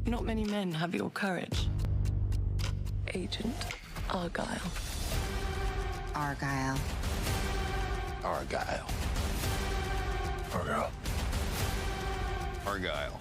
Not many men have your courage. Agent Argyle. Argyle. Argyle. Argyle. Argyle.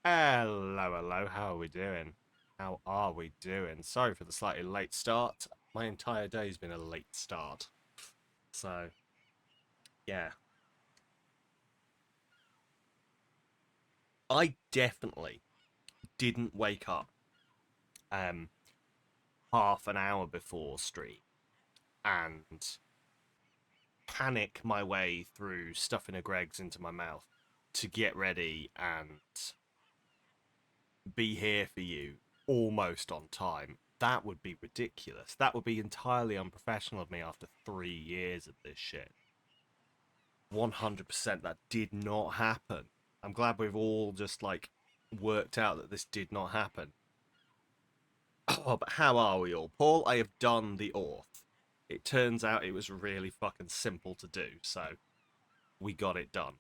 Hello, how are we doing? How are we doing? Sorry for the slightly late start. My entire day's been a late start. So, yeah. I definitely didn't wake up um half an hour before stream and panic my way through stuffing a Greg's into my mouth to get ready and be here for you almost on time. That would be ridiculous. That would be entirely unprofessional of me after 3 years of this shit. 100% that did not happen. I'm glad we've all just like worked out that this did not happen. Oh, but how are we all? Paul, I have done the auth. It turns out it was really fucking simple to do, so we got it done.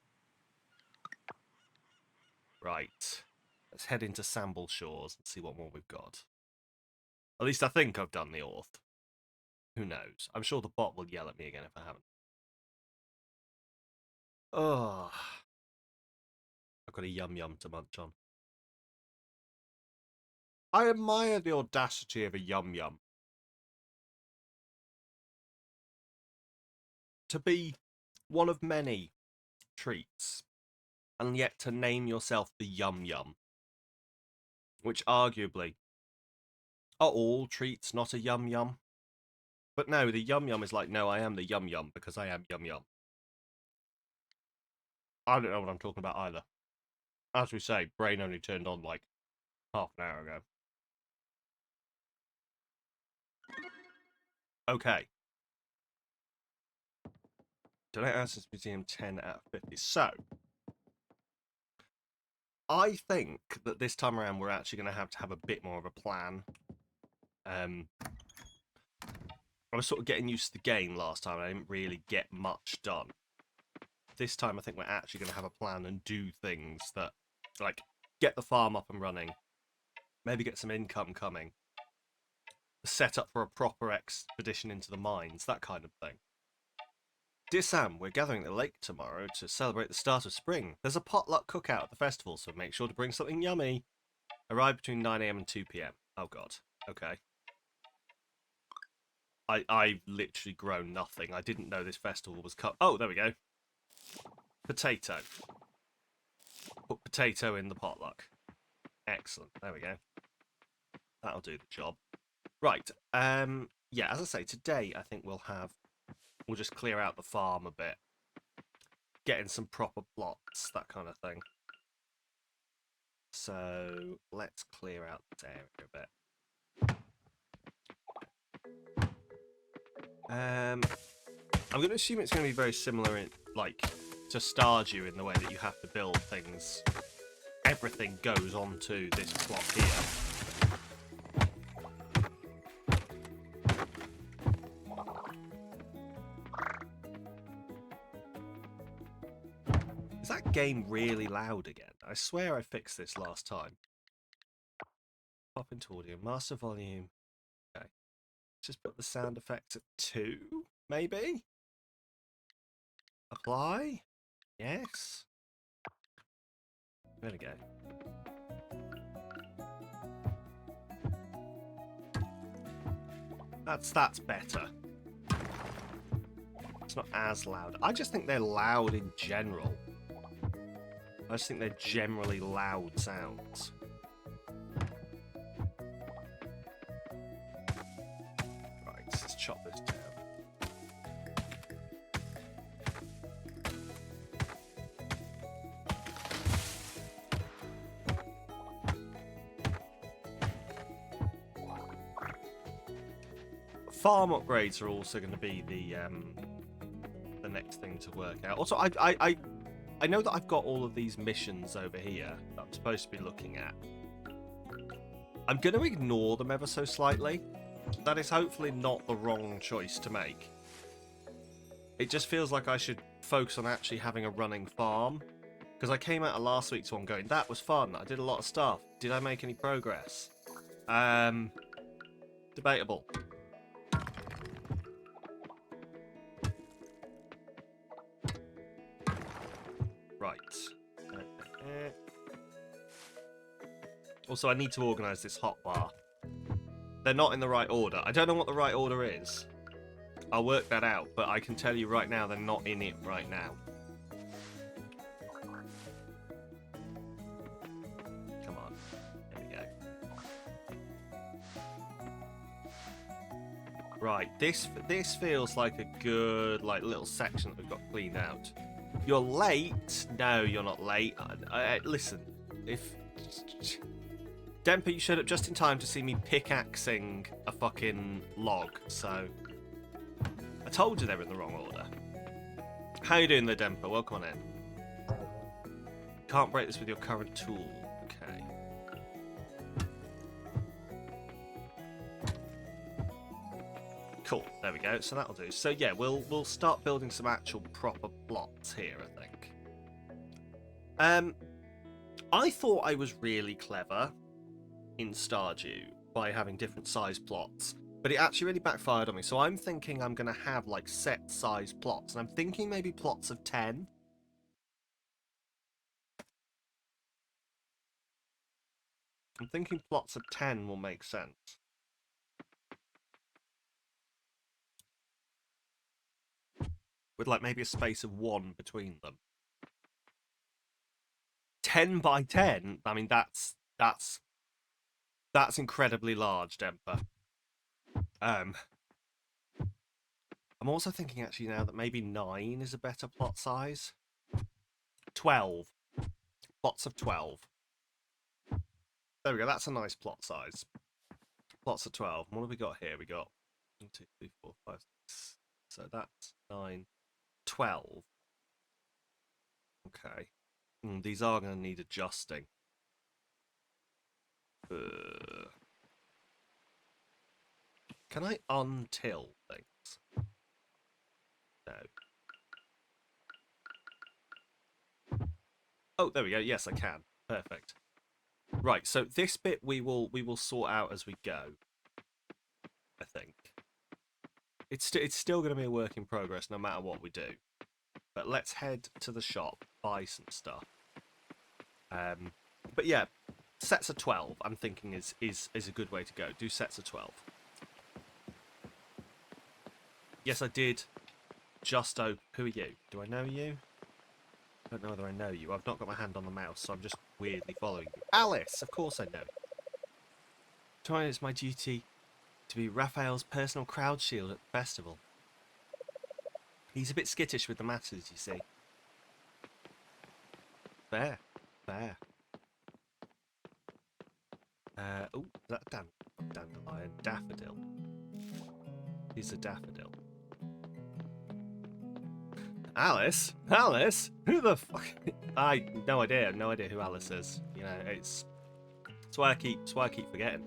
Right. Let's head into Samble Shores and see what more we've got. At least I think I've done the auth. Who knows? I'm sure the bot will yell at me again if I haven't. Oh, I've got a yum yum to munch on. I admire the audacity of a Yum Yum. To be one of many treats, and yet to name yourself the Yum Yum, which arguably are all treats not a Yum Yum. But no, the Yum Yum is like, no, I am the Yum Yum because I am Yum Yum. I don't know what I'm talking about either. As we say, brain only turned on like half an hour ago. Okay. Donate Access Museum 10 out of 50. So, I think that this time around we're actually going to have a bit more of a plan. I was sort of getting used to the game last time. I didn't really get much done. This time I think we're actually going to have a plan and do things that, like, get the farm up and running. Maybe get some income coming. Set up for a proper expedition into the mines. That kind of thing. Dear Sam, we're gathering at the lake tomorrow to celebrate the start of spring. There's a potluck cookout at the festival, so make sure to bring something yummy. Arrive between 9 AM and 2 PM. Oh god. Okay. I've literally grown nothing. I didn't know this festival was cut. Oh, there we go. Potato. Put potato in the potluck. Excellent. There we go. That'll do the job. Right. Yeah, as I say, today I think we'll just clear out the farm a bit. Get in some proper plots, that kind of thing. So let's clear out this area a bit. I'm going to assume it's going to be very similar to Stardew in the way that you have to build things. Everything goes onto this plot here. Is that game really loud again? I swear I fixed this last time. Pop into audio, master volume. Okay. Just put the sound effects at 2, maybe? Apply? Yes. There we go. That's better. It's not as loud. I just think they're loud in general. I just think they're generally loud sounds. Right, let's chop this down. Farm upgrades are also going to be the next thing to work out. Also, I know that I've got all of these missions over here that I'm supposed to be looking at. I'm going to ignore them ever so slightly. That is hopefully not the wrong choice to make. It just feels like I should focus on actually having a running farm. Because I came out of last week's one going, that was fun, I did a lot of stuff. Did I make any progress? Debatable. Right. Also, I need to organise this hotbar. They're not in the right order. I don't know what the right order is. I'll work that out, but I can tell you right now they're not in it right now. Come on. There we go. Right, this feels like a good little section that we've got cleaned out. You're late? No, you're not late. Listen, if... Demper, you showed up just in time to see me pickaxing a fucking log, so... I told you they were in the wrong order. How you doing there, Demper? Welcome on in. Can't break this with your current tool. Okay. Cool, there we go. So that'll do. So yeah, we'll start building some actual proper plots here, I think. I thought I was really clever in Stardew by having different size plots, but it actually really backfired on me. So I'm thinking I'm going to have set size plots, and I'm thinking maybe plots of 10. I'm thinking plots of 10 will make sense. With like maybe a space of 1 between them. 10 by 10? I mean, that's incredibly large, Demper. I'm also thinking actually now that maybe 9 is a better plot size. 12. Plots of 12. There we go, that's a nice plot size. Plots of 12. What have we got here? We got 1, 2, 3, 4, 5, 6. So that's 9. 12. Okay. These are going to need adjusting. Can I untill things? No. Oh, there we go. Yes, I can. Perfect. Right, so this bit we will sort out as we go. I think it's still going to be a work in progress no matter what we do. But let's head to the shop, buy some stuff. But yeah, sets of 12. I'm thinking is a good way to go. Do sets of 12. Yes, I did. Just open. Who are you? Do I know you? I don't know whether I know you. I've not got my hand on the mouse, so I'm just weirdly following you. Alice! Of course I know. Tonight it's my duty to be Raphael's personal crowd shield at the festival. He's a bit skittish with the masses, you see. Fair. Fair. Oh, is that a dandelion? Daffodil. He's a daffodil. Alice? Alice? Who the fuck? No idea who Alice is. You know, it's why I keep forgetting.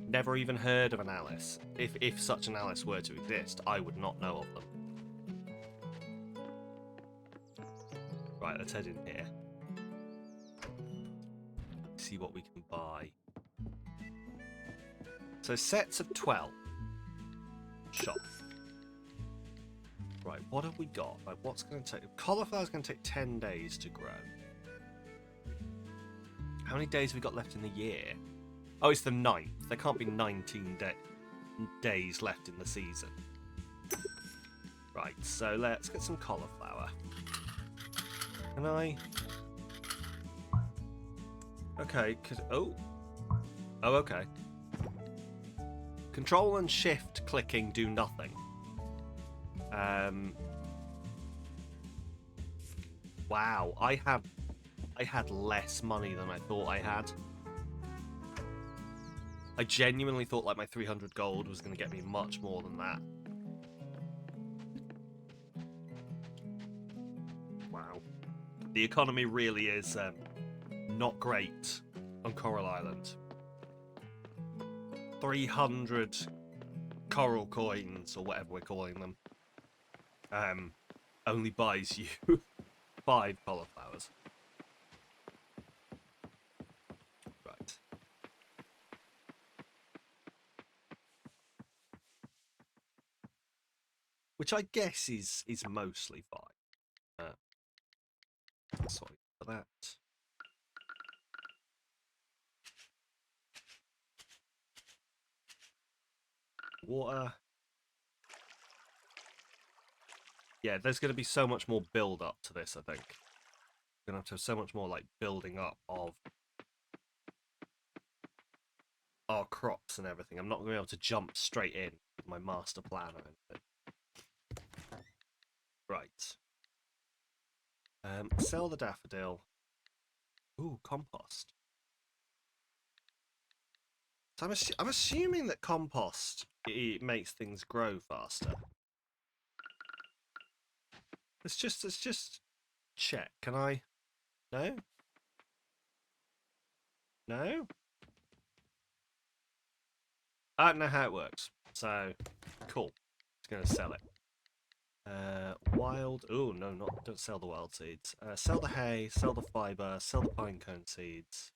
Never even heard of an Alice. If such an Alice were to exist, I would not know of them. Right, let's head in here. See what we can buy. So sets of 12. Shop. Right, what have we got? Like, what's going to take... Cauliflower's going to take 10 days to grow. How many days have we got left in the year? Oh, it's the 9th. There can't be 19 days left in the season. Right, so let's get some cauliflower. Can I... Okay, oh, okay. Control and Shift clicking do nothing. Wow, I had less money than I thought I had. I genuinely thought like my 300 gold was going to get me much more than that. Wow. The economy really is not great on Coral Island. 300 coral coins, or whatever we're calling them, only buys you 5 cauliflowers. Right. Which I guess is mostly fine. Sorry for that. Water. Yeah, there's going to be so much more build up to this, I think. We're going to have so much more like building up of our crops and everything. I'm not going to be able to jump straight in with my master plan or anything. Right. Sell the daffodil. Ooh, compost. So I'm assuming that compost it makes things grow faster. Let's just check. Can I? No? No? I don't know how it works. So, cool. Just gonna sell it. Wild. Oh no, don't sell the wild seeds. Sell the hay. Sell the fiber. Sell the pinecone seeds.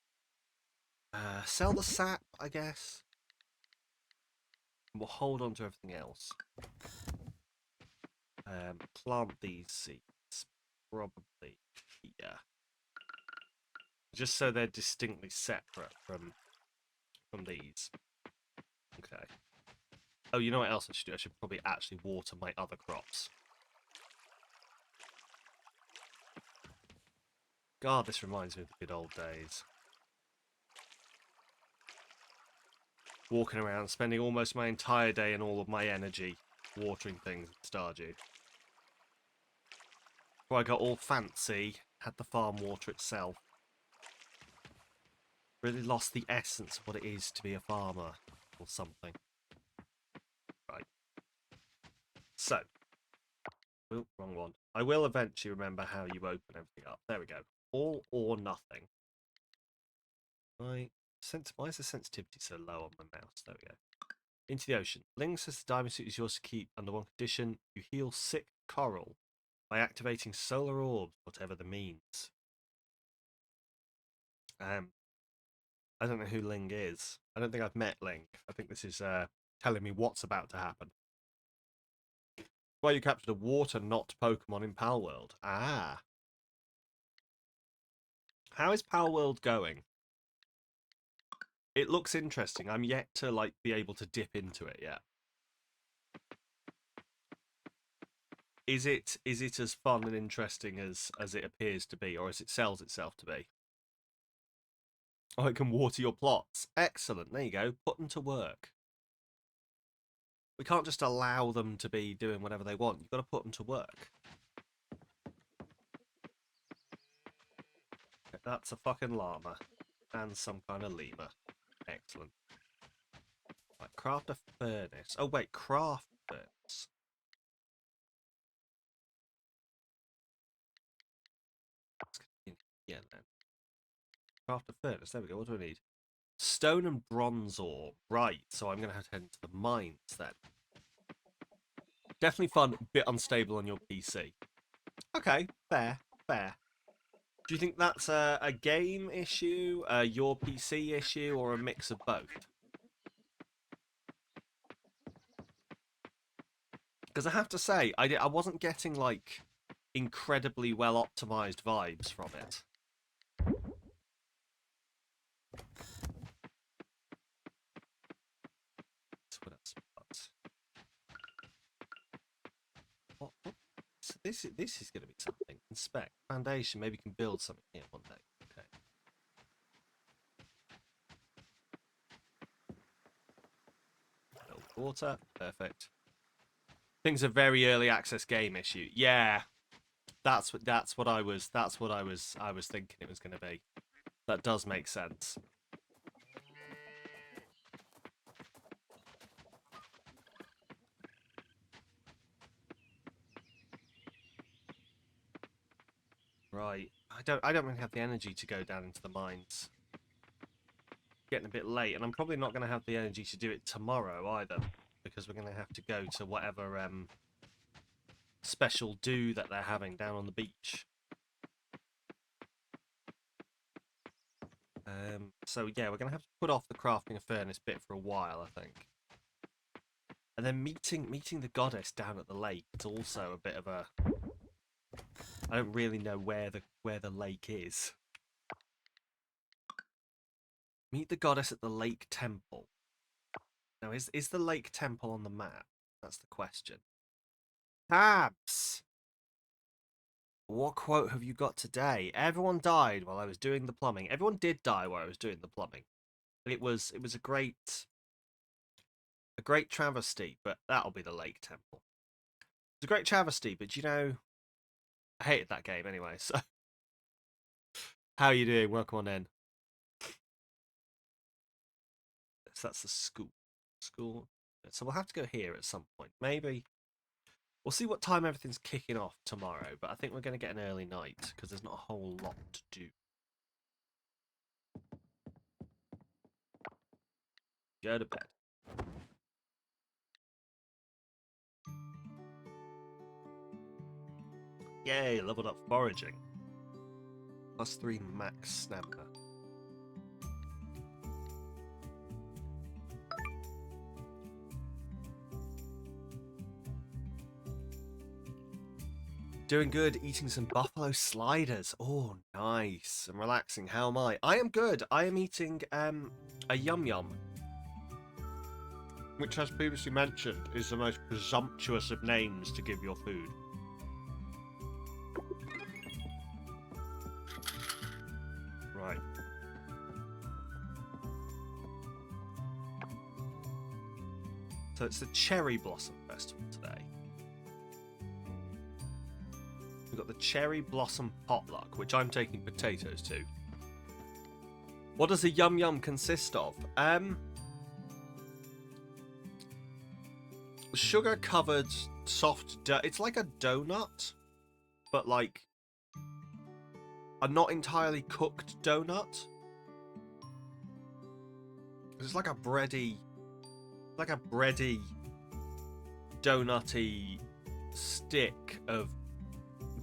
Sell the sap, I guess. We'll hold on to everything else. Plant these seeds. Probably here. Just so they're distinctly separate from these. Okay. Oh, you know what else I should do? I should probably actually water my other crops. God, this reminds me of the good old days. Walking around, spending almost my entire day and all of my energy watering things in Stardew. Before I got all fancy, had the farm water itself. Really lost the essence of what it is to be a farmer or something. Right. So. Oh, wrong one. I will eventually remember how you open everything up. There we go. All or nothing. Right. Why is the sensitivity so low on my mouse? There we go. Into the ocean. Ling says the diving suit is yours to keep under one condition. You heal sick coral by activating solar orbs, whatever the means. I don't know who Ling is. I don't think I've met Ling. I think this is telling me what's about to happen. Well, you captured a water not Pokemon in Pal World. Ah. How is Pal World going? It looks interesting. I'm yet to like be able to dip into it yet. Is it as fun and interesting as it appears to be, or as it sells itself to be? Oh, it can water your plots. Excellent. There you go. Put them to work. We can't just allow them to be doing whatever they want. You've got to put them to work. That's a fucking llama. And some kind of lemur. Excellent. Right, craft a furnace. Oh, wait. Craft furnace. Yeah, then. Craft a furnace. There we go. What do I need? Stone and bronze ore. Right, so I'm going to have to head into the mines then. Definitely fun, bit unstable on your PC. Okay, fair, fair. Do you think that's a game issue, your PC issue, or a mix of both? Because I have to say, I wasn't getting, like, incredibly well-optimized vibes from it. What? So this is going to be something. Inspect. Foundation. Maybe you can build something here one day. Okay. Build water. Perfect. Things a very early access game issue. Yeah. That's what I was thinking it was going to be. That does make sense. Right. I don't really have the energy to go down into the mines. Getting a bit late, and I'm probably not going to have the energy to do it tomorrow either, because we're going to have to go to whatever special do that they're having down on the beach. So yeah, we're going to have to put off the crafting a furnace bit for a while, I think. And then meeting the goddess down at the lake is also a bit of a... I don't really know where the lake is. Meet the goddess at the lake temple. Now, is the lake temple on the map? That's the question. Tabs! What quote have you got today? Everyone died while I was doing the plumbing. Everyone did die while I was doing the plumbing. It was a great travesty, but that'll be the lake temple. It's a great travesty, but you know, I hated that game anyway, so... How are you doing? Welcome on in. So that's the school. So we'll have to go here at some point. Maybe. We'll see what time everything's kicking off tomorrow, but I think we're going to get an early night, because there's not a whole lot to do. Go to bed. Yay, leveled up foraging. +3 max stamina. Doing good, eating some buffalo sliders. Oh, nice. And relaxing. How am I? I am good. I am eating a yum yum, which, as previously mentioned, is the most presumptuous of names to give your food. Right. So it's the Cherry Blossom Festival today. We've got the Cherry Blossom Potluck, which I'm taking potatoes to. What does a yum yum consist of? Sugar covered soft dough. It's like a donut, but like a not entirely cooked donut. It's like a bready, donutty stick of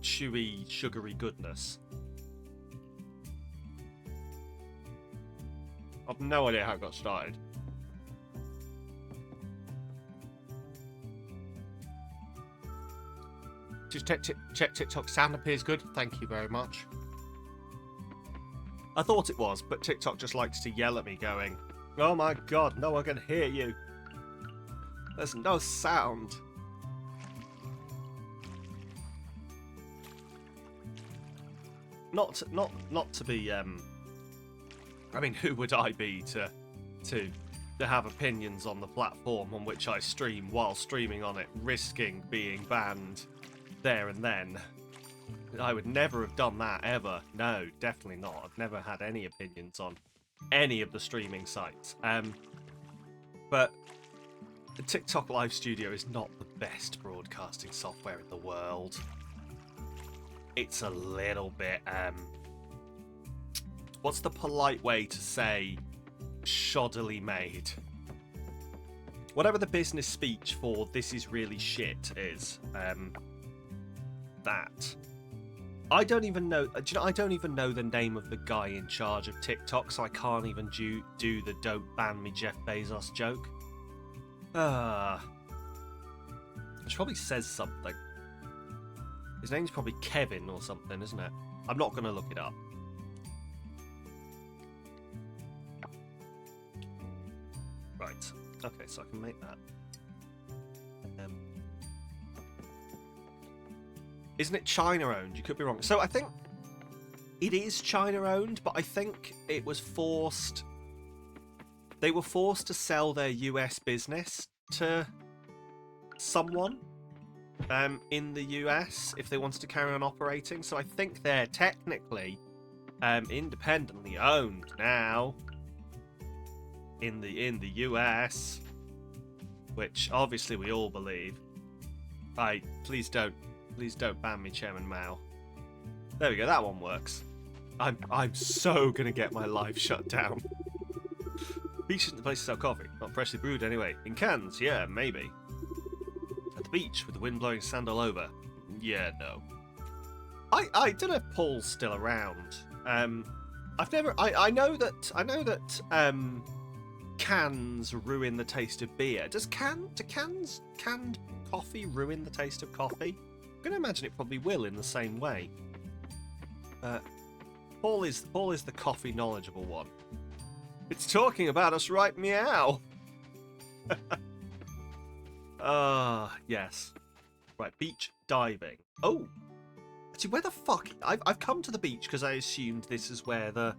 chewy, sugary goodness. I've no idea how it got started. Just check TikTok. Sound appears good. Thank you very much. I thought it was, but TikTok just likes to yell at me going, "Oh my god, no one can hear you. There's no sound." Not to be I mean, who would I be to have opinions on the platform on which I stream while streaming on it, risking being banned there and then? I would never have done that ever. No, definitely not. I've never had any opinions on any of the streaming sites. But the TikTok Live Studio is not the best broadcasting software in the world. It's a little bit, what's the polite way to say shoddily made? Whatever the business speech for "this is really shit" is, that. I don't even know. Do you know? I don't even know the name of the guy in charge of TikTok, so I can't even do the "don't ban me, Jeff Bezos" joke. Which probably says something. His name's probably Kevin or something, isn't it? I'm not going to look it up. Right. Okay, so I can make that. Isn't it China owned? You could be wrong. So I think it is China owned, but I think it was forced. They were forced to sell their US business to someone in the US if they wanted to carry on operating. So I think they're technically independently owned now in the US, which obviously we all believe. Please don't ban me, Chairman Mao. There we go, that one works. I'm so gonna get my life shut down. Beach isn't the place to sell coffee. Not freshly brewed anyway. In cans, yeah, maybe. At the beach with the wind blowing sand all over. Yeah, no. I don't know if Paul's still around. I know that cans ruin the taste of beer. Do canned coffee ruin the taste of coffee? I'm gonna imagine it probably will in the same way. Paul is the coffee knowledgeable one. It's talking about us, right? Meow. Yes. Right, beach diving. Oh, actually, where the fuck? I've come to the beach because I assumed this is where the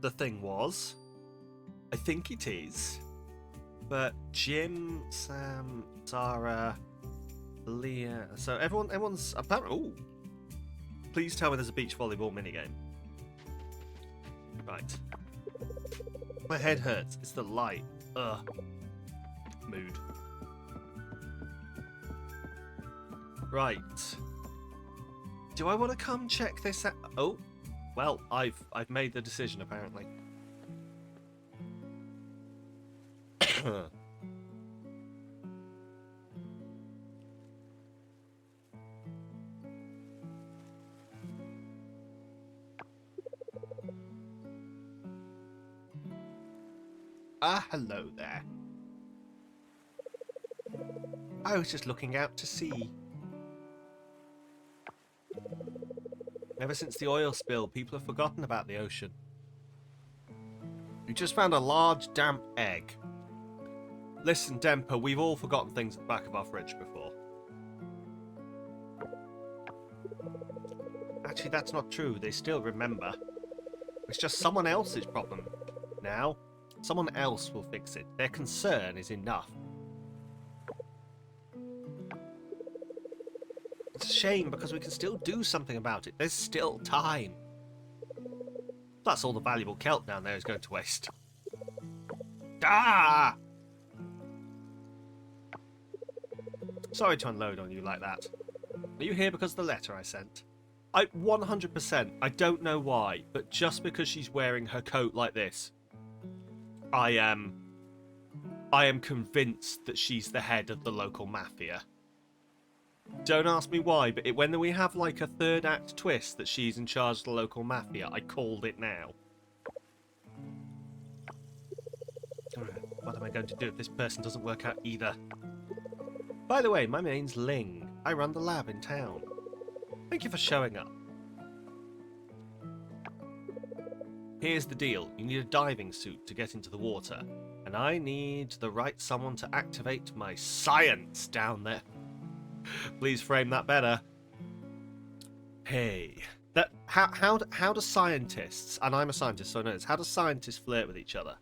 thing was. I think it is. But Jim, Sam, Sarah, Leah. So everyone's apparently. Oh, please tell me there's a beach volleyball minigame. Right. My head hurts. It's the light. Ugh. Mood. Right. Do I want to come check this out? Oh, well, I've made the decision apparently. Hello there. I was just looking out to sea. Ever since the oil spill, people have forgotten about the ocean. We just found a large, damp egg. Listen, Demper, we've all forgotten things at the back of our fridge before. Actually, that's not true. They still remember. It's just someone else's problem now. Someone else will fix it. Their concern is enough. It's a shame because we can still do something about it. There's still time. Plus, all the valuable kelp down there is going to waste. Ah! Sorry to unload on you like that. Are you here because of the letter I sent? 100%. I don't know why, but just because she's wearing her coat like this, I am convinced that she's the head of the local mafia. Don't ask me why, but when we have like a third act twist that she's in charge of the local mafia, I called it now. What am I going to do if this person doesn't work out either? By the way, my name's Ling. I run the lab in town. Thank you for showing up. Here's the deal. You need a diving suit to get into the water, and I need the right someone to activate my science down there. Please frame that better. Hey, how do scientists, and I'm a scientist, so I know this, how do scientists flirt with each other?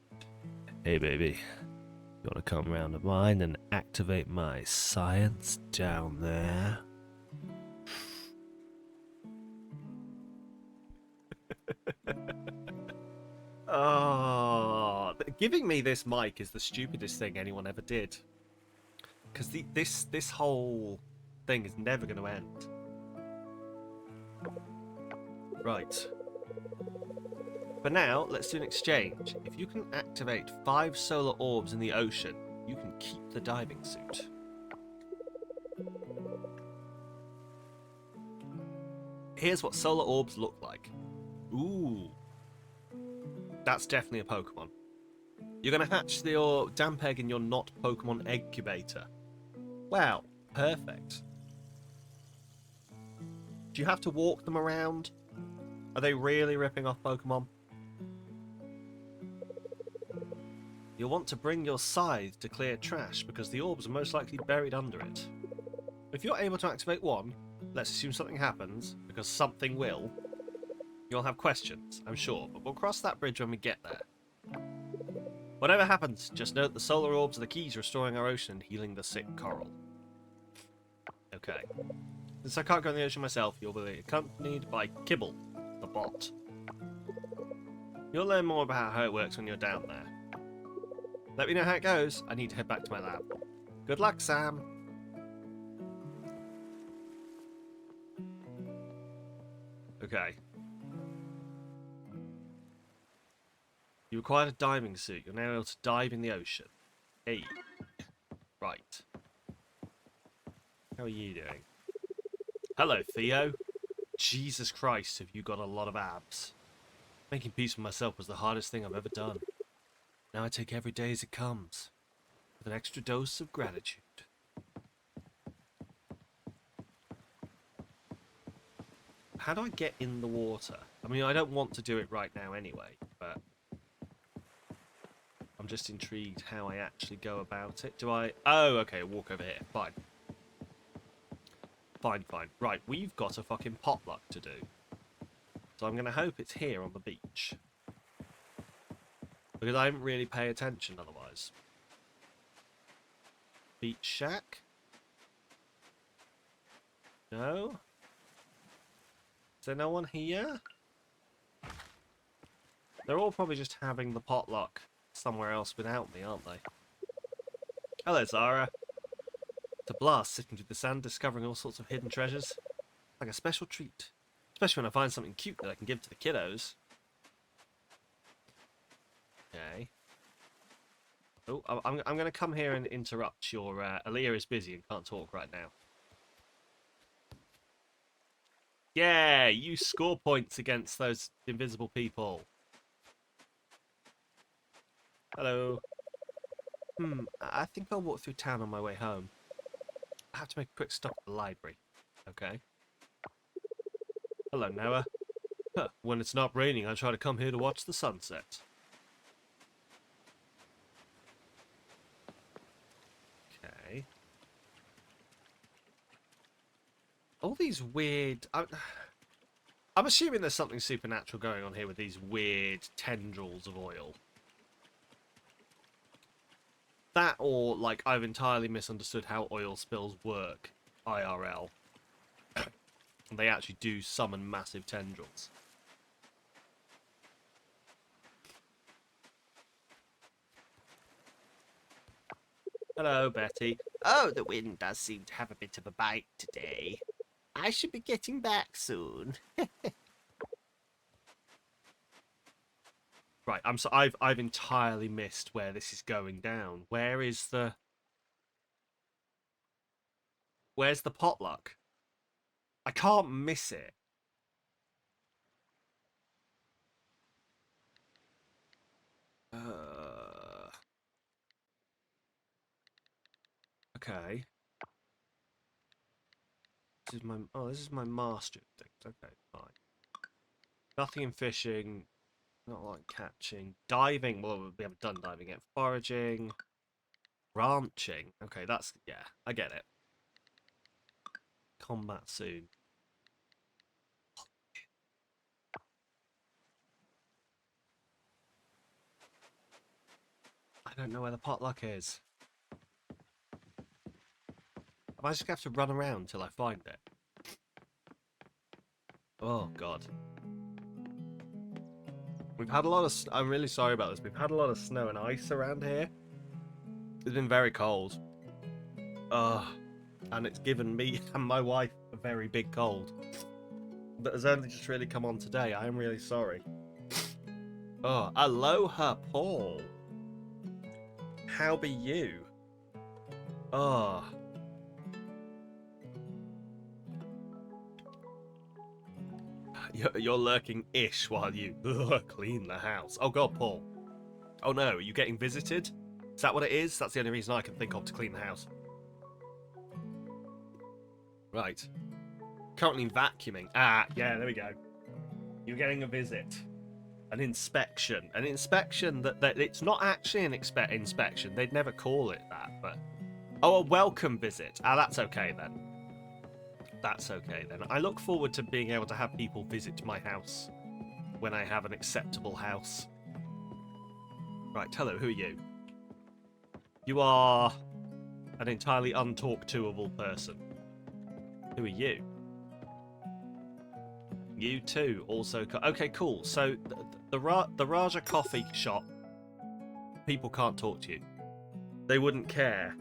Hey, baby, you want to come round to mine and activate my science down there? Oh, giving me this mic is the stupidest thing anyone ever did. Because this whole thing is never going to end. Right. For now, let's do an exchange. If you can activate 5 solar orbs in the ocean, you can keep the diving suit. Here's what solar orbs look like. Ooh. That's definitely a Pokemon. You're going to hatch your damp egg in your not Pokemon incubator. Wow, perfect. Do you have to walk them around? Are they really ripping off Pokemon? You'll want to bring your scythe to clear trash because the orbs are most likely buried under it. If you're able to activate one, let's assume something happens, because something will. You'll have questions, I'm sure, but we'll cross that bridge when we get there. Whatever happens, just note the solar orbs are the keys restoring our ocean and healing the sick coral. Okay. Since I can't go in the ocean myself, you'll be accompanied by Kibble, the bot. You'll learn more about how it works when you're down there. Let me know how it goes. I need to head back to my lab. Good luck, Sam. Okay. You acquired a diving suit. You're now able to dive in the ocean. Hey. Right. How are you doing? Hello, Theo. Jesus Christ, have you got a lot of abs. Making peace with myself was the hardest thing I've ever done. Now I take every day as it comes, with an extra dose of gratitude. How do I get in the water? I mean, I don't want to do it right now anyway, but I'm just intrigued how I actually go about it. Do I... Oh, okay, walk over here. Fine. Fine, fine. Right, we've got a fucking potluck to do. So I'm going to hope it's here on the beach. Because I didn't really pay attention otherwise. Beach shack? No? Is there no one here? They're all probably just having the potluck somewhere else without me, aren't they? Hello, Zara. It's a blast sitting through the sand, discovering all sorts of hidden treasures. Like a special treat. Especially when I find something cute that I can give to the kiddos. Okay. Oh, I'm going to come here and interrupt your... Aaliyah is busy and can't talk right now. Yeah, you score points against those invisible people. Hello. I think I'll walk through town on my way home. I have to make a quick stop at the library. Okay. Hello, Noah. Huh. When it's not raining, I try to come here to watch the sunset. Okay. All these weird... I'm assuming there's something supernatural going on here with these weird tendrils of oil. That or, like, I've entirely misunderstood how oil spills work, IRL. They actually do summon massive tendrils. Hello, Betty. Oh, the wind does seem to have a bit of a bite today. I should be getting back soon. Right, I've entirely missed where this is going down. Where's the potluck? I can't miss it. Okay. This is my master instinct. Okay, fine. Nothing in fishing. Not like catching. Diving. Well, we haven't done diving yet. Foraging. Ranching. Okay, that's... Yeah, I get it. Combat soon. I don't know where the potluck is. I might just have to run around till I find it. Oh, God. We've had a lot of... I'm really sorry about this. We've had a lot of snow and ice around here. It's been very cold. And it's given me and my wife a very big cold. That has only just really come on today. I am really sorry. Oh, aloha, Paul. How be you? Oh. You're lurking-ish while you clean the house. Oh God, Paul. Oh no, are you getting visited? Is that what it is? That's the only reason I can think of to clean the house. Right. Currently vacuuming. Ah, yeah, there we go. You're getting a visit. An inspection. An inspection that it's not actually an inspection. They'd never call it that, but... Oh, a welcome visit. Ah, that's okay then. That's okay then. I look forward to being able to have people visit my house when I have an acceptable house. Right, hello, who are you? You are an entirely untalk-toable person. Who are you? You too, also... Okay, cool. So, the Raja coffee shop, people can't talk to you. They wouldn't care.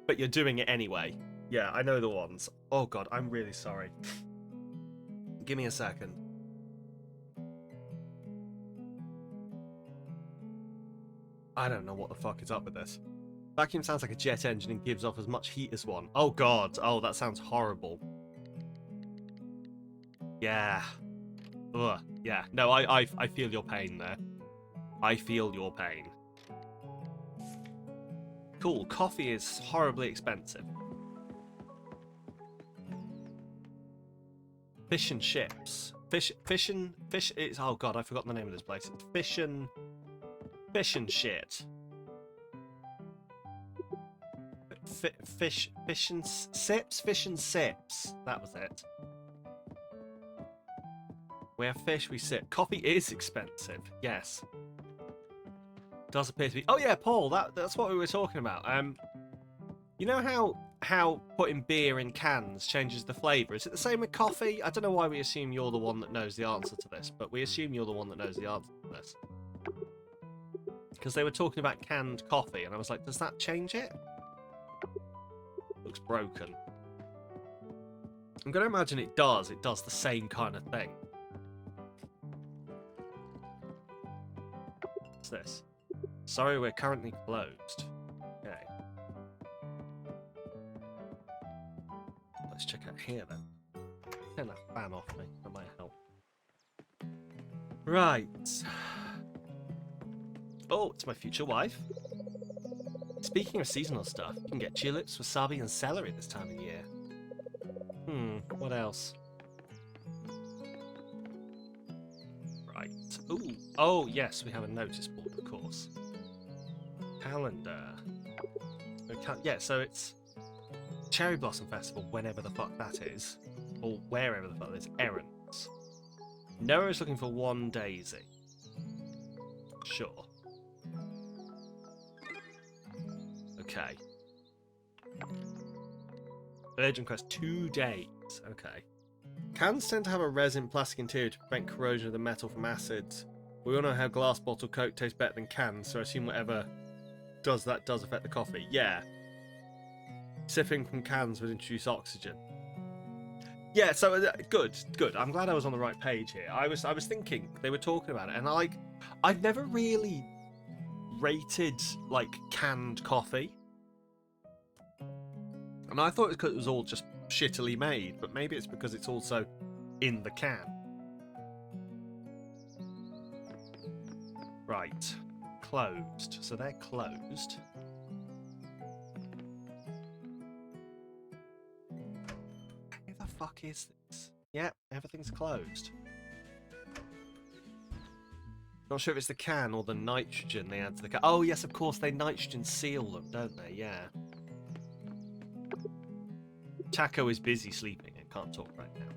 But you're doing it anyway. Yeah, I know the ones. Oh God, I'm really sorry. Give me a second. I don't know what the fuck is up with this. Vacuum sounds like a jet engine and gives off as much heat as one. Oh God, oh, that sounds horrible. Yeah. Ugh, yeah. No, I feel your pain there. I feel your pain. Cool, coffee is horribly expensive. Fish and chips. Fish, it's, oh God, I've forgotten the name of this place. It's fish and shit. Fish and sips. That was it. We have fish, we sip. Coffee is expensive, yes. Does appear to be. Oh yeah, Paul, that's what we were talking about. You know how putting beer in cans changes the flavour? Is it the same with coffee? I don't know why we assume you're the one that knows the answer to this, but we assume you're the one that knows the answer to this. Because they were talking about canned coffee, and I was like, does that change it? Looks broken. I'm going to imagine it does. It does the same kind of thing. What's this? Sorry, we're currently closed. Okay. Let's check out here then. Turn that fan off me. That might help. Right. Oh, it's my future wife. Speaking of seasonal stuff, you can get tulips, wasabi, and celery this time of year. What else? Right. Ooh. Oh, yes, we have a notice board, of course. Calendar. Yeah, so it's Cherry Blossom Festival, whenever the fuck that is. Or wherever the fuck it is. Errands. Noah is looking for one daisy. Sure. Okay. Urgent quest, 2 days. Okay. Cans tend to have a resin plastic interior to prevent corrosion of the metal from acids. We all know how glass bottle Coke tastes better than cans, so I assume whatever does that does affect the coffee. Yeah. Sipping from cans would introduce oxygen. Yeah, so good. I'm glad I was on the right page here. I was thinking they were talking about it, and I've never really rated like canned coffee, and I thought it was because it was all just shittily made, but maybe it's because it's also in the can. Right, closed. So they're closed. Where the fuck is this? Yep, everything's closed. Not sure if it's the can or the nitrogen they add to the can. Oh, yes, of course, they nitrogen seal them, don't they? Yeah. Taco is busy sleeping and can't talk right now.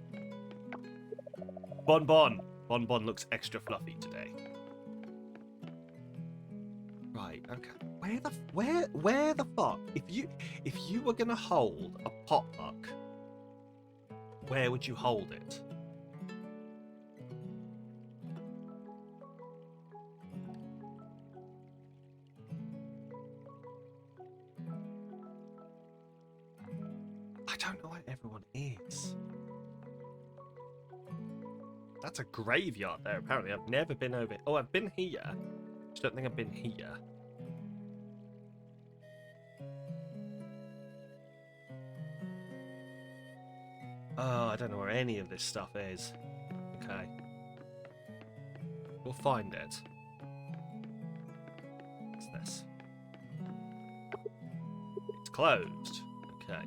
Bon Bon. Bon Bon looks extra fluffy today. Right, okay. Where the fuck? If you were gonna hold a potluck, where would you hold it? I don't know where everyone is. That's a graveyard there, apparently. I've never been over... Oh, I've been here. I don't think I've been here. Oh, I don't know where any of this stuff is. Okay. We'll find it. What's this? It's closed. Okay.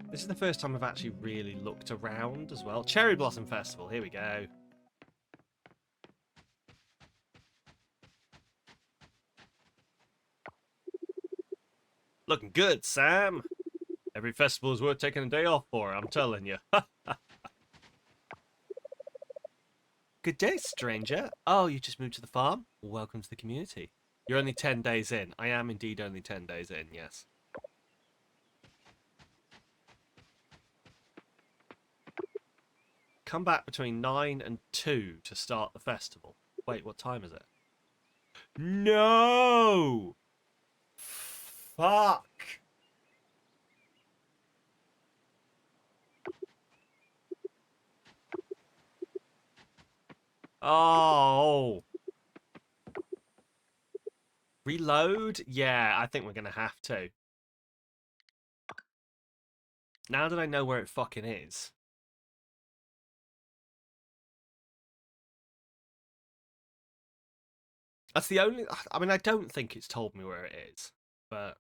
This is the first time I've actually really looked around as well. Cherry Blossom Festival, here we go. Looking good, Sam. Every festival is worth taking a day off for, I'm telling you. Good day, stranger. Oh, you just moved to the farm? Welcome to the community. You're only 10 days in. I am indeed only 10 days in, yes. Come back between 9 and 2 to start the festival. Wait, what time is it? No! Fuck! Oh! Reload? Yeah, I think we're going to have to. Now that I know where it fucking is. That's the only... I mean, I don't think it's told me where it is. But...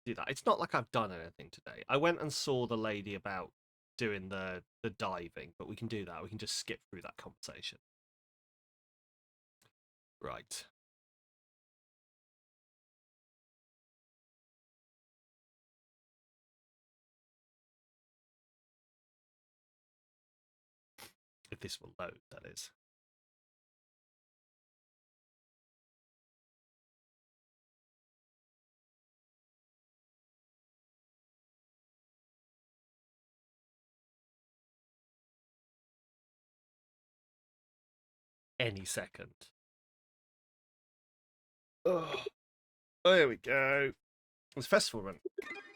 do that. It's not like I've done anything today. I went and saw the lady about doing the diving, but we can do that. We can just skip through that conversation. Right. If this will load, that is. Any second. Oh, there we go. It's festival run.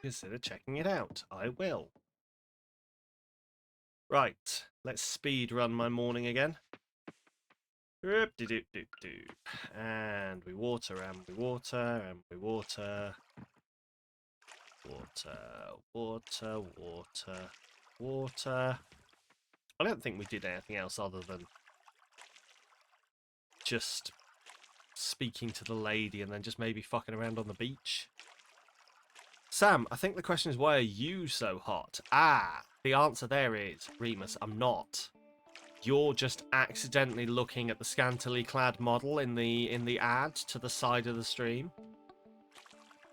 Consider checking it out. I will. Right. Let's speed run my morning again. And we water, and we water, and we water. Water, water, water, water. I don't think we did anything else other than just speaking to the lady and then just maybe fucking around on the beach. Sam, I think the question is, why are you so hot? Ah, the answer there is, Remus, I'm not. You're just accidentally looking at the scantily clad model in the ad to the side of the stream.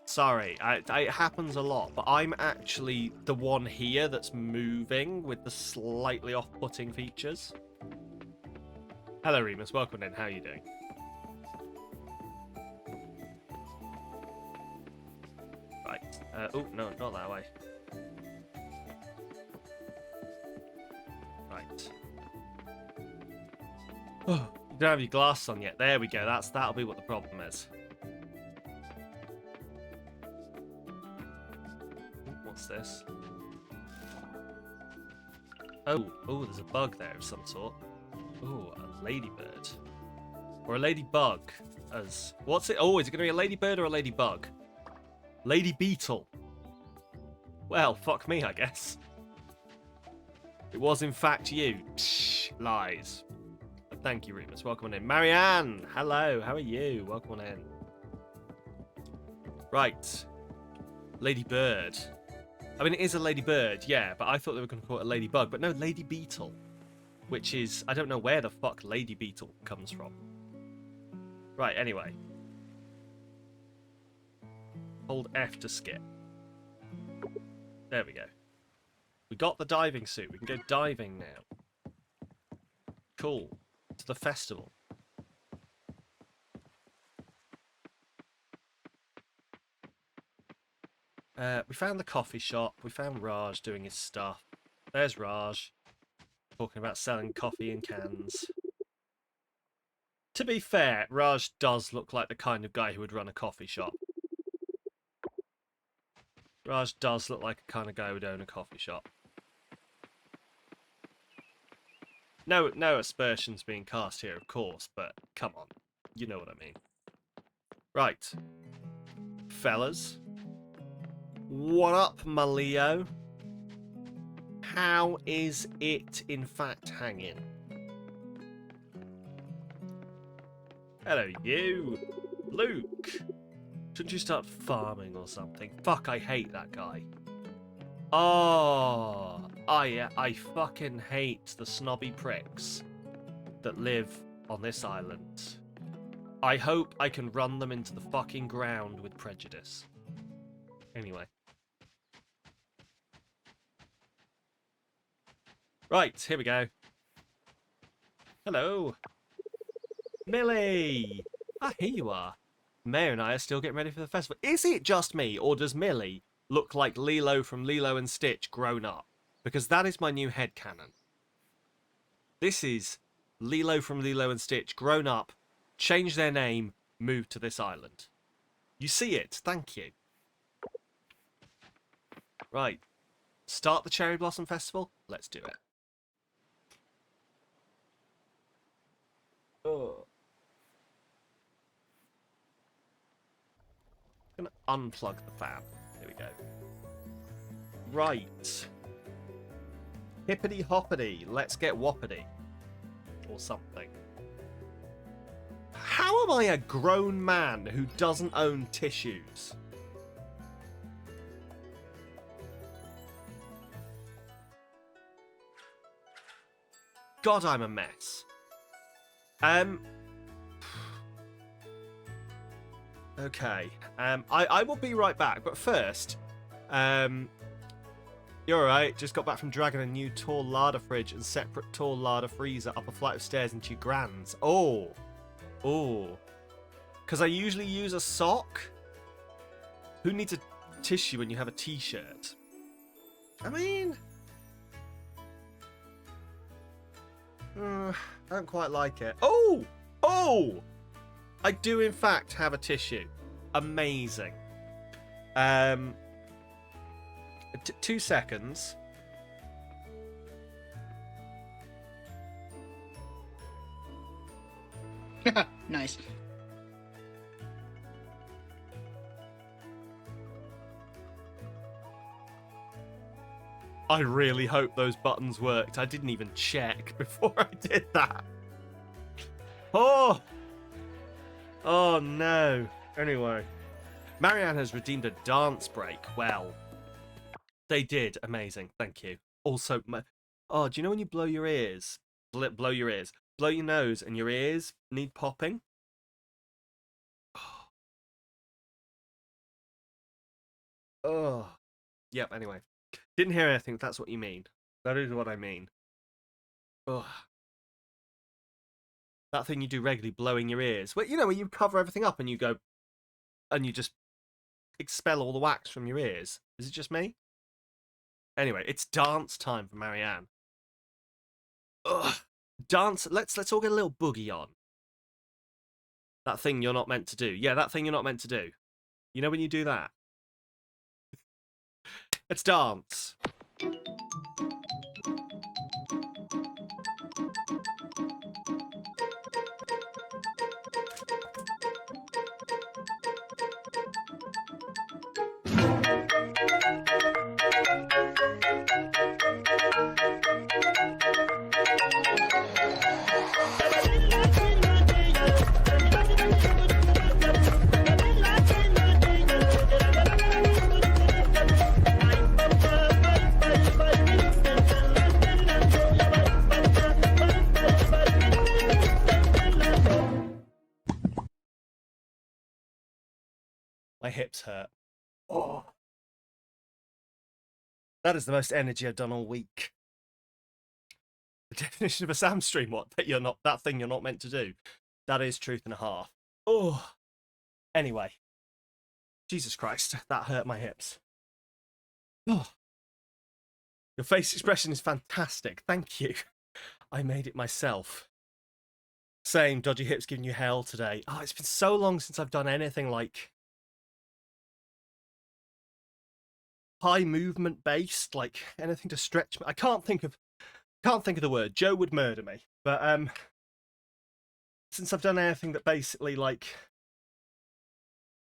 Sorry, it happens a lot, but I'm actually the one here that's moving with the slightly off-putting features. Hello, Remus. Welcome in. How are you doing? Right. Oh, no, not that way. Right. Oh, you don't have your glasses on yet. There we go. That'll be what the problem is. What's this? Oh, there's a bug there of some sort. Oh, a ladybird. Or a ladybug. What's it? Oh, is it going to be a ladybird or a ladybug? Lady beetle. Well, fuck me, I guess. It was in fact you. Psh, lies. But thank you, Remus. Welcome on in. Marianne, hello. How are you? Welcome on in. Right. Ladybird. I mean, it is a ladybird, yeah, but I thought they were going to call it a ladybug. But no, lady beetle. Which is, I don't know where the fuck lady beetle comes from. Right, anyway. Hold F to skip. There we go. We got the diving suit. We can go diving now. Cool. To the festival. We found the coffee shop. We found Raj doing his stuff. There's Raj. Talking about selling coffee in cans. To be fair, Raj does look like the kind of guy who would run a coffee shop. Raj does look like a kind of guy who would own a coffee shop. No aspersions being cast here, of course, but come on. You know what I mean. Right. Fellas. What up, my Leo? How is it, in fact, hanging? Hello, you. Luke. Shouldn't you start farming or something? Fuck, I hate that guy. Oh, I fucking hate the snobby pricks that live on this island. I hope I can run them into the fucking ground with prejudice. Anyway. Right, here we go. Hello. Millie! Ah, here you are. Maya and I are still getting ready for the festival. Is it just me, or does Millie look like Lilo from Lilo and Stitch grown up? Because that is my new headcanon. This is Lilo from Lilo and Stitch grown up, changed their name, moved to this island. You see it, thank you. Right. Start the Cherry Blossom Festival? Let's do it. Oh. I'm gonna unplug the fan. Here we go. Right. Hippity hoppity, let's get whoppity. Or something. How am I a grown man who doesn't own tissues? God, I'm a mess. Okay. I will be right back, but first, you're alright. Just got back from dragging a new tall larder fridge and separate tall larder freezer up a flight of stairs into your grand's. Oh. Because I usually use a sock. Who needs a tissue when you have a t-shirt? I mean, I don't quite like it. Oh! I do in fact have a tissue. Amazing. 2 seconds. Nice. I really hope those buttons worked. I didn't even check before I did that. Oh no. Anyway. Marianne has redeemed a dance break. Well, they did. Amazing. Thank you. Also, oh, do you know when you blow your ears? Blow your ears. Blow your nose and your ears need popping? Oh. Yep, anyway. Didn't hear anything, if that's what you mean. That is what I mean. Ugh. That thing you do regularly, blowing your ears. Well, you know, when you cover everything up and you go, and you just expel all the wax from your ears. Is it just me? Anyway, it's dance time for Marianne. Ugh. Dance. Let's all get a little boogie on. That thing you're not meant to do. Yeah, that thing you're not meant to do. You know when you do that? Let's dance. My hips hurt. Oh. That is the most energy I've done all week. The definition of a Sam stream, what? That thing you're not meant to do. That is truth and a half. Oh. Anyway. Jesus Christ, that hurt my hips. Oh. Your face expression is fantastic. Thank you. I made it myself. Same, dodgy hips giving you hell today. Oh, it's been so long since I've done anything like high movement based, like anything to stretch me. I can't think of the word. Joe would murder me. But since I've done anything that basically like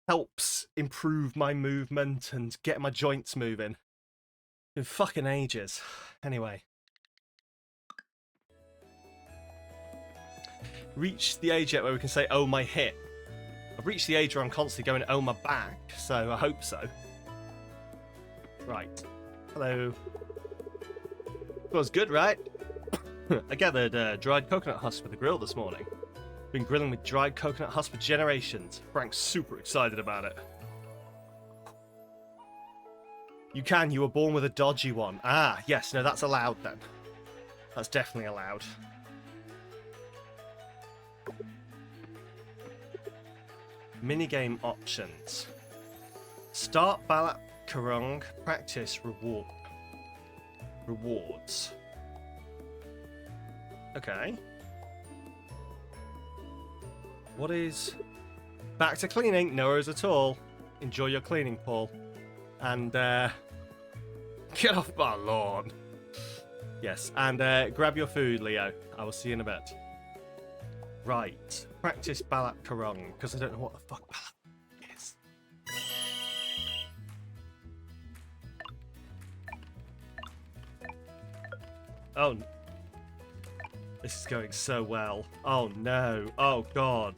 helps improve my movement and get my joints moving, it's been fucking ages. Anyway. Reached the age yet where we can say, oh, my hip. I've reached the age where I'm constantly going, oh, my back, so I hope so. Right. Hello. Was good, right? I gathered dried coconut husk for the grill this morning. Been grilling with dried coconut husk for generations. Frank's super excited about it. You were born with a dodgy one. Ah, yes, no, that's allowed then. That's definitely allowed. Minigame options. Start Balat Karung. Practice rewards. Okay. What is... Back to cleaning. No worries at all. Enjoy your cleaning, Paul. And, get off my lawn. Yes, and grab your food, Leo. I will see you in a bit. Right. Practice Balat Karung, because I don't know what the fuck Balat is. Oh. This is going so well. Oh no. Oh god.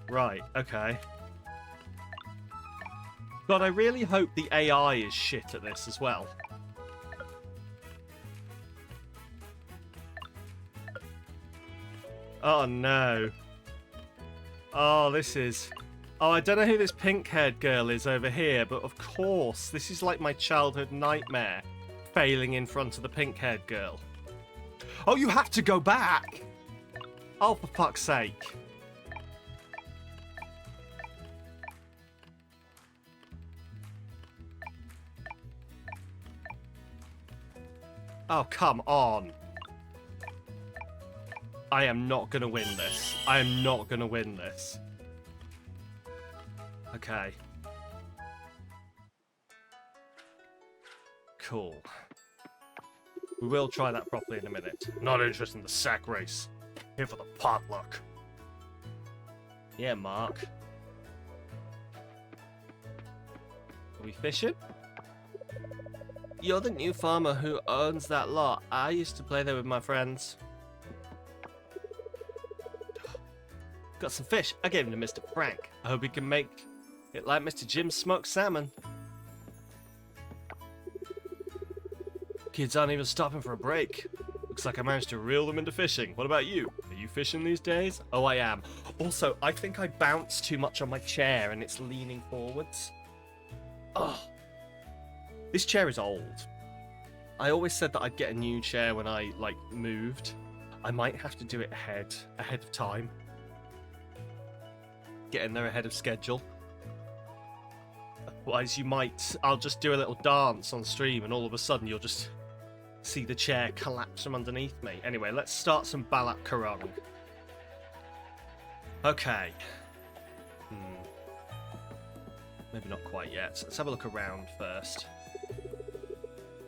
Right, okay. God, I really hope the AI is shit at this as well. Oh no. Oh, this is... Oh, I don't know who this pink-haired girl is over here, but of course, this is like my childhood nightmare. Failing in front of the pink-haired girl. Oh, you have to go back! Oh, for fuck's sake. Oh, come on. I am not gonna win this. I am not gonna win this. Okay. Cool. We will try that properly in a minute. Not interested in the sack race. Here for the potluck. Yeah, Mark. Are we fishing? You're the new farmer who owns that lot. I used to play there with my friends. Got some fish. I gave him to Mr. Frank. I hope he can make it like Mr. Jim's smoked salmon. Kids aren't even stopping for a break. Looks like I managed to reel them into fishing. What about you? Are you fishing these days? Oh, I am. Also, I think I bounce too much on my chair and it's leaning forwards. Oh, this chair is old. I always said that I'd get a new chair when I, like, moved. I might have to do it ahead of time. Get in there ahead of schedule. Otherwise, I'll just do a little dance on stream and all of a sudden you'll just see the chair collapse from underneath me. Anyway, let's start some Balat Karung. Okay. Maybe not quite yet. Let's have a look around first.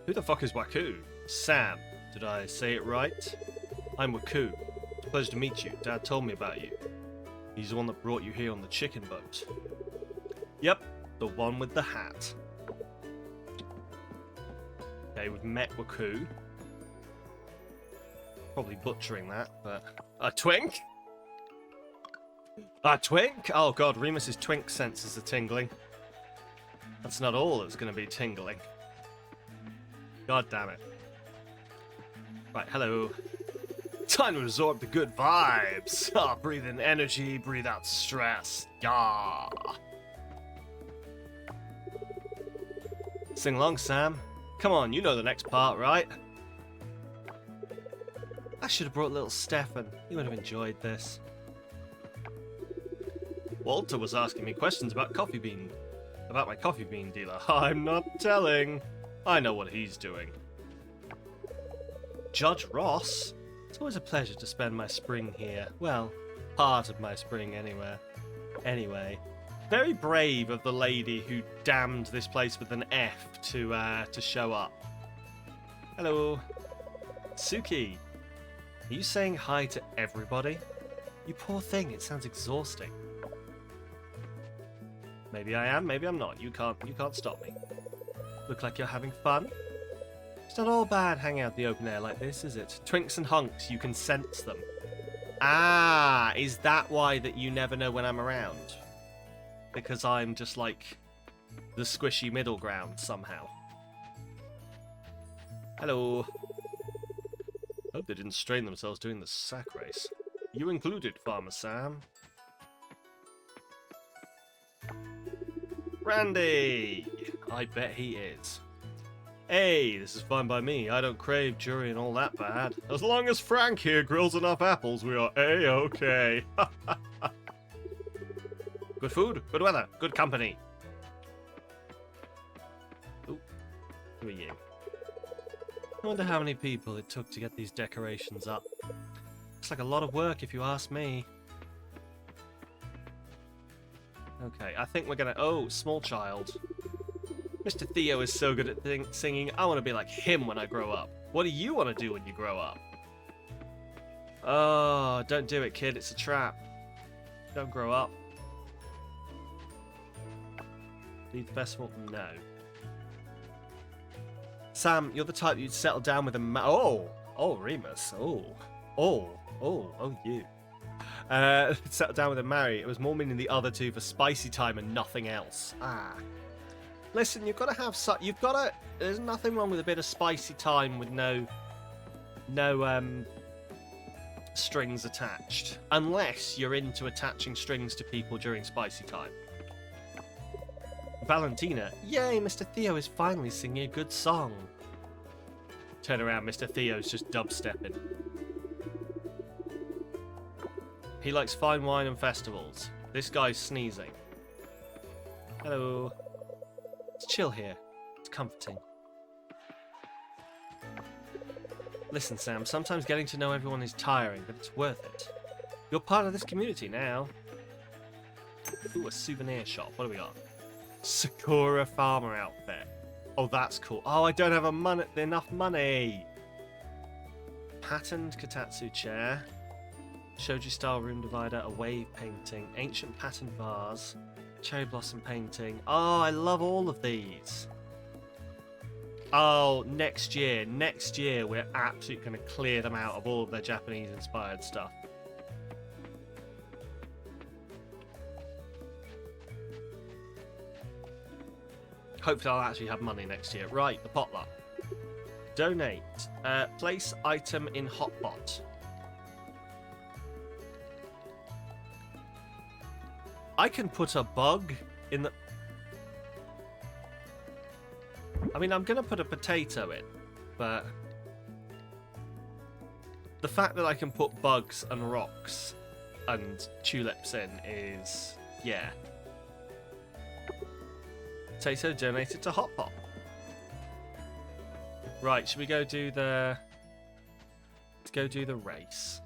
Who the fuck is Waku? Sam. Did I say it right? I'm Waku. It's a pleasure to meet you. Dad told me about you. He's the one that brought you here on the chicken boat. Yep, the one with the hat. Okay, we've met Waku. Probably butchering that, but... A twink? A twink? Oh god, Remus's twink senses are tingling. That's not all that's going to be tingling. God damn it. Right, hello. Time to absorb the good vibes. Ah, breathe in energy, breathe out stress. Yeah. Sing along, Sam. Come on, you know the next part, right? I should have brought little Stefan. He would have enjoyed this. Walter was asking me questions about my coffee bean dealer. I'm not telling. I know what he's doing. Judge Ross? It's always a pleasure to spend my spring here. Well, part of my spring Anyway, very brave of the lady who damned this place with an F to show up. Hello. Suki. Are you saying hi to everybody? You poor thing, it sounds exhausting. Maybe I am, maybe I'm not. You can't stop me. Look like you're having fun? It's not all bad hanging out in the open air like this, is it? Twinks and hunks, you can sense them. Ah, is that why that you never know when I'm around? Because I'm just like the squishy middle ground somehow. Hello. Hope they didn't strain themselves doing the sack race. You included, Farmer Sam. Randy! I bet he is. Hey, this is fine by me. I don't crave jury and all that bad. As long as Frank here grills enough apples, we are A-okay. Good food, good weather, good company. Ooh, who are you? I wonder how many people it took to get these decorations up. Looks like a lot of work if you ask me. Okay, I think we're gonna... Oh, small child. Mr. Theo is so good at singing. I want to be like him when I grow up. What do you want to do when you grow up? Oh, don't do it, kid. It's a trap. Don't grow up. Lead the festival? No. Sam, you're the type you'd settle down with a Oh, Remus. Oh, you. Settle down with a marry. It was more meaning the other two for spicy time and nothing else. Ah. Listen, you've got to have there's nothing wrong with a bit of spicy time with no strings attached. Unless you're into attaching strings to people during spicy time. Valentina, yay, Mr. Theo is finally singing a good song. Turn around, Mr. Theo's just dubstepping. He likes fine wine and festivals. This guy's sneezing. Hello. It's chill here. It's comforting. Listen, Sam, sometimes getting to know everyone is tiring, but it's worth it. You're part of this community now. Ooh, a souvenir shop. What do we got? Sakura farmer outfit. Oh, that's cool. Oh, I don't have enough money. Patterned Kotatsu chair. Shoji style room divider. A wave painting. Ancient patterned vase. Cherry blossom painting. Oh, I love all of these. Oh, next year we're absolutely going to clear them out of all of their Japanese inspired stuff. Hopefully I'll actually have money next year. Right, the potluck. Donate. Place item in hotbot. I can put a bug in the... I mean, I'm going to put a potato in, but... the fact that I can put bugs and rocks and tulips in is... yeah. Potato donated to hotbot. Right, should we go do the... let's go do the race.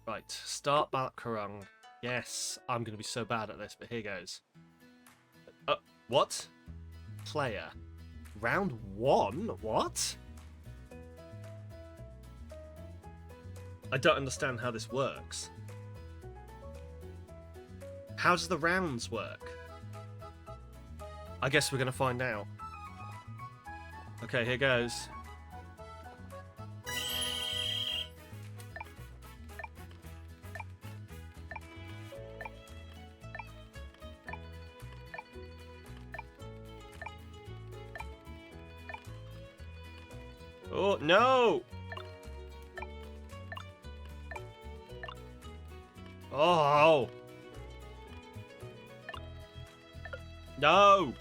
Right, start Balak Karung. Yes, I'm going to be so bad at this, but here goes. What? Player. Round 1? What? I don't understand how this works. How does the rounds work? I guess we're going to find out. Okay, here goes. Oh, no! Oh! No!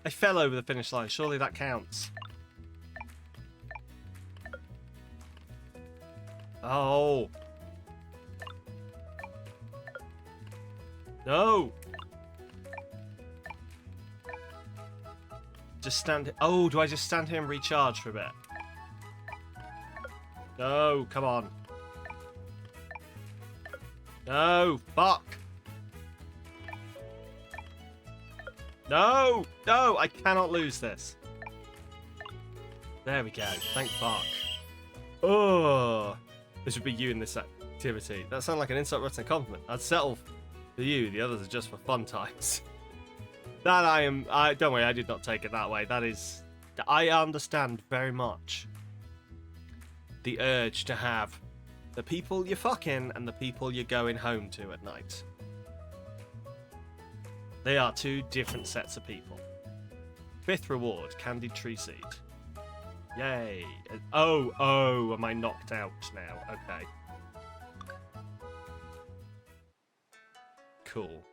I fell over the finish line. Surely that counts. Oh! No! Just stand... oh, do I just stand here and recharge for a bit? No, come on. No, fuck. No, no, I cannot lose this. There we go. Thank fuck. Oh, this would be you in this activity. That sounds like an insult rather than a compliment. I'd settle for you. The others are just for fun times. That don't worry, I did not take it that way. That is, I understand very much the urge to have the people you're fucking and the people you're going home to at night. They are two different sets of people. 5th reward, candied tree seed. Yay. Oh, am I knocked out now? Okay. Cool.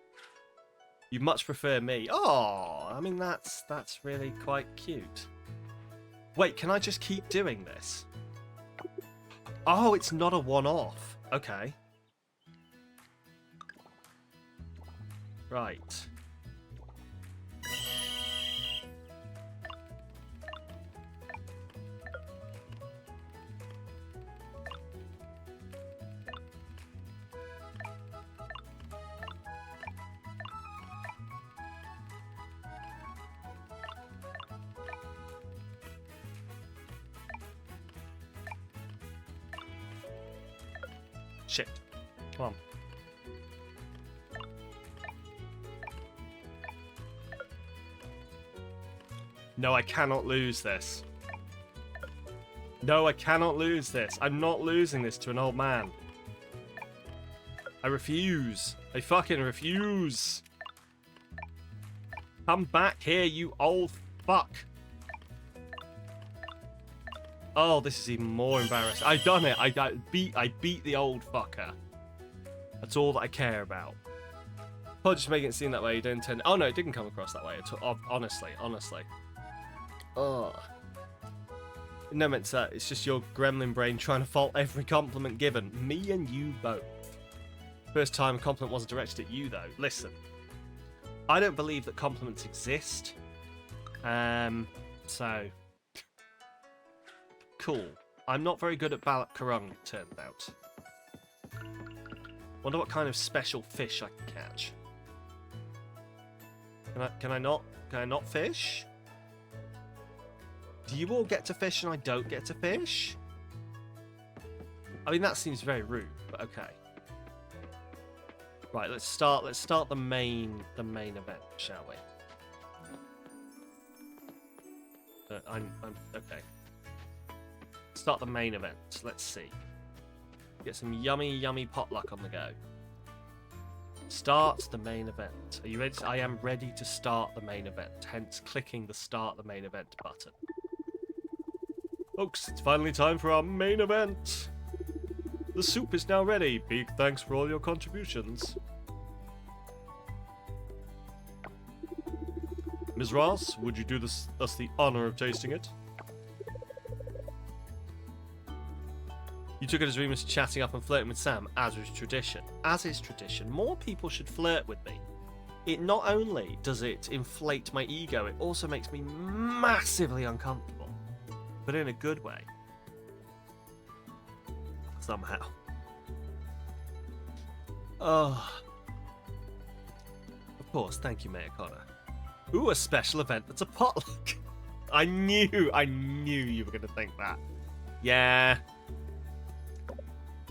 You much prefer me. Oh, I mean, that's really quite cute. Wait, can I just keep doing this? Oh, it's not a one-off. Okay. Right. Shit. Come on. No, I cannot lose this. No, I cannot lose this. I'm not losing this to an old man. I refuse. I fucking refuse. Come back here, you old fuck. Oh, this is even more embarrassing. I've done it. I beat the old fucker. That's all that I care about. I'll just make it seem that way. You don't intend... oh, no, it didn't come across that way. Honestly. Ugh. No meant that. It's just your gremlin brain trying to fault every compliment given. Me and you both. First time a compliment wasn't directed at you, though. Listen. I don't believe that compliments exist. So... cool. I'm not very good at Balak Karung, it turned out. Wonder what kind of special fish I can catch. Can I not fish? Do you all get to fish and I don't get to fish? I mean, that seems very rude, but okay. Right, let's start the main event, shall we? I'm okay. Start the main event. Let's see. Get some yummy potluck on the go. Start the main event. Are you ready? I am ready to start the main event, hence clicking the start the main event button. Folks, it's finally time for our main event. The soup is now ready. Big thanks for all your contributions. Ms. Ross, would you do us the honor of tasting it? You took it as Remus chatting up and flirting with Sam, as is tradition. As is tradition, more people should flirt with me. It not only does it inflate my ego, it also makes me massively uncomfortable. But in a good way. Somehow. Oh. Of course, thank you, Mayor Connor. Ooh, a special event that's a potluck. I knew you were going to think that. Yeah.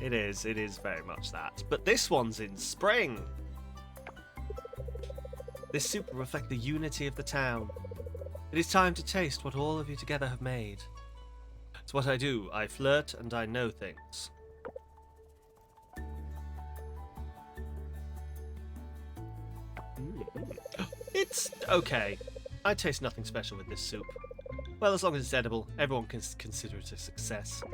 It is very much that. But this one's in spring. This soup will reflect the unity of the town. It is time to taste what all of you together have made. It's what I do. I flirt and I know things. It's okay. I taste nothing special with this soup. Well, as long as it's edible, everyone can consider it a success.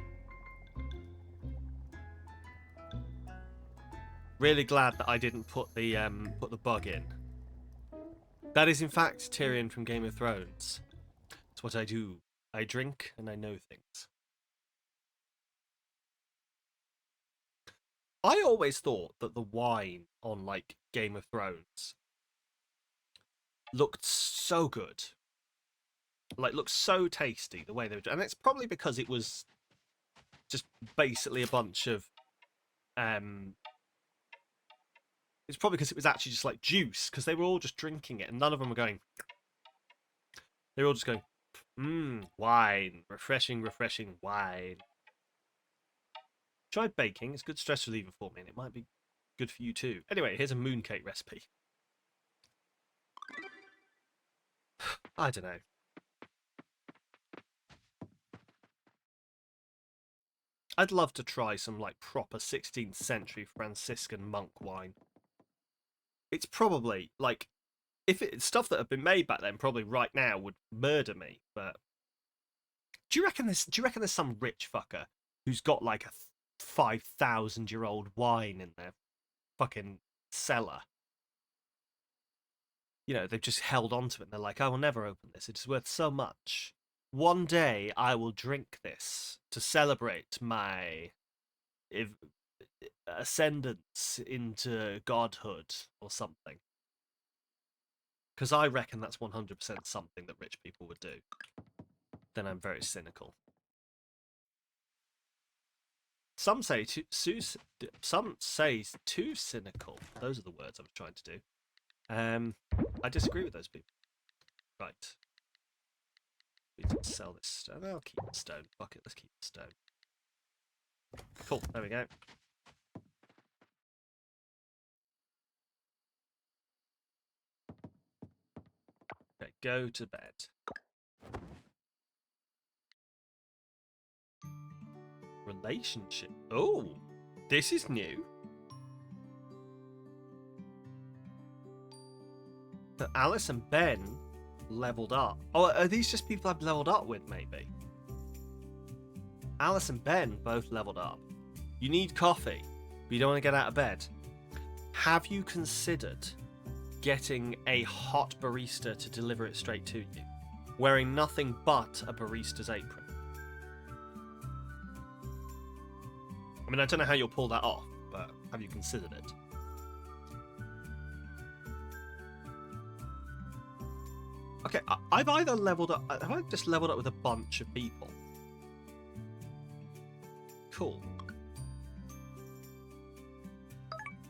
Really glad that I didn't put the bug in. That is in fact Tyrion from Game of Thrones. It's what I do. I drink and I know things. I always thought that the wine on like Game of Thrones looked so good. Like looked so tasty the way they were doing. And it's probably because it was just basically a bunch of it's probably because it was actually just like juice, because they were all just drinking it and none of them were going. They were all just going, wine, refreshing wine. Tried baking, it's good stress reliever for me and it might be good for you too. Anyway, here's a mooncake recipe. I don't know. I'd love to try some like proper 16th century Franciscan monk wine. It's probably like, if it's stuff that had been made back then, probably right now would murder me. But do you reckon there's some rich fucker who's got like a 5,000-year-old wine in their fucking cellar? You know, they've just held on to it and they're like, I will never open this. It's worth so much. One day I will drink this to celebrate my ascendance into godhood or something. Because I reckon that's 100% something that rich people would do. Then I'm very cynical. Some say too cynical. Those are the words I was trying to do. I disagree with those people. Right. We need to sell this stone. I'll keep the stone. Fuck it, let's keep the stone. Cool, there we go. Okay, go to bed. Relationship. Oh, this is new. So Alice and Ben leveled up. Oh, are these just people I've leveled up with, maybe? Alice and Ben both leveled up. You need coffee, but you don't want to get out of bed. Have you considered getting a hot barista to deliver it straight to you, wearing nothing but a barista's apron? I mean, I don't know how you'll pull that off, but have you considered it? Okay, I've either leveled up... Have I just leveled up with a bunch of people? Cool.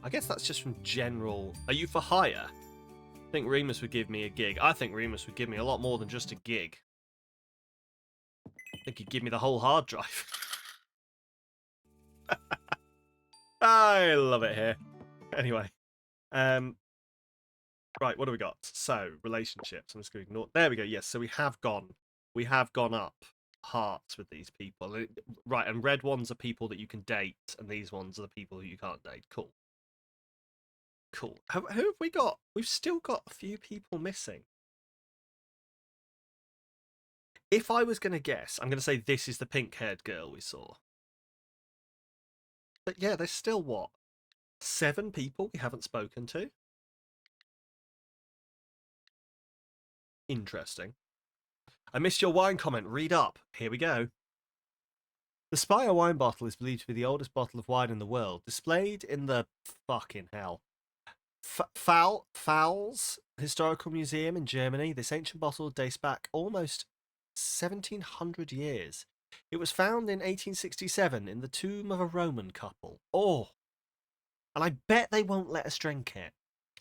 I guess that's just from general... Are you for hire? I think Remus would give me a gig. I think Remus would give me a lot more than just a gig. I think he'd give me the whole hard drive. I love it here. Anyway. Right, what do we got? So, relationships. I'm just going to ignore... There we go, yes. So we have gone up hearts with these people. Right, and red ones are people that you can date, and these ones are the people who you can't date. Cool. Cool. Who have we got? We've still got a few people missing. If I was going to guess, I'm going to say this is the pink-haired girl we saw. But yeah, there's still, what, 7 people we haven't spoken to? Interesting. I missed your wine comment. Read up. Here we go. The Spire wine bottle is believed to be the oldest bottle of wine in the world. Displayed in the fucking hell. Pfalz Historical Museum in Germany, this ancient bottle dates back almost 1700 years. It was found in 1867 in the tomb of a Roman couple. Oh, and I bet they won't let us drink it.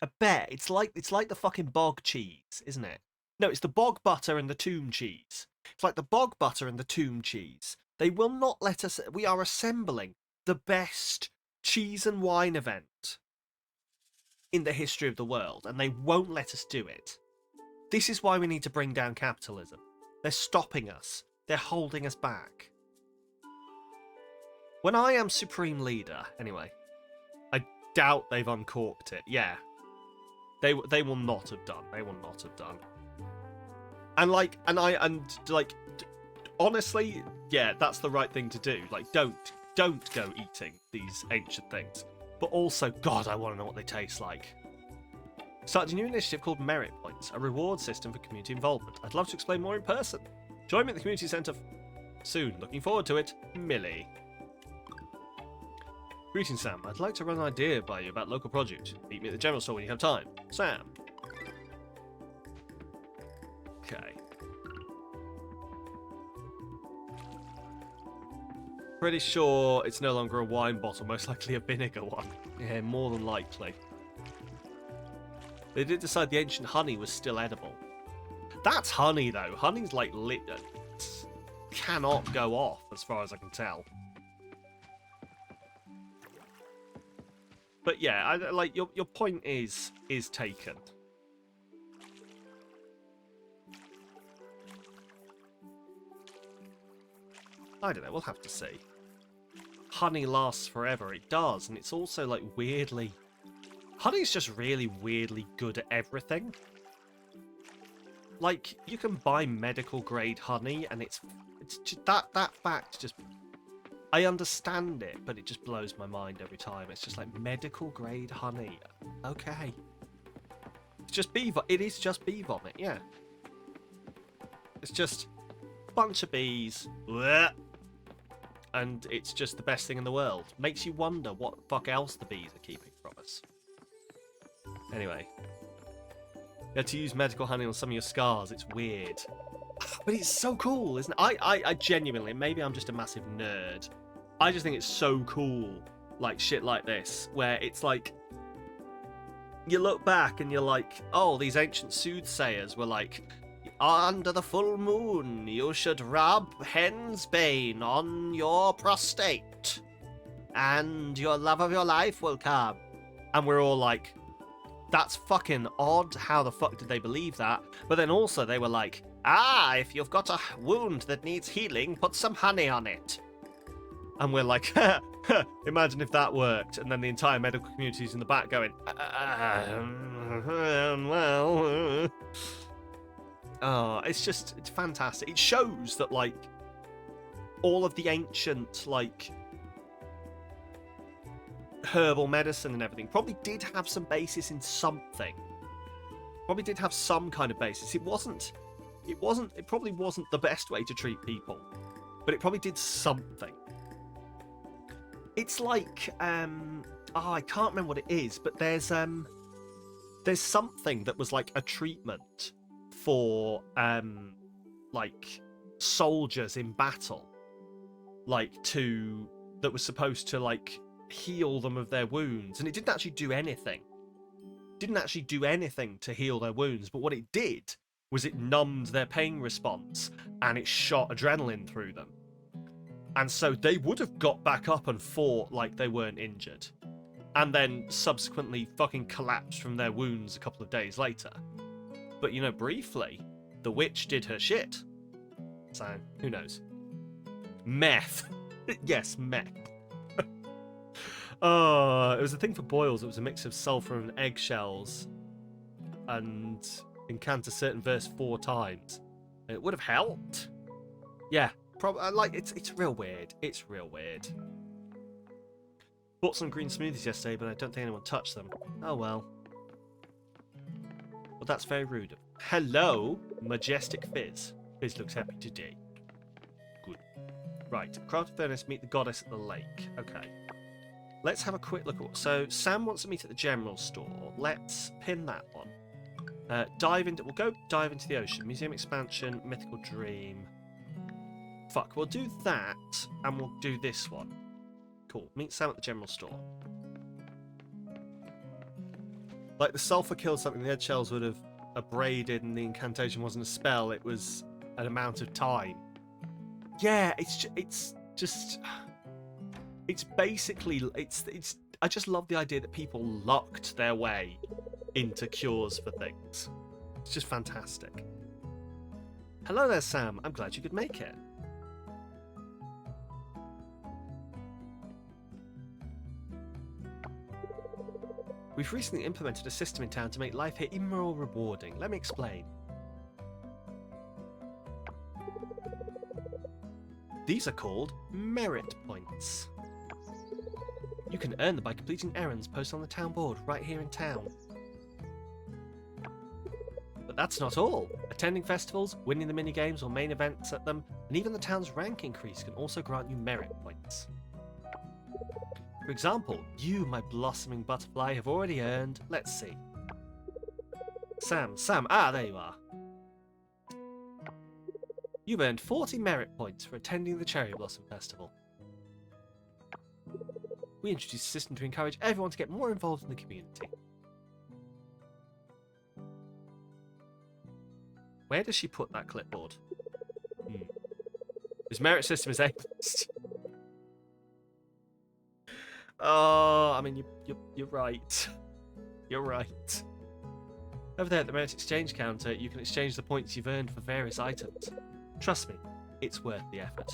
I bet it's like the fucking bog cheese, isn't it? No, it's the bog butter and the tomb cheese. It's like the bog butter and the tomb cheese. They will not let us. We are assembling the best cheese and wine event in the history of the world, and they won't let us do it. This is why we need to bring down capitalism. They're stopping us. They're holding us back. When I am supreme leader, anyway, I doubt they've uncorked it. Yeah. They will not have done. They will not have done. Honestly, yeah, that's the right thing to do. Like, don't go eating these ancient things. But also, God, I want to know what they taste like. Started a new initiative called Merit Points, a reward system for community involvement. I'd love to explain more in person. Join me at the community centre soon. Looking forward to it. Millie. Greetings, Sam. I'd like to run an idea by you about local produce. Meet me at the general store when you have time. Sam. Okay. Pretty sure it's no longer a wine bottle, most likely a vinegar one. Yeah, more than likely. They did decide the ancient honey was still edible. That's honey, though. Honey's like lit. Cannot go off, as far as I can tell. But yeah, your point is taken. I don't know. We'll have to see. Honey lasts forever. It does, and it's also like weirdly. Honey's just really weirdly good at everything. Like, you can buy medical grade honey, and it's just, that fact just. I understand it, but it just blows my mind every time. It's just like medical grade honey. Okay. It's just bee vomit. It is just bee vomit, yeah. It's just a bunch of bees. Bleh, and it's just the best thing in the world. Makes you wonder what the fuck else the bees are keeping from us. Anyway. You had to use medical honey on some of your scars. It's weird. But it's so cool, isn't it? I genuinely, maybe I'm just a massive nerd. I just think it's so cool, like shit like this, where it's like, you look back and you're like, oh, these ancient soothsayers were like, under the full moon, you should rub hen's bane on your prostate, and your love of your life will come. And we're all like, that's fucking odd. How the fuck did they believe that? But then also they were like, if you've got a wound that needs healing, put some honey on it. And we're like, imagine if that worked. And then the entire medical community's in the back going, well. Oh, it's fantastic. It shows that, like, all of the ancient, like, herbal medicine and everything probably did have some basis in something. Probably did have some kind of basis. It probably wasn't the best way to treat people, but it probably did something. It's like, I can't remember what it is, but there's something that was like a treatment for, like, soldiers in battle, that was supposed to, like, heal them of their wounds, and it didn't actually do anything. Didn't actually do anything to heal their wounds, but what it did was it numbed their pain response, and it shot adrenaline through them. And so they would have got back up and fought like they weren't injured, and then subsequently fucking collapsed from their wounds a couple of days later. But, you know, briefly, the witch did her shit. So, who knows? Meth. Yes, meth. Oh, it was a thing for boils. It was a mix of sulfur and eggshells, and incant a certain verse 4 times. And it would have helped. Yeah, probably. Like it's real weird. It's real weird. Bought some green smoothies yesterday, but I don't think anyone touched them. Oh well. Well, that's very rude. Hello, Majestic Fizz. Fizz looks happy today. Good. Right, craft furnace, meet the goddess at the lake. Okay. Let's have a quick look at... So, Sam wants to meet at the general store. Let's pin that one. We'll go dive into the ocean. Museum expansion, mythical dream. Fuck, we'll do that, and we'll do this one. Cool. Meet Sam at the general store. Like, the sulfur killed something the eggshells would have abraded, and the incantation wasn't a spell, it was an amount of time. Yeah, it's just... It's basically... It's. I just love the idea that people lucked their way into cures for things. It's just fantastic. Hello there, Sam. I'm glad you could make it. We've recently implemented a system in town to make life here even more rewarding. Let me explain. These are called merit points. You can earn them by completing errands posted on the town board right here in town. But that's not all. Attending festivals, winning the mini-games or main events at them, and even the town's rank increase can also grant you merit points. For example, you, my blossoming butterfly, have already earned... Let's see. Sam, there you are. You've earned 40 merit points for attending the Cherry Blossom Festival. We introduced a system to encourage everyone to get more involved in the community. Where does she put that clipboard? This merit system is aimless. Oh, I mean, you're right. You're right. Over there at the merit exchange counter, you can exchange the points you've earned for various items. Trust me, it's worth the effort.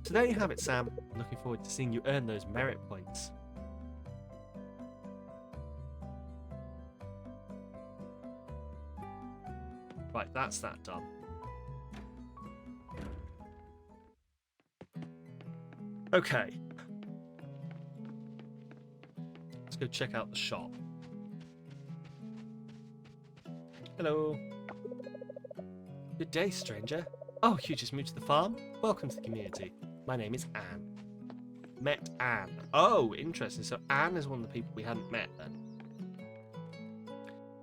So there you have it, Sam. Looking forward to seeing you earn those merit points. Right, that's that done. Okay. Let's go check out the shop. Hello. Good day, stranger. Oh, you just moved to the farm? Welcome to the community. My name is Anne. Met Anne. Oh, interesting. So Anne is one of the people we hadn't met then.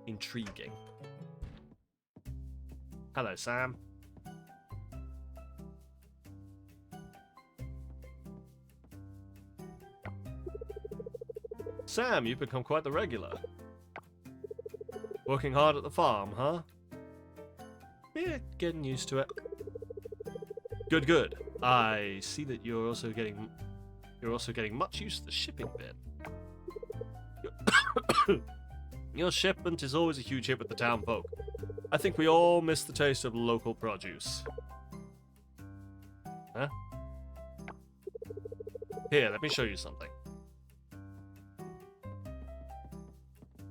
Intriguing. Hello, Sam. Sam, you've become quite the regular. Working hard at the farm, huh? Yeah, getting used to it. Good, good. I see that you're also getting much use of the shipping bin. Your shipment is always a huge hit with the town folk. I think we all miss the taste of local produce. Huh? Here, let me show you something.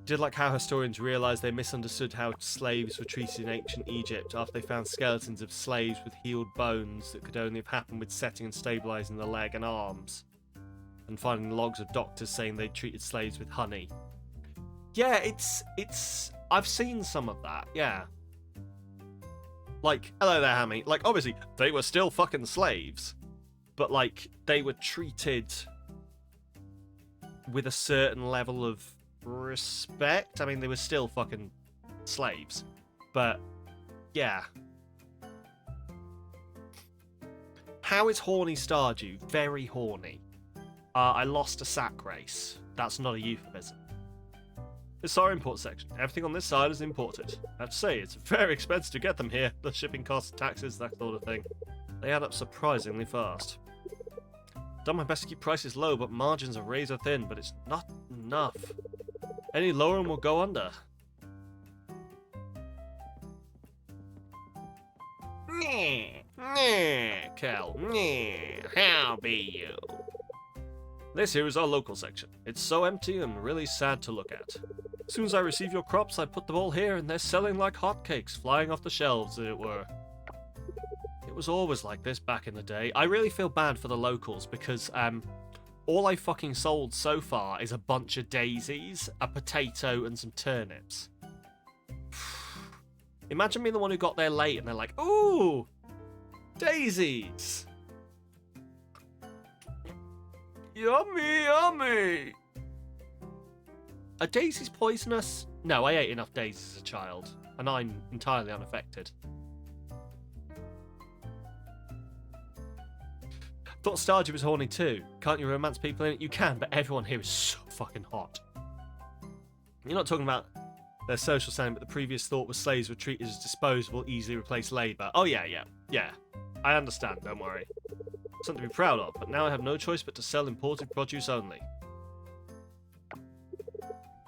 Did like how historians realised they misunderstood how slaves were treated in ancient Egypt after they found skeletons of slaves with healed bones that could only have happened with setting and stabilising the leg and arms, and finding logs of doctors saying they treated slaves with honey. Yeah, it's I've seen some of that, yeah. Like, hello there, Hammy. Like, obviously, they were still fucking slaves, but like, they were treated with a certain level of respect. I mean, they were still fucking slaves, but yeah. How is horny Stardew? Very horny. I lost a sack race. That's not a euphemism. It's our import section. Everything on this side is imported. I have to say, it's very expensive to get them here. The shipping costs, taxes, that sort of thing. They add up surprisingly fast. Done my best to keep prices low, but margins are razor thin, but it's not enough. Any lower and we'll go under. Cal, how be you? This here is our local section. It's so empty and really sad to look at. As soon as I receive your crops, I put them all here, and they're selling like hotcakes, flying off the shelves, as it were. It was always like this back in the day. I really feel bad for the locals, because, all I fucking sold so far is a bunch of daisies, a potato, and some turnips. Imagine being the one who got there late, and they're like, ooh, daisies! Yummy, yummy! Are daisies poisonous? No, I ate enough daisies as a child, and I'm entirely unaffected. Thought Stardew was horny too. Can't you romance people in it? You can, but everyone here is so fucking hot. You're not talking about their social standing, but the previous thought was slaves were treated as disposable, easily replaced labour. Oh yeah. I understand, don't worry. Something to be proud of, but now I have no choice but to sell imported produce only.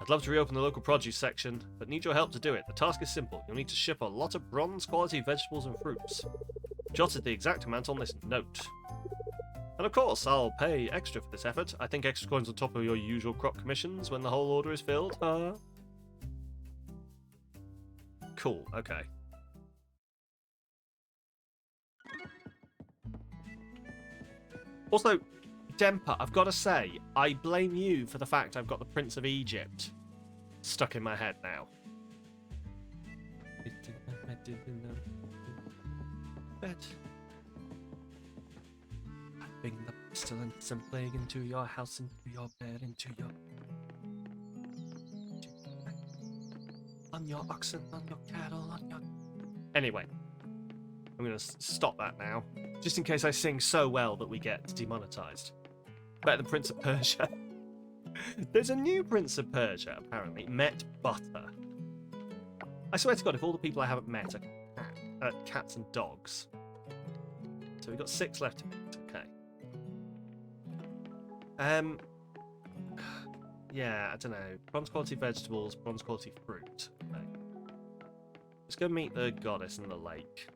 I'd love to reopen the local produce section, but need your help to do it. The task is simple. You'll need to ship a lot of bronze quality vegetables and fruits. Jotted the exact amount on this note. And of course, I'll pay extra for this effort. I think extra coins on top of your usual crop commissions when the whole order is filled. Cool, okay. Also, Dempa, I've got to say, I blame you for the fact I've got the Prince of Egypt stuck in my head now. Bring the pestilence and plague into your house, into your bed, into your... on your oxen, on your cattle, on your... Anyway, I'm going to stop that now, just in case I sing so well that we get demonetized. Better than Prince of Persia. There's a new Prince of Persia, apparently. Met Butter. I swear to God, if all the people I haven't met are cats and dogs. So we've got 6 left to meet, okay. Yeah, I don't know. Bronze quality vegetables, bronze quality fruit. Okay. Let's go meet the goddess in the lake.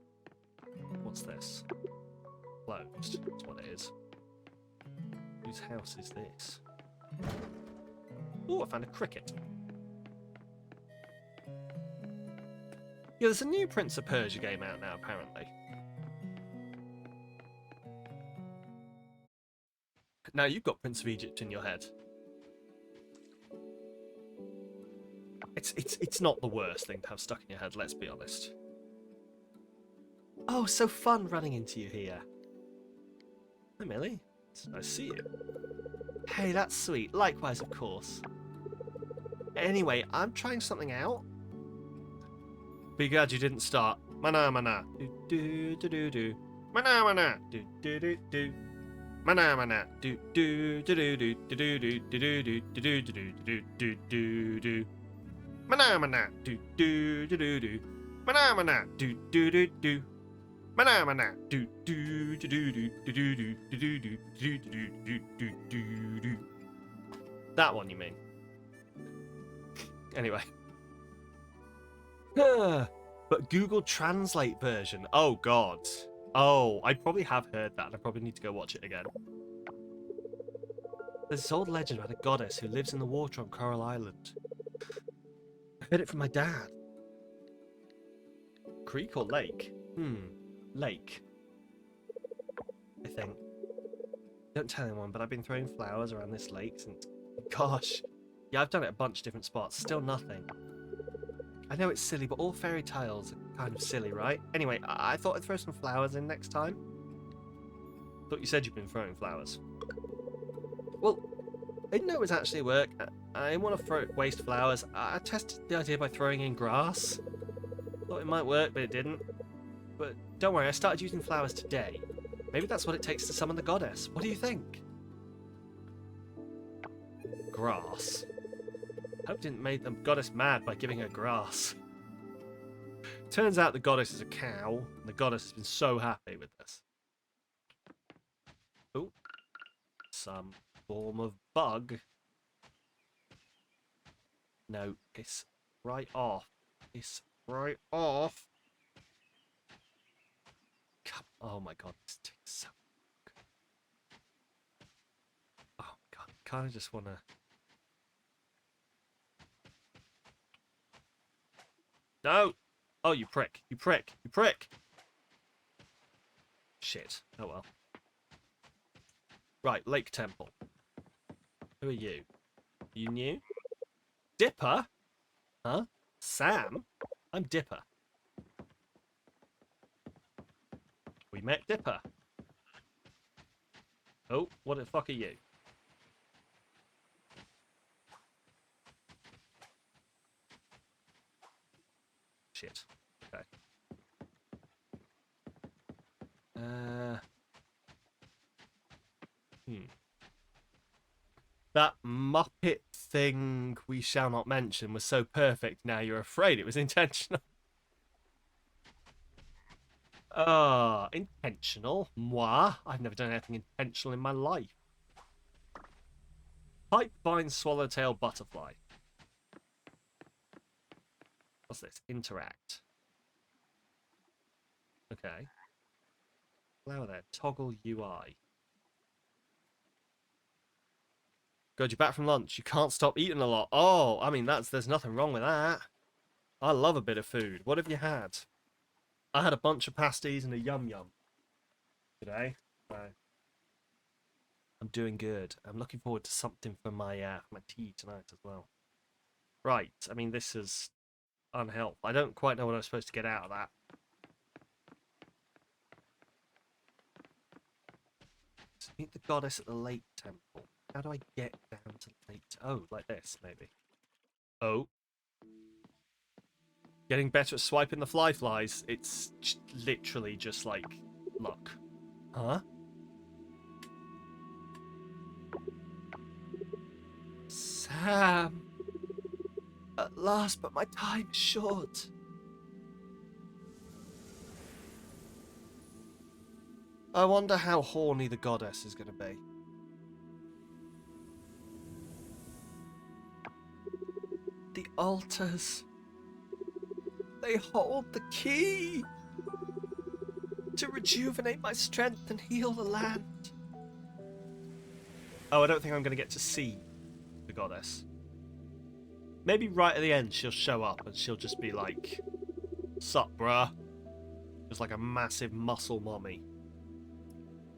What's this? Closed. That's what it is. Whose house is this? Oh, I found a cricket. Yeah, there's a new Prince of Persia game out now, apparently. Now you've got Prince of Egypt in your head. It's not the worst thing to have stuck in your head, let's be honest. Oh, so fun running into you here. Hi, Millie. It's nice to see you. Hey, that's sweet. Likewise, of course. Anyway, I'm trying something out. Be glad you didn't start. Mana mana. Do do do do do. Mana mana. Do do do do. Mana mana. Do do do do do do do do do do do do do do do. Mana mana. Do do do do do. Mana mana. Do do do do. Mana mana. Do do do do do do do do do do do do do do do. That one, you mean? Anyway. But Google Translate version. Oh god. Oh, I probably have heard that, and I probably need to go watch it again. There's this old legend about a goddess who lives in the water on Coral Island. I heard it from my dad. Creek or lake? Lake. I think. Don't tell anyone, but I've been throwing flowers around this lake since... Gosh. Yeah, I've done it a bunch of different spots. Still nothing. I know it's silly, but all fairy tales are kind of silly, right? Anyway, I thought I'd throw some flowers in next time. Thought you said you've been throwing flowers. Well, I didn't know it was actually work. I didn't want to waste flowers. I tested the idea by throwing in grass. Thought it might work, but it didn't. But don't worry, I started using flowers today. Maybe that's what it takes to summon the goddess. What do you think? Grass. Hope didn't make the goddess mad by giving her grass. Turns out the goddess is a cow, and the goddess has been so happy with this. Oh, some form of bug. No, it's right off. It's right off. Come, oh my god, this tastes so good. Oh my god. kind of just want to... No! Oh, you prick. You prick. You prick! Shit. Oh well. Right, Lake Temple. Who are you? You new? Dipper? Huh? Sam? I'm Dipper. We met Dipper. Oh, what the fuck are you? Shit. Okay. That Muppet thing we shall not mention was so perfect, now you're afraid it was intentional. Ah, intentional? Moi? I've never done anything intentional in my life. Pipevine swallowtail butterfly. What's this? Interact. Okay. Flower there. Toggle UI. God, you're back from lunch. You can't stop eating a lot. Oh, I mean, there's nothing wrong with that. I love a bit of food. What have you had? I had a bunch of pasties and a yum yum today. So I'm doing good. I'm looking forward to something for my tea tonight as well. Right. I mean, this is unhelpful. I don't quite know what I'm supposed to get out of that. Meet the goddess at the lake temple. How do I get down to the lake? Oh, like this, maybe. Oh. Getting better at swiping the flies. It's literally just like luck. Huh? Sam! At last, but my time is short. I wonder how horny the goddess is going to be. The altars. They hold the key to rejuvenate my strength and heal the land. Oh, I don't think I'm going to get to see the goddess. Maybe right at the end she'll show up and she'll just be like, "Sup, bruh?" Just like a massive muscle mommy.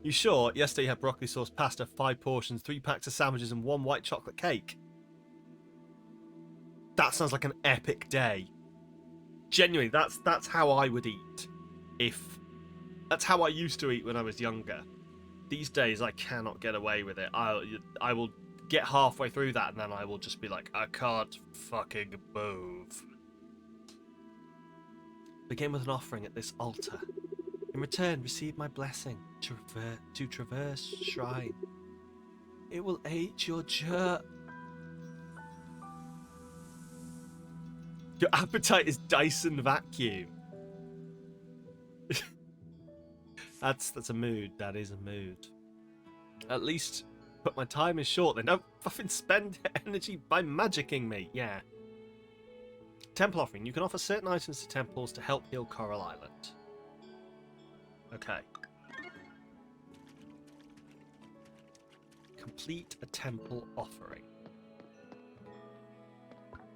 You sure? Yesterday you had broccoli sauce pasta, 5 portions, 3 packs of sandwiches and 1 white chocolate cake. That sounds like an epic day. Genuinely, that's how I would eat. That's how I used to eat when I was younger. These days I cannot get away with it. I will get halfway through that and then I will just be like, I can't fucking move. Begin with an offering at this altar. In return, receive my blessing to traverse shrine. It will aid your journey. Your appetite is Dyson vacuum. That's a mood. That is a mood. At least, but my time is short. Then don't fucking spend energy by magicking me. Yeah. Temple offering. You can offer certain items to temples to help heal Coral Island. Okay. Complete a temple offering.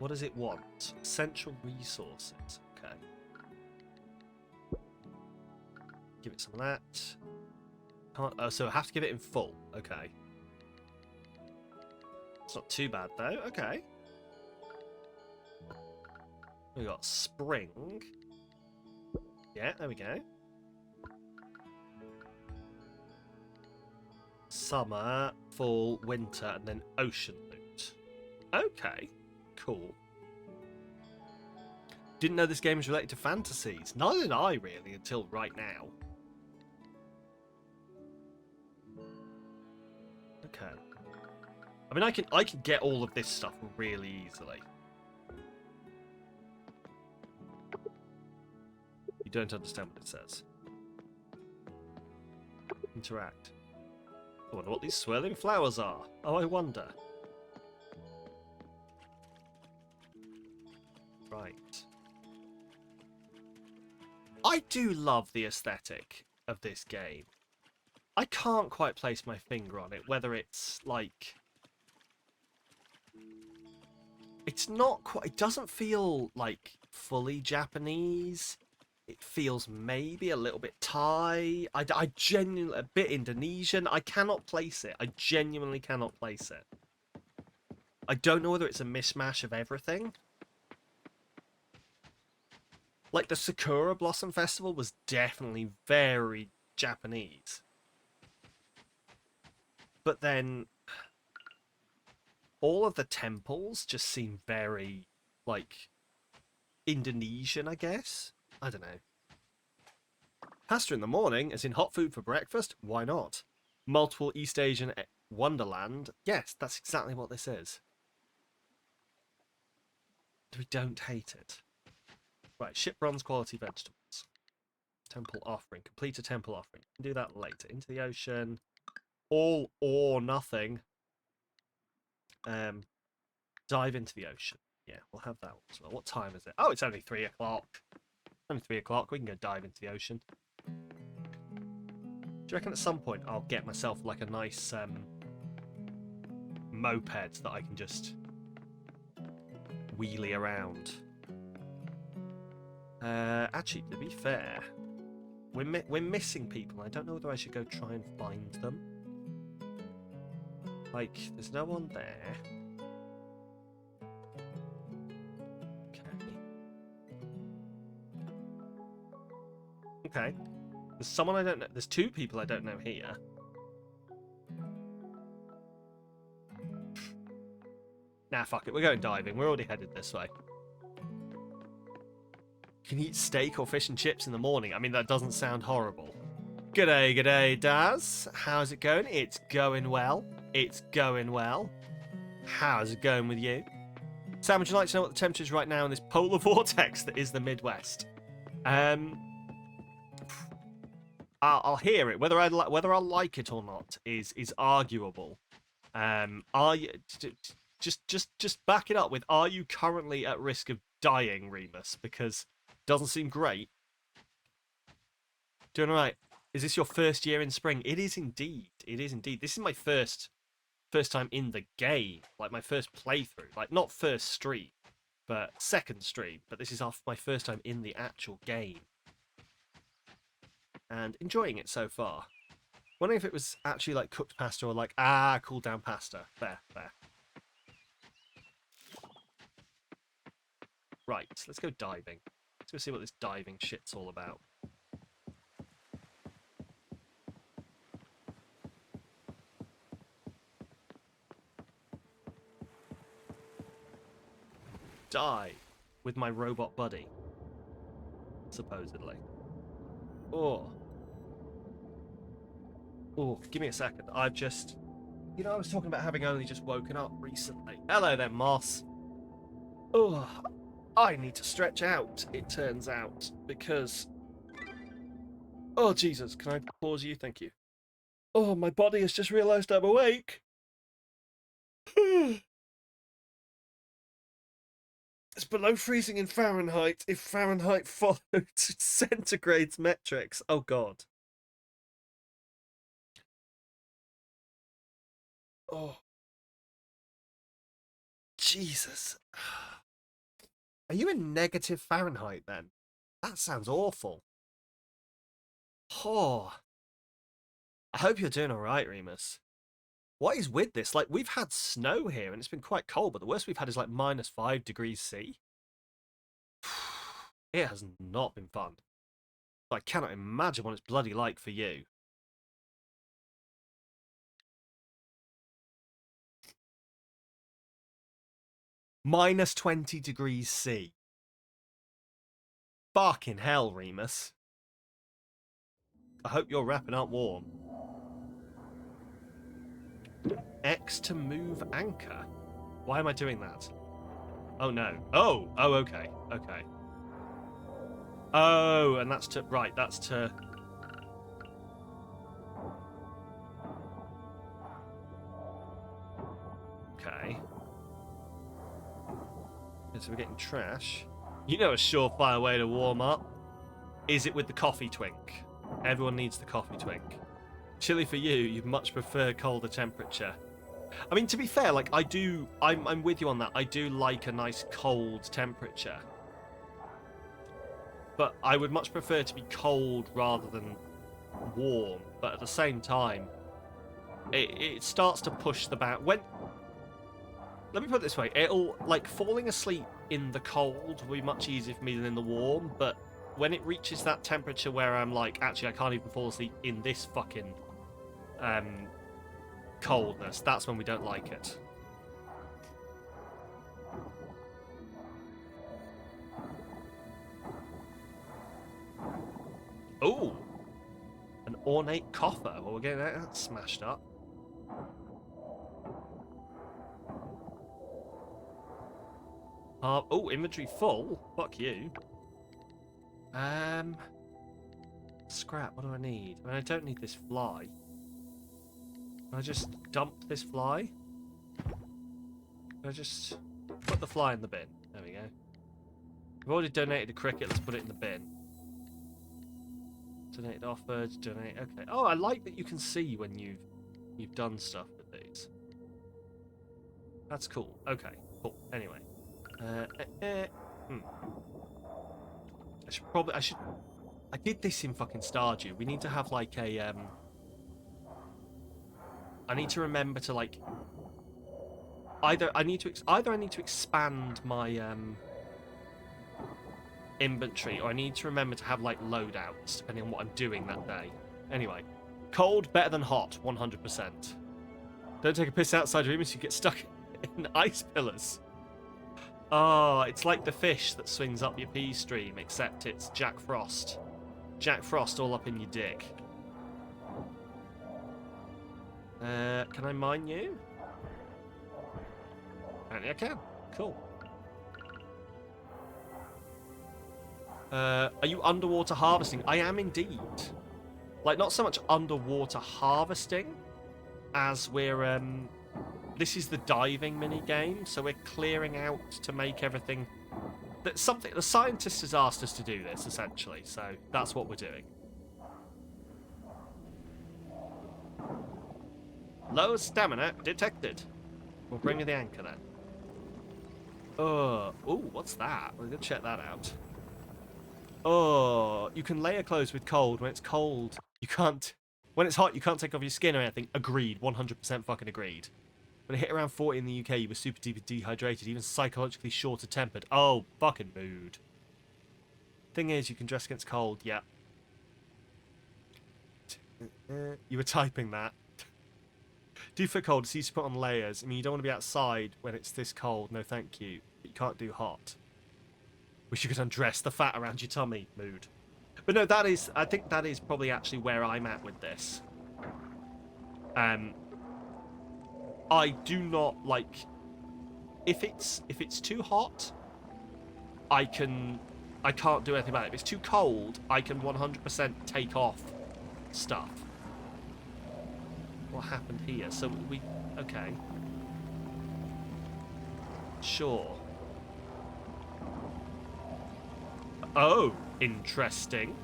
What does it want? Essential resources. Okay. Give it some of that. Can't, oh, so I have to give it in full. Okay. It's not too bad though. Okay. We got spring. Yeah, there we go. Summer, fall, winter, and then ocean loot. Okay, cool. Didn't know this game was related to fantasies. Neither did I really until right now. Okay. I mean, I can get all of this stuff really easily. You don't understand what it says. Interact. I wonder what these swirling flowers are. Oh, I wonder. Right. I do love the aesthetic of this game. I can't quite place my finger on it, whether it's like It's not quite. It doesn't feel like fully Japanese. It feels maybe a little bit Thai. I genuinely a bit Indonesian. I cannot place it. I genuinely cannot place it. I don't know whether it's a mishmash of everything. Like the Sakura Blossom Festival was definitely very Japanese. But then all of the temples just seem very, like, Indonesian, I guess? I don't know. Pasta in the morning, as in hot food for breakfast? Why not? Multiple East Asian wonderland? Yes, that's exactly what this is. We don't hate it. Right, ship bronze quality vegetables. Temple offering. Complete a temple offering. Do that later. Into the ocean. All or nothing. Dive into the ocean. Yeah, we'll have that one as well. What time is it? Oh, it's only 3 o'clock. Only 3 o'clock. We can go dive into the ocean. Do you reckon at some point I'll get myself like a nice moped that I can just wheelie around? Actually, to be fair, we're missing people. I don't know whether I should go try and find them. Like, there's no one there. Okay. There's someone I don't know. There's 2 people I don't know here. Nah, fuck it. We're going diving. We're already headed this way. You can eat steak or fish and chips in the morning. I mean, that doesn't sound horrible. G'day, Daz. How's it going? It's going well. It's going well. How's it going with you? Sam, would you like to know what the temperature is right now in this polar vortex that is the Midwest? I'll hear it. Whether I'll like it or not is arguable. Are you just back it up with? Are you currently at risk of dying, Remus? Because it doesn't seem great. Doing all right. Is this your first year in spring? It is indeed. It is indeed. This is my first time in the game. Like my first playthrough. Like not first stream, but second stream. But this is my first time in the actual game. And enjoying it so far. Wondering if it was actually like cooked pasta or like, cool down pasta. Fair. Right, let's go diving. Let's go see what this diving shit's all about. Die with my robot buddy. Supposedly. Oh, give me a second. I've just... You know, I was talking about having only just woken up recently. Hello there, Moss. Oh, I need to stretch out, it turns out, because... Oh, Jesus, can I pause you? Thank you. Oh, my body has just realised I'm awake. It's below freezing in Fahrenheit if Fahrenheit followed centigrade's metrics. Oh, God. Oh. Jesus. Are you in negative Fahrenheit, then? That sounds awful. Oh. I hope you're doing all right, Remus. What is with this? Like, we've had snow here, and it's been quite cold, but the worst we've had is, like, -5 degrees C. It has not been fun. I cannot imagine what it's bloody like for you. -20 degrees C. Fucking hell, Remus. I hope you're wrapping up warm. X to move anchor. Why am I doing that? Oh, no. Oh, okay. Okay. Oh, and that's to... Right, that's to... Okay. So we're getting trash. You know a surefire way to warm up? Is it with the coffee twink? Everyone needs the coffee twink. Chilly for you, you'd much prefer colder temperature. I mean, to be fair, like, I'm with you on that. I do like a nice cold temperature. But I would much prefer to be cold rather than warm. But at the same time, it starts to push the back. Let me put it this way. It'll, like, falling asleep in the cold will be much easier for me than in the warm. But when it reaches that temperature where I'm like, actually, I can't even fall asleep in this fucking coldness, that's when we don't like it. Oh, an ornate coffer. Well, we're getting that smashed up. Oh, inventory full. Fuck you. Scrap. What do I need? I mean, I don't need this fly. Can I just dump this fly? Can I just put the fly in the bin? There we go. We've already donated a cricket. Let's put it in the bin. Donated offered. Donate. Okay. Oh, I like that you can see when you've done stuff with these. That's cool. Okay. Cool. Anyway. I did this in fucking Stardew. We need to have like a I need to remember to like either I need to expand my inventory, or I need to remember to have like loadouts depending on what I'm doing that day. Anyway, cold better than hot, 100%. Don't take a piss outside your room so you get stuck in ice pillars. Oh, it's like the fish that swings up your pee stream, except it's Jack Frost. Jack Frost all up in your dick. Can I mine you? Apparently I can. Cool. Are you underwater harvesting? I am indeed. Like, not so much underwater harvesting as we're this is the diving mini game, so we're clearing out to make everything. That's something the scientist has asked us to do this essentially, so that's what we're doing. Low stamina detected. We'll bring you the anchor then. Oh, what's that? We're gonna check that out. Oh, you can layer clothes with cold. When it's cold, you can't. When it's hot, you can't take off your skin or anything. Agreed. 100% fucking agreed. When it hit around 40 in the UK, you were super dehydrated, even psychologically shorter-tempered. Oh, fucking mood. Thing is, you can dress against cold. Yeah. You were typing that. Do for cold, it's easy to put on layers. I mean, you don't want to be outside when it's this cold. No, thank you. But you can't do hot. Wish you could undress the fat around your tummy. Mood. But no, I think that is probably actually where I'm at with this. I do not like if it's too hot, I can't do anything about it. If it's too cold, I can 100% take off stuff. What happened here? So okay. Sure. Oh, interesting.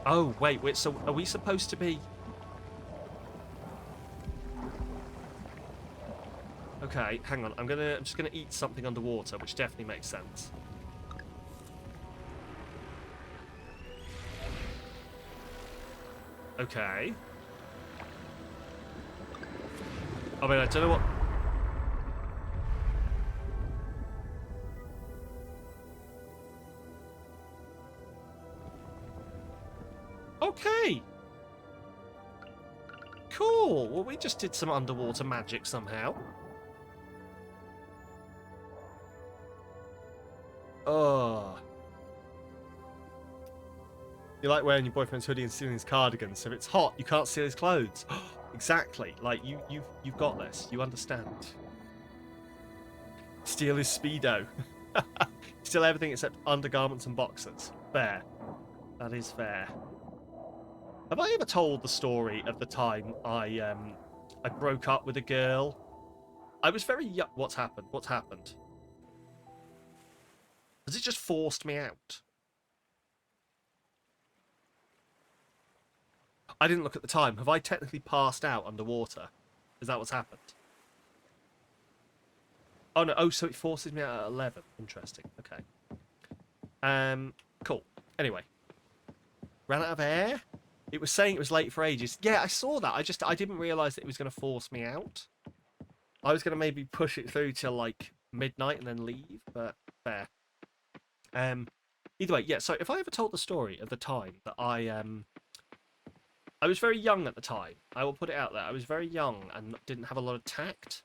Oh, wait, so are we supposed to be... Okay, hang on. I'm just gonna eat something underwater, which definitely makes sense. Okay. I mean, I don't know what... Okay. Cool. Well, we just did some underwater magic somehow. Oh. You like wearing your boyfriend's hoodie and stealing his cardigan, so if it's hot, you can't steal his clothes. Exactly. Like, you've got this. You understand. Steal his Speedo. Steal everything except undergarments and boxers. Fair. That is fair. Have I ever told the story of the time I broke up with a girl? I was very young. What's happened? What's happened? Has it just forced me out? I didn't look at the time. Have I technically passed out underwater? Is that what's happened? Oh, no. Oh, so it forces me out at 11. Interesting. Okay. Cool. Anyway. Ran out of air? It was saying it was late for ages. Yeah, I saw that. I didn't realise that it was going to force me out. I was going to maybe push it through till, like, midnight and then leave, but fair. Either way, yeah, so if I ever told the story of the time that I was very young at the time. I will put it out there. I was very young and didn't have a lot of tact.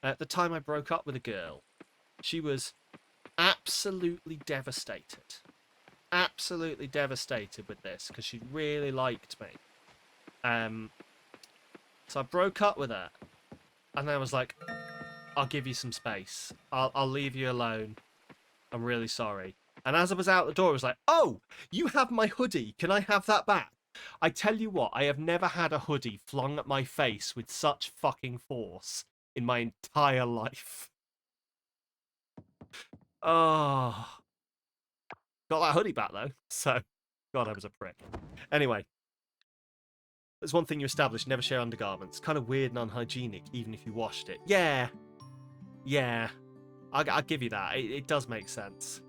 At the time I broke up with a girl, she was absolutely devastated. Absolutely devastated with this because she really liked me. So I broke up with her, and then I was like, "I'll give you some space. I'll leave you alone. I'm really sorry." And as I was out the door, I was like, "Oh, you have my hoodie. Can I have that back?" I tell you what, I have never had a hoodie flung at my face with such fucking force in my entire life. Oh. Got that hoodie back, though. So, God, I was a prick. Anyway. There's one thing you established, never share undergarments. Kind of weird and unhygienic, even if you washed it. Yeah. Yeah. I'll give you that. It does make sense.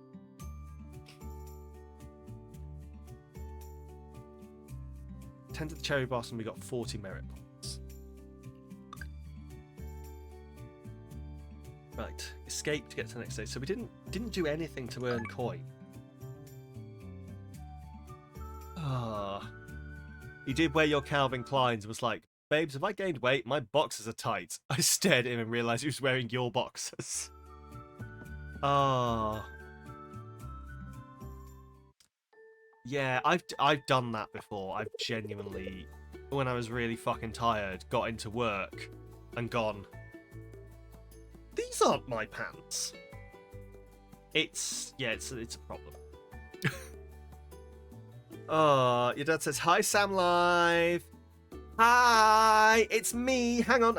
Tended the cherry blossom, we got 40 merit points. Right. Escape to get to the next day. So we didn't do anything to earn coin. Ah. He did wear your Calvin Kleins and was like, "Babes, have I gained weight? My boxers are tight." I stared at him and realised he was wearing your boxers. Ah. Yeah, I've done that before. I've genuinely, when I was really fucking tired, got into work and gone, "These aren't my pants." It's a problem. Oh, your dad says, "Hi, Sam Live." Hi, it's me. Hang on.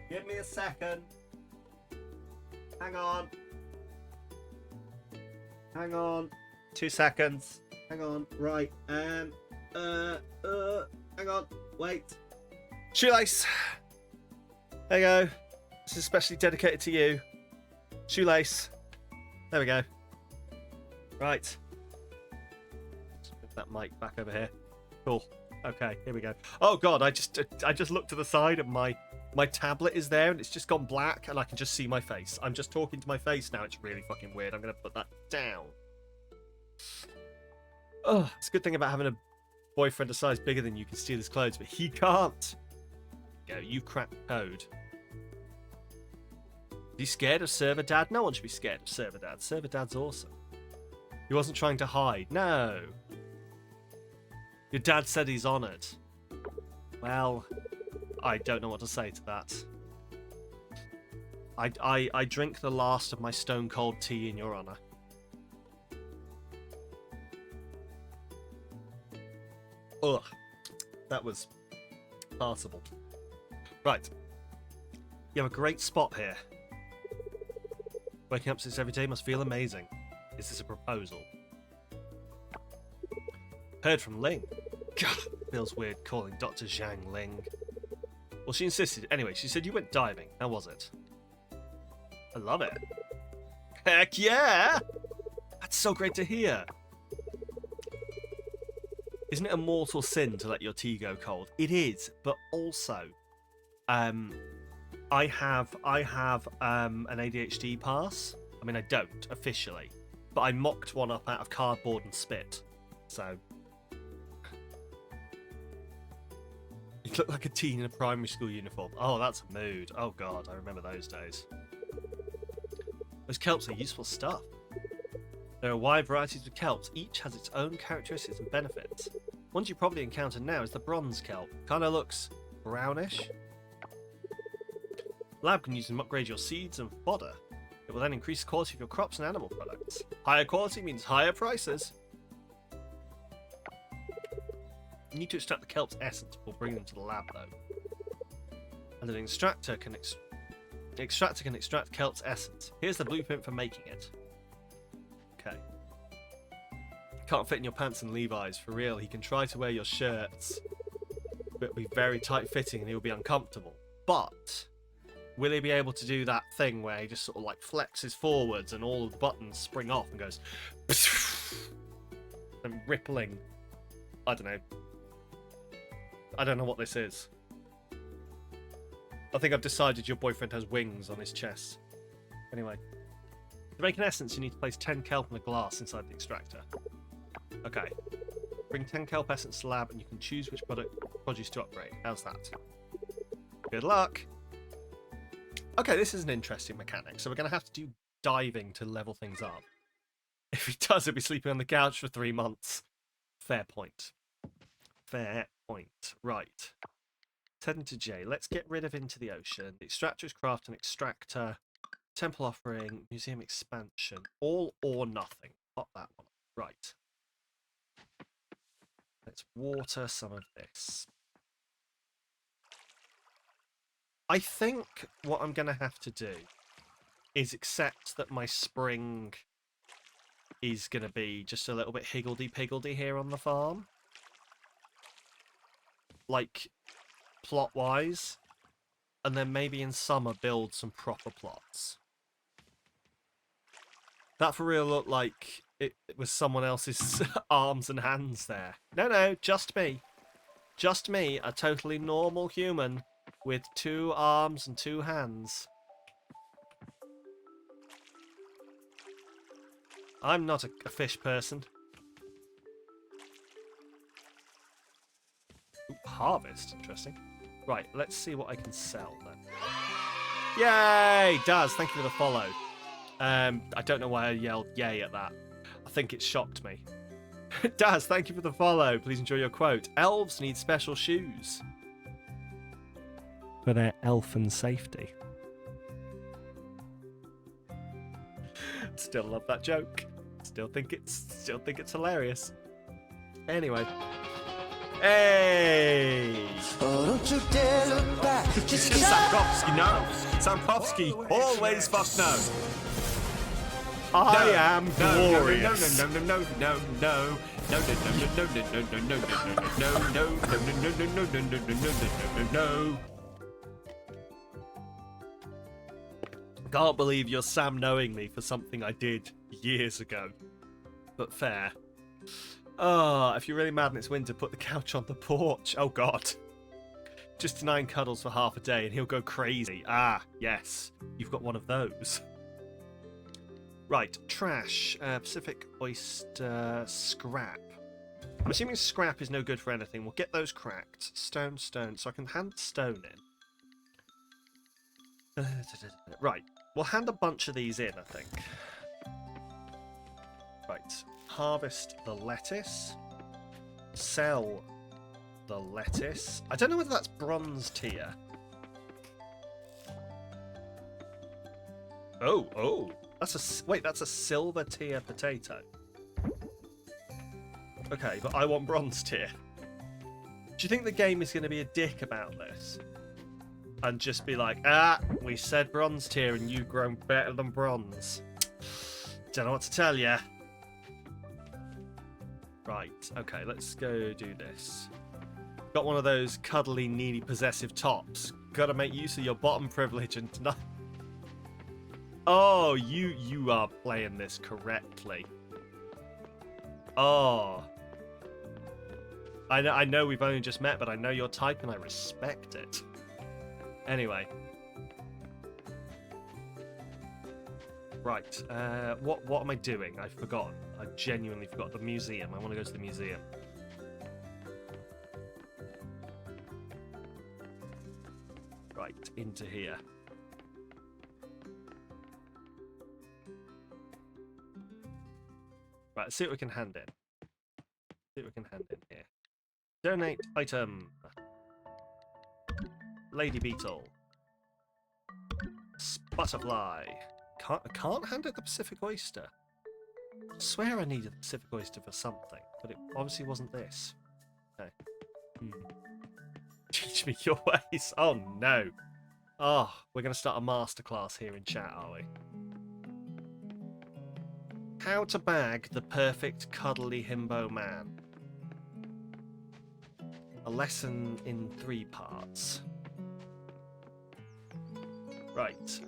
Give me a second. Hang on. 2 seconds. Hang on. Right. Hang on. Wait. Shoelace. There you go. This is especially dedicated to you. Shoelace. There we go. Right. Let's move that mic back over here. Cool. Okay, here we go. Oh god, I just looked to the side and my tablet is there and it's just gone black and I can just see my face. I'm just talking to my face now. It's really fucking weird. I'm gonna put that down. Oh, it's a good thing about having a boyfriend a size bigger than you can steal his clothes, but he can't. Go, you cracked the code. Are you scared of Server Dad? No one should be scared of Server Dad. Server Dad's awesome. He wasn't trying to hide. No. Your dad said he's honoured. Well, I don't know what to say to that. I drink the last of my stone cold tea in your honour. Ugh. That was passable. Right. You have a great spot here. Waking up since every day must feel amazing. Is this a proposal? Heard from Ling. God, feels weird calling Dr. Zhang Ling. Well, she insisted. Anyway, she said you went diving. How was it? I love it. Heck yeah! That's so great to hear. Isn't it a mortal sin to let your tea go cold? It is, but also, I have an ADHD pass. I mean, I don't officially, but I mocked one up out of cardboard and spit. So you look like a teen in a primary school uniform. Oh, that's a mood. Oh god, I remember those days. Those kelps are useful stuff. There are wide varieties of kelps. Each has its own characteristics and benefits. One you probably encounter now is the bronze kelp. Kind of looks brownish. Lab can use them to upgrade your seeds and fodder. It will then increase the quality of your crops and animal products. Higher quality means higher prices. You need to extract the kelp's essence before bringing them to the lab, though. And an extractor can extract kelp's essence. Here's the blueprint for making it. Okay. Can't fit in your pants and Levi's, for real. He can try to wear your shirts, but it'll be very tight-fitting and he'll be uncomfortable. But will he be able to do that thing where he just sort of like flexes forwards and all of the buttons spring off and goes and rippling? I don't know. I don't know what this is. I think I've decided your boyfriend has wings on his chest. Anyway. To make an essence, you need to place 10 kelp in a glass inside the extractor. Okay. Bring 10 kelp essence to the lab and you can choose which produce to upgrade. How's that? Good luck! Okay, this is an interesting mechanic, so we're going to have to do diving to level things up. If he does, he'll be sleeping on the couch for 3 months. Fair point. Fair point. Right. Let's head into J. Let's get rid of Into the Ocean. The extractor is craft an extractor. Temple offering. Museum expansion. All or nothing. Pop that one. Right. Let's water some of this. I think what I'm going to have to do is accept that my spring is going to be just a little bit higgledy-piggledy here on the farm. Like, plot-wise. And then maybe in summer build some proper plots. That for real looked like it was someone else's arms and hands there. No, just me. Just me, a totally normal human with 2 arms and 2 hands. I'm not a fish person. Ooh, harvest, interesting. Right, let's see what I can sell then. Yay! Daz, thank you for the follow. I don't know why I yelled yay at that. I think it shocked me. Daz, thank you for the follow. Please enjoy your quote. Elves need special shoes for their elfin safety. Still love that joke. Still think it's hilarious. Anyway. Hey! Oh, don't you dare look back. Sapkowski, no. Sapkowski, always fuck no. I am glorious. No. Can't believe you're Sam knowing me for something I did years ago. But fair. Oh, if you're really mad and it's winter, put the couch on the porch. Oh, God. Just 9 cuddles for half a day and he'll go crazy. Ah, yes. You've got one of those. Right, trash. Pacific oyster scrap. I'm assuming scrap is no good for anything. We'll get those cracked. Stone. So I can hand stone in. Right. We'll hand a bunch of these in, I think. Right. Harvest the lettuce. Sell the lettuce. I don't know whether that's bronze tier. Oh. That's a silver tier potato. Okay, but I want bronze tier. Do you think the game is going to be a dick about this? And just be like, we said bronze tier and you've grown better than bronze. Don't know what to tell you. Right, okay, let's go do this. Got one of those cuddly, needy, possessive tops. Gotta make use of your bottom privilege and not... Oh, you are playing this correctly. Oh. I know we've only just met, but I know your type and I respect it. Anyway. Right, what am I doing? I've forgotten. I genuinely forgot. The museum. I want to go to the museum. Right, into here. Right, let's see what we can hand in. See what we can hand in here. Donate item. Lady Beetle. Butterfly. Can't hand it the Pacific Oyster. I swear I needed the Pacific Oyster for something, but it obviously wasn't this. Okay. Teach me your ways. Oh no. Oh, we're going to start a masterclass here in chat, are we? How to bag the perfect cuddly himbo man. A lesson in 3 parts. Right,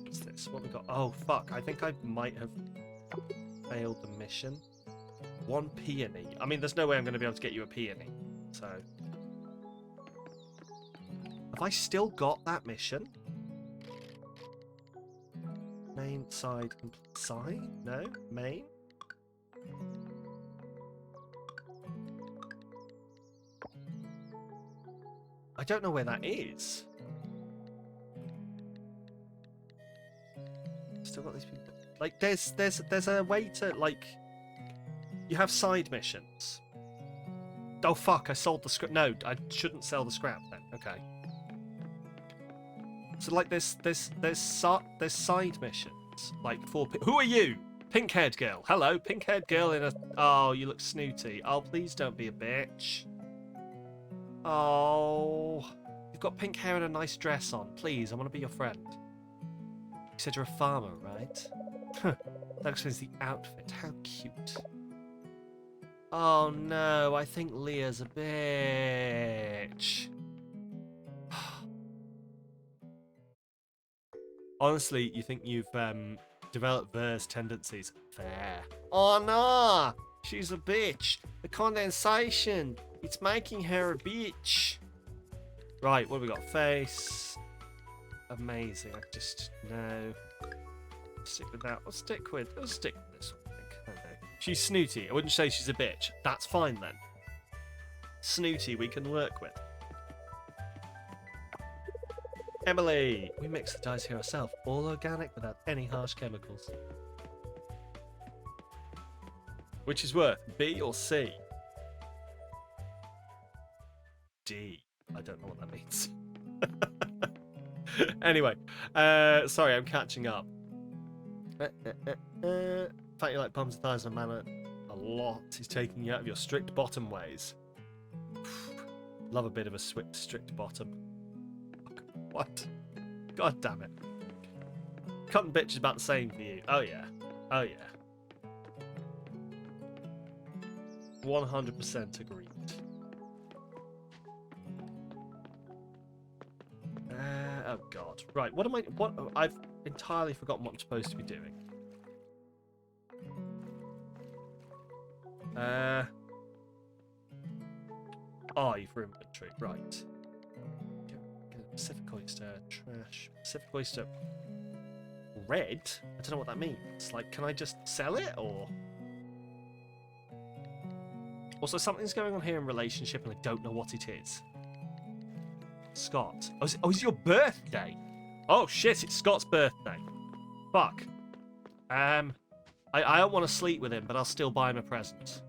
what's this? What we got? Oh, fuck, I think I might have failed the mission. 1 peony. I mean, there's no way I'm going to be able to get you a peony, so... Have I still got that mission? Main, side, side? No? Main? I don't know where that is. Still got these people. Like, there's a way to, like... You have side missions. Oh, fuck, I sold the scrap. No, I shouldn't sell the scrap then. Okay. So, like, there's side missions. Like, for... Who are you? Pink-haired girl. Hello, pink-haired girl in a... Oh, you look snooty. Oh, please don't be a bitch. Oh, you've got pink hair and a nice dress on. Please, I want to be your friend. You said you're a farmer, right? That explains the outfit. How cute. Oh no, I think Leah's a bitch. Honestly, you think you've developed verse tendencies. Fair. Oh no, she's a bitch. The condensation. It's making her a bitch. Right, what have we got? Face. Amazing. I just no. Stick with that. I'll stick with this one, I think. Okay. She's snooty. I wouldn't say she's a bitch. That's fine then. Snooty we can work with. Emily! We mix the dyes here ourselves. All organic without any harsh chemicals. Which is worth B or C? D. I don't know what that means. Anyway, sorry, I'm catching up. Fact you like bums and thighs and manner a lot is taking you out of your strict bottom ways. Love a bit of a strict bottom. What? God damn it. Cunt and bitch is about the same for you. Oh yeah. Oh yeah. 100% agreed. Oh god. Right, what am I... What? I've entirely forgotten what I'm supposed to be doing. I for inventory. Right. Pacific oyster, trash. Pacific oyster. Red? I don't know what that means. Like, can I just sell it, or... Also, something's going on here in relationship, and I don't know what it is. Scott. Oh, is it your birthday? Oh, shit, it's Scott's birthday. Fuck. I don't want to sleep with him, but I'll still buy him a present.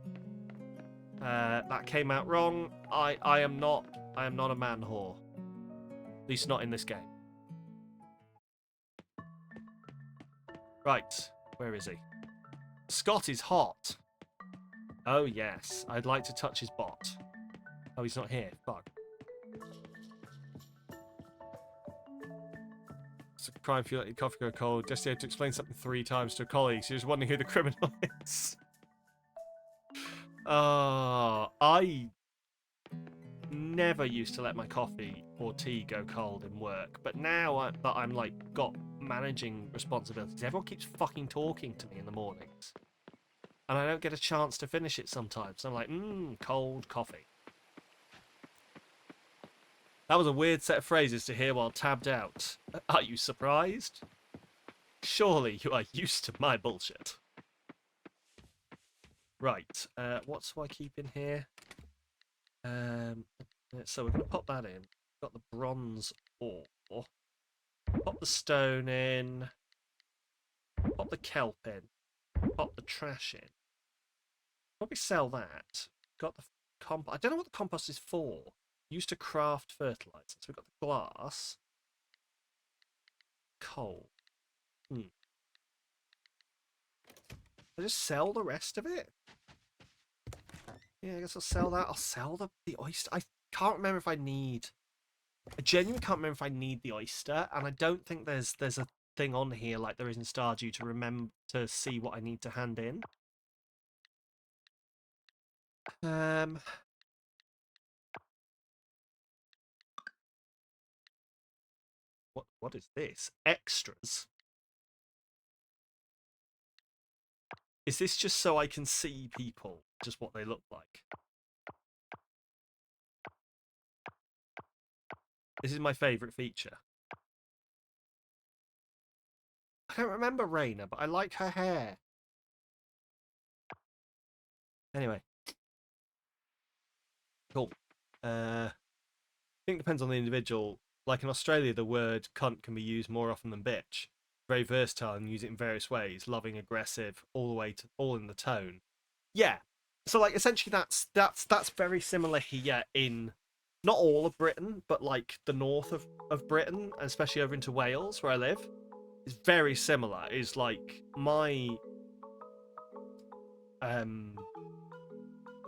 That came out wrong. I am not a man whore. At least not in this game. Right. Where is he? Scott is hot. Oh, yes. I'd like to touch his bot. Oh, he's not here. Fuck. It's a crime if you let your coffee go cold. Just had to explain something 3 times to a colleague. She was wondering who the criminal is. I never used to let my coffee or tea go cold in work, but now that I'm like got managing responsibilities, everyone keeps fucking talking to me in the mornings, and I don't get a chance to finish it sometimes. I'm like, cold coffee. That was a weird set of phrases to hear while tabbed out. Are you surprised? Surely you are used to my bullshit. Right, what do I keep in here? So we're going to pop that in. Got the bronze ore. Pop the stone in. Pop the kelp in. Pop the trash in. Probably sell that. Got the compost. I don't know what the compost is for. Used to craft fertilizer. So we've got the glass. Coal. I just sell the rest of it? Yeah, I guess I'll sell that. I'll sell the oyster. I can't remember if I need... I genuinely can't remember if I need the oyster, and I don't think there's a thing on here like there is in Stardew to remember to see what I need to hand in. What is this? Extras? Is this just so I can see people, just what they look like? This is my favourite feature. I don't remember Raina, but I like her hair. Anyway. Cool. I think it depends on the individual. Like in Australia, the word cunt can be used more often than bitch. Very versatile and use it in various ways. Loving, aggressive, all the way to all in the tone. Yeah. So like essentially that's very similar here in not all of Britain, but like the north of Britain, and especially over into Wales where I live. It's very similar. Is like my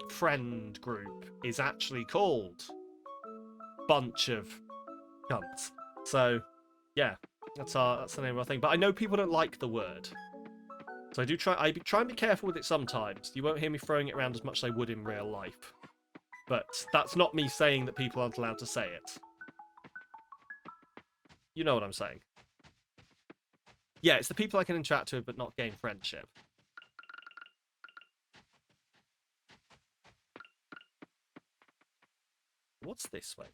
friend group is actually called Bunch of Cunts. So yeah, that's the name of our thing. But I know people don't like the word. So I try and be careful with it sometimes. You won't hear me throwing it around as much as I would in real life. But that's not me saying that people aren't allowed to say it. You know what I'm saying. Yeah, it's the people I can interact with but not gain friendship. What's this way?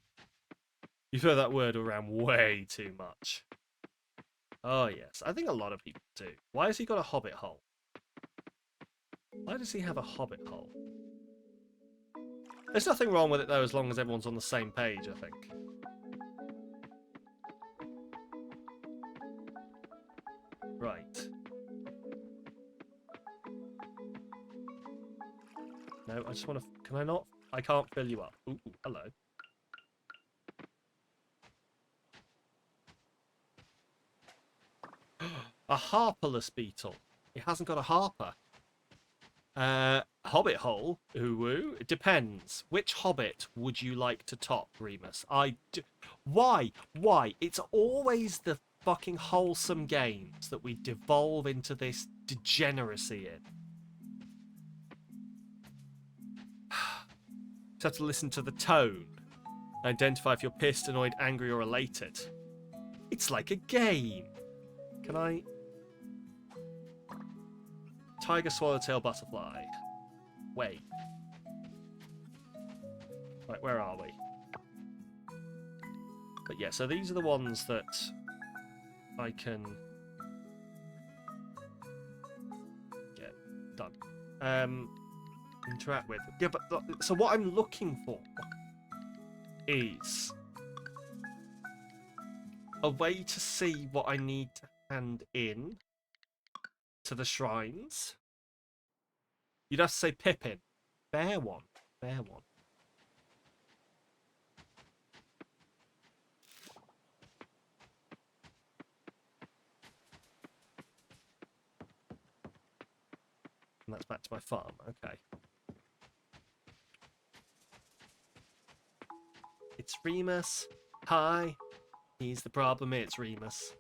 You throw that word around way too much. Oh yes, I think a lot of people do. Why has he got a hobbit hole? Why does he have a hobbit hole? There's nothing wrong with it though, as long as everyone's on the same page, I think. Right. No, I just want to... Can I not? I can't fill you up. Ooh, hello. A harperless beetle. It hasn't got a harper. Hobbit hole? Ooh, it depends. Which hobbit would you like to top, Remus? Why? Why? It's always the fucking wholesome games that we devolve into this degeneracy in. Just have to listen to the tone. Identify if you're pissed, annoyed, angry, or elated. It's like a game. Can I... Tiger, swallowtail, butterfly. Wait. Right, where are we? But yeah, so these are the ones that I can get done. Interact with. Yeah, but so what I'm looking for is a way to see what I need to hand in to the shrines. You'd have to say Pippin. Fair one. Fair one. And that's back to my farm. Okay. It's Remus. Hi. He's the problem. It's Remus.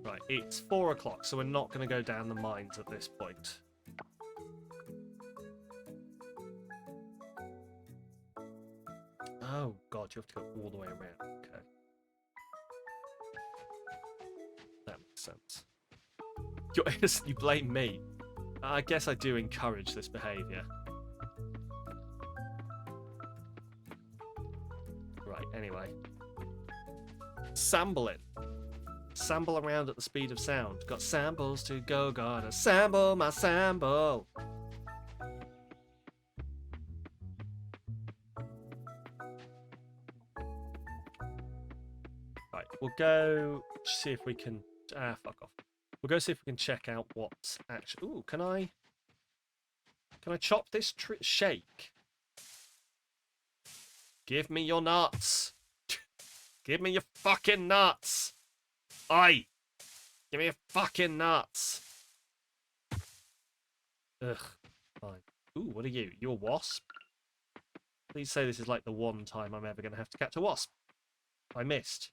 Right, it's 4 o'clock, so we're not going to go down the mines at this point. Oh, God, you have to go all the way around. Okay. That makes sense. You're innocent, you blame me. I guess I do encourage this behaviour. Right, anyway. Sambling. Sample around at the speed of sound. Got samples to go, gotta sample my sample. Right, we'll go see if we can... fuck off. We'll go see if we can check out what's actually... Ooh, can I chop this shake? Give me your nuts. Give me your fucking nuts. Oi! Give me your fucking nuts. Ugh. Fine. Ooh, what are you? You a wasp? Please say this is like the one time I'm ever going to have to catch a wasp. I missed.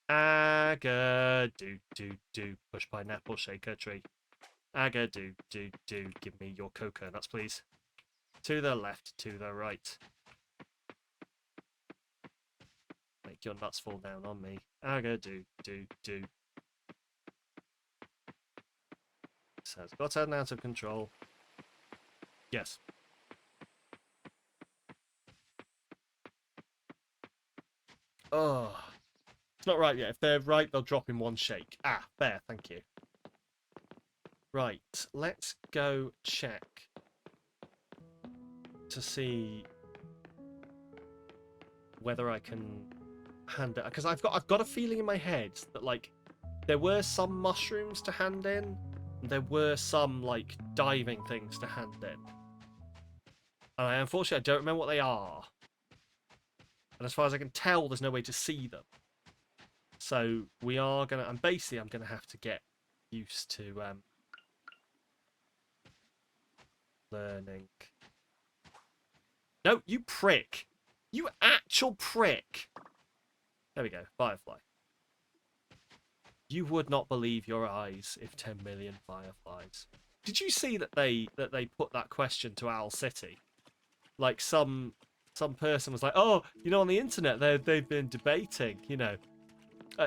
Aga do do do. Push pineapple, shake a tree. Aga do do do. Give me your cocoa nuts, please. To the left, to the right. Make your nuts fall down on me. Aga do do do. This has gotten out of control. Yes. Oh. It's not right yet. If they're right, they'll drop in one shake. Ah, fair, thank you. Right, let's go check to see whether I can hand it, because I've got a feeling in my head that like there were some mushrooms to hand in, and there were some like diving things to hand in. And unfortunately, I don't remember what they are. And as far as I can tell, there's no way to see them. So we are gonna, and basically, I'm gonna have to get used to learning. No, you prick! You actual prick! There we go, firefly. You would not believe your eyes if 10 million fireflies. Did you see that they put that question to Owl City? Like some person was like, oh, you know, on the internet they've been debating, you know,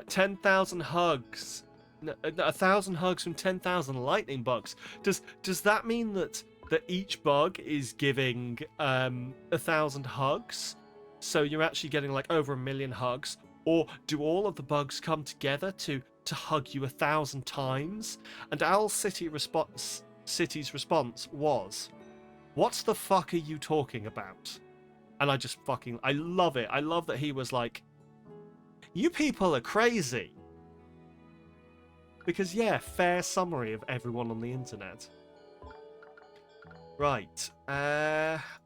10,000 hugs, 1,000 hugs from 10,000 lightning bugs. Does that mean that each bug is giving 1,000 hugs? So you're actually getting like over 1 million hugs, or do all of the bugs come together to hug you 1,000 times? And Owl City's response was, what the fuck are you talking about? And I love it. I love that he was like, you people are crazy. Because yeah, fair summary of everyone on the internet. Right,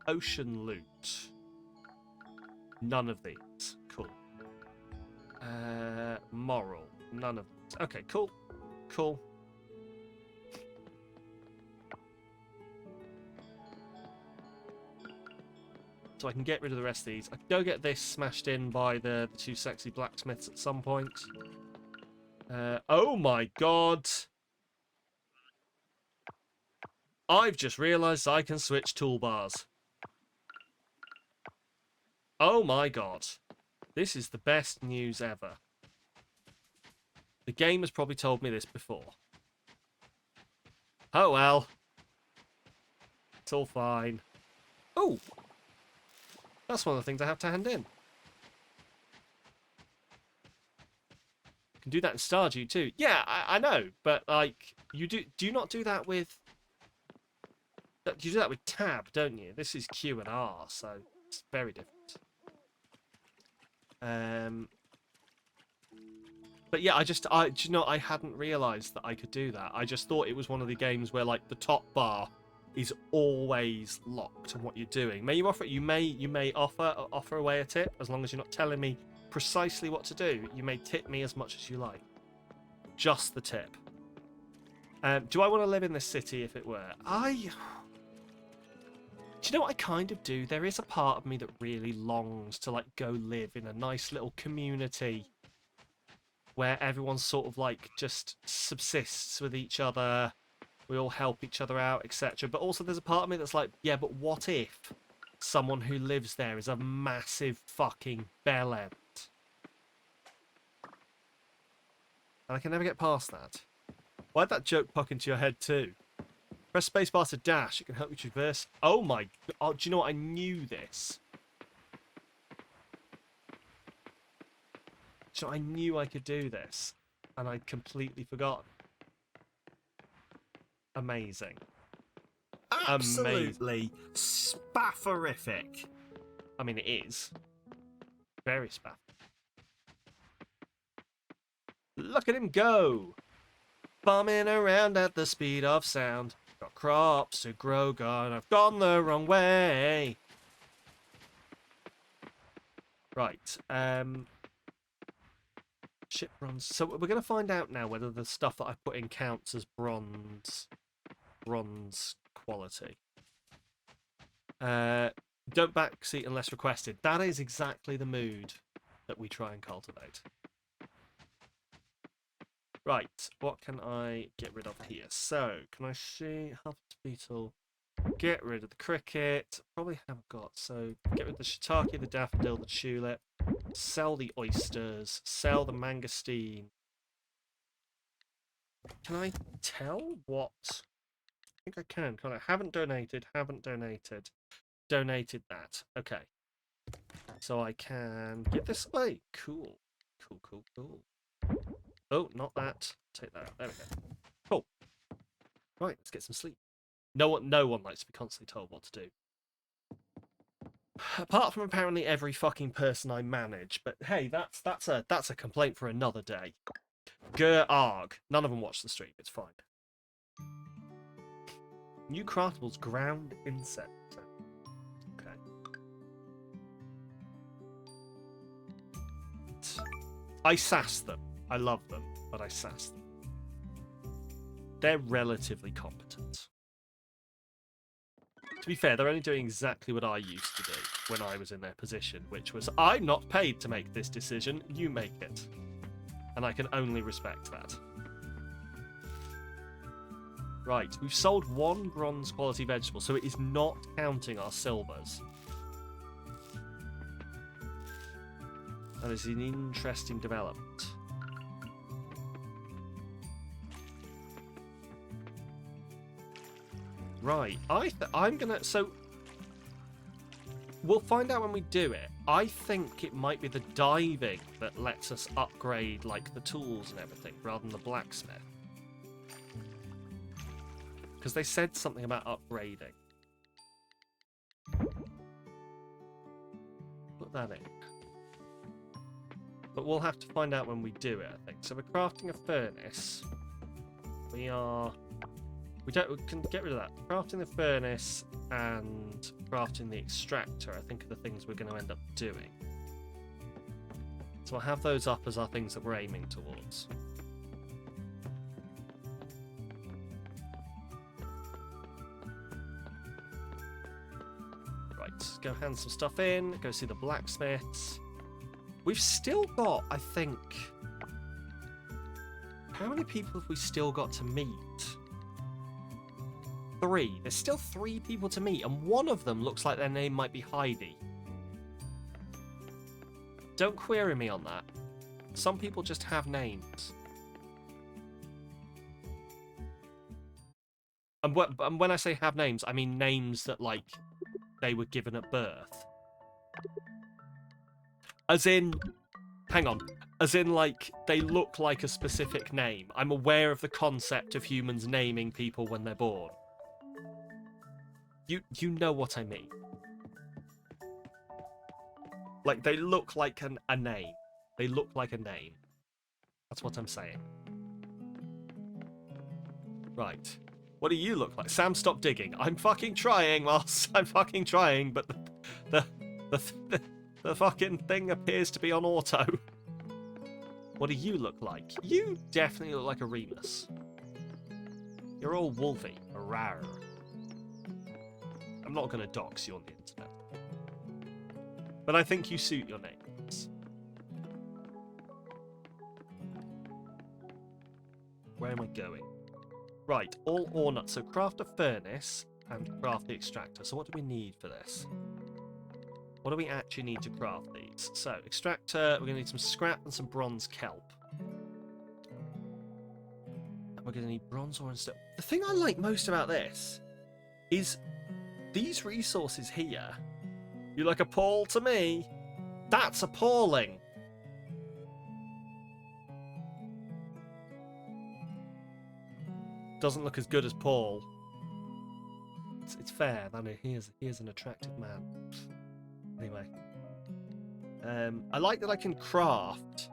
ocean loot. None of these. Cool. Moral. None of these. Okay, cool. Cool. So I can get rid of the rest of these. I can go get this smashed in by the two sexy blacksmiths at some point. Oh my god! I've just realised I can switch toolbars. Oh my god. This is the best news ever. The game has probably told me this before. Oh well. It's all fine. Oh! That's one of the things I have to hand in. You can do that in Stardew too. Yeah, I know, but like, you do you not do that with... You do that with tab, don't you? This is Q and R, so it's very different. But yeah, do you know, I hadn't realised that I could do that. I just thought it was one of the games where like the top bar is always locked on what you're doing. May you offer it? You may offer away a tip, as long as you're not telling me precisely what to do. You may tip me as much as you like. Just the tip. Do I want to live in this city if it were? Do you know what I kind of do? There is a part of me that really longs to like go live in a nice little community where everyone sort of like just subsists with each other. We all help each other out, etc. But also there's a part of me that's like, yeah, but what if someone who lives there is a massive fucking bellend? And I can never get past that. Why'd that joke pop into your head too? Press spacebar to dash. It can help you traverse. Oh my... Oh, do you know what? I knew this. So I knew I could do this. And I'd completely forgotten. Amazing. Absolutely spafferific. I mean, it is. Very spaff. Look at him go! Bombing around at the speed of sound. Got crops to grow, God, I've gone the wrong way. Right, ship bronze. So we're going to find out now whether the stuff that I put in counts as bronze quality. Don't backseat unless requested. That is exactly the mood that we try and cultivate. Right, what can I get rid of here? So, can I see Harvest Beetle? Get rid of the cricket. Probably haven't got. So, get rid of the shiitake, the daffodil, the tulip. Sell the oysters. Sell the mangosteen. Can I tell what? I think I can. Can I? Haven't donated. Haven't donated. Donated that. Okay. So I can give this away. Cool. Cool, cool, cool. Oh, not that. Take that out. There we go. Cool. Right, let's get some sleep. No one likes to be constantly told what to do. Apart from apparently every fucking person I manage. But hey, that's a complaint for another day. Arg. None of them watch the stream. It's fine. New craftables, ground incense. Okay. I sass them. I love them, but I sass them. They're relatively competent. To be fair, they're only doing exactly what I used to do when I was in their position, which was, I'm not paid to make this decision, you make it. And I can only respect that. Right, we've sold 1 bronze quality vegetable, so it is not counting our silvers. That is an interesting development. Right, I'm gonna... So, we'll find out when we do it. I think it might be the diving that lets us upgrade, like, the tools and everything, rather than the blacksmith. Because they said something about upgrading. Put that in. But we'll have to find out when we do it, I think. So we're crafting a furnace. We can get rid of that. Crafting the furnace and crafting the extractor, I think, are the things we're going to end up doing. So I'll have those up as our things that we're aiming towards. Right, go hand some stuff in, go see the blacksmiths. We've still got, I think... How many people have we still got to meet? 3. There's still 3 people to meet, and one of them looks like their name might be Heidi. Don't query me on that. Some people just have names. And when I say have names, I mean names that, like, they were given at birth. As in... Hang on. As in, like, they look like a specific name. I'm aware of the concept of humans naming people when they're born. You know what I mean. Like, they look like a name. They look like a name. That's what I'm saying. Right. What do you look like? Sam, stop digging. I'm fucking trying whilst I'm fucking trying, but the fucking thing appears to be on auto. What do you look like? You definitely look like a Remus. You're all wolfy. Rawr. I'm not going to dox you on the internet. But I think you suit your names. Where am I going? Right, all ore nuts. So craft a furnace and craft the extractor. So what do we need for this? What do we actually need to craft these? So, extractor, we're going to need some scrap and some bronze kelp. And we're going to need bronze ore and steel. The thing I like most about this is these resources here. You look appalled to me. That's appalling. Doesn't look as good as Paul. It's fair. I mean, he is an attractive man. Anyway, I like that I can craft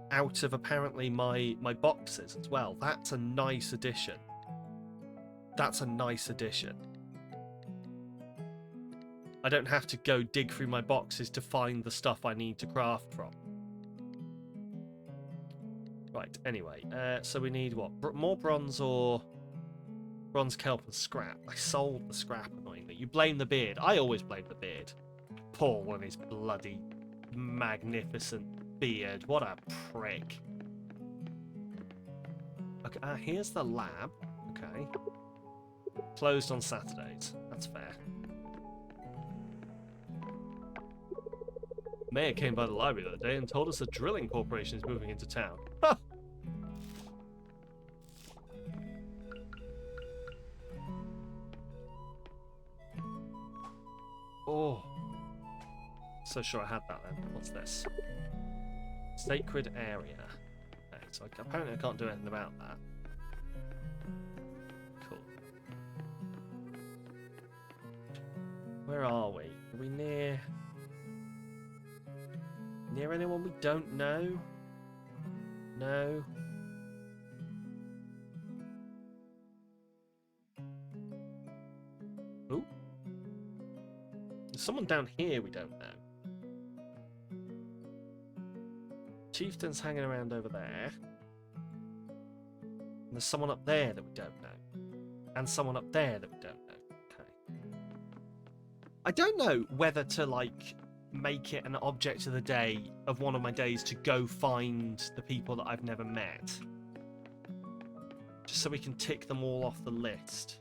out of apparently my boxes as well. That's a nice addition. That's a nice addition. I don't have to go dig through my boxes to find the stuff I need to craft from. Right, anyway, so we need what? More bronze ore. Bronze kelp and scrap. I sold the scrap, annoyingly. You blame the beard. I always blame the beard. Paul and his bloody magnificent beard. What a prick. Okay, here's the lab. Okay. Closed on Saturdays. That's fair. Mayor came by the library the other day and told us a drilling corporation is moving into town. Ha! Oh. So sure I had that then. What's this? Sacred area. Okay, so apparently I can't do anything about that. Cool. Where are we? Are we near... Near anyone we don't know? No. Ooh. There's someone down here we don't know. Chieftain's hanging around over there. And there's someone up there that we don't know. And someone up there that we don't know. Okay. I don't know whether to, like, make it an object of the day of one of my days to go find the people that I've never met. Just so we can tick them all off the list.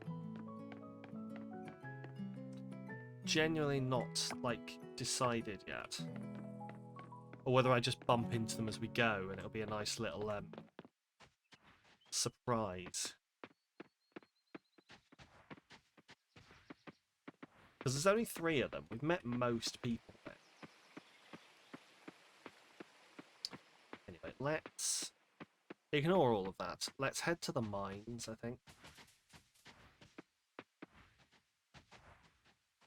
Genuinely not, like, decided yet. Or whether I just bump into them as we go and it'll be a nice little surprise. Because there's only 3 of them. We've met most people there. Anyway, let's ignore all of that. Let's head to the mines, I think.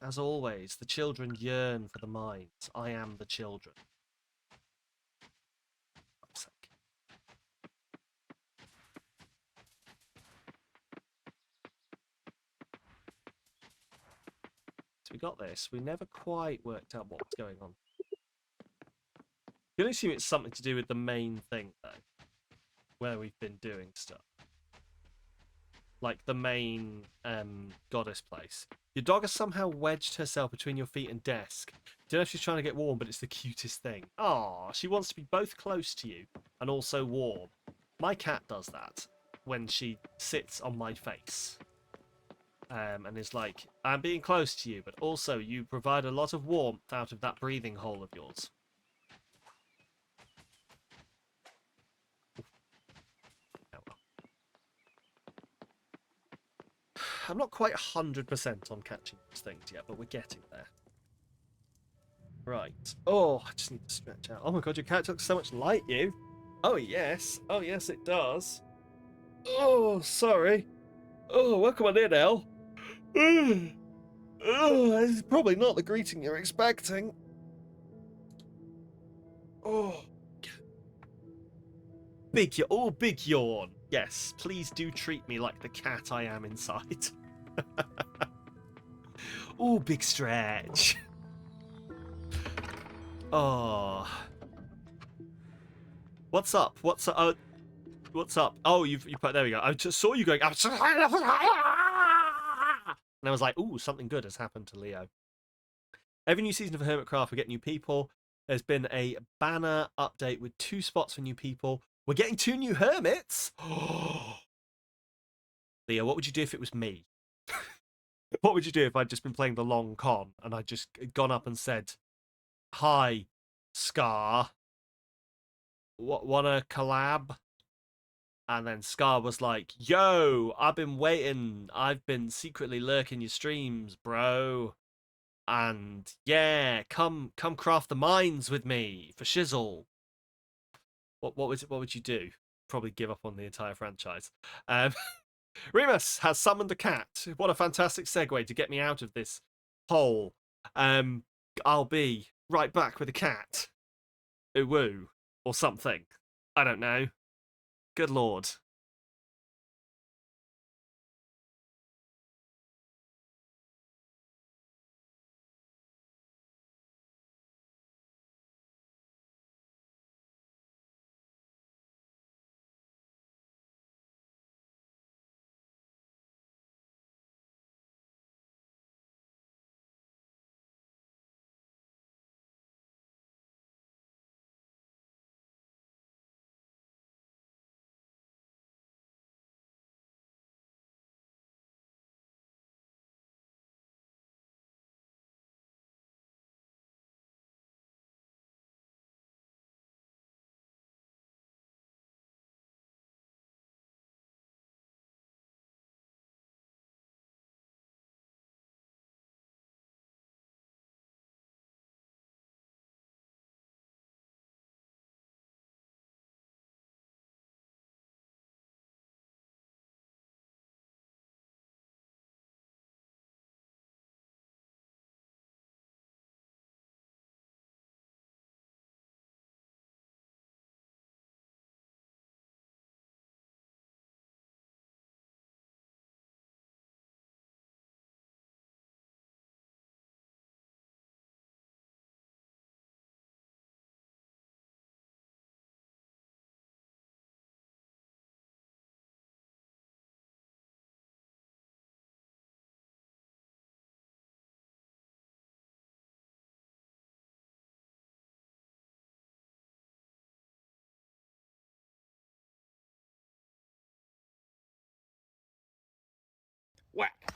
As always, the children yearn for the mines. I am the children. For fuck's sake. So we got this. We never quite worked out what was going on. You can assume it's something to do with the main thing, though. Where we've been doing stuff. Like the main goddess place. Your dog has somehow wedged herself between your feet and desk. Don't know if she's trying to get warm, but it's the cutest thing. Aw, she wants to be both close to you and also warm. My cat does that when she sits on my face. And is like, I'm being close to you, but also you provide a lot of warmth out of that breathing hole of yours. Oh well. I'm not quite 100% on catching these things yet, but we're getting there. Right. Oh, I just need to stretch out. Oh my god, your cat looks so much like you. Oh yes. Oh yes, it does. Oh, sorry. Oh, welcome on in, Elle. Oh, this is probably not the greeting you're expecting. Oh. Big yawn. Yes, please do treat me like the cat I am inside. Oh, big stretch. Oh. What's up? What's up? What's up? Oh, you put. There we go. I just saw you going. And I was like, ooh, something good has happened to Leo. Every new season of Hermitcraft, we get new people. There's been a banner update with 2 spots for new people. We're getting 2 new hermits. Leo, what would you do if it was me? What would you do if I'd just been playing the long con and I'd just gone up and said, "Hi, Scar. Want a collab?" And then Scar was like, "Yo, I've been waiting. I've been secretly lurking your streams, bro. And yeah, come craft the mines with me for shizzle." What would you do? Probably give up on the entire franchise. Remus has summoned a cat. What a fantastic segue to get me out of this hole. I'll be right back with a cat. Ooh woo. Or something. I don't know. Good lord. Whack.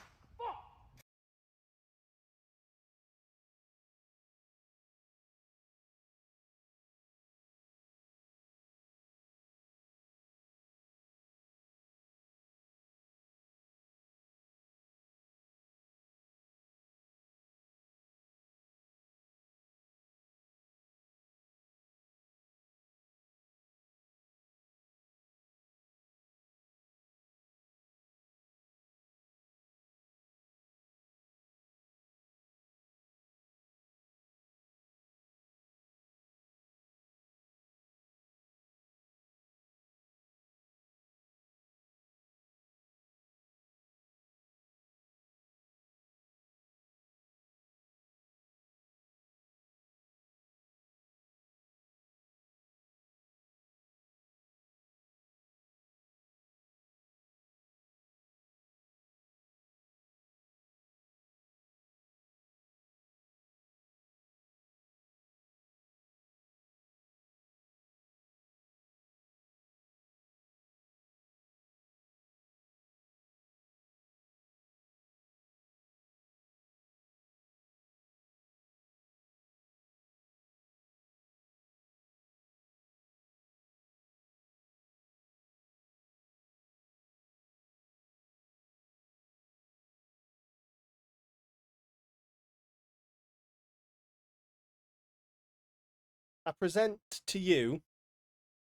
I present to you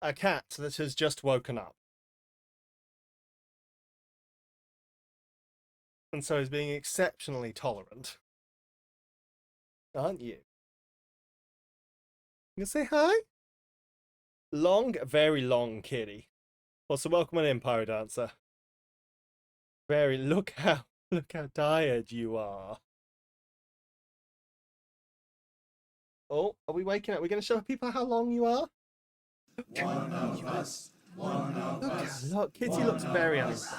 a cat that has just woken up. And so is being exceptionally tolerant. Aren't you? You say hi? Long, very long kitty. Also, welcome on in, Pyro Dancer. Look how tired you are. Oh, are we waking up? We're going to show people how long you are? One of us. One of us. Look, Kitty looks very unimpressed.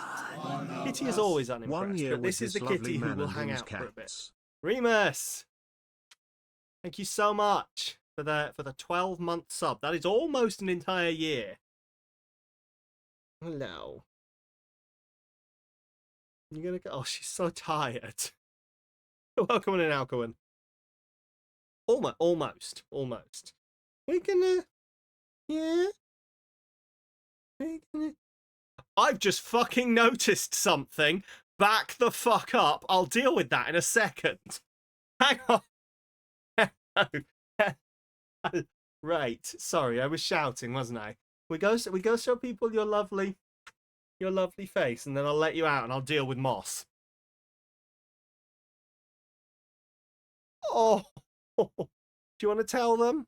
Kitty is always unimpressed, 1 year but with this is the lovely kitty who man will and hang his out for a bit. cats. Remus! Thank you so much for the 12-month sub. That is almost an entire year. Hello. You're gonna go. Oh, she's so tired. Welcome in, Alcoin. Almost. We're gonna. Yeah. I've just fucking noticed something. Back the fuck up. I'll deal with that in a second. Hang on. Right. Sorry, I was shouting, wasn't I? We go show people your lovely face, and then I'll let you out and I'll deal with Moss. Oh, do you want to tell them?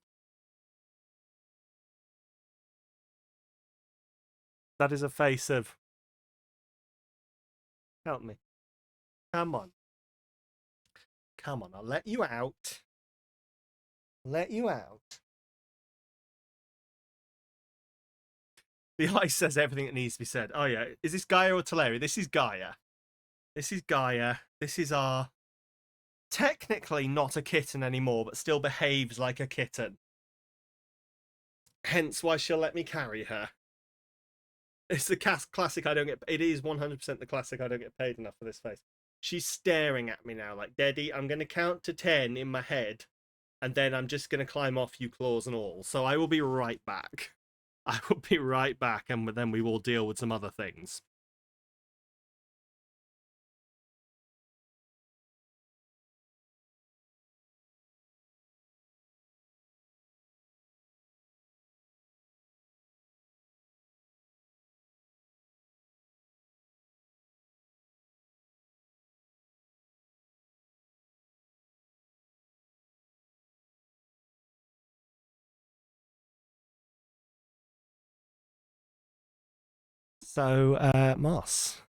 That is a face of. Help me. Come on. I'll let you out. The ice says everything that needs to be said. Oh yeah, is this Gaia or Teleri? This is Gaia. This is our technically not a kitten anymore, but still behaves like a kitten. Hence why she'll let me carry her. It's the classic I don't get. It is 100% the classic I don't get paid enough for this face. She's staring at me now like, Daddy, I'm going to count to 10 in my head, and then I'm just going to climb off you, claws and all. So I will be right back. And then we will deal with some other things. So, Moss,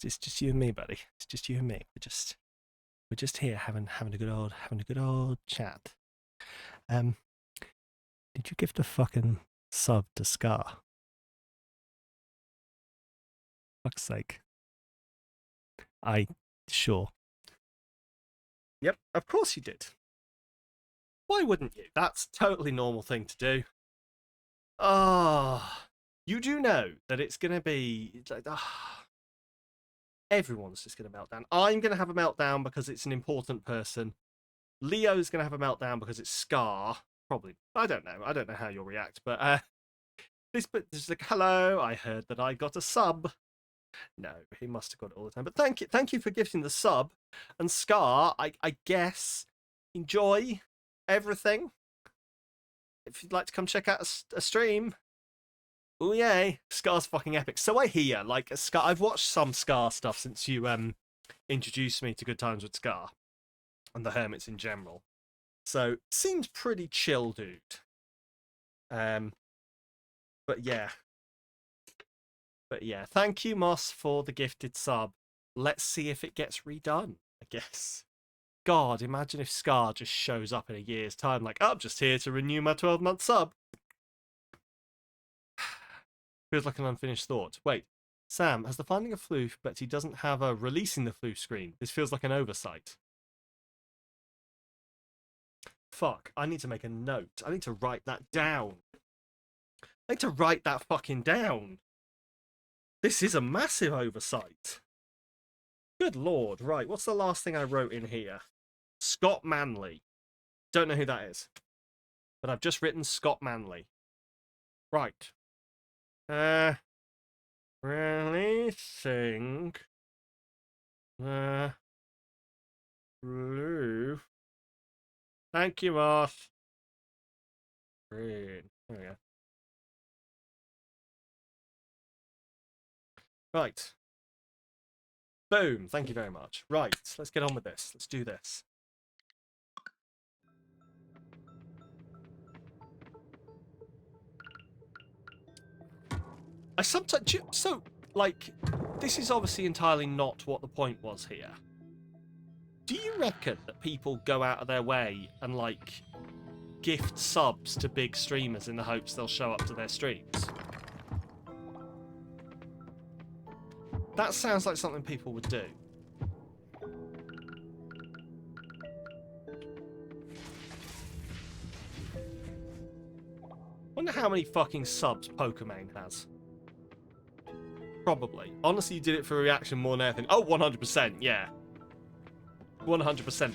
it's just you and me, buddy. It's just you and me. We're just here having a good old chat. Did you gift a fucking sub to Scar? Fuck's sake. Sure. Yep, of course you did. Why wouldn't you? That's a totally normal thing to do. Oh, you do know that it's going to be like, Everyone's just going to melt down. I'm going to have a meltdown because it's an important person. Leo's going to have a meltdown because it's Scar. Probably. I don't know. I don't know how you'll react. But this is like, hello, I heard that I got a sub. No, he must have got it all the time. But thank you for gifting the sub. And Scar, I guess, enjoy everything. If you'd like to come check out a stream. Oh yay, Scar's fucking epic. So I hear, like, Scar. I've watched some Scar stuff since you introduced me to Good Times with Scar and the Hermits in general. So seems pretty chill, dude. But yeah, thank you, Moss, for the gifted sub. Let's see if it gets redone, I guess. God, imagine if Scar just shows up in a year's time, like, I'm just here to renew my 12-month sub. Feels like an unfinished thought. Wait, Sam, has the finding a floof, but he doesn't have a releasing the floof screen? This feels like an oversight. Fuck, I need to make a note. I need to write that down. I need to write that fucking down. This is a massive oversight. Good lord. Right, what's the last thing I wrote in here? Scott Manley. Don't know who that is. But I've just written Scott Manley. Right. Releasing the blue. Thank you, Moss. Green. There we go. Right. Boom. Thank you very much. Right. Let's get on with this. Let's do this. I sometimes... So, like, this is obviously entirely not what the point was here. Do you reckon that people go out of their way and, like, gift subs to big streamers in the hopes they'll show up to their streams? That sounds like something people would do. Wonder how many fucking subs Pokemon has. Probably. Honestly, you did it for a reaction more than anything. Oh, 100%, yeah. 100%.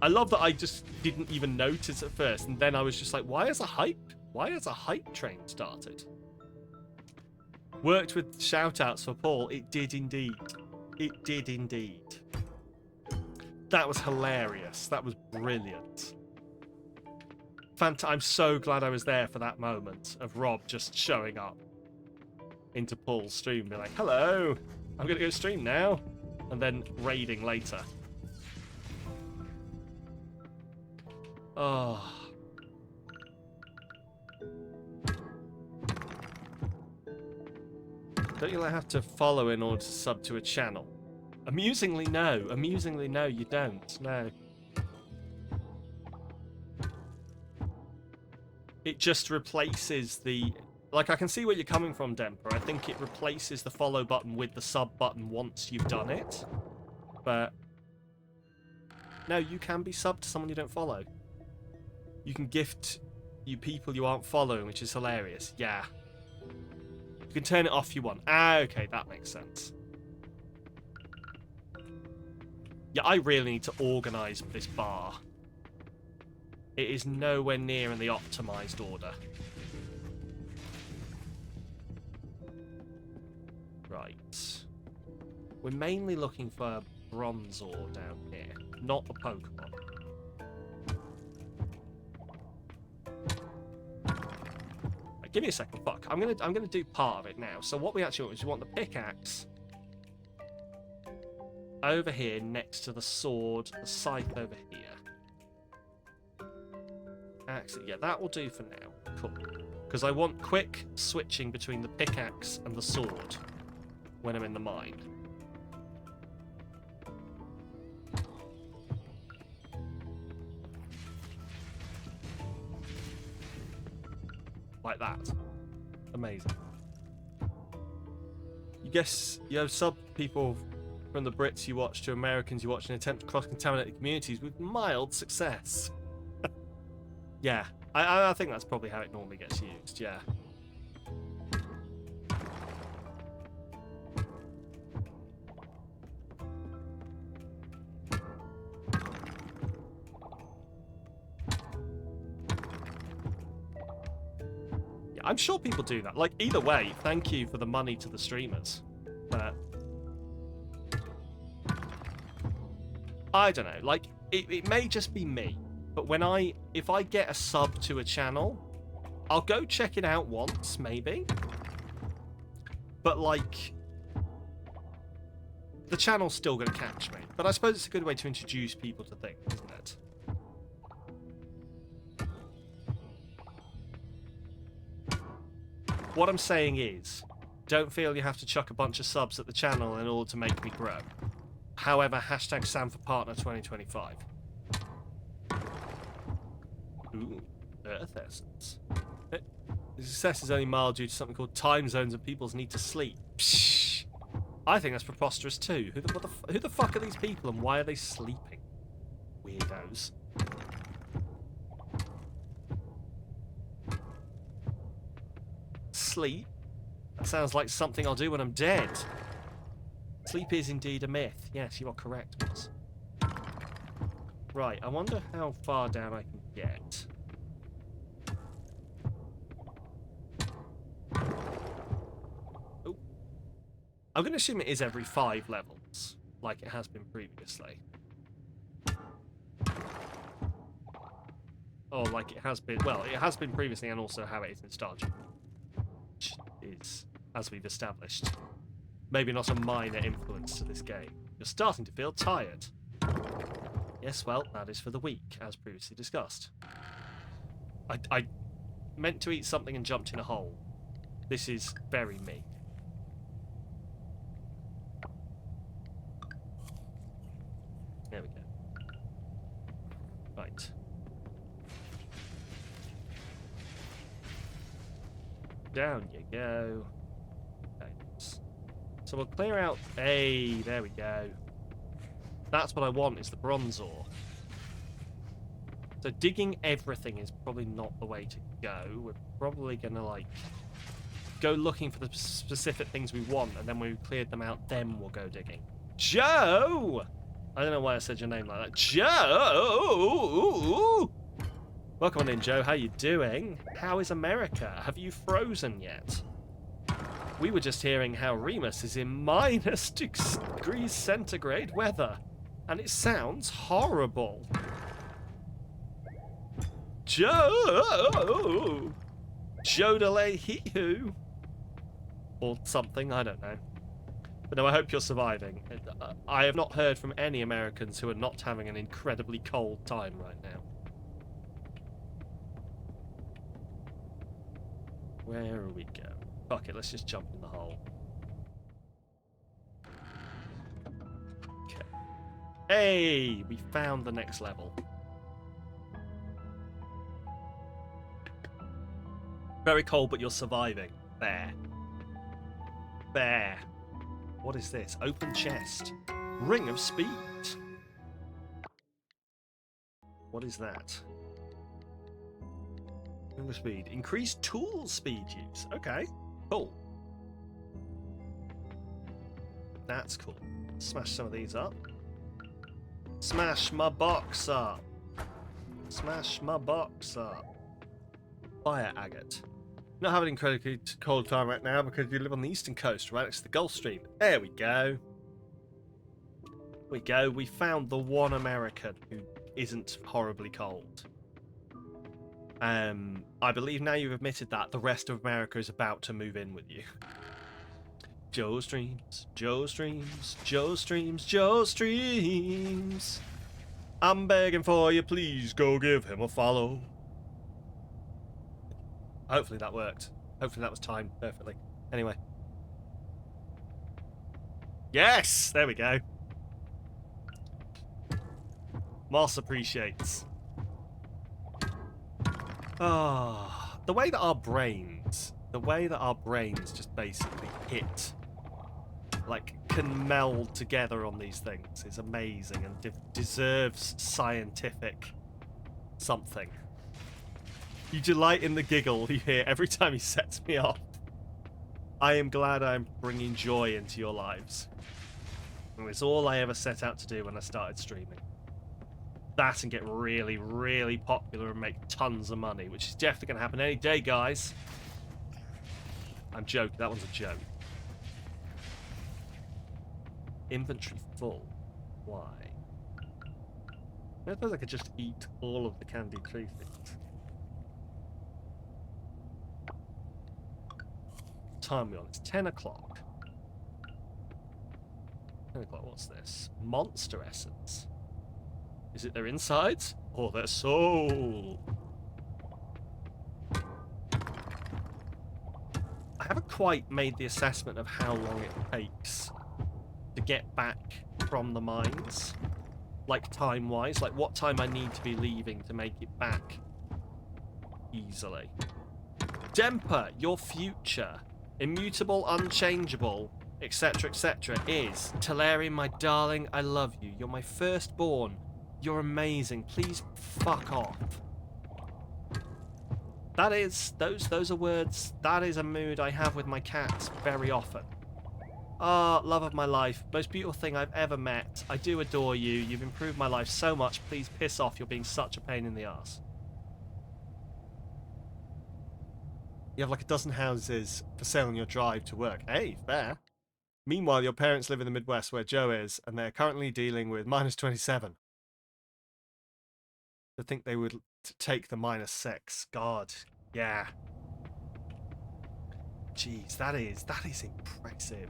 I love that I just didn't even notice at first, and then I was just like, why has a hype train started? Worked with shout-outs for Paul. It did indeed. It did indeed. That was hilarious. That was brilliant. I'm so glad I was there for that moment of Rob just showing up into Paul's stream and be like, hello, I'm going to go stream now. And then raiding later. Oh. Don't you have to follow in order to sub to a channel? Amusingly, no. Amusingly, no, you don't. No. It just replaces the... Like, I can see where you're coming from, Demper. I think it replaces the follow button with the sub button once you've done it. But... No, you can be subbed to someone you don't follow. You can gift you people you aren't following, which is hilarious. Yeah. You can turn it off if you want. Ah, okay, that makes sense. Yeah, I really need to organise this bar. It is nowhere near in the optimised order. Right. We're mainly looking for Bronzor down here, not the Pokemon. Right, give me a second. Fuck. I'm gonna do part of it now. So what we actually want is we want the pickaxe over here next to the sword, the scythe over here. Actually, yeah, that will do for now. Cool. Because I want quick switching between the pickaxe and the sword when I'm in the mine. Like that. Amazing. You guess you have sub people from the Brits you watch to Americans you watch in an attempt to cross-contaminate communities with mild success. Yeah, I think that's probably how it normally gets used, yeah. I'm sure people do that. Like, either way, thank you for the money to the streamers. But I don't know. Like, it may just be me, but if I get a sub to a channel, I'll go check it out once, maybe. But like, the channel's still going to catch me. But I suppose it's a good way to introduce people to things, isn't it? What I'm saying is, don't feel you have to chuck a bunch of subs at the channel in order to make me grow. However, hashtag Sam for Partner 2025. Ooh, Earth Essence. The success is only mild due to something called time zones and people's need to sleep. Psh! I think that's preposterous too. Who the fuck are these people and why are they sleeping? Weirdos. Sleep? That sounds like something I'll do when I'm dead. Sleep is indeed a myth. Yes, you are correct, boss. Right, I wonder how far down I can get. Oh. I'm going to assume it is every 5 levels, like it has been previously. Or like it has been, well, it has been previously and also how it is in Stardew. Which is, as we've established, maybe not a minor influence to this game. You're starting to feel tired. Yes, well, that is for the weak, as previously discussed. I meant to eat something and jumped in a hole. This is very me. There we go. Right. Down you go. Thanks. So we'll clear out... Hey, there we go. That's what I want, is the bronze ore. So digging everything is probably not the way to go. We're probably going to, like, go looking for the specific things we want, and then when we've cleared them out, then we'll go digging. Joe! I don't know why I said your name like that. Joe! Welcome on in, Joe. How you doing? How is America? Have you frozen yet? We were just hearing how Remus is in -6 degrees centigrade weather, and it sounds horrible. Joe! Jodelay hee-hoo! Or something, I don't know. But no, I hope you're surviving. I have not heard from any Americans who are not having an incredibly cold time right now. Where we go? Fuck it, let's just jump in the hole. Okay. Hey! We found the next level. Very cold, but you're surviving. There. There. What is this? Open chest. Ring of speed. What is that? Ring of speed. Increased tool speed use. Okay. Cool. That's cool. Smash some of these up. Smash my box up. Smash my box up. Fire agate. Not having an incredibly cold time right now because you live on the eastern coast, right next to the Gulf Stream. There we go. We found the one American who isn't horribly cold. I believe now you've admitted that, the rest of America is about to move in with you. Joe streams, Joe streams, Joe streams, Joe streams. I'm begging for you, please go give him a follow. Hopefully that worked. Hopefully that was timed perfectly. Anyway. Yes! There we go. Moss appreciates. Ah, the way that our brains just basically hit, like, can meld together on these things is amazing and deserves scientific something. You delight in the giggle you hear every time he sets me off. I am glad I'm bringing joy into your lives. And it's all I ever set out to do when I started streaming. That and get really, really popular and make tons of money, which is definitely going to happen any day, guys. I'm joking. That one's a joke. Inventory full. Why? I suppose I could just eat all of the candied tree things. Time we on? It's 10 o'clock. 10 o'clock, what's this? Monster essence. Is it their insides? Or their soul? I haven't quite made the assessment of how long it takes to get back from the mines. Like, time-wise. Like, what time I need to be leaving to make it back easily. Demper, your future, immutable, unchangeable, etc., etc., is Talarian, my darling, I love you. You're my firstborn. You're amazing. Please fuck off. That is, those are words, that is a mood I have with my cats very often. Ah, love of my life, most beautiful thing I've ever met. I do adore you. You've improved my life so much. Please piss off. You're being such a pain in the ass. You have like a dozen houses for sale on your drive to work. Hey, fair. Meanwhile, your parents live in the Midwest where Joe is, and they're currently dealing with -27. To think they would take the -6. God, yeah. Jeez, that is impressive.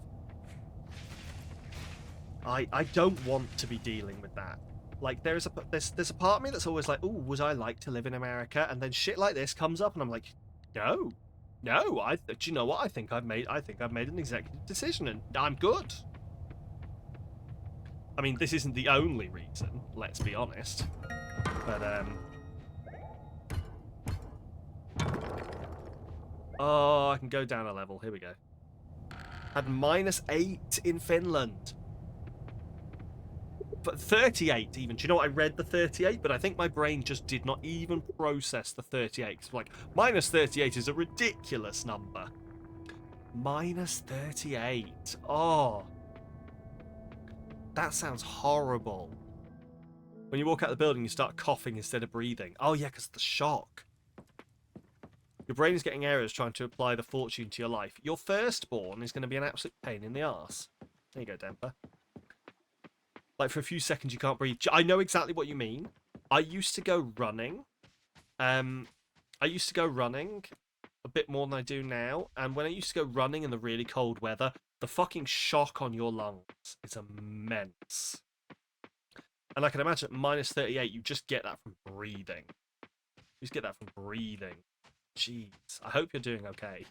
I don't want to be dealing with that. Like, there's a part of me that's always like, ooh, would I like to live in America? And then shit like this comes up, and I'm like, no. Do you know what? I think I've made an executive decision, and I'm good. I mean, this isn't the only reason, let's be honest. But oh, I can go down a level. Here we go. Had -8 in Finland. But 38 even. Do you know what? I read the 38, but I think my brain just did not even process the 38. It's like, -38 is a ridiculous number. -38. Oh. That sounds horrible. When you walk out the building, you start coughing instead of breathing. Oh yeah, because of the shock. Your brain is getting errors trying to apply the fortune to your life. Your firstborn is going to be an absolute pain in the arse. There you go, Demper. Like, for a few seconds you can't breathe. I know exactly what you mean. I used to go running. I used to go running a bit more than I do now. And when I used to go running in the really cold weather, the fucking shock on your lungs is immense. And I can imagine at -38, you just get that from breathing. You just get that from breathing. Jeez. I hope you're doing okay.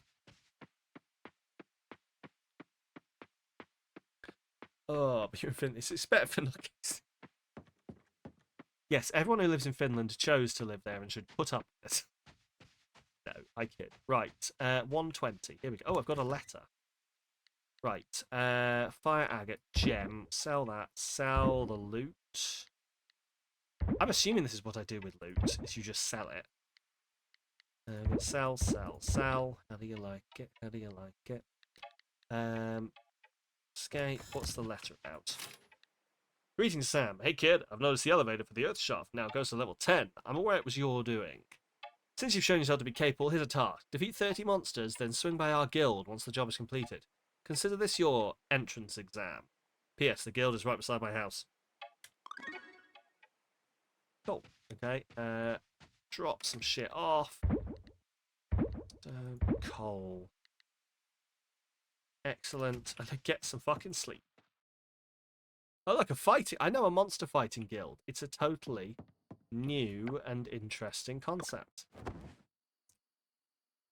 Oh, but you're in Finland. It's better Finland. Yes, everyone who lives in Finland chose to live there and should put up with it. No, I kid. Right, 120. Here we go. Oh, I've got a letter. Right, fire agate, gem. Sell that. Sell the loot. I'm assuming this is what I do with loot, is you just sell it. Sell. How do you like it? How do you like it? Escape. What's the letter about? Greetings, Sam. Hey, kid. I've noticed the elevator for the Earth Shaft now goes to level 10. I'm aware it was your doing. Since you've shown yourself to be capable, here's a task. Defeat 30 monsters, then swing by our guild once the job is completed. Consider this your entrance exam. P.S. The guild is right beside my house. Cool. Okay. Drop some shit off. Coal. Excellent. And then get some fucking sleep. Oh, look, I know a monster fighting guild. It's a totally new and interesting concept.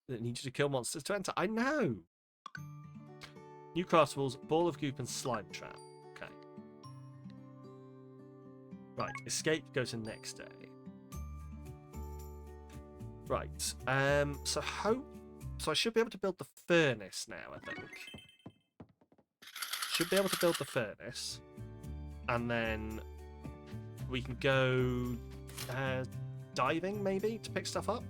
That need you to kill monsters to enter. I know. New craftables, ball of goop and slime trap. Okay. Right. Escape. Go to next day. Right. So I should be able to build the furnace now, I think. Should be able to build the furnace. And then we can go diving, maybe, to pick stuff up.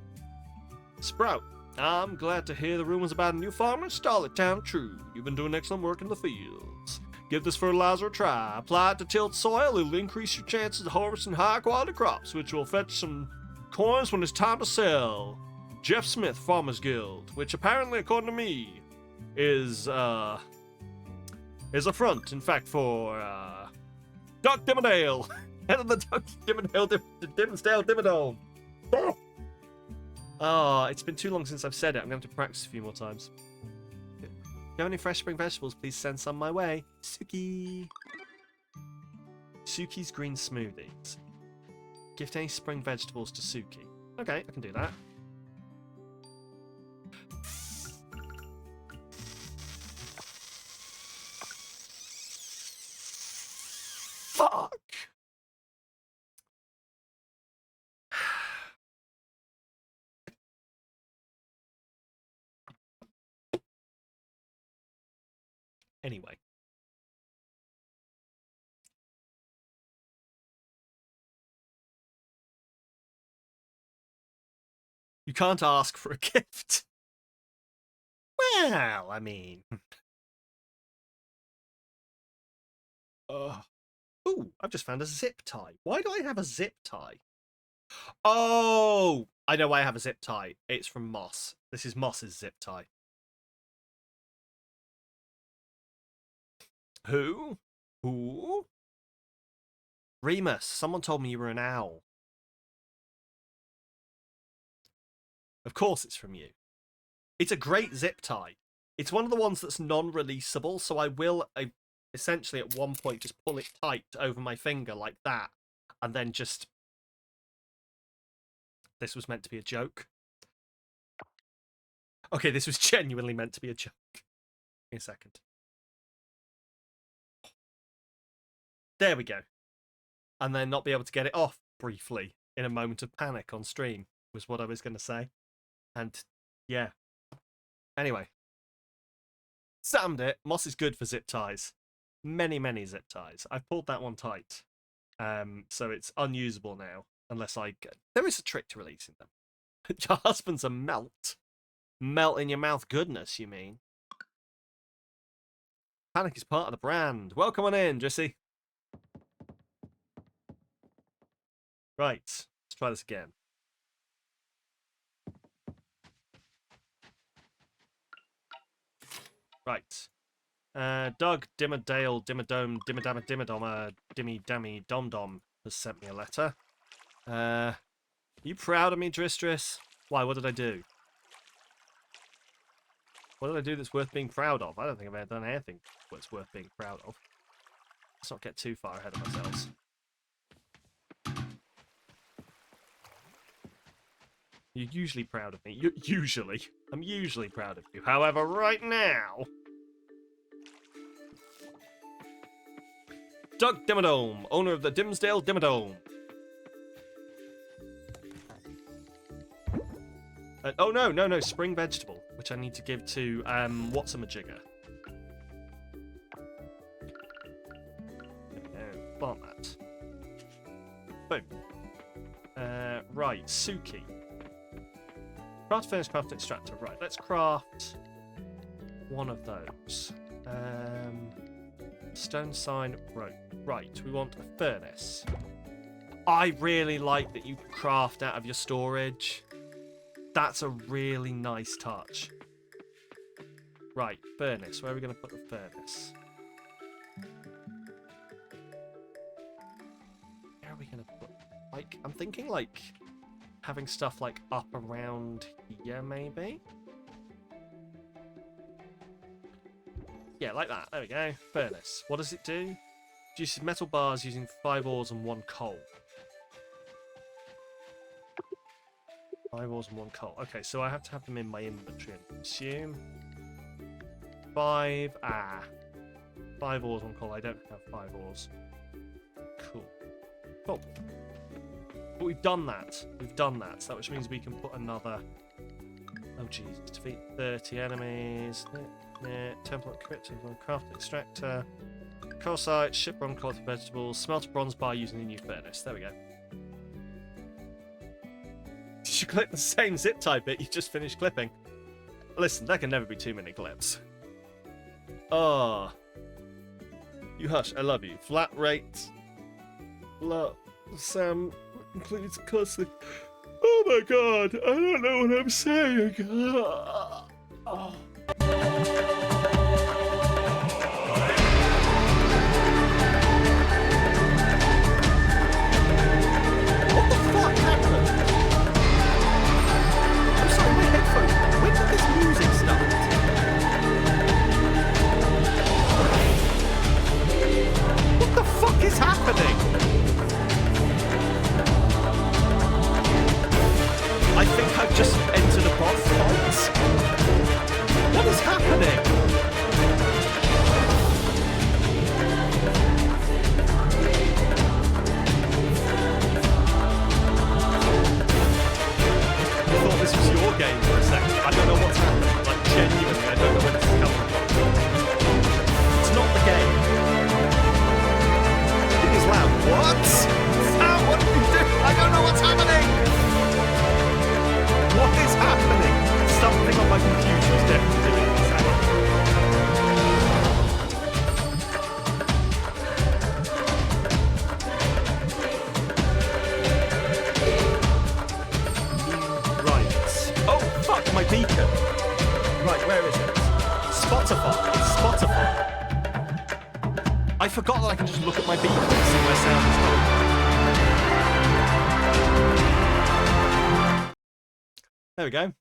Sprout, I'm glad to hear the rumors about a new farm in Starlit Town true. You've been doing excellent work in the fields. Give this fertilizer a try. Apply it to tilled soil. It'll increase your chances of harvesting high-quality crops, which will fetch some coins when it's time to sell. Jeff Smith, Farmers Guild, which apparently, according to me, is a front, in fact, for Doc Dimmerdale, head of the Doc Dimmerdale Dimsdale Dimmerdome. Oh, it's been too long since I've said it. I'm going to have to practice a few more times. If you have any fresh spring vegetables, please send some my way. Suki. Suki's green smoothies. Gift any spring vegetables to Suki. Okay, I can do that. Fuck! Anyway. You can't ask for a gift. Well, I mean... Ooh, I've just found a zip tie. Why do I have a zip tie? Oh! I know why I have a zip tie. It's from Moss. This is Moss's zip tie. Who? Who? Remus, someone told me you were an owl. Of course it's from you. It's a great zip tie. It's one of the ones that's non-releasable, so I will essentially at one point just pull it tight over my finger like that, and then just... This was meant to be a joke. Okay, this was genuinely meant to be a joke. Give me a second. There we go. And then not be able to get it off briefly in a moment of panic on stream was what I was going to say. And yeah. Anyway. Sammed it. Moss is good for zip ties. Many, many zip ties. I've pulled that one tight. So it's unusable now. Unless I get... There is a trick to releasing them. Your husband's a melt. Melt in your mouth goodness, you mean? Panic is part of the brand. Welcome on in, Jesse. Right. Let's try this again. Right. Doug Dimmerdale Dimmerdome Dimmerdama Dimmerdoma Dimmy Dammy Dom has sent me a letter. Are you proud of me, Dristris? Why, what did I do? What did I do that's worth being proud of? I don't think I've ever done anything that's worth being proud of. Let's not get too far ahead of ourselves. You're usually proud of me. Usually. I'm usually proud of you. However, right now... Doug Dimmerdome, owner of the Dimsdale Dimmerdome. Oh, no, spring vegetable, which I need to give to, what's-a-majigger. There we go, plant that. Boom. Right, Suki. Craft furnace, craft extractor. Right, let's craft one of those. Stone sign rope. Right, we want a furnace. I really like that you craft out of your storage. That's a really nice touch. Right, furnace. Where are we going to put the furnace? Where are we going to put... Like, I'm thinking, like, having stuff, like, up around here, maybe? Yeah, like that. There we go. Furnace. What does it do? Produces metal bars using 5 ores and 1 coal. 5 ores and 1 coal. Okay, so I have to have them in my inventory, I assume. 5 ores, 1 coal. I don't have 5 ores. Cool. Cool. But we've done that. We've done that. So that which means we can put another... Oh, Jesus. Defeat 30 enemies. Template cryptic, craft extractor. Coal site, ship run quality vegetables. Smelt a bronze bar using the new furnace. There we go. Did you clip the same zip tie bit you just finished clipping? Listen, there can never be too many clips. Oh. You hush, I love you. Flat rate. Love. Sam includes closely. Oh my god, I don't know what I'm saying. Oh. What the fuck happened? I'm sorry, my headphones. When did this music start? What the fuck is happening? I think I've just entered a boss fight. What is happening? I thought this was your game for a second. I don't know what's happening. Like, genuinely, I don't know where this is coming from. It's not the game. It is loud. What? Sam, what are you doing? I don't know what's happening. What is happening? Something on my computer is definitely doing this. Hang on. Right. Oh, fuck, my beacon. Right, where is it? Spotify. It's Spotify. I forgot that I can just look at my beacon and see where sound is coming from. There we go.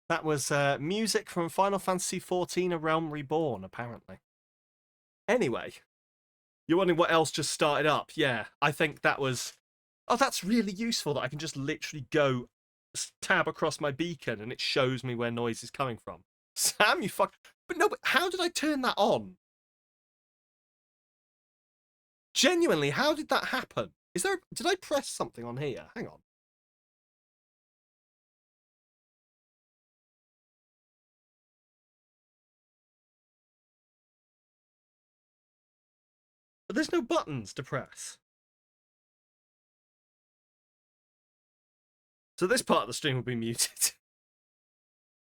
That was music from Final Fantasy XIV: A Realm Reborn, apparently. Anyway, you're wondering what else just started up? Yeah, I think that was... Oh, that's really useful that I can just literally go tab across my beacon and it shows me where noise is coming from. Sam, you fuck... But no, but how did I turn that on? Genuinely, how did that happen? Is there... Did I press something on here? Hang on. But there's no buttons to press. So this part of the stream will be muted.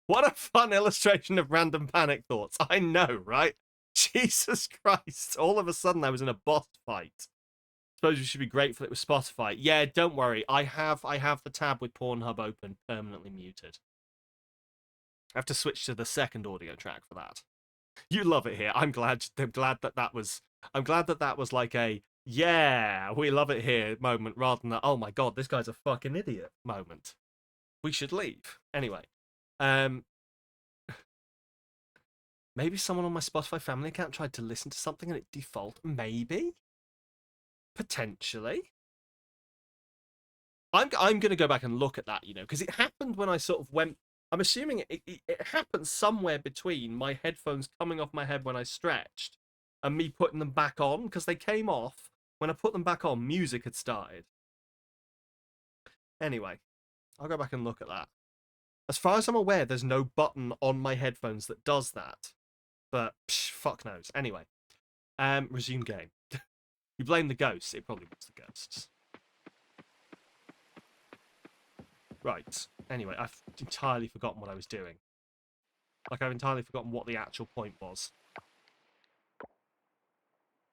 What a fun illustration of random panic thoughts. I know, right? Jesus Christ. All of a sudden I was in a boss fight. Suppose we should be grateful it was Spotify. Yeah, don't worry. I have the tab with Pornhub open, permanently muted. I have to switch to the second audio track for that. You love it here. I'm glad that was like a yeah, we love it here moment rather than a, oh my god, this guy's a fucking idiot moment. We should leave. Anyway. Maybe someone on my Spotify family account tried to listen to something and it default. Maybe. Potentially. I'm going to go back and look at that, you know, because it happened when I sort of went... I'm assuming it happened somewhere between my headphones coming off my head when I stretched and me putting them back on, because they came off. When I put them back on, music had started. Anyway, I'll go back and look at that. As far as I'm aware, there's no button on my headphones that does that. But, fuck knows. Anyway, resume game. You blame the ghosts. It probably was the ghosts. Right. Anyway, I've entirely forgotten what I was doing. Like, I've entirely forgotten what the actual point was.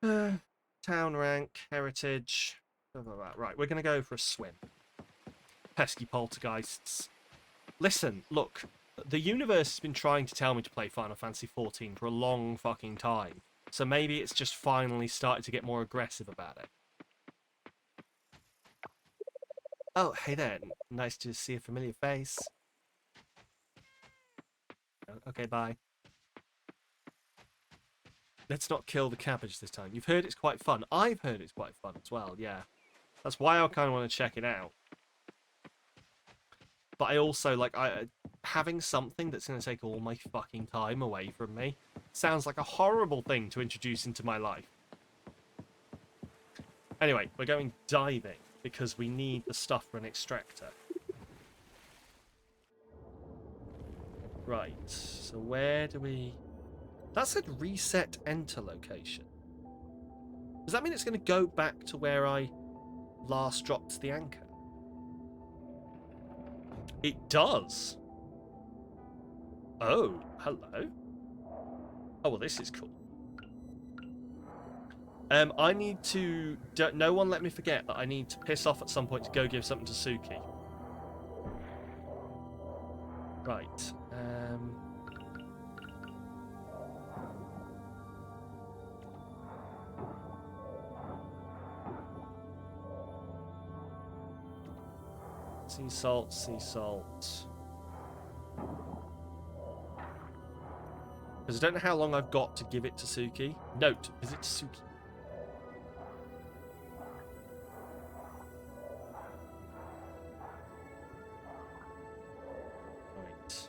Town rank, heritage. Blah, blah, blah. Right, we're going to go for a swim. Pesky poltergeists. Listen, look. The universe has been trying to tell me to play Final Fantasy XIV for a long fucking time. So maybe it's just finally started to get more aggressive about it. Oh, hey there. Nice to see a familiar face. Okay, bye. Let's not kill the cabbage this time. You've heard it's quite fun. I've heard it's quite fun as well, yeah. That's why I kind of want to check it out. But I also, like, having something that's going to take all my fucking time away from me sounds like a horrible thing to introduce into my life. Anyway, we're going diving because we need the stuff for an extractor. Right, so where do we... That said reset enter location. Does that mean it's going to go back to where I last dropped the anchor? It does. Oh, hello. Oh, well, this is cool. I need to... No one let me forget that I need to piss off at some point to go give something to Suki. Right. Sea salt, sea salt. Because I don't know how long I've got to give it to Suki. Note, visit Suki. Right.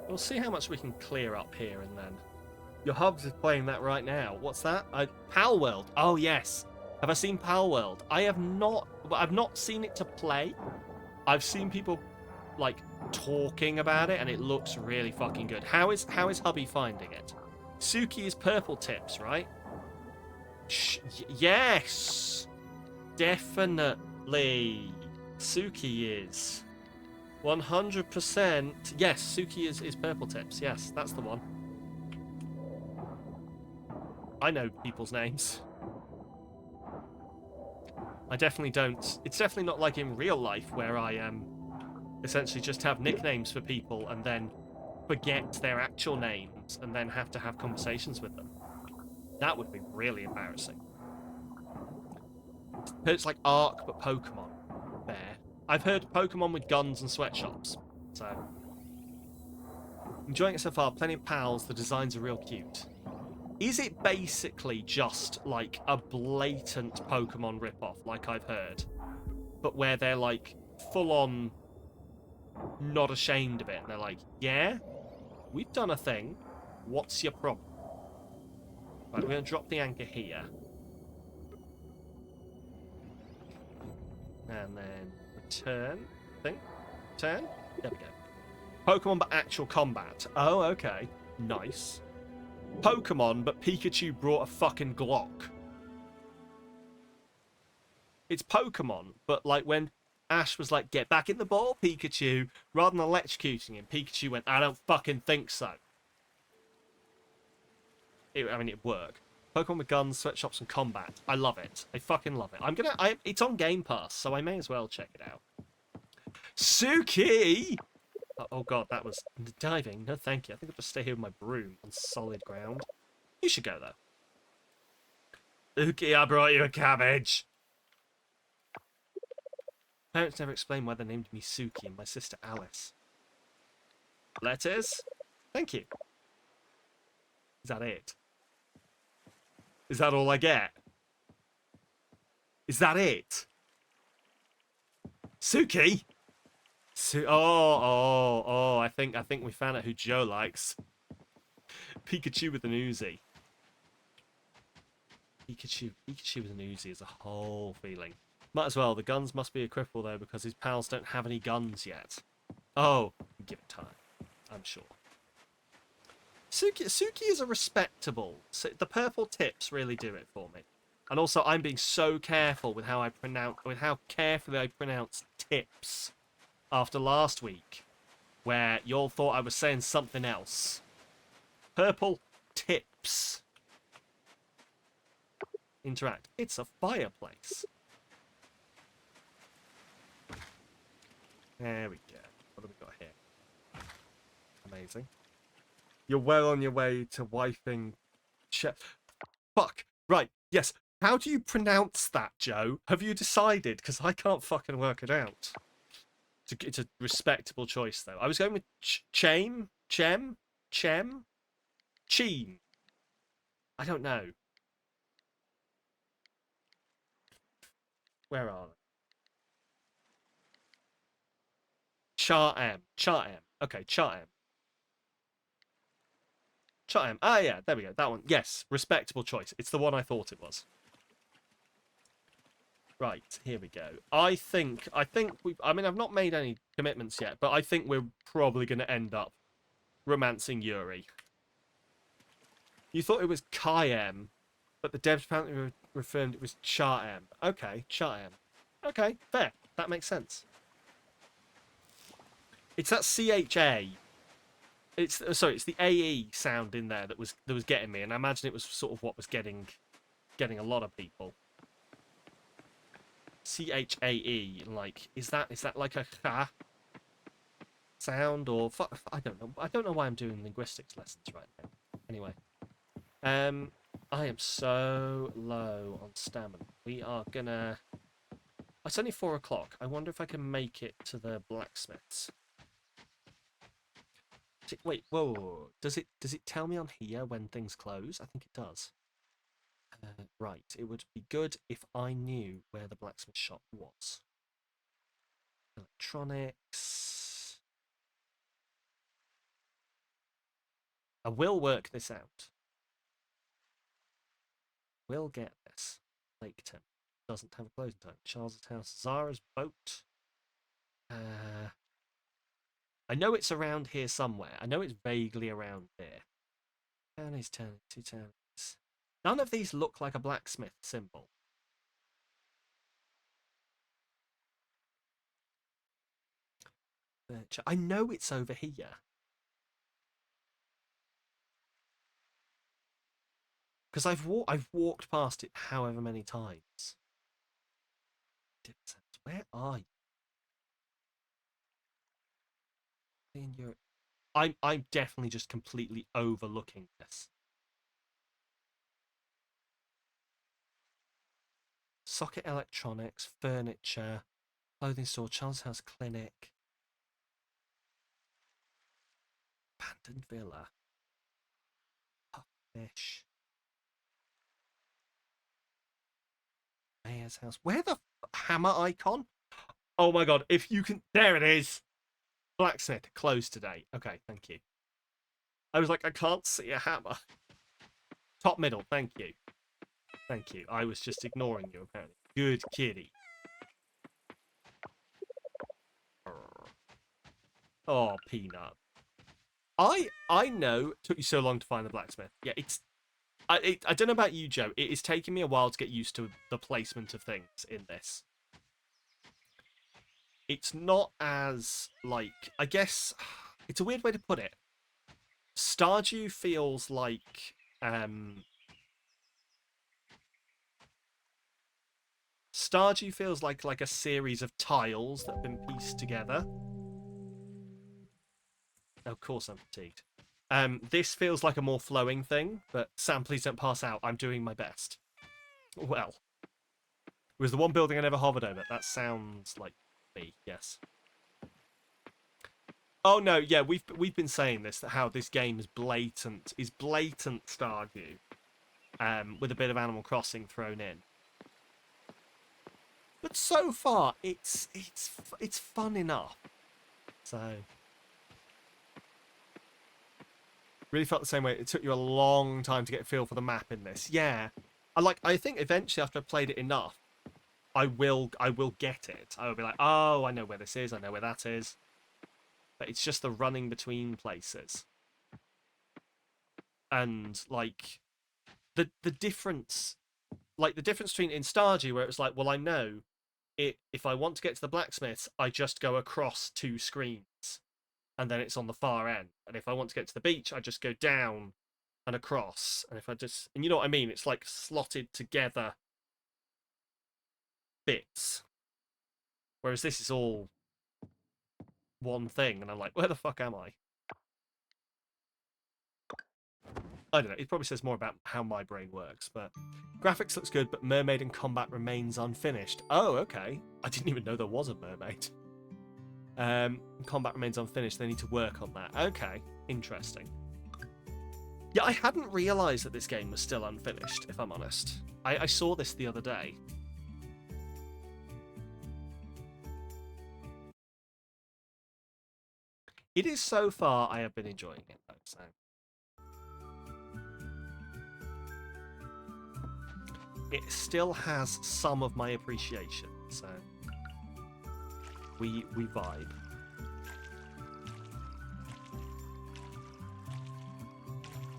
We'll see how much we can clear up here and then. Your hubs is playing that right now. What's that? Pal World. Oh yes. Have I seen Pal World? I have not. I've not seen it to play. I've seen people like talking about it, and it looks really fucking good. How is hubby finding it? Suki is purple tips, right? Yes, definitely. Suki is 100%. Yes, Suki is purple tips. Yes, that's the one. I know people's names. I definitely don't. It's definitely not like in real life where I essentially just have nicknames for people and then forget their actual names and then have to have conversations with them. That would be really embarrassing. It's like Ark but Pokemon. There. I've heard Pokemon with guns and sweatshops. So enjoying it so far. Plenty of pals. The designs are real cute. Is it basically just like a blatant Pokemon ripoff, like I've heard, but where they're like full on not ashamed of it, and they're like, yeah, we've done a thing. What's your problem? Right, we're going to drop the anchor here. And then return. Turn. There we go. Pokemon but actual combat. Oh, okay. Nice. Pokemon, but Pikachu brought a fucking Glock. It's Pokemon, but like when Ash was like, get back in the ball, Pikachu, rather than electrocuting him, Pikachu went, I don't fucking think so. It'd work. Pokemon with guns, sweatshops, and combat. I love it. I fucking love it. It's on Game Pass, so I may as well check it out. Suki! Oh god, that was diving. No, thank you. I think I'll just stay here with my broom on solid ground. You should go, though. Suki, I brought you a cabbage. Parents never explained why they named me Suki and my sister Alice. Letters? Thank you. Is that it? Is that all I get? Is that it? Suki? I think we found out who Joe likes. Pikachu with an Uzi. Pikachu with an Uzi is a whole feeling. Might as well. The guns must be a cripple though because his pals don't have any guns yet. Oh, give it time. I'm sure. Suki is a respectable. The purple tips really do it for me. And also, I'm being so careful with how carefully I pronounce tips after last week, where y'all thought I was saying something else. Purple tips. Interact. It's a fireplace. There we go. What have we got here? Amazing. You're well on your way to wifing... Fuck. Right. Yes. How do you pronounce that, Joe? Have you decided? Because I can't fucking work it out. It's a respectable choice, though. I was going with Cheen. I don't know. Where are they? Charm. Okay, Charm. Ah, yeah, there we go. That one. Yes, respectable choice. It's the one I thought it was. Right, here we go. I think I've not made any commitments yet, but I think we're probably going to end up romancing Yuri. You thought it was Kayem, but the devs apparently reaffirmed it was Charm. Okay, Charm. Okay, fair. That makes sense. It's that CHA. It's the AE sound in there that was getting me, and I imagine it was sort of what was getting a lot of people. CHAE, like, is that like a ha sound or I don't know. I don't know why I'm doing linguistics lessons right now. Anyway, I am so low on stamina. We are gonna It's only 4 o'clock. I wonder if I can make it to the blacksmiths. Wait, whoa, whoa, whoa. Does it tell me on here when things close? I think it does. Right, it would be good if I knew where the blacksmith shop was. Electronics. I will work this out. We'll get this. Laketon doesn't have a closing time. Charles' house. Zara's boat. I know it's around here somewhere. I know it's vaguely around here. Townies, two townies. None of these look like a blacksmith symbol. I know it's over here. Because I've walked past it however many times. Where are you? In Europe. I'm definitely just completely overlooking this. Socket electronics, furniture, clothing store, Charles House Clinic, abandoned villa, fish, mayor's house. Where the hammer icon? Oh my god! If you can, there it is. Blacksmith closed today. Okay, thank you. I was like, I can't see a hammer. Top middle, thank you. Thank you. I was just ignoring you, apparently. Good kitty. Oh, Peanut. I know it took you so long to find the blacksmith. Yeah, I don't know about you, Joe. It is taking me a while to get used to the placement of things in this. It's not as, like, I guess, it's a weird way to put it. Stardew feels like, Stardew feels like a series of tiles that have been pieced together. Of course I'm fatigued. This feels like a more flowing thing, but Sam, please don't pass out. I'm doing my best. Well, it was the one building I never hovered over. That sounds like me, yes. Oh no, yeah, we've been saying this, that how this game is blatant Stardew, with a bit of Animal Crossing thrown in. But so far, it's fun enough. So really felt the same way. It took you a long time to get a feel for the map in this. Yeah, I think eventually after I've played it enough, I will get it. I will be like, oh, I know where this is. I know where that is. But it's just the running between places, and like the difference, like the difference between in Stardew where it was like, well, I know it. If I want to get to the blacksmiths, I just go across 2 screens, and then it's on the far end. And if I want to get to the beach, I just go down and across. And if I just, and you know what I mean, it's like slotted together bits. Whereas this is all one thing, and I'm like, where the fuck am I? I don't know. It probably says more about how my brain works, but graphics looks good, but mermaid and combat remains unfinished. Oh, okay. I didn't even know there was a mermaid. Combat remains unfinished. They need to work on that. Okay, interesting. Yeah, I hadn't realised that this game was still unfinished, if I'm honest. I saw this the other day. It is so far, I have been enjoying it, though, so. It still has some of my appreciation, so we vibe.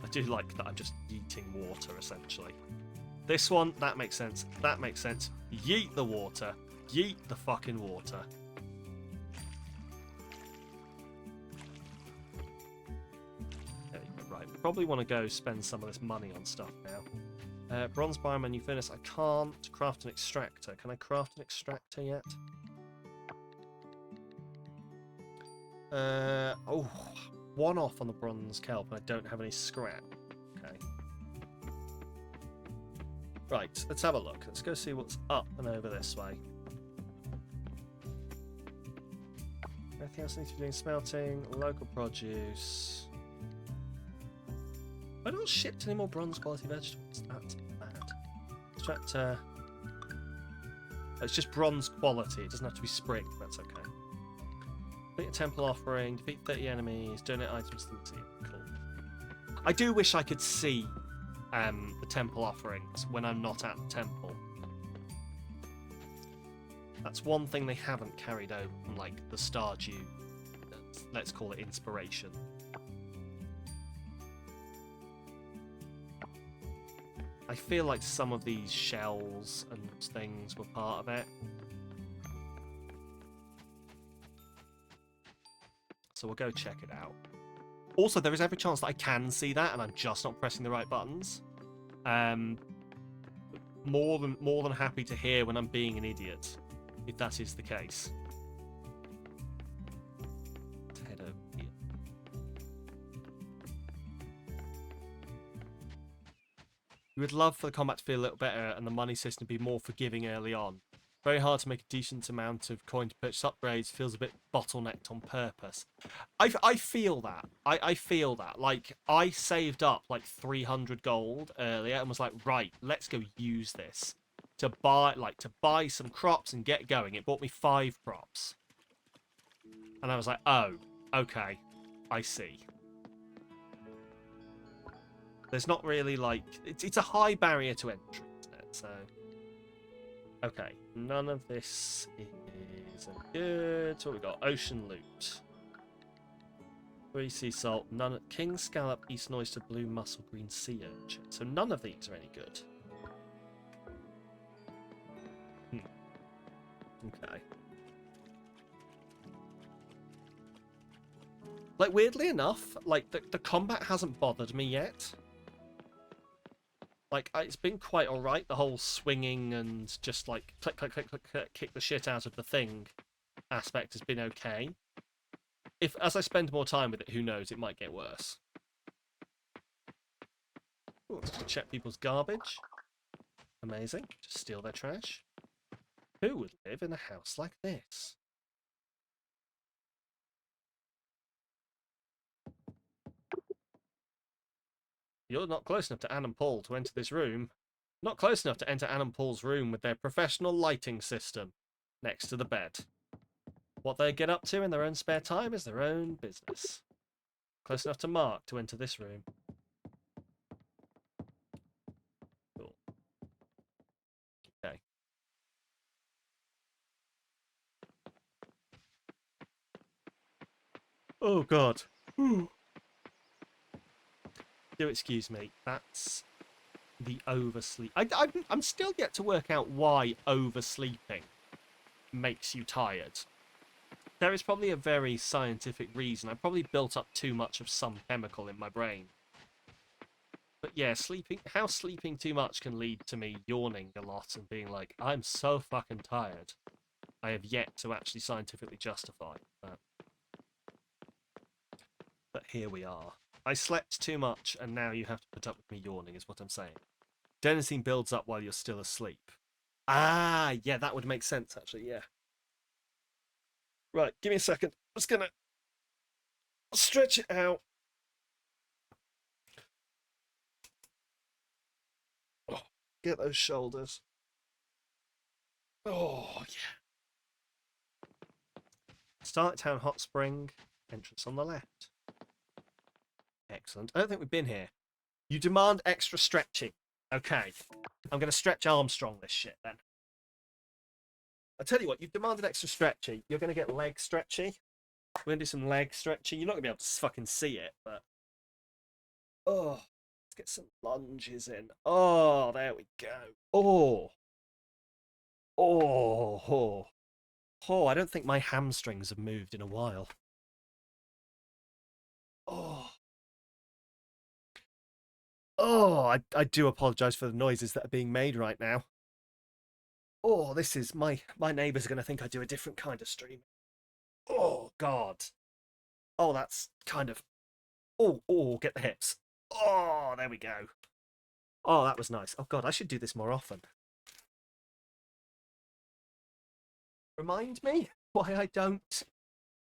I do like that I'm just yeeting water, essentially. This one, that makes sense. That makes sense. Yeet the water. Yeet the fucking water. There you go. Right, probably want to go spend some of this money on stuff now. Bronze biomenu furnace. I can't craft an extractor. Can I craft an extractor yet? Oh, 1 off on the bronze kelp, and I don't have any scrap. Okay. Right, let's have a look. Let's go see what's up and over this way. Anything else I need to be doing? Smelting, local produce. I don't ship any more bronze quality vegetables. That's bad. Extractor. It's just bronze quality. It doesn't have to be spring. That's okay. Complete a temple offering. Defeat 30 enemies. Donate items to the team. Cool. I do wish I could see the temple offerings when I'm not at the temple. That's one thing they haven't carried over from, like, the Stardew, let's call it inspiration. I feel like some of these shells and things were part of it. So we'll go check it out. Also, there is every chance that I can see that and I'm just not pressing the right buttons. More than happy to hear when I'm being an idiot, if that is the case. Let's head over here. We would love for the combat to feel a little better and the money system to be more forgiving early on. Very hard to make a decent amount of coin to purchase upgrades. Feels a bit bottlenecked on purpose. I feel that. I feel that. Like, I saved up like 300 gold earlier and was like, right, let's go use this to buy some crops and get going. It bought me 5 crops. And I was like, oh, okay, I see. There's not really like it's a high barrier to entry, isn't it? So okay, none of this is good. So we got ocean loot, 3 sea salt, none king scallop, eastern oyster, blue mussel, green sea urchin. So none of these are any good. Okay. Like, weirdly enough, like the combat hasn't bothered me yet. Like, it's been quite alright, the whole swinging and just, like, click, click, click, click, click, kick the shit out of the thing aspect has been okay. If, as I spend more time with it, who knows, it might get worse. Ooh, let's just check people's garbage. Amazing. Just steal their trash. Who would live in a house like this? You're not close enough to Anne and Paul to enter this room. Not close enough to enter Anne and Paul's room with their professional lighting system next to the bed. What they get up to in their own spare time is their own business. Close enough to Mark to enter this room. Cool. Okay. Oh, God. Do excuse me. That's the oversleep. I'm still yet to work out why oversleeping makes you tired. There is probably a very scientific reason. I probably built up too much of some chemical in my brain. But yeah, how sleeping too much can lead to me yawning a lot and being like, I'm so fucking tired. I have yet to actually scientifically justify. But here we are. I slept too much, and now you have to put up with me yawning, is what I'm saying. Adenosine builds up while you're still asleep. Ah, yeah, that would make sense, actually, yeah. Right, give me a second. I'm just gonna stretch it out. Oh, get those shoulders. Oh, yeah. Start Town Hot Spring. Entrance on the left. Excellent. I don't think we've been here. You demand extra stretching. Okay. I'm going to stretch Armstrong this shit, then. I tell you what, you've demanded extra stretchy. You're going to get leg stretchy. We're going to do some leg stretchy. You're not going to be able to fucking see it, but... Oh, let's get some lunges in. Oh, there we go. Oh. Oh. Oh. Oh, I don't think my hamstrings have moved in a while. Oh. Oh, I do apologise for the noises that are being made right now. Oh, this is... My neighbours are going to think I do a different kind of stream. Oh, God. Oh, that's kind of... Oh, get the hips. Oh, there we go. Oh, that was nice. Oh, God, I should do this more often. Remind me why I don't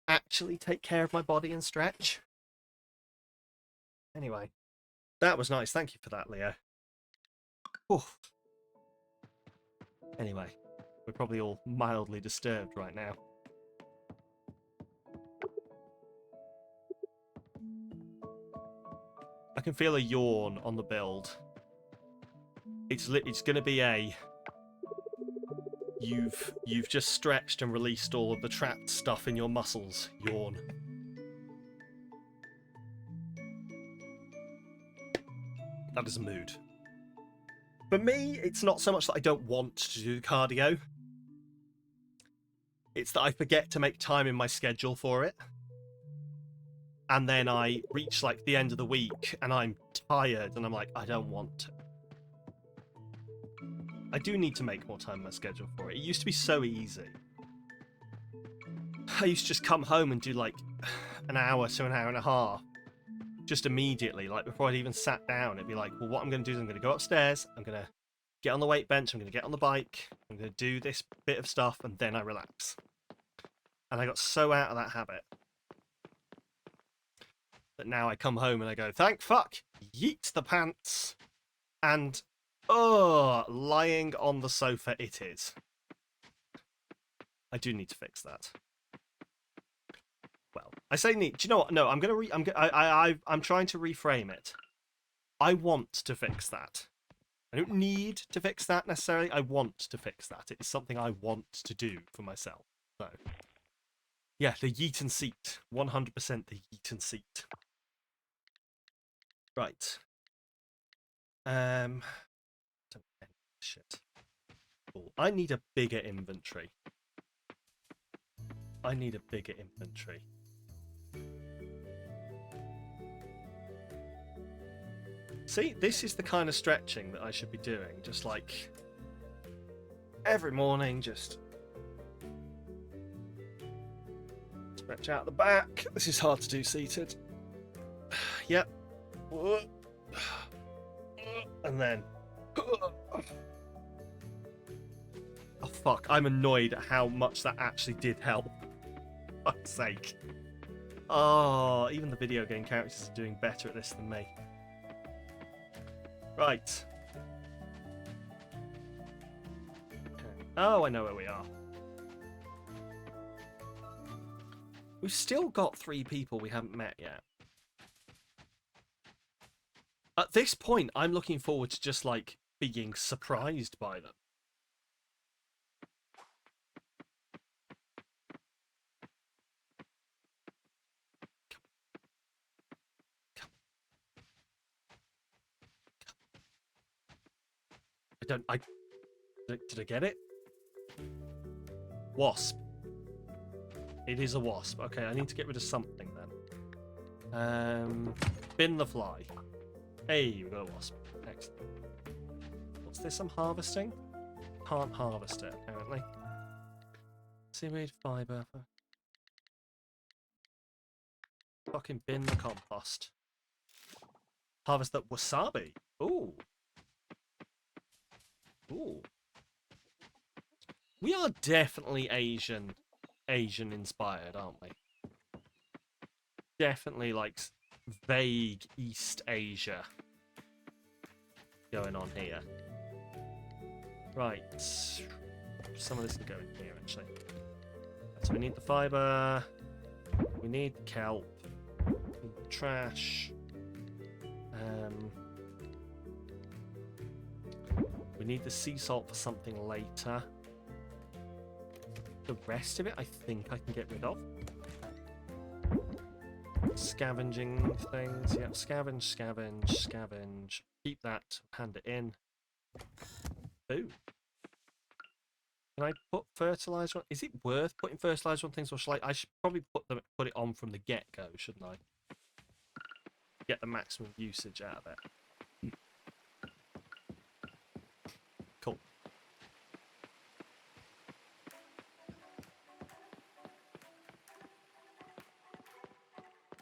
actually take care of my body and stretch. Anyway, that was nice. Thank you for that, Leo. Oof. Anyway, we're probably all mildly disturbed right now. I can feel a yawn on the build. It's going to be a you've just stretched and released all of the trapped stuff in your muscles yawn. That is a mood. For me, it's not so much that I don't want to do cardio. It's that I forget to make time in my schedule for it. And then I reach like the end of the week and I'm tired and I'm like, I don't want to. I do need to make more time in my schedule for it. It used to be so easy. I used to just come home and do like an hour to an hour and a half. Just immediately, like before I'd even sat down, it'd be like, well, what I'm going to do is I'm going to go upstairs, I'm going to get on the weight bench, I'm going to get on the bike, I'm going to do this bit of stuff, and then I relax. And I got so out of that habit that now I come home and I go, thank fuck, yeet the pants, and lying on the sofa it is. I do need to fix that. Well, I say need. Do you know what? No, I'm trying to reframe it. I want to fix that. I don't need to fix that necessarily. I want to fix that. It's something I want to do for myself. So, yeah, the Yeaton seat. 100% the Yeaton seat. Right. Shit. Cool. I need a bigger inventory. I need a bigger inventory. See, this is the kind of stretching that I should be doing. Just like every morning, just stretch out the back. This is hard to do seated. Yep. And then... Oh, fuck. I'm annoyed at how much that actually did help. For fuck's sake. Oh, even the video game characters are doing better at this than me. Right. Okay. Oh, I know where we are. We've still got 3 people we haven't met yet. At this point, I'm looking forward to just, like, being surprised by them. Did I get it? Wasp. It is a wasp. Okay, I need to get rid of something then. Bin the fly. Hey, we got a wasp. Excellent. What's this I'm harvesting? Can't harvest it, apparently. Seaweed, fibre. Fucking bin the compost. Harvest that wasabi. Ooh. Ooh. We are definitely Asian inspired, aren't we? Definitely like vague East Asia going on here. Right. Some of this can go in here actually. So we need the fibre. We need the kelp. We need the trash. We need the sea salt for something later. The rest of it, I think I can get rid of. Scavenging things. Yep, scavenge, scavenge, scavenge. Keep that, hand it in. Ooh. Can I put fertilizer on? Is it worth putting fertilizer on things, or should I should probably put it on from the get-go, shouldn't I? Get the maximum usage out of it. Cool.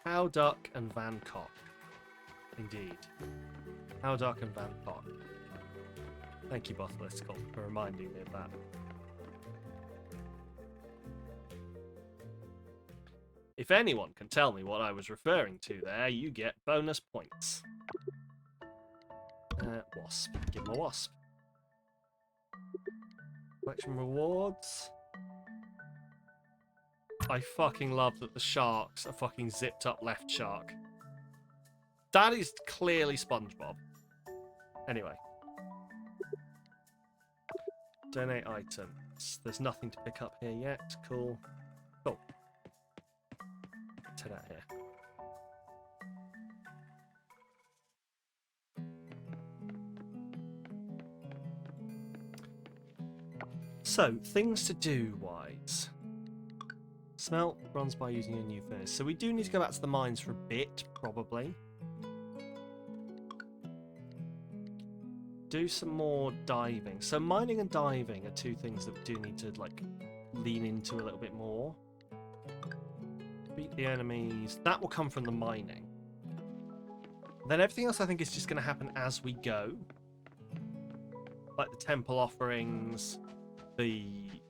Cow Duck and Van Cock. Indeed. Cow Duck and Van Cock. Thank you, Bothelistical, for reminding me of that. If anyone can tell me what I was referring to there, you get bonus points. Wasp. Give him a wasp. Collection rewards. I fucking love that the sharks are fucking zipped up left shark. That is clearly SpongeBob. Anyway. Donate items. There's nothing to pick up here yet. Cool. Cool. Let's head out here. So, things to do wise. Smelt bronze by using a new furnace. So we do need to go back to the mines for a bit, probably. Do some more diving. So mining and diving are two things that we do need to like lean into a little bit more. Beat the enemies. That will come from the mining. Then everything else I think is just going to happen as we go. Like the temple offerings, the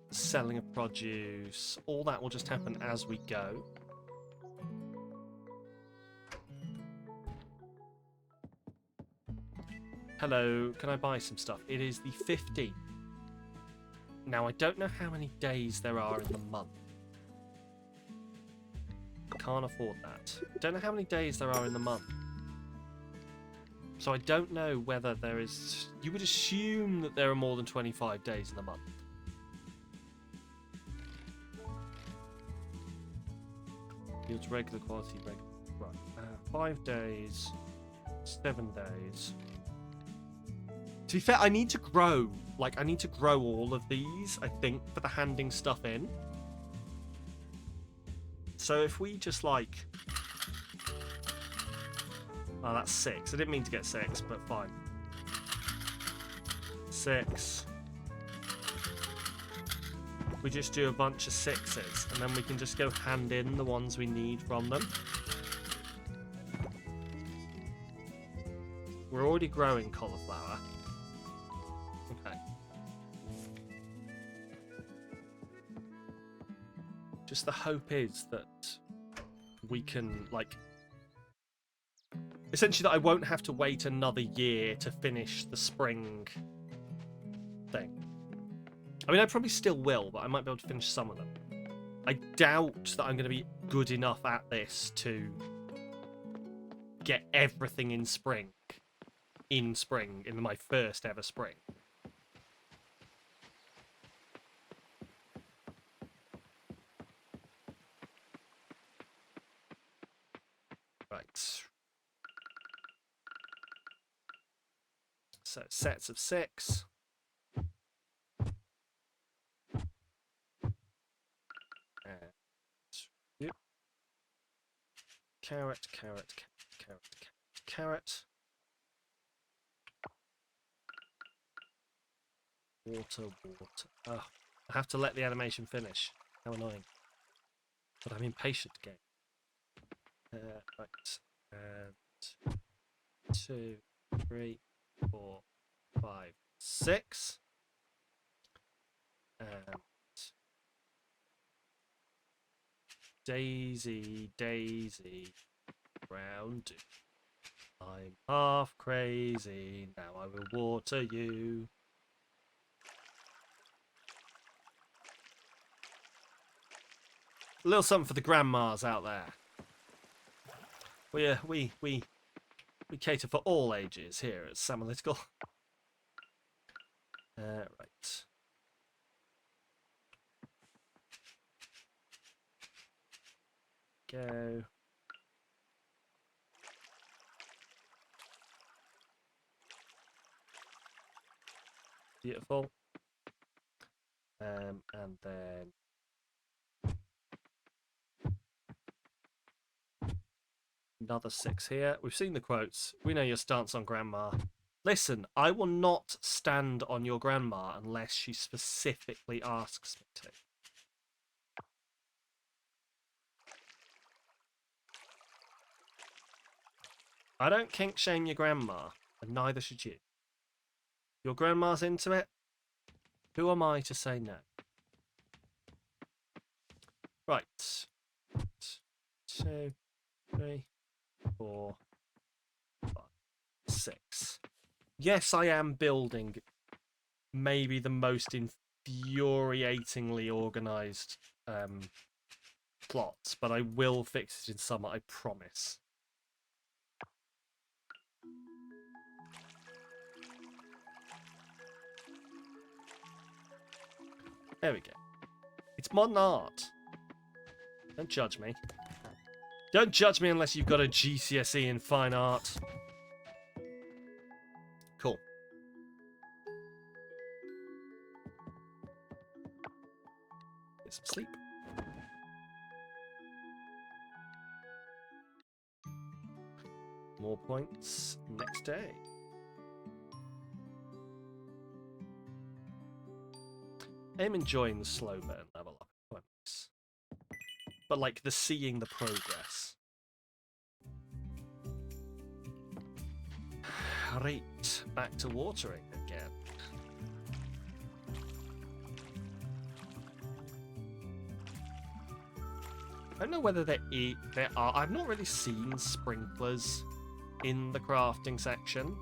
selling of produce, all that will just happen as we go. Hello, can I buy some stuff? It is the 15th. Now, I don't know how many days there are in the month. Can't afford that. Don't know how many days there are in the month. So I don't know whether there is... You would assume that there are more than 25 days in the month. Yields regular quality, right. 5 days, 7 days. To be fair, I need to grow. Like, I need to grow all of these, I think, for the handing stuff in. So if we just, like... Oh, that's 6. I didn't mean to get 6, but fine. 6. We just do a bunch of 6s, and then we can just go hand in the ones we need from them. We're already growing cauliflower. Okay. Just the hope is that we can, like... Essentially that I won't have to wait another year to finish the spring thing. I mean, I probably still will, but I might be able to finish some of them. I doubt that I'm going to be good enough at this to get everything in spring. In my first ever spring. Right. So, sets of 6. Yep. Carrot. Water. Oh, I have to let the animation finish. How annoying. But I'm impatient again. Right. And 2, 3, 4, 5, 6. And Daisy, round. I'm half crazy, now I will water you. A little something for the grandmas out there. We cater for all ages here at Samalytical. Right. Go. Beautiful. And then another 6 here. We've seen the quotes. We know your stance on grandma. Listen, I will not stand on your grandma unless she specifically asks me to. I don't kink shame your grandma, and neither should you. Your grandma's into it. Who am I to say no? Right. 2, 3, 4, 5, 6. Yes, I am building maybe the most infuriatingly organised plots, but I will fix it in summer, I promise. There we go. It's modern art. Don't judge me. Don't judge me unless you've got a GCSE in fine art. Cool. Get some sleep. More points next day. I'm enjoying the slow burn level up. Quite nice. But like the seeing the progress. Right, back to watering again. I don't know whether there are. I've not really seen sprinklers in the crafting section,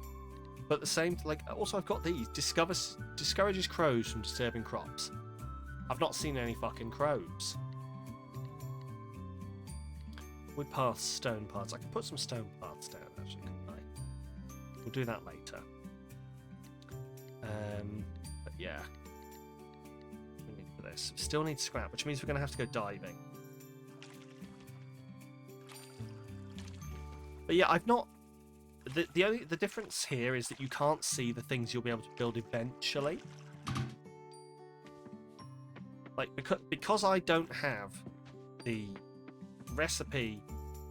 but the same. Like, also I've got these. Discourages crows from disturbing crops. I've not seen any fucking crows. Wood paths, stone paths. I can put some stone paths down actually, couldn't I? We'll do that later. But yeah. We need for this. Still need scrap, which means we're going to have to go diving. But yeah, I've not... The difference here is that you can't see the things you'll be able to build eventually. Like, because I don't have the recipe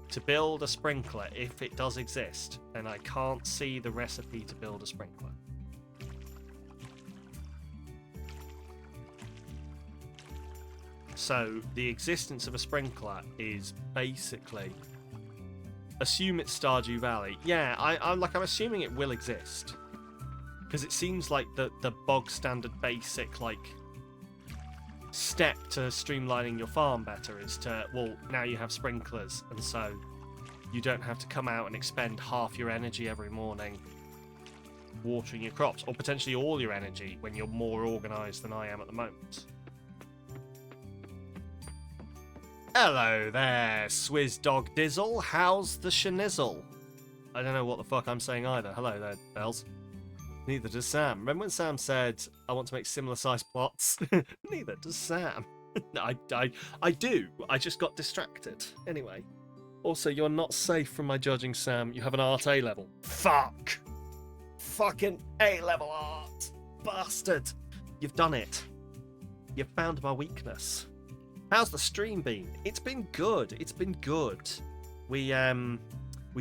to build a sprinkler, if it does exist, then I can't see the recipe to build a sprinkler. So the existence of a sprinkler is basically assume it's Stardew Valley. Yeah, I'm assuming it will exist because it seems like the bog standard basic like step to streamlining your farm better is to, well, now you have sprinklers, and so you don't have to come out and expend half your energy every morning watering your crops, or potentially all your energy when you're more organised than I am at the moment. Hello there, Swizz Dog Dizzle. How's the schnizzle? I don't know what the fuck I'm saying either. Hello there, Bells. Neither does Sam. Remember when Sam said, I want to make similar sized plots? Neither does Sam. I do. I just got distracted. Anyway. Also, you're not safe from my judging, Sam. You have an art A level. Fuck! Fucking A level art! Bastard! You've done it. You've found my weakness. How's the stream been? It's been good. It's been good. We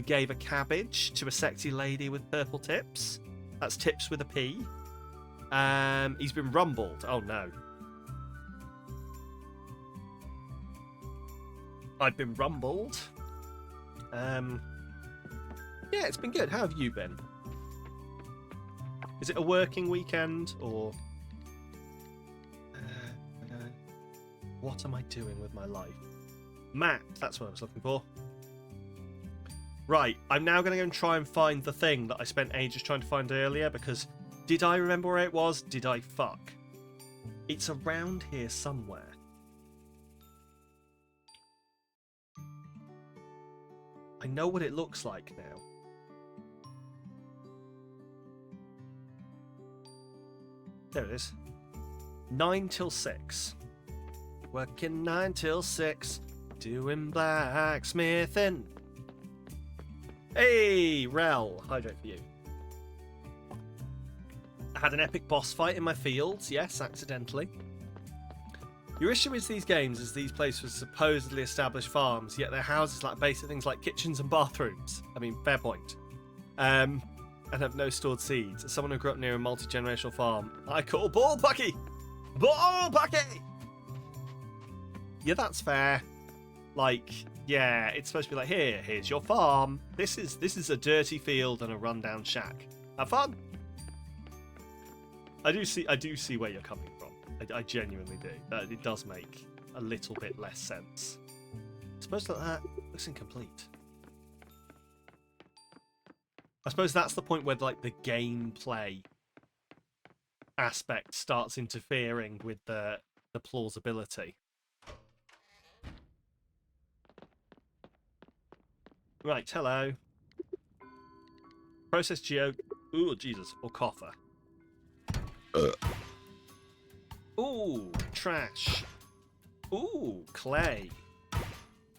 gave a cabbage to a sexy lady with purple tips. That's tips with a P. He's been rumbled. Oh no. I've been rumbled. Yeah, it's been good. How have you been? Is it a working weekend or... what am I doing with my life? Map, that's what I was looking for. Right, I'm now going to go and try and find the thing that I spent ages trying to find earlier, because did I remember where it was? Did I fuck? It's around here somewhere. I know what it looks like now. There it is. 9 till 6. Working 9 till 6. Doing blacksmithing. Hey, Rel. Hydrate for you. I had an epic boss fight in my fields. Yes, accidentally. Your issue with these games is these places supposedly established farms, yet their houses lack basic things like kitchens and bathrooms. I mean, fair point. And have no stored seeds. As someone who grew up near a multi-generational farm, I call Ball Bucky! Ball Bucky! Yeah, that's fair. Like, yeah, it's supposed to be like, here's your farm. This is a dirty field and a rundown shack. Have fun. I do see where you're coming from. I genuinely do. It does make a little bit less sense. Supposed to like that. Looks incomplete. I suppose that's the point where like the gameplay aspect starts interfering with the plausibility. Right, hello. Processed geo. Ooh, Jesus, or coffer. Ooh, trash. Ooh, clay.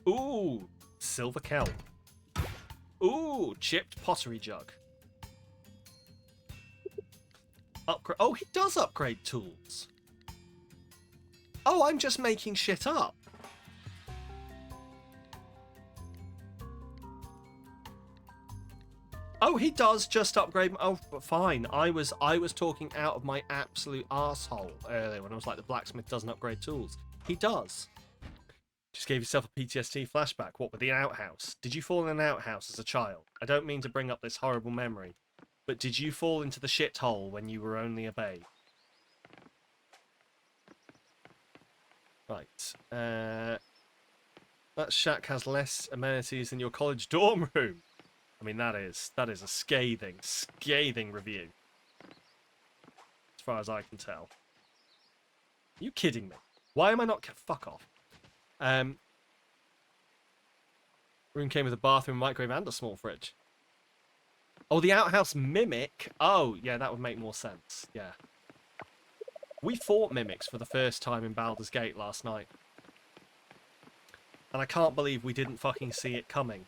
Ooh, silver kelp. Ooh, chipped pottery jug. Upgrade. Oh, he does upgrade tools. Oh, I'm just making shit up. Oh, he does just upgrade. Oh, fine. I was talking out of my absolute arsehole earlier when I was like, the blacksmith doesn't upgrade tools. He does. Just gave yourself a PTSD flashback. What, with the outhouse? Did you fall in an outhouse as a child? I don't mean to bring up this horrible memory, but did you fall into the shithole when you were only a babe? Right. That shack has less amenities than your college dorm room. I mean, that is a scathing review, as far as I can tell. Are you kidding me? Why am I not... Fuck off. Room came with a bathroom, microwave, and a small fridge. Oh, the outhouse mimic? Oh, yeah, that would make more sense. Yeah. We fought mimics for the first time in Baldur's Gate last night. And I can't believe we didn't fucking see it coming.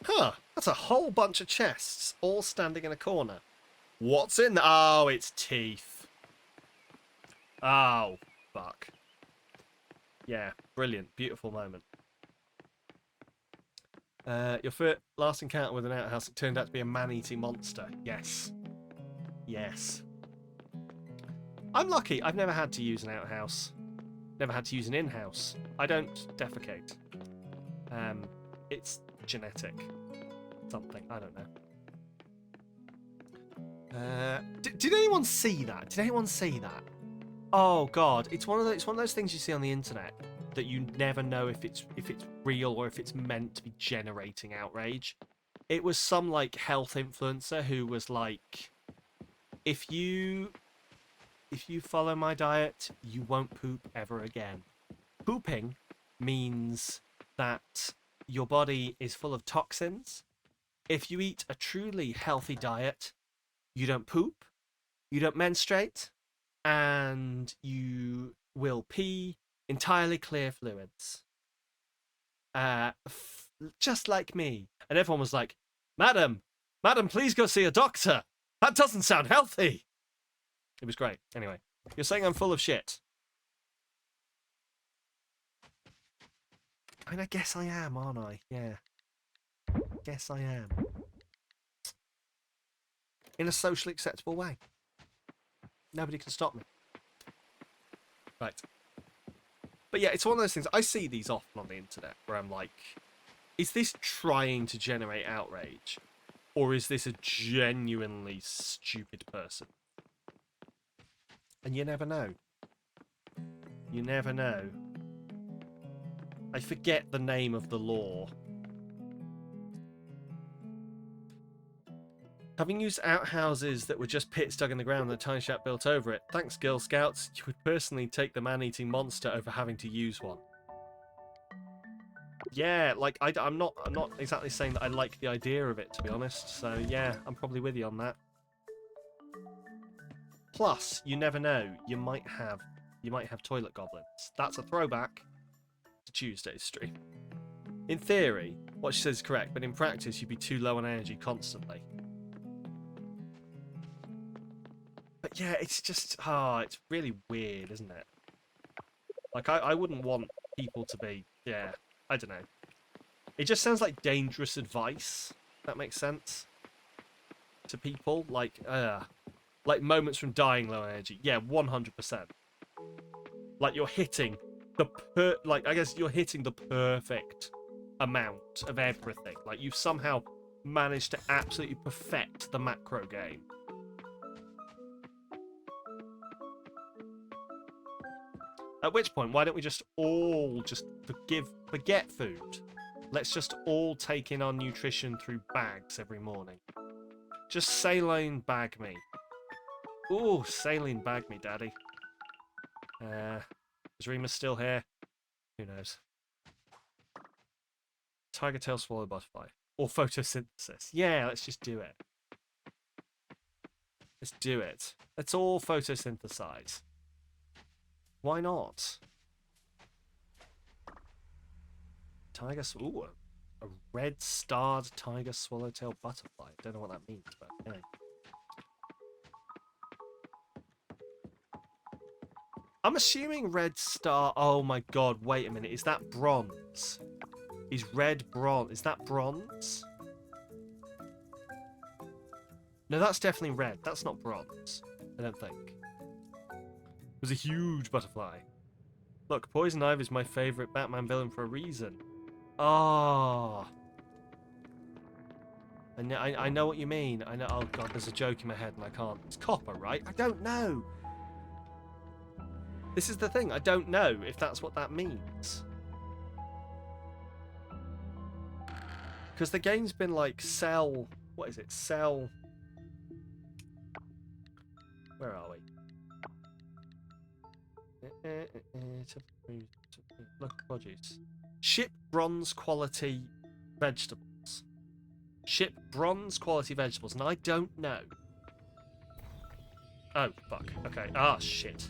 Huh, that's a whole bunch of chests, all standing in a corner. What's in there? Oh, it's teeth. Oh, fuck. Yeah, brilliant, beautiful moment. Your first last encounter with an outhouse, it turned out to be a man-eating monster. Yes. Yes. I'm lucky, I've never had to use an outhouse. Never had to use an in-house. I don't defecate. It's genetic. Something, I don't know. Did anyone see that? Did anyone see that? Oh god, it's one of those things you see on the internet that you never know if it's real or if it's meant to be generating outrage. It was some like health influencer who was like, if you follow my diet, you won't poop ever again. Pooping means that your body is full of toxins. If you eat a truly healthy diet, you don't poop, you don't menstruate, and you will pee entirely clear fluids. Just like me. And everyone was like, Madam, please go see a doctor. That doesn't sound healthy. It was great. Anyway, you're saying I'm full of shit. I mean, I guess I am, aren't I? Yeah. Guess I am. In a socially acceptable way. Nobody can stop me. Right. But yeah, it's one of those things. I see these often on the internet where I'm like, is this trying to generate outrage? Or is this a genuinely stupid person? And you never know. You never know. I forget the name of the law. Having used outhouses that were just pits dug in the ground and a tiny shack built over it, thanks Girl Scouts, you would personally take the man-eating monster over having to use one. Yeah, like, I'm not exactly saying that I like the idea of it, to be honest, so yeah, I'm probably with you on that. Plus, you never know, you might have toilet goblins. That's a throwback to Tuesday's stream. In theory, what she says is correct, but in practice, you'd be too low on energy constantly. But yeah, it's just, it's really weird, isn't it? Like, I wouldn't want people to be, yeah, I don't know. It just sounds like dangerous advice, if that makes sense, to people. Like moments from dying low energy. Yeah, 100%. Like, you're hitting I guess you're hitting the perfect amount of everything. Like, you've somehow managed to absolutely perfect the macro game. At which point, why don't we just all just forget food? Let's just all take in our nutrition through bags every morning. Just saline bag me. Ooh, saline bag me, Daddy. Is Remus still here? Who knows? Tiger tail swallow butterfly. Or photosynthesis. Yeah, let's just do it. Let's do it. Let's all photosynthesize. Why not? Tiger... Ooh, a red-starred tiger swallowtail butterfly. Don't know what that means, but anyway. I'm assuming red star... Oh my god, wait a minute. Is that bronze? Is red bronze? Is that bronze? No, that's definitely red. That's not bronze. I don't think. It was a huge butterfly. Look, Poison Ivy is my favourite Batman villain for a reason. Ah. I know what you mean. I know. Oh god, there's a joke in my head and I can't. It's copper, right? I don't know. This is the thing. I don't know if that's what that means. Because the game's been like sell... What is it? Sell... Where are we? Look, produce. Ship bronze quality vegetables. Ship bronze quality vegetables, and I don't know. Oh, fuck. Okay. Ah, shit.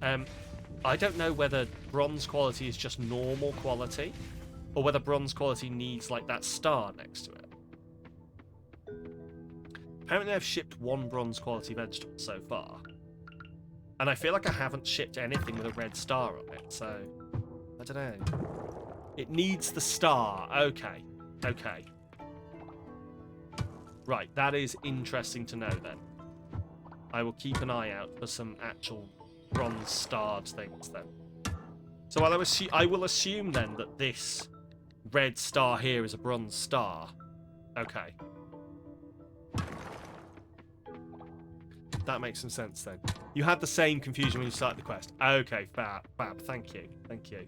I don't know whether bronze quality is just normal quality, or whether bronze quality needs, like, that star next to it. Apparently I've shipped one bronze quality vegetable so far. And I feel like I haven't shipped anything with a red star on it, so... I don't know. It needs the star. Okay. Okay. Right, that is interesting to know then. I will keep an eye out for some actual bronze starred things then. So I will assume then that this red star here is a bronze star. Okay. That makes some sense then. You had the same confusion when you started the quest. Okay, fab. Thank you. Thank you.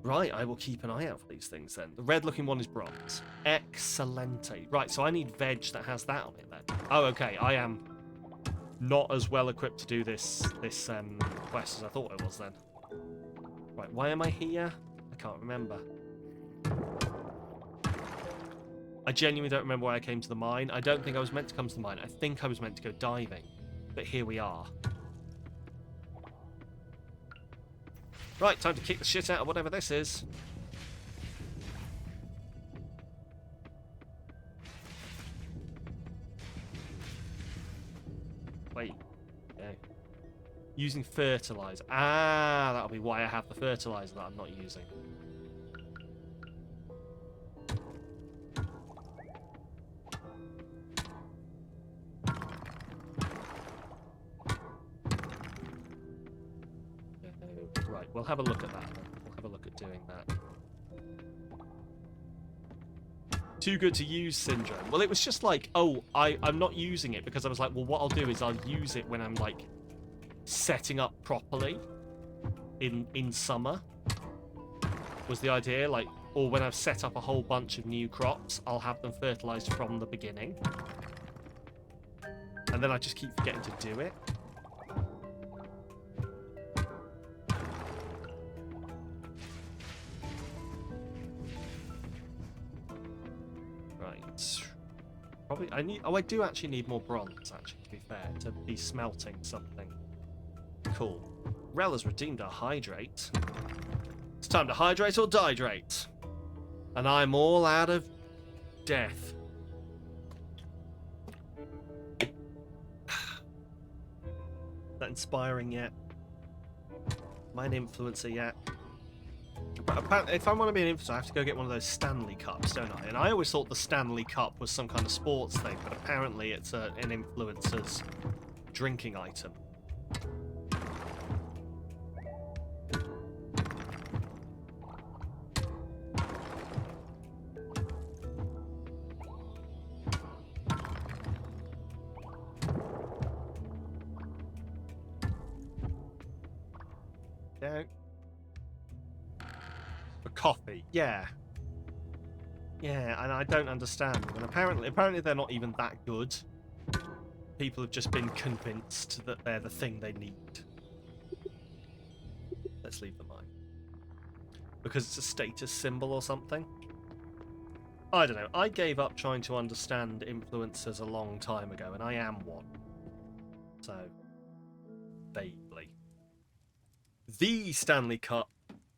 Right, I will keep an eye out for these things then. The red looking one is bronze. Excellente. Right, so I need veg that has that on it then. Oh, okay. I am not as well equipped to do this quest as I thought I was then. Right, why am I here? I can't remember. I genuinely don't remember why I came to the mine. I don't think I was meant to come to the mine. I think I was meant to go diving. But here we are. Right, time to kick the shit out of whatever this is. Wait. Okay. Using fertilizer. Ah, that'll be why I have the fertilizer that I'm not using. Right, we'll have a look at that then. We'll have a look at doing that. Too good to use syndrome. Well, it was just like, oh, I'm not using it because I was like, well, what I'll do is I'll use it when I'm like setting up properly in summer was the idea, like, or when I've set up a whole bunch of new crops, I'll have them fertilized from the beginning. And then I just keep forgetting to do it. Probably, I do actually need more bronze, actually, to be fair, to be smelting something. Cool. Rel has redeemed our hydrate. It's time to hydrate or dihydrate. And I'm all out of death. That inspiring yet? Am I an influencer yet? But apparently, if I want to be an influencer, I have to go get one of those Stanley Cups, don't I? And I always thought the Stanley Cup was some kind of sports thing, but apparently it's an influencer's drinking item. coffee. Yeah. Yeah, and I don't understand. And apparently they're not even that good. People have just been convinced that they're the thing they need. Let's leave the mine. Because it's a status symbol or something? I don't know. I gave up trying to understand influencers a long time ago, and I am one. So, vaguely. The Stanley Cup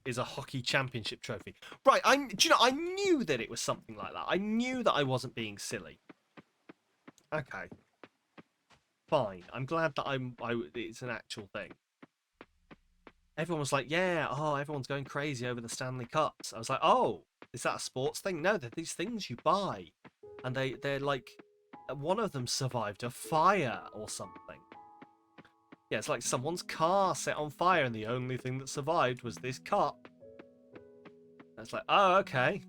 is a hockey championship trophy. Right, do you know, I knew that it was something like that. I knew that I wasn't being silly. Okay. Fine. I'm glad that it's an actual thing. Everyone was like, yeah, oh, everyone's going crazy over the Stanley Cups. I was like, oh, is that a sports thing? No, they're these things you buy. And they're like, one of them survived a fire or something. Yeah, it's like someone's car set on fire and the only thing that survived was this cup. And it's like, oh, okay.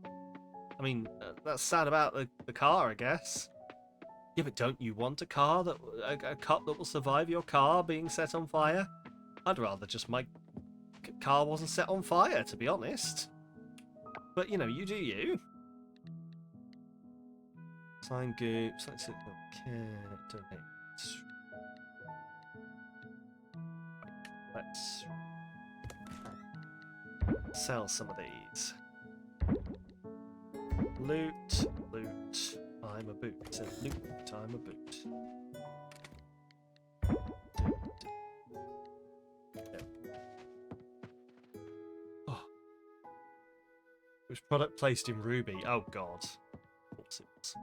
I mean, that's sad about the car, I guess. Yeah, but don't you want a cup that will survive your car being set on fire? I'd rather just my car wasn't set on fire, to be honest. But, you know, you do you. Sign groups. Let's see. Donate. Let's sell some of these. Loot. Loot. I'm a boot. It says loot. I'm a boot. Oh. Which product placed in Ruby? Oh god. Of course it was.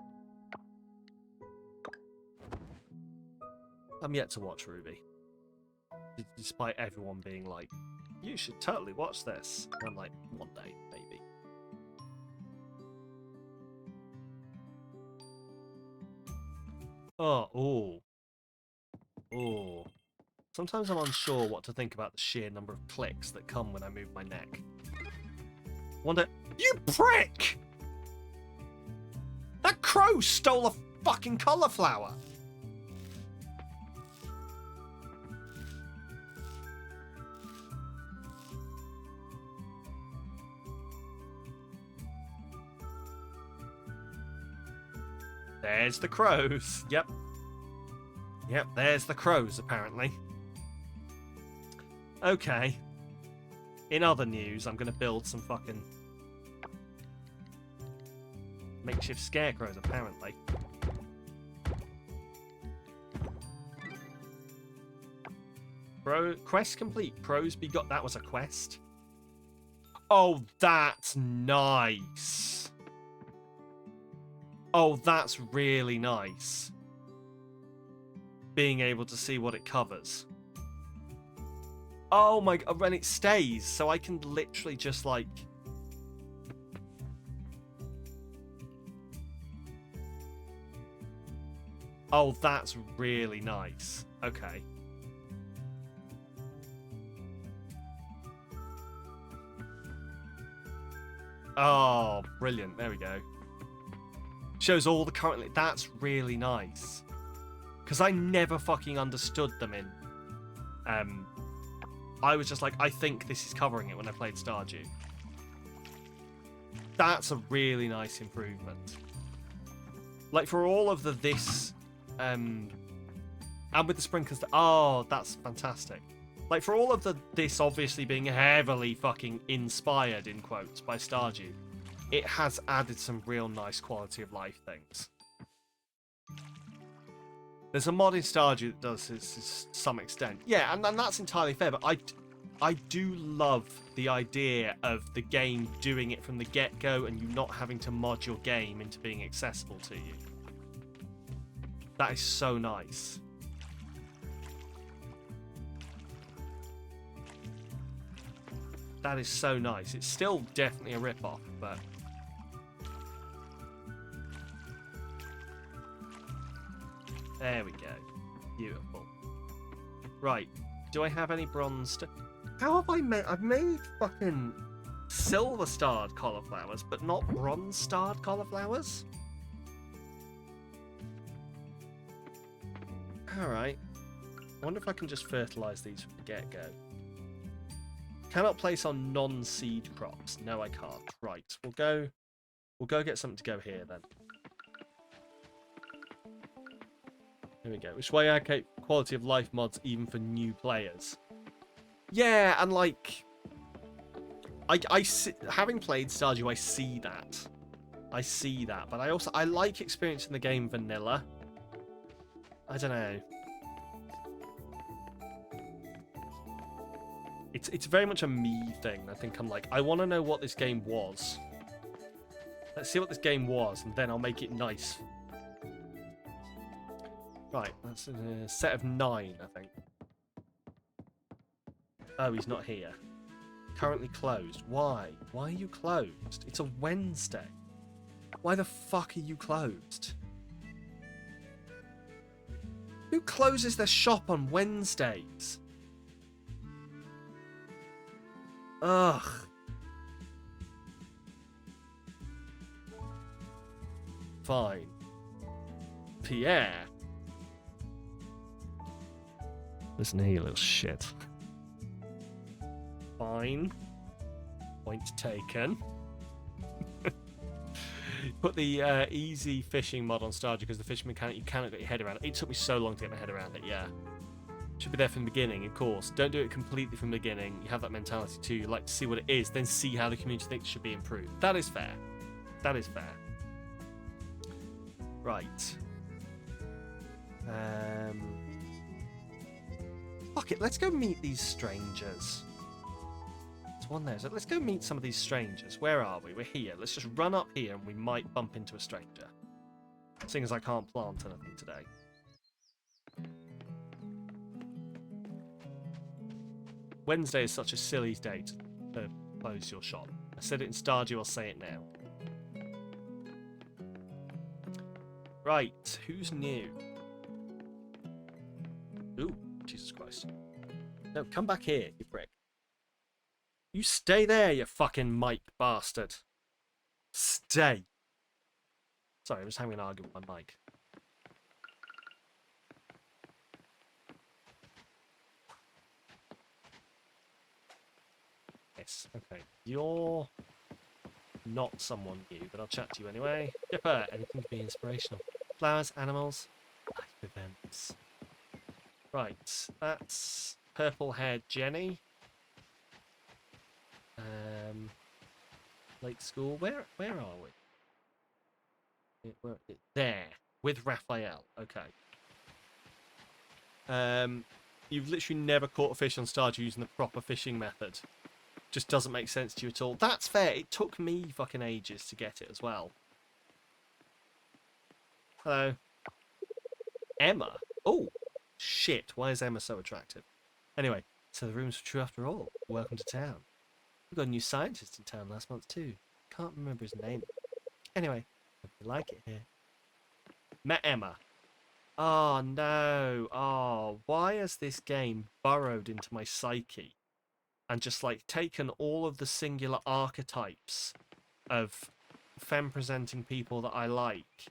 I'm yet to watch Ruby. Despite everyone being like, you should totally watch this. And I'm like, one day, maybe. Oh. Sometimes I'm unsure what to think about the sheer number of clicks that come when I move my neck. Wonder, you prick! That crow stole a fucking cauliflower! There's the crows. Yep, there's the crows, apparently. Okay. In other news, I'm going to build some fucking makeshift scarecrows, apparently. Quest complete. Crows be got. That was a quest. Oh, that's nice. Oh, that's really nice. Being able to see what it covers. Oh my god, and it stays, so I can literally just like... Oh, that's really nice. Okay. Oh, brilliant. There we go. Shows all the currently... That's really nice. Because I never fucking understood them in... I was just like, I think this is covering it when I played Stardew. That's a really nice improvement. Like, for all of this... and with the sprinklers... Oh, that's fantastic. Like, for all of this obviously being heavily fucking inspired, in quotes, by Stardew, it has added some real nice quality of life things. There's a mod in Stardew that does this to some extent. Yeah, and that's entirely fair, but I do love the idea of the game doing it from the get-go and you not having to mod your game into being accessible to you. That is so nice. That is so nice. It's still definitely a rip-off, but... There we go. Beautiful. Right. Do I have any bronze... How have I made... I've made fucking silver-starred cauliflowers, but not bronze-starred cauliflowers? Alright. I wonder if I can just fertilise these from the get-go. Cannot place on non-seed crops. No, I can't. Right, we'll go get something to go here then. Here we go. Which way allocate quality of life mods even for new players? Yeah, and like I see, having played Stardew, I see that. I see that, but I like experiencing the game vanilla. I don't know. It's very much a me thing. I think I'm like, I want to know what this game was. Let's see what this game was, and then I'll make it nice. Right, that's a set of 9, I think. Oh, he's not here. Currently closed. Why? Why are you closed? It's a Wednesday. Why the fuck are you closed? Who closes their shop on Wednesdays? Ugh. Fine. Pierre. Listen here, you little shit. Fine. Point taken. Put the easy fishing mod on Stardew because the fishing mechanic you cannot get your head around. It took me so long to get my head around it, yeah. Should be there from the beginning, of course. Don't do it completely from the beginning. You have that mentality too. You like to see what it is, then see how the community thinks it should be improved. That is fair. That is fair. Right. Fuck it, let's go meet these strangers. There's one there, so let's go meet some of these strangers. Where are we? We're here. Let's just run up here and we might bump into a stranger. Seeing as I can't plant anything today. Wednesday is such a silly day to close your shop. I said it in Stardew, I'll say it now. Right, who's new? Ooh, Jesus Christ. No, come back here, you prick. You stay there, you fucking mic bastard. Stay. Sorry, I was having an argument with my mic. Yes, okay. You're not someone new, but I'll chat to you anyway. Dipper, anything to be inspirational. Flowers, animals, life events. Right, that's purple-haired Jenny. Lake School. Where are we? There, with Raphael. Okay. You've literally never caught a fish on Stardew using the proper fishing method. Just doesn't make sense to you at all. That's fair. It took me fucking ages to get it as well. Hello. Emma. Oh, shit. Why is Emma so attractive? Anyway, so the rooms were true after all. Welcome to town. We got a new scientist in town last month too. Can't remember his name. Anyway, hope you like it here. Met Emma. Oh no. Oh, why has this game burrowed into my psyche and just like taken all of the singular archetypes of femme-presenting people that I like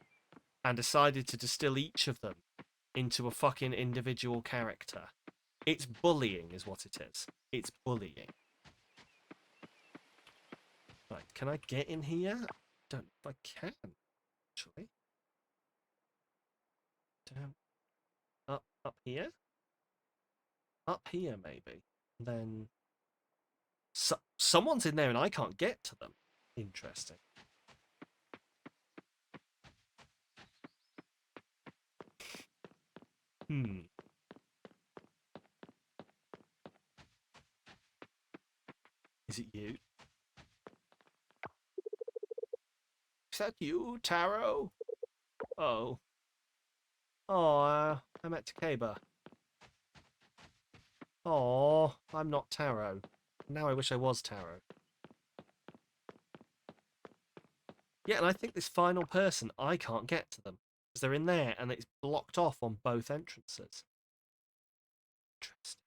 and decided to distill each of them into a fucking individual character? It's bullying is what it is. It's bullying. Right, can I get in here? Don't know if I can, actually. Damn. Up here? Up here, maybe. And then someone's in there and I can't get to them. Interesting. Is it you? Is that you, Taro? Oh. Oh, I met Takeba. Oh, I'm not Taro. Now I wish I was Taro. Yeah, and I think this final person, I can't get to them. Because they're in there and it's blocked off on both entrances. Interesting.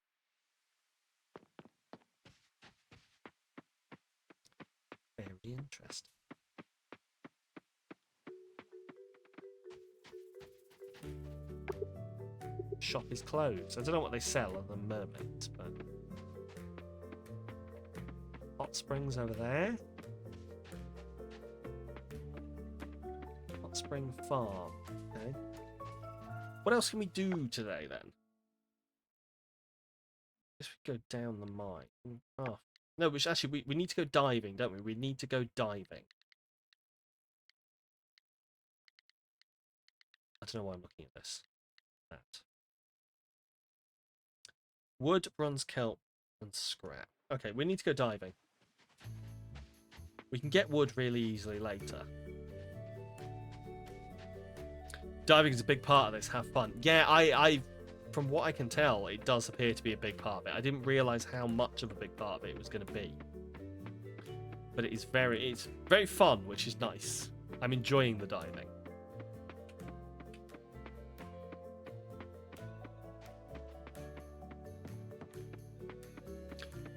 Very interesting. Shop is closed. I don't know what they sell other than mermaids, but hot springs over there. Hot spring farm. Okay. What else can we do today then? Guess we go down the mine. Oh. No, which actually we need to go diving, don't we? We need to go diving. I don't know why I'm looking at this. That. Wood, bronze, kelp, and scrap. Okay, we need to go diving. We can get wood really easily later. Diving is a big part of this. Have fun. Yeah, I from what I can tell, it does appear to be a big part of it. I didn't realise how much of a big part of it was going to be. But it's very fun, which is nice. I'm enjoying the diving.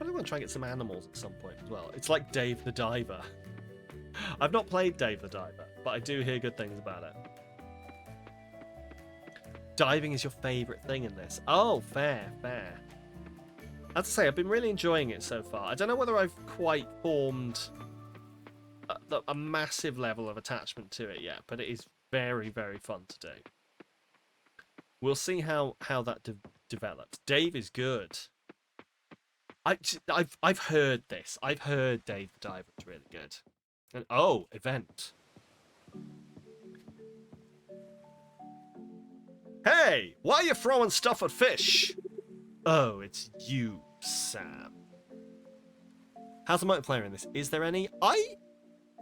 I want to try and get some animals at some point as well. It's like Dave the Diver. I've not played Dave the Diver, but I do hear good things about it. Diving is your favourite thing in this. Oh, fair, fair. As I say, I've been really enjoying it so far. I don't know whether I've quite formed a massive level of attachment to it yet, but it is very, very fun to do. We'll see how that develops. Dave is good. I've heard this. I've heard Dave the Diver is really good. And oh, event. Hey, why are you throwing stuff at fish? Oh, it's you, Sam. How's the multiplayer in this? Is there any? I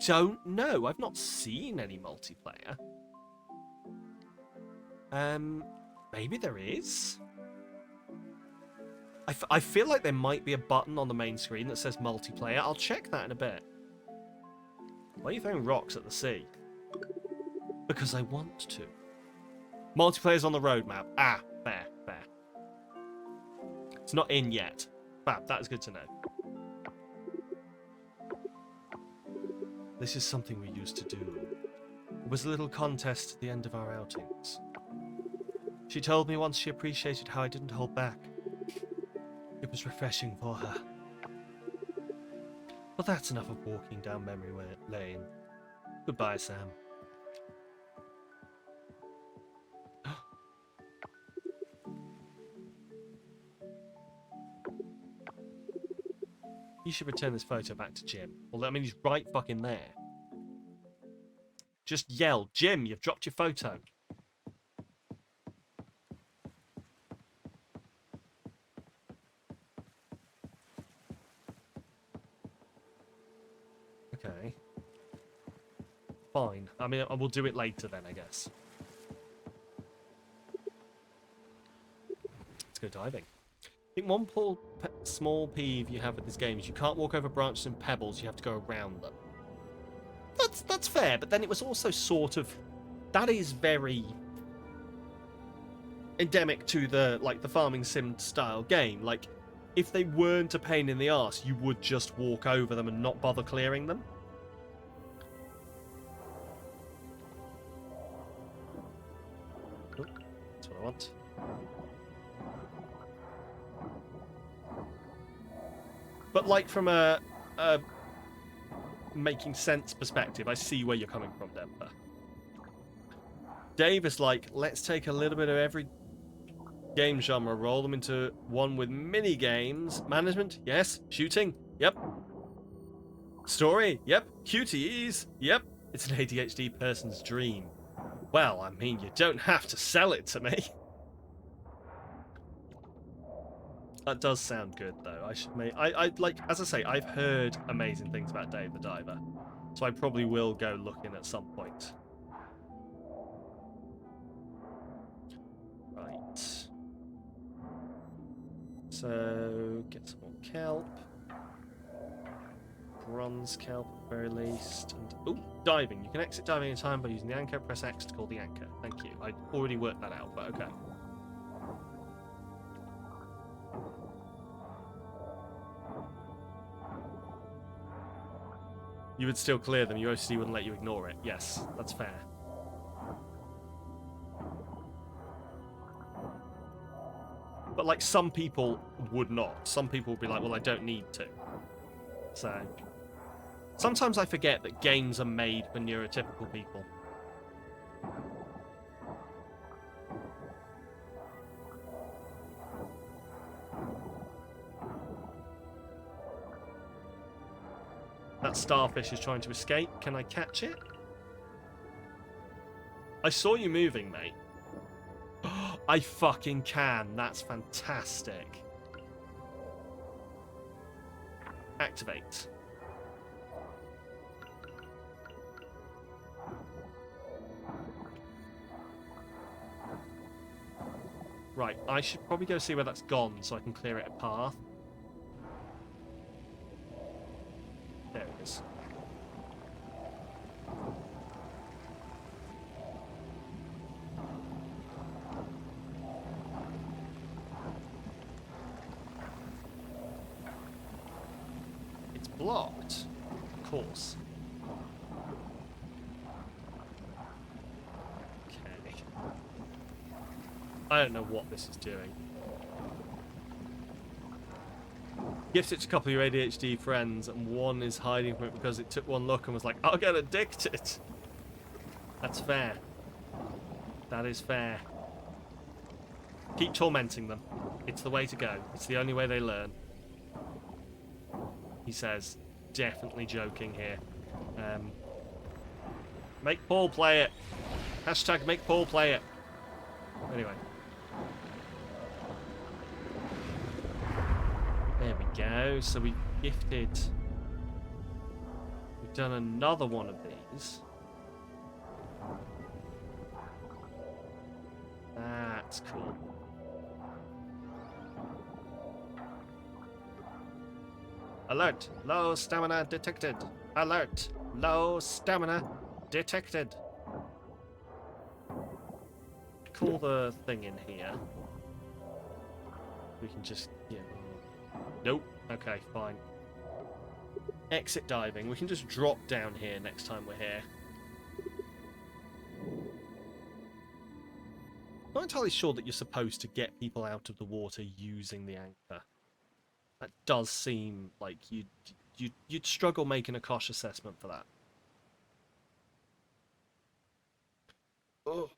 don't know. I've not seen any multiplayer. Maybe there is. I feel like there might be a button on the main screen that says multiplayer. I'll check that in a bit. Why are you throwing rocks at the sea? Because I want to. Multiplayer's on the roadmap. Ah, fair, fair. It's not in yet. Fab, that is good to know. This is something we used to do. It was a little contest at the end of our outings. She told me once she appreciated how I didn't hold back. It was refreshing for her. But that's enough of walking down memory lane. Goodbye, Sam. You should return this photo back to Jim. Well, I mean, he's right fucking there. Just yell, Jim, you've dropped your photo. Okay. Fine. I mean, we'll do it later then, I guess. Let's go diving. I think one small peeve you have with this game is you can't walk over branches and pebbles, you have to go around them. That's fair, but then it was also sort of... That is very endemic to the farming sim style game. Like, if they weren't a pain in the arse, you would just walk over them and not bother clearing them. Oh, that's what I want. But like from a making sense perspective, I see where you're coming from, Denver. Dave is like, let's take a little bit of every game genre, roll them into one with mini games. Management, yes. Shooting, yep. Story, yep. QTEs, yep. It's an ADHD person's dream. Well, I mean, you don't have to sell it to me. That does sound good, though. I like, as I say, I've heard amazing things about Dave the Diver, so I probably will go looking at some point. Right. So get some more kelp, bronze kelp at the very least, and oh, diving. You can exit diving in time by using the anchor. Press X to call the anchor. Thank you. I already worked that out, but okay. You would still clear them. Your OCD wouldn't let you ignore it. Yes, that's fair. But, like, some people would not. Some people would be like, well, I don't need to. So sometimes I forget that games are made for neurotypical people. That starfish is trying to escape. Can I catch it? I saw you moving, mate. I fucking can. That's fantastic. Activate. Right, I should probably go see where that's gone so I can clear it a path. There it is. It's blocked. Of course. Okay. I don't know what this is doing. Gift it to a couple of your ADHD friends, and one is hiding from it because it took one look and was like, I'll get addicted. That's fair. That is fair. Keep tormenting them. It's the way to go. It's the only way they learn. He says, definitely joking here. Make Paul play it. Hashtag make Paul play it. Anyway. There we go. So we gifted. We've done another one of these. That's cool. Alert! Low stamina detected. Alert! Low stamina detected. Call the thing in here. We can just... yeah. Nope. Okay, fine. Exit diving. We can just drop down here next time we're here. Not entirely sure that you're supposed to get people out of the water using the anchor. That does seem like you'd struggle making a cost assessment for that. Oh.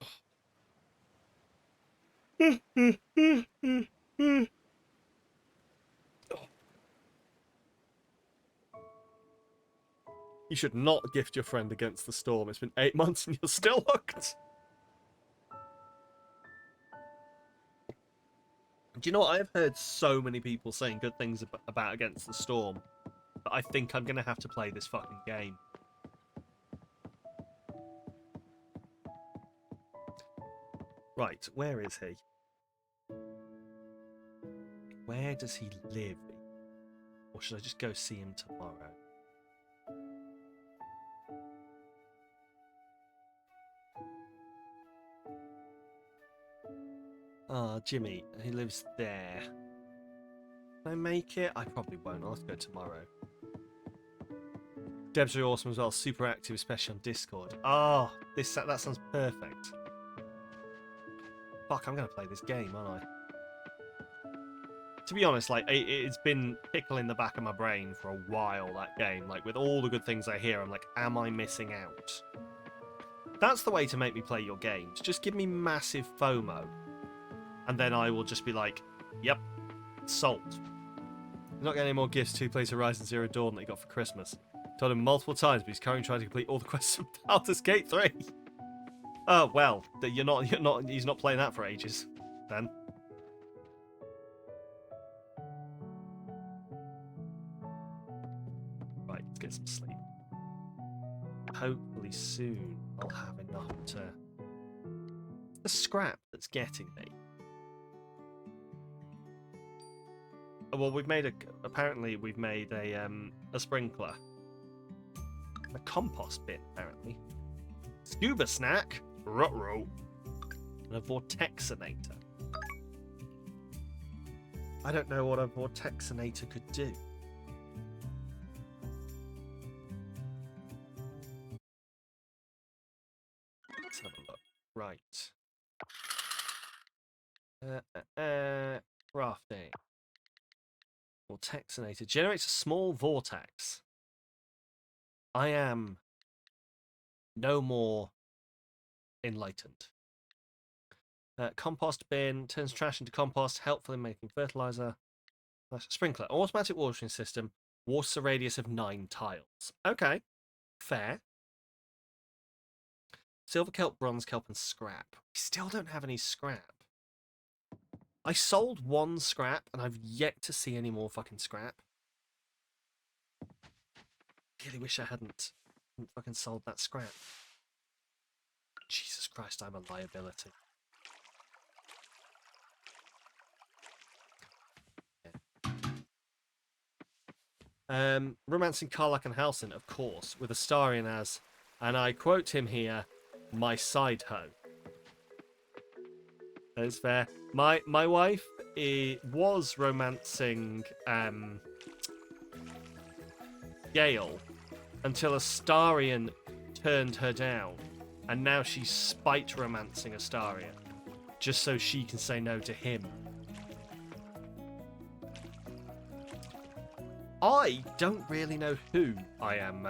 You should not gift your friend Against the Storm. It's been 8 months and you're still hooked. Do you know what? I've heard so many people saying good things about Against the Storm, but I think I'm going to have to play this fucking game. Right, where is he? Where does he live? Or should I just go see him tomorrow? Ah, Jimmy, he lives there. Can I make it? I probably won't. I'll have to go tomorrow. Deb's really awesome as well. Super active, especially on Discord. Ah, that sounds perfect. Fuck, I'm going to play this game, aren't I? To be honest, like, it's been tickling the back of my brain for a while, that game. Like, with all the good things I hear, I'm like, am I missing out? That's the way to make me play your games. Just give me massive FOMO. And then I will just be like, yep, sold. You're not getting any more gifts to play Horizon Zero Dawn that you got for Christmas. Told him multiple times, but he's currently trying to complete all the quests from Baldur's Gate 3. Oh, well, he's not playing that for ages, then. Right, let's get some sleep. Hopefully soon I'll have enough to... the scrap that's getting me. Well, apparently we've made a sprinkler. A compost bin, apparently. Scuba snack. Ruh-roh. And a vortexinator. I don't know what a vortexinator could do. Let's have a look. Right. Crafting. Vortexinator. Generates a small vortex. I am no more enlightened. Compost bin. Turns trash into compost. Helpful in making fertilizer. Sprinkler. Automatic watering system. Waters a radius of 9 tiles. Okay. Fair. Silver kelp, bronze kelp, and scrap. We still don't have any scrap. I sold 1 scrap, and I've yet to see any more fucking scrap. Really wish I hadn't fucking sold that scrap. Jesus Christ, I'm a liability. Romancing Karlach and Halsin, of course, with Astarion as, and I quote him here, my side hoe. That is fair. My wife was romancing Gale until Astarion turned her down, and now she's spite romancing Astarion just so she can say no to him. I don't really know who I'm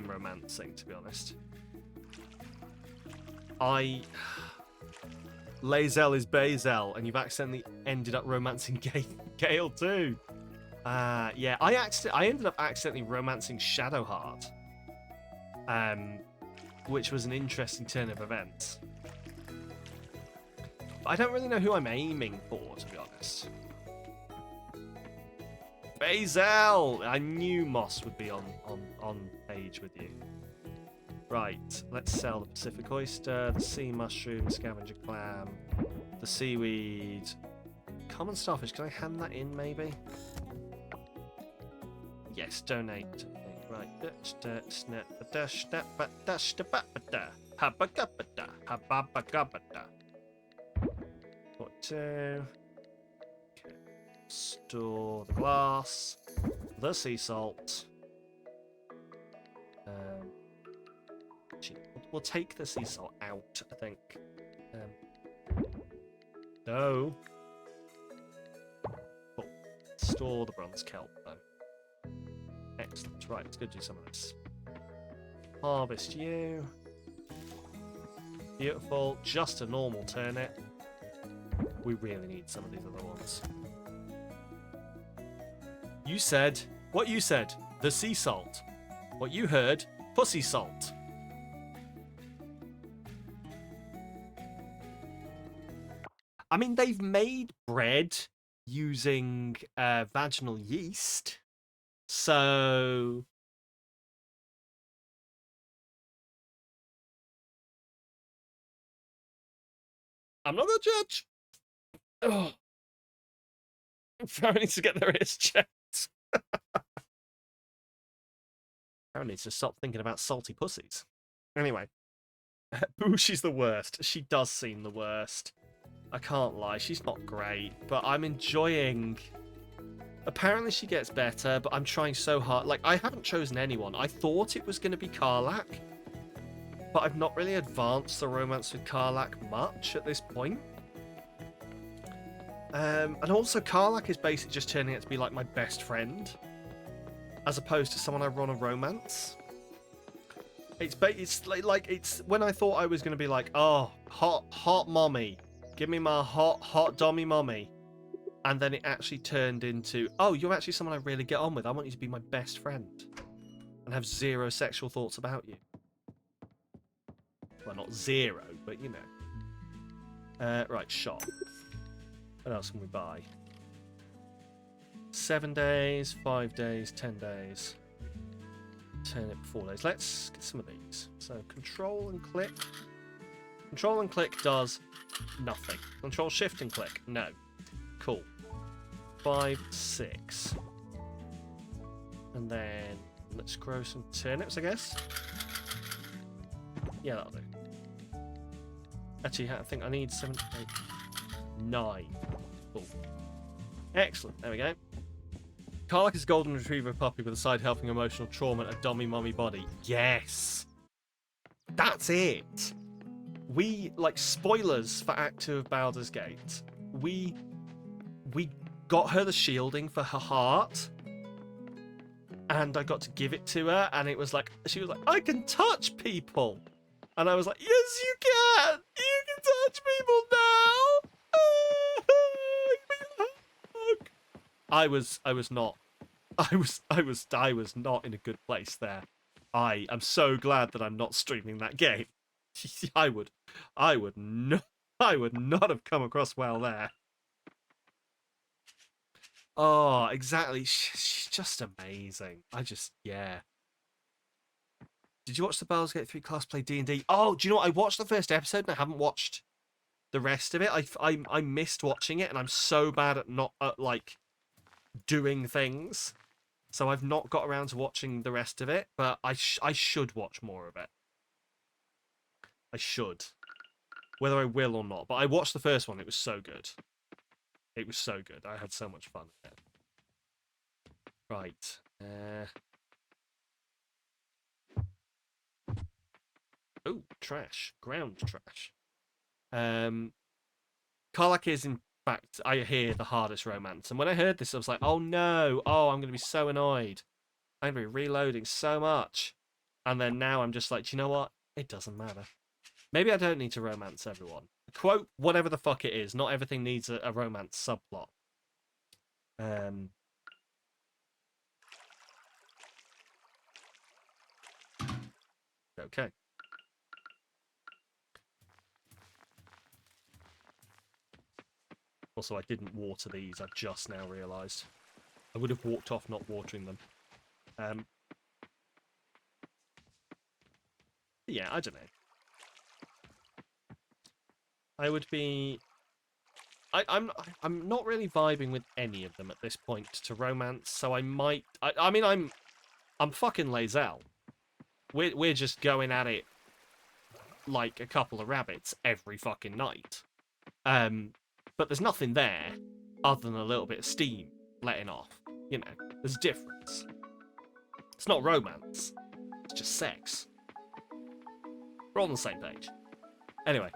romancing, to be honest. Lae'zel is Bazel, and you've accidentally ended up romancing Gale too. Yeah, I ended up accidentally romancing Shadowheart, which was an interesting turn of events. But I don't really know who I'm aiming for, to be honest. Bazel! I knew Moss would be on page with you. Right, let's sell the Pacific Oyster, the Sea Mushroom, Scavenger Clam, the Seaweed, Common Starfish. Can I hand that in, maybe? Yes, donate. Right. 42. Store the glass, the sea salt. We'll take the sea salt out, I think. No. Oh, store the bronze kelp, though. Excellent. Right, let's go do some of this. Harvest you. Beautiful. Just a normal turnip. We really need some of these other ones. You said what you said. The sea salt. What you heard, pussy salt. I mean, they've made bread using vaginal yeast, so I'm not a judge. Oh. Everyone needs to get their ears checked. Everyone needs to stop thinking about salty pussies. Anyway, She's the worst. She does seem the worst. I can't lie, she's not great, but I'm enjoying... Apparently she gets better, but I'm trying so hard. Like, I haven't chosen anyone. I thought it was going to be Karlach, but I've not really advanced the romance with Karlach much at this point. And also, Karlach is basically just turning out to be like my best friend, as opposed to someone I run a romance. It's when I thought I was going to be like, oh, hot mommy, give me my hot dommy mommy. And then it actually turned into, oh, you're actually someone I really get on with. I want you to be my best friend. And have zero sexual thoughts about you. Well, not zero, but you know. Right, shop. What else can we buy? 7 days, 5 days, 10 days. Turn it 4 days. Let's get some of these. So, control and click. Control and click does nothing. Control, shift, and click. No. Cool. 5, 6. And then let's grow some turnips, I guess. Yeah, that'll do. Actually, I think I need 7, 8, 9. Cool. Excellent. There we go. Karlach is a golden retriever puppy with a side helping emotional trauma and a dummy mummy body. Yes! That's it! We, like, spoilers for Act 2 of Baldur's Gate. We got her the shielding for her heart. And I got to give it to her, and it was like, she was like, I can touch people. And I was like, yes, you can. You can touch people now. I was not in a good place there. I am so glad that I'm not streaming that game. I would not have come across well there. Oh, exactly. She's just amazing. Yeah. Did you watch the Baldur's Gate 3 class play D&D? Oh, do you know what? I watched the first episode and I haven't watched the rest of it. I missed watching it, and I'm so bad at not like doing things, so I've not got around to watching the rest of it. But I should watch more of it. I should, whether I will or not. But I watched the first one. It was so good. It was so good. I had so much fun with it. Right. Oh, trash. Ground trash. Karlach is, in fact, I hear, the hardest romance. And when I heard this, I was like, oh no. Oh, I'm going to be so annoyed. I'm going to be reloading so much. And then now I'm just like, do you know what? It doesn't matter. Maybe I don't need to romance everyone. Quote, whatever the fuck it is. Not everything needs a romance subplot. Okay. Also, I didn't water these. I just now realised. I would have walked off not watering them. Yeah, I don't know. I would be... I'm not really vibing with any of them at this point to romance, so I might... I mean, I'm fucking Lae'zel. We're just going at it like a couple of rabbits every fucking night. But there's nothing there other than a little bit of steam letting off. You know, there's a difference. It's not romance. It's just sex. We're all on the same page. Anyway,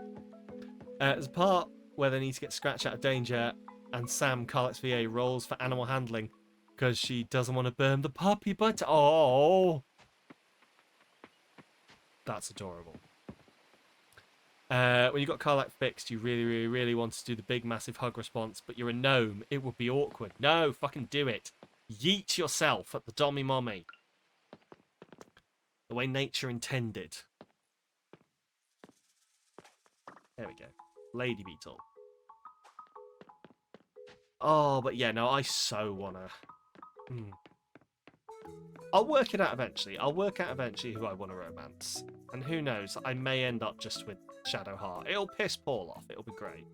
there's a part where they need to get Scratch out of danger, and Sam, Karlach's VA, rolls for animal handling because she doesn't want to burn the puppy, but... Oh! That's adorable. When you got Karlach fixed, you really, really, really want to do the big, massive hug response, but you're a gnome. It would be awkward. No, fucking do it. Yeet yourself at the dommy mommy. The way nature intended. There we go. Lady Beetle. Oh, but yeah, no, I so wanna... I'll work it out eventually. I'll work out eventually who I want to romance. And who knows, I may end up just with Shadowheart. It'll piss Paul off. It'll be great.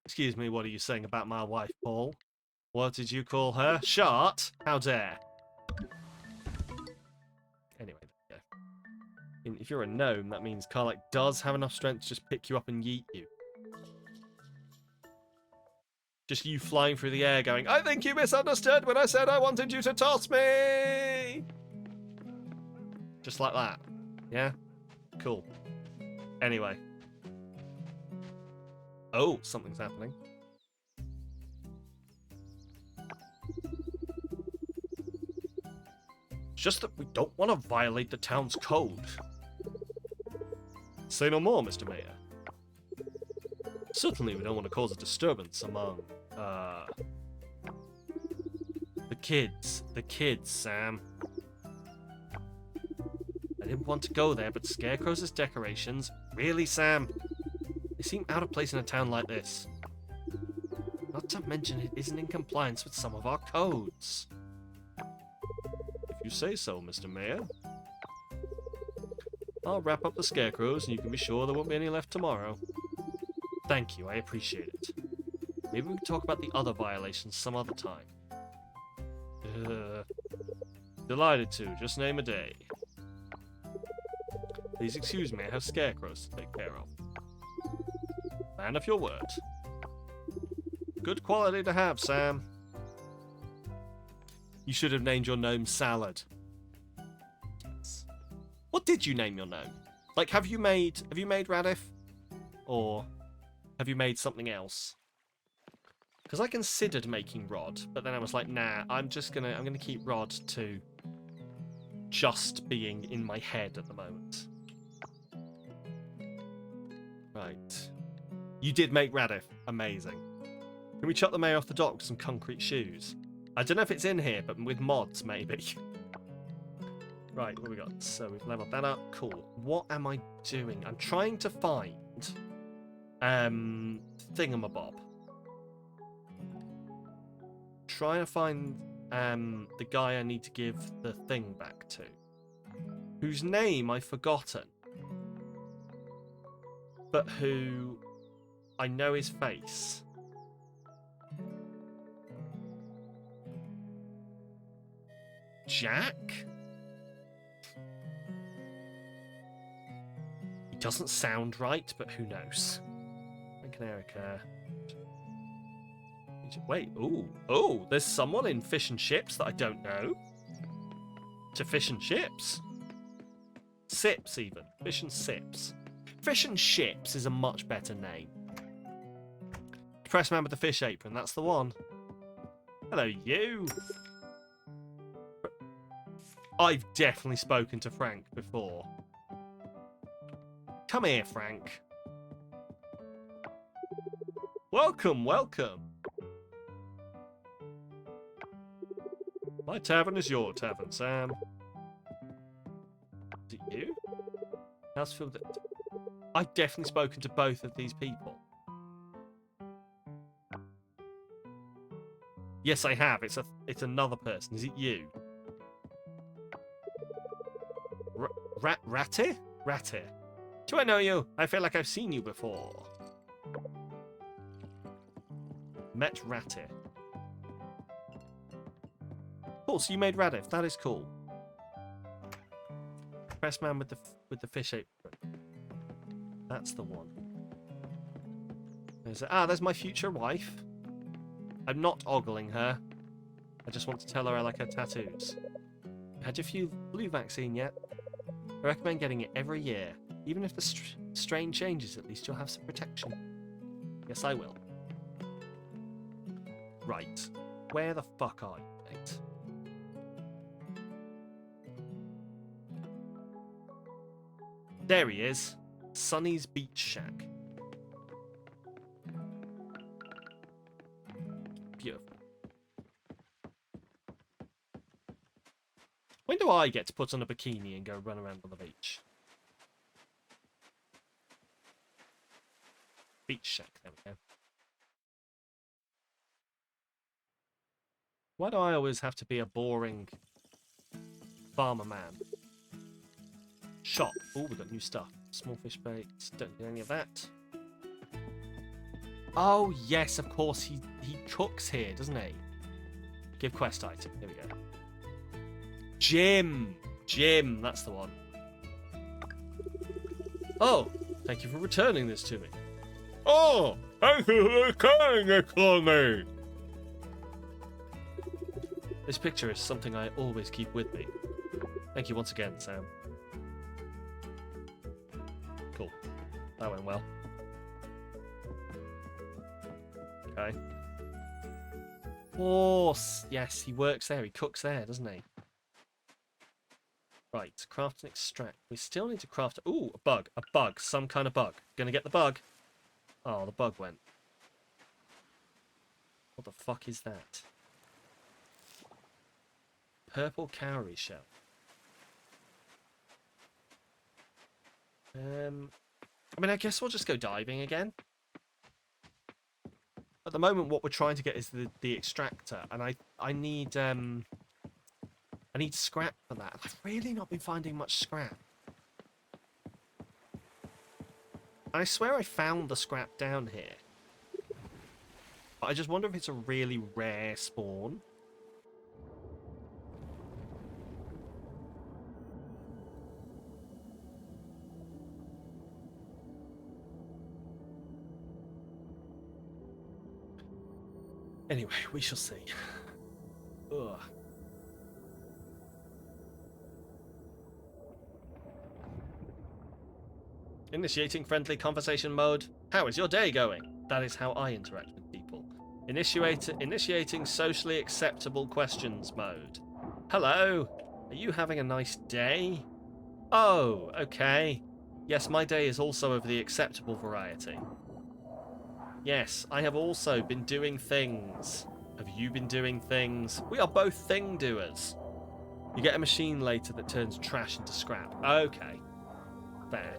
Excuse me, what are you saying about my wife, Paul? What did you call her? Shart? How dare? Anyway, there you go. If you're a gnome, that means Karlach does have enough strength to just pick you up and yeet you. Just you flying through the air going, I think you misunderstood when I said I wanted you to toss me! Just like that. Yeah? Cool. Anyway. Oh, something's happening. It's just that we don't want to violate the town's code. Say no more, Mr. Mayor. Certainly we don't want to cause a disturbance among, the kids. The kids, Sam. I didn't want to go there, but scarecrows as decorations? Really, Sam? They seem out of place in a town like this. Not to mention it isn't in compliance with some of our codes. If you say so, Mr. Mayor. I'll wrap up the scarecrows and you can be sure there won't be any left tomorrow. Thank you, I appreciate it. Maybe we can talk about the other violations some other time. Delighted to, just name a day. Please excuse me, I have scarecrows to take care of. Man of your word. Good quality to have, Sam. You should have named your gnome Salad. What did you name your gnome? Like, have you made Radif? Or have you made something else? Because I considered making Rod, but then I was like, nah, I'm gonna keep Rod to just being in my head at the moment. Right. You did make Radif. Amazing. Can we chuck the mayor off the dock with some concrete shoes? I don't know if it's in here, but with mods, maybe. Right, what have we got? So we've leveled that up. Cool. What am I doing? I'm trying to find thingamabob. Trying to find the guy I need to give the thing back to, whose name I've forgotten, but who I know his face. Jack? He doesn't sound right, but who knows? Thank you, Erica. Wait, oh, there's someone in Fish and Chips that I don't know. To Fish and Chips? Sips, even. Fish and Sips. Fish and Chips is a much better name. Depressed man with the fish apron, that's the one. Hello, you. I've definitely spoken to Frank before. Come here, Frank. Welcome, welcome. My tavern is your tavern, Sam. Is it you? Housefield. I've definitely spoken to both of these people. Yes, I have. It's another person. Is it you? Ratty? Ratty. Do I know you? I feel like I've seen you before. Met Ratty. Cool, so you made Radif. That is cool. Press man with the fish apron. That's the one. There's my future wife. I'm not ogling her. I just want to tell her I like her tattoos. Had your flu vaccine yet? I recommend getting it every year. Even if the strain changes, at least you'll have some protection. Yes, I will. Right. Where the fuck are you, mate? There he is. Sunny's Beach Shack. Beautiful. When do I get to put on a bikini and go run around on the beach? Beach Shack, there we go. Why do I always have to be a boring farmer man? Shop. Oh, we got new stuff. Small fish baits. Don't do any of that. Oh, yes, of course. He cooks here, doesn't he? Give quest item. Here we go. Jim. Jim. That's the one. Oh, thank you for returning this to me. Oh, thank you for returning it to me. This picture is something I always keep with me. Thank you once again, Sam. Cool. That went well. Okay. Oh, yes, he works there. He cooks there, doesn't he? Right, craft and extract. We still need to craft... Ooh, a bug. A bug. Some kind of bug. Gonna get the bug. Oh, the bug went. What the fuck is that? Purple cowrie shell. I mean, I guess we'll just go diving again. At the moment, what we're trying to get is the extractor, and I need scrap for that. I've really not been finding much scrap. I swear I found the scrap down here. But I just wonder if it's a really rare spawn. Anyway, we shall see. Ugh. Initiating friendly conversation mode. How is your day going? That is how I interact with people. Initiating socially acceptable questions mode. Hello. Are you having a nice day? Oh, okay. Yes, my day is also of the acceptable variety. Yes, I have also been doing things. Have you been doing things? We are both thing doers. You get a machine later that turns trash into scrap. Okay. Fair.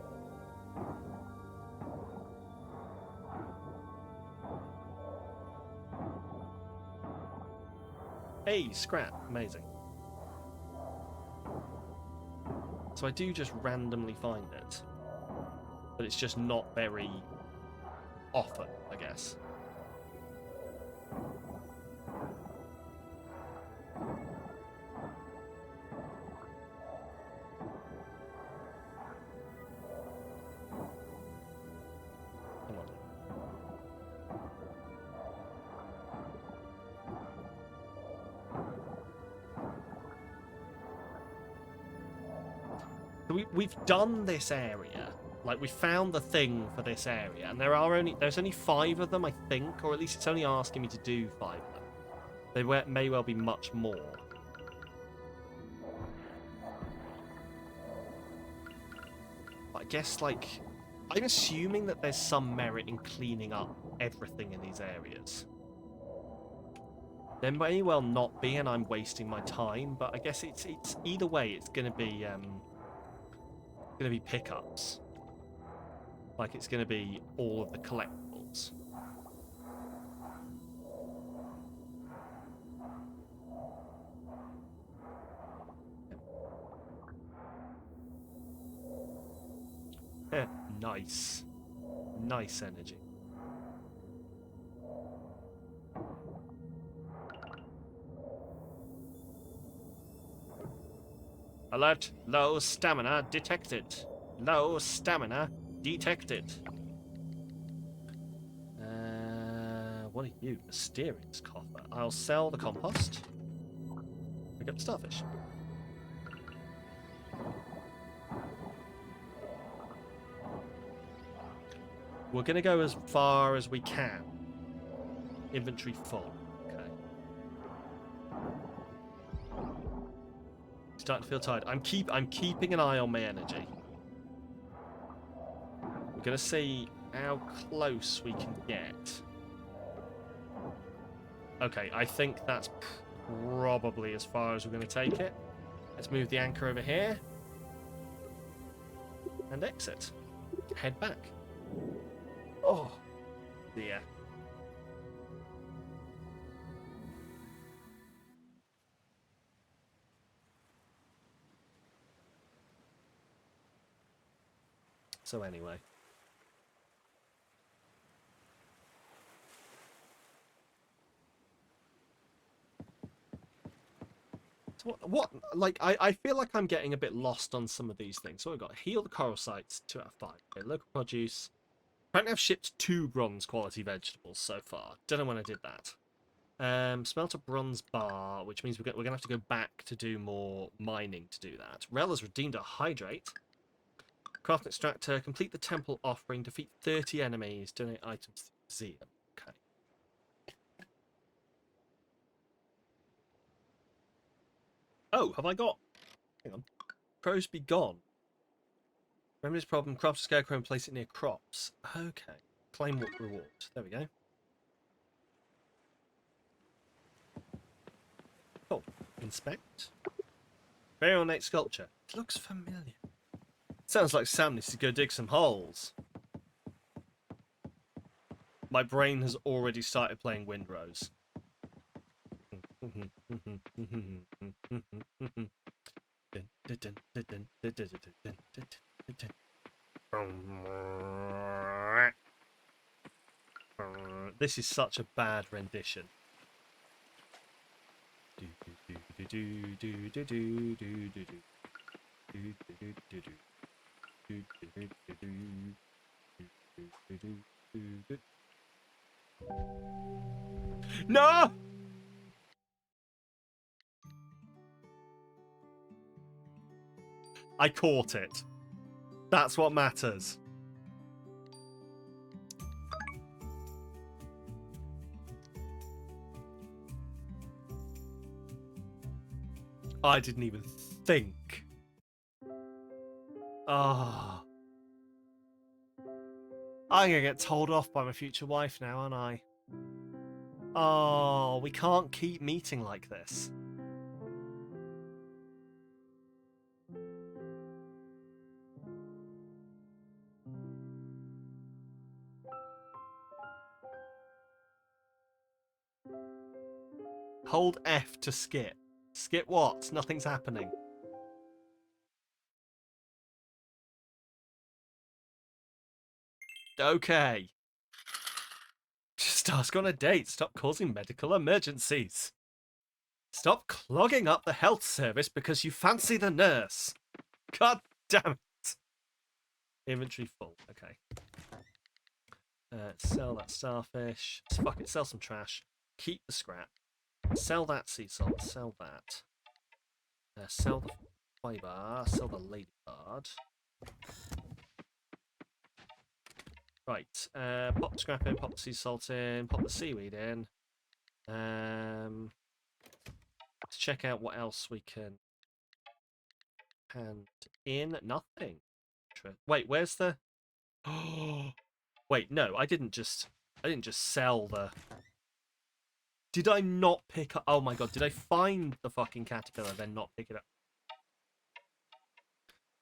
Hey, scrap. Amazing. So I do just randomly find it. But it's just not very often, I guess. Come on. So we've done this area. Like, we found the thing for this area, and there's only 5 of them, I think, or at least it's only asking me to do 5 of them. There may well be much more. But I guess, like, I'm assuming that there's some merit in cleaning up everything in these areas. There may well not be, and I'm wasting my time, but I guess it's either way, it's gonna be pickups. Like, it's gonna be all of the collectibles. Nice. Nice energy. Alert! Low stamina detected. Low stamina detected. What are you? Mysterious copper. I'll sell the compost. Pick up the starfish. We're going to go as far as we can. Inventory full. Okay. Starting to feel tired. I'm keeping an eye on my energy. We're going to see how close we can get. Okay, I think that's probably as far as we're going to take it. Let's move the anchor over here. And exit. Head back. Oh, dear. So anyway. So what like, I feel like I'm getting a bit lost on some of these things. So we've got heal the coral sites, 2 out of 5. Okay, local produce. Apparently I've shipped 2 bronze quality vegetables so far. Don't know when I did that. Smelt a bronze bar, which means we're gonna have to go back to do more mining to do that. Rel has redeemed a hydrate. Craft an extractor, complete the temple offering, defeat 30 enemies, donate items to the museum. Okay. Oh, have I got... Hang on. Crows be gone. Remember this problem, craft a scarecrow and place it near crops. Okay. Claim what reward. There we go. Oh, inspect. Very ornate sculpture. It looks familiar. Sounds like Sam needs to go dig some holes. My brain has already started playing Windrose. This is such a bad rendition. No! I caught it. That's what matters. I didn't even think. Ah. I'm gonna get told off by my future wife now, aren't I? Oh, we can't keep meeting like this. Hold F to skip. Skip what? Nothing's happening. Okay. Just ask on a date. Stop causing medical emergencies. Stop clogging up the health service because you fancy the nurse. God damn it. Inventory full. Okay. Sell that starfish. Fuck it. Sell some trash. Keep the scrap. Sell that sea salt. Sell that. Sell the fiber. Sell the ladybird. Right. Pop the scrap in. Pop the sea salt in. Pop the seaweed in. Let's check out what else we can hand in. Nothing. Wait, where's the? Oh, wait, no, I didn't just sell the. Did I not pick up? Oh my god, did I find the fucking caterpillar then not pick it up?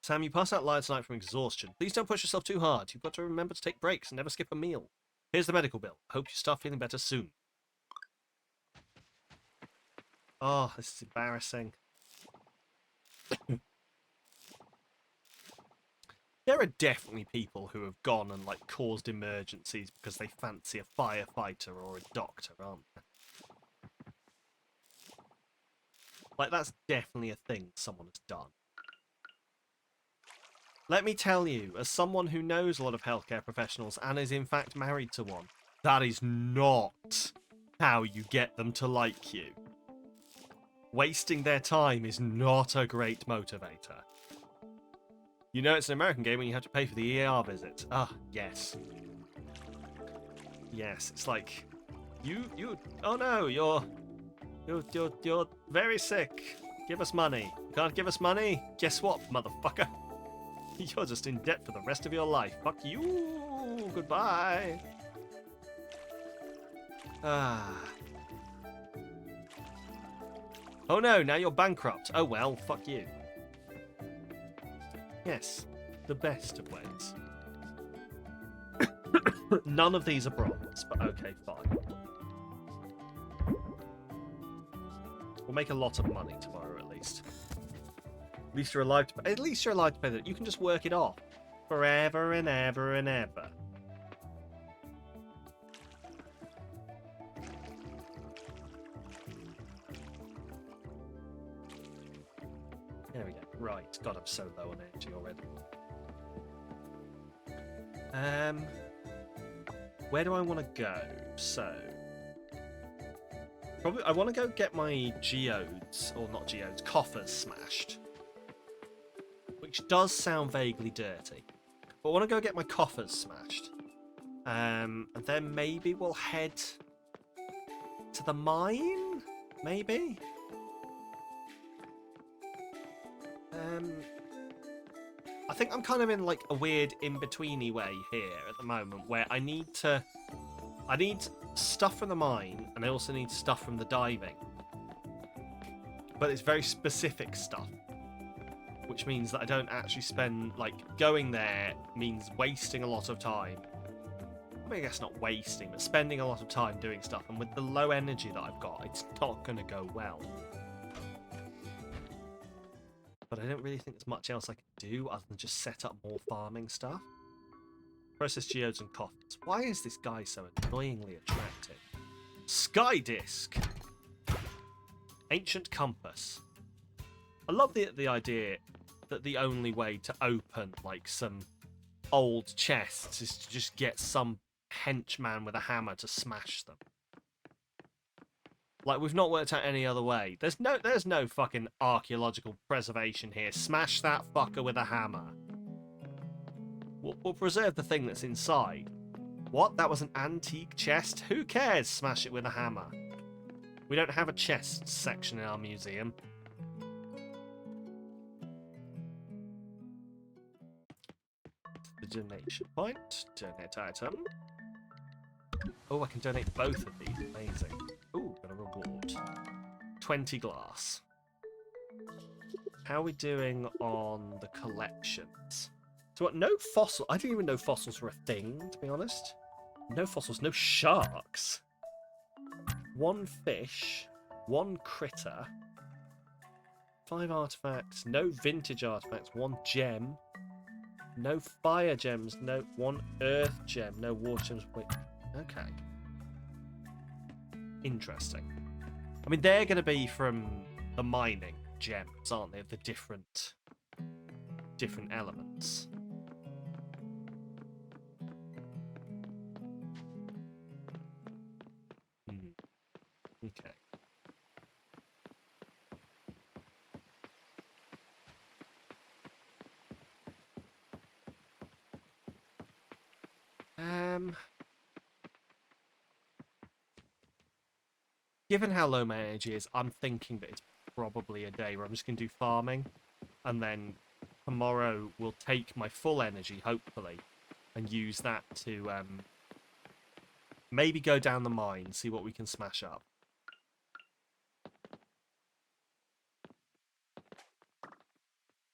Sam, you pass out live tonight from exhaustion. Please don't push yourself too hard. You've got to remember to take breaks and never skip a meal. Here's the medical bill. Hope you start feeling better soon. Oh, this is embarrassing. There are definitely people who have gone and like caused emergencies because they fancy a firefighter or a doctor, aren't there? Like, that's definitely a thing someone has done. Let me tell you, as someone who knows a lot of healthcare professionals and is in fact married to one, that is not how you get them to like you. Wasting their time is not a great motivator. You know it's an American game when you have to pay for the ER visit. Ah, yes. Yes, it's like, oh no, you're very sick. Give us money. You can't give us money? Guess what, motherfucker? You're just in debt for the rest of your life. Fuck you. Goodbye. Ah. Oh no, now you're bankrupt. Oh well, fuck you. Yes, the best of ways. None of these are bronze, but okay, fine. We'll make a lot of money tomorrow, at least. At least you're alive to pay. At least you're alive to pay that. You can just work it off forever and ever and ever. There we go. Right. God, I'm so low on energy already. Where do I want to go? So, probably I want to go get my geodes, or not geodes, coffers smashed. Which does sound vaguely dirty. But I want to go get my coffers smashed. And then maybe we'll head to the mine? Maybe? I think I'm kind of in like a weird in-betweeny way here at the moment where I need stuff from the mine and I also need stuff from the diving. But it's very specific stuff. Which means that I don't actually spend, like, going there means wasting a lot of time. I mean, I guess not wasting, but spending a lot of time doing stuff. And with the low energy that I've got, it's not going to go well. But I don't really think there's much else I can do other than just set up more farming stuff. Process geodes and coffers. Why is this guy so annoyingly attractive? Sky Disc! Ancient Compass. I love the idea that the only way to open, like, some old chests is to just get some henchman with a hammer to smash them. Like, we've not worked out any other way. There's no fucking archaeological preservation here. Smash that fucker with a hammer. We'll preserve the thing that's inside. What? That was an antique chest? Who cares? Smash it with a hammer. We don't have a chests section in our museum. The donation point. Donate item. Oh, I can donate both of these. Amazing. Ooh, got a reward. 20 glass. How are we doing on the collections? So what, no fossil. I didn't even know fossils were a thing, to be honest. No fossils, no sharks. 1 fish, 1 critter, 5 artifacts, no vintage artifacts, 1 gem, no fire gems, no 1 earth gem, no water gems. Wait, okay. Interesting. I mean, they're going to be from the mining gems, aren't they? The different elements. Okay. Given how low my energy is, I'm thinking that it's probably a day where I'm just going to do farming, and then tomorrow we'll take my full energy, hopefully, and use that to maybe go down the mine, see what we can smash up.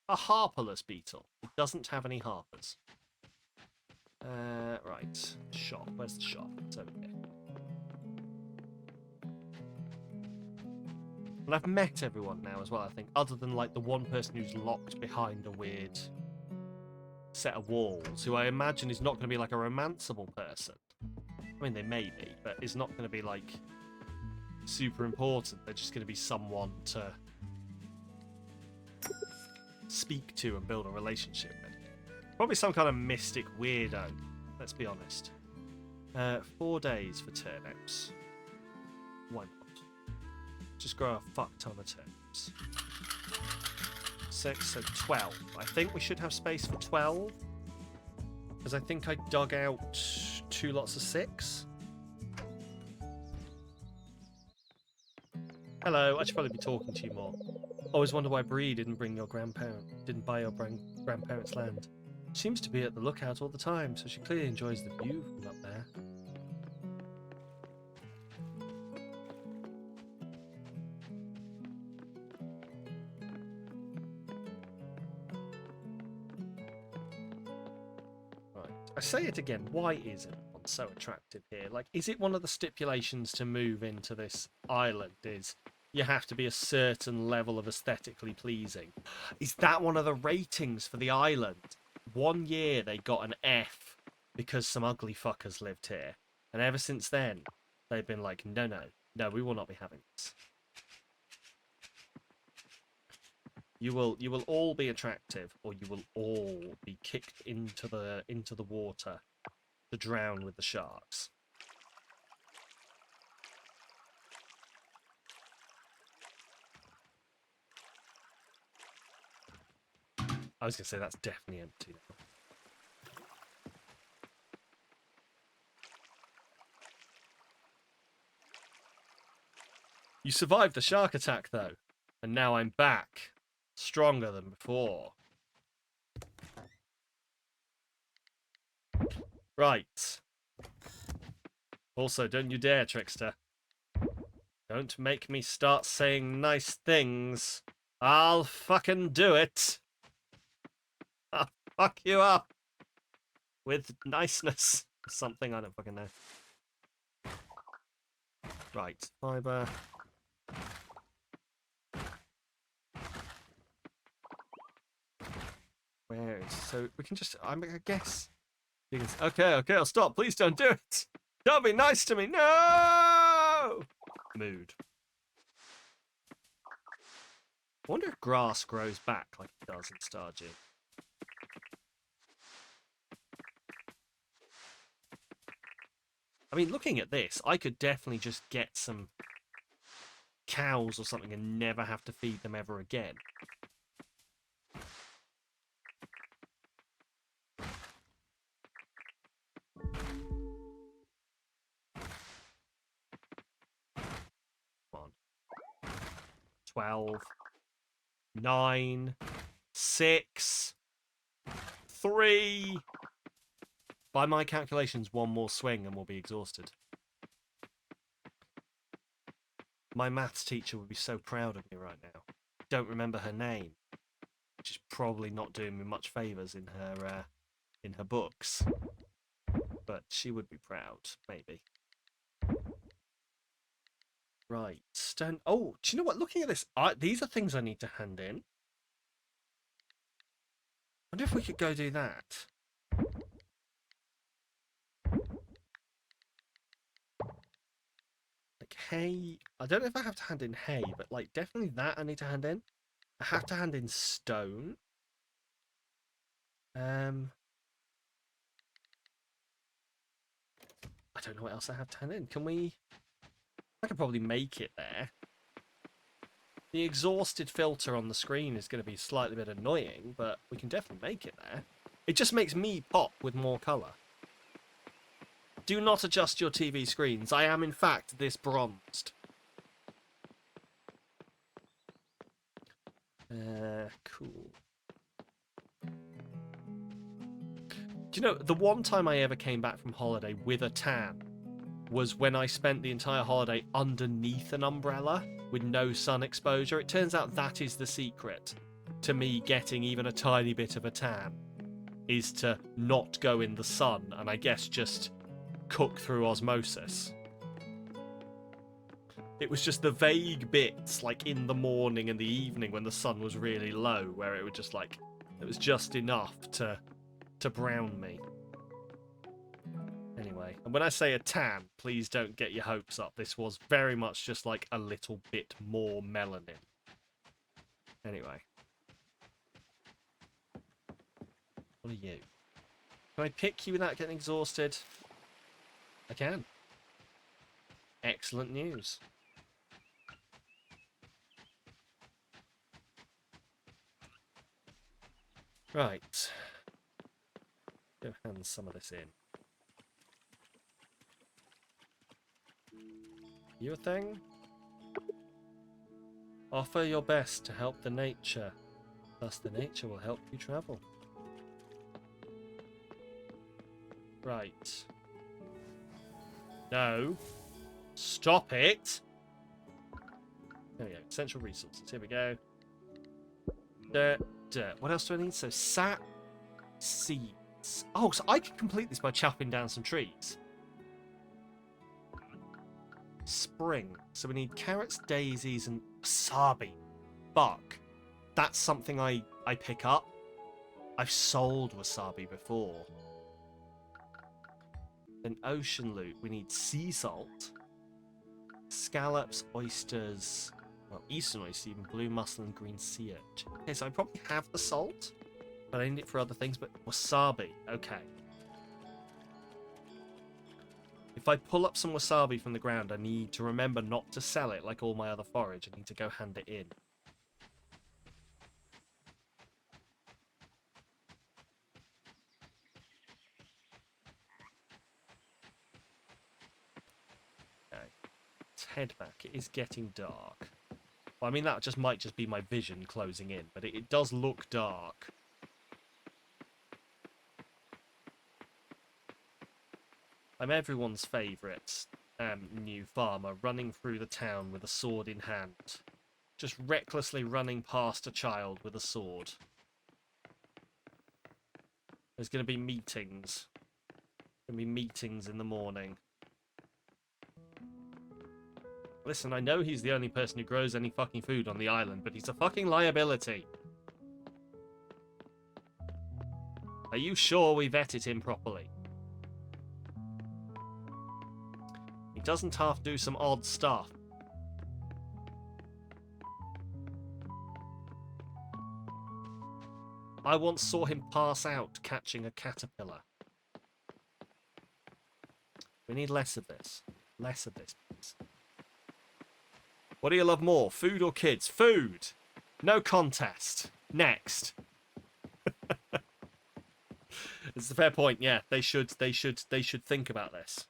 A harperless beetle. It doesn't have any harpers. Right. Shop. Where's the shop? It's over here. And I've met everyone now as well, I think, other than like the one person who's locked behind a weird set of walls, who I imagine is not going to be like a romanceable person. I mean, they may be, but it's not going to be like super important. They're just going to be someone to speak to and build a relationship with. Probably some kind of mystic weirdo, let's be honest. 4 days for turnips. Why not? Just grow a fuck ton of turnips. 6, so 12. I think we should have space for 12. Because I think I dug out 2 lots of 6. Hello, I should probably be talking to you more. Always wonder why Bree didn't buy your grandparents' land. Seems to be at the lookout all the time, so she clearly enjoys the view from up there. Right. I say it again, why is everyone so attractive here? Like, is it one of the stipulations to move into this island is you have to be a certain level of aesthetically pleasing? Is that one of the ratings for the island? 1 year they got an F because some ugly fuckers lived here. And ever since then, they've been like, no, we will not be having this. You will all be attractive, or you will all be kicked into the water to drown with the sharks. I was going to say that's definitely empty now. You survived the shark attack, though, and now I'm back, stronger than before. Right. Also, don't you dare, trickster. Don't make me start saying nice things. I'll fucking do it. I'll fuck you up with niceness. Something, I don't fucking know. Right, fiber. Where is... So, we can just... I guess... Okay, I'll stop. Please don't do it. Don't be nice to me. No! Mood. I wonder if grass grows back like it does in Stardew. I mean, looking at this, I could definitely just get some cows or something and never have to feed them ever again. Come on. 12, 9, 6, 3, By my calculations, one more swing and we'll be exhausted. My maths teacher would be so proud of me right now. Don't remember her name, which is probably not doing me much favours in her books. But she would be proud, maybe. Right, stone. Oh, do you know what? Looking at this, these are things I need to hand in. I wonder if we could go do that. Like hay. I don't know if I have to hand in hay, but like definitely that I need to hand in. I have to hand in stone. I don't know what else I have to hand in. Can we? I could probably make it there. The exhausted filter on the screen is going to be slightly bit annoying, but we can definitely make it there. It just makes me pop with more colour. Do not adjust your TV screens. I am, in fact, this bronzed. Cool. Do you know, the one time I ever came back from holiday with a tan was when I spent the entire holiday underneath an umbrella with no sun exposure. It turns out that is the secret to me getting even a tiny bit of a tan, is to not go in the sun and I guess just cook through osmosis. It was just the vague bits, like in the morning and the evening when the sun was really low, where it would just like, it was just enough to brown me. Anyway, and when I say a tan, please don't get your hopes up. This was very much just like a little bit more melanin. Anyway. What are you? Can I pick you without getting exhausted? I can. Excellent news. Right. Go hand some of this in. You a thing? Offer your best to help the nature. Thus the nature will help you travel. Right. No. Stop it! There we go. Essential resources. Here we go. Dirt. What else do I need? So sap, seeds. Oh, so I can complete this by chopping down some trees. Spring. So we need carrots, daisies, and wasabi. Fuck. That's something I pick up. I've sold wasabi before. Then ocean loot. We need sea salt. Scallops, oysters. Well, eastern oyster, even blue mussel and green sea urchin. Okay, so I probably have the salt, but I need it for other things. But wasabi. Okay. If I pull up some wasabi from the ground, I need to remember not to sell it like all my other forage. I need to go hand it in. Okay. Let's head back. It is getting dark. Well, I mean, that just might just be my vision closing in, but it does look dark. I'm everyone's favourite new farmer, running through the town with a sword in hand. Just recklessly running past a child with a sword. There's going to be meetings. Going to be meetings in the morning. Listen, I know he's the only person who grows any fucking food on the island, but he's a fucking liability. Are you sure we vetted him properly? He doesn't half do some odd stuff. I once saw him pass out catching a caterpillar. We need less of this. Less of this, please. What do you love more, food or kids? Food! No contest. Next. It's a fair point, yeah. They should think about this.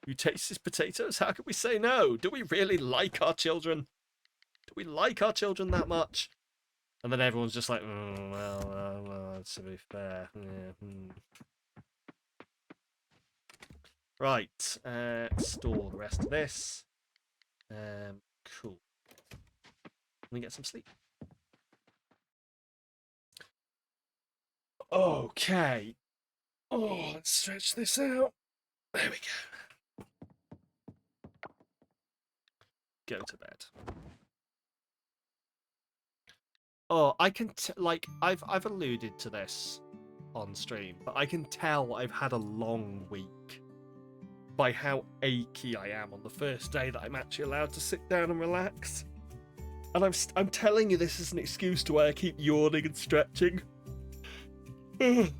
You taste these potatoes? How can we say no? Do we really like our children? Do we like our children that much? And then everyone's just like, well, to be fair. Yeah, Right, store the rest of this. Cool. Let me get some sleep. Okay. Oh, let's stretch this out. There we go. Go to bed. Oh, I can like I've alluded to this on stream, but I can tell I've had a long week by how achy I am on the first day that I'm actually allowed to sit down and relax. And I'm telling you, this is an excuse to why I keep yawning and stretching. It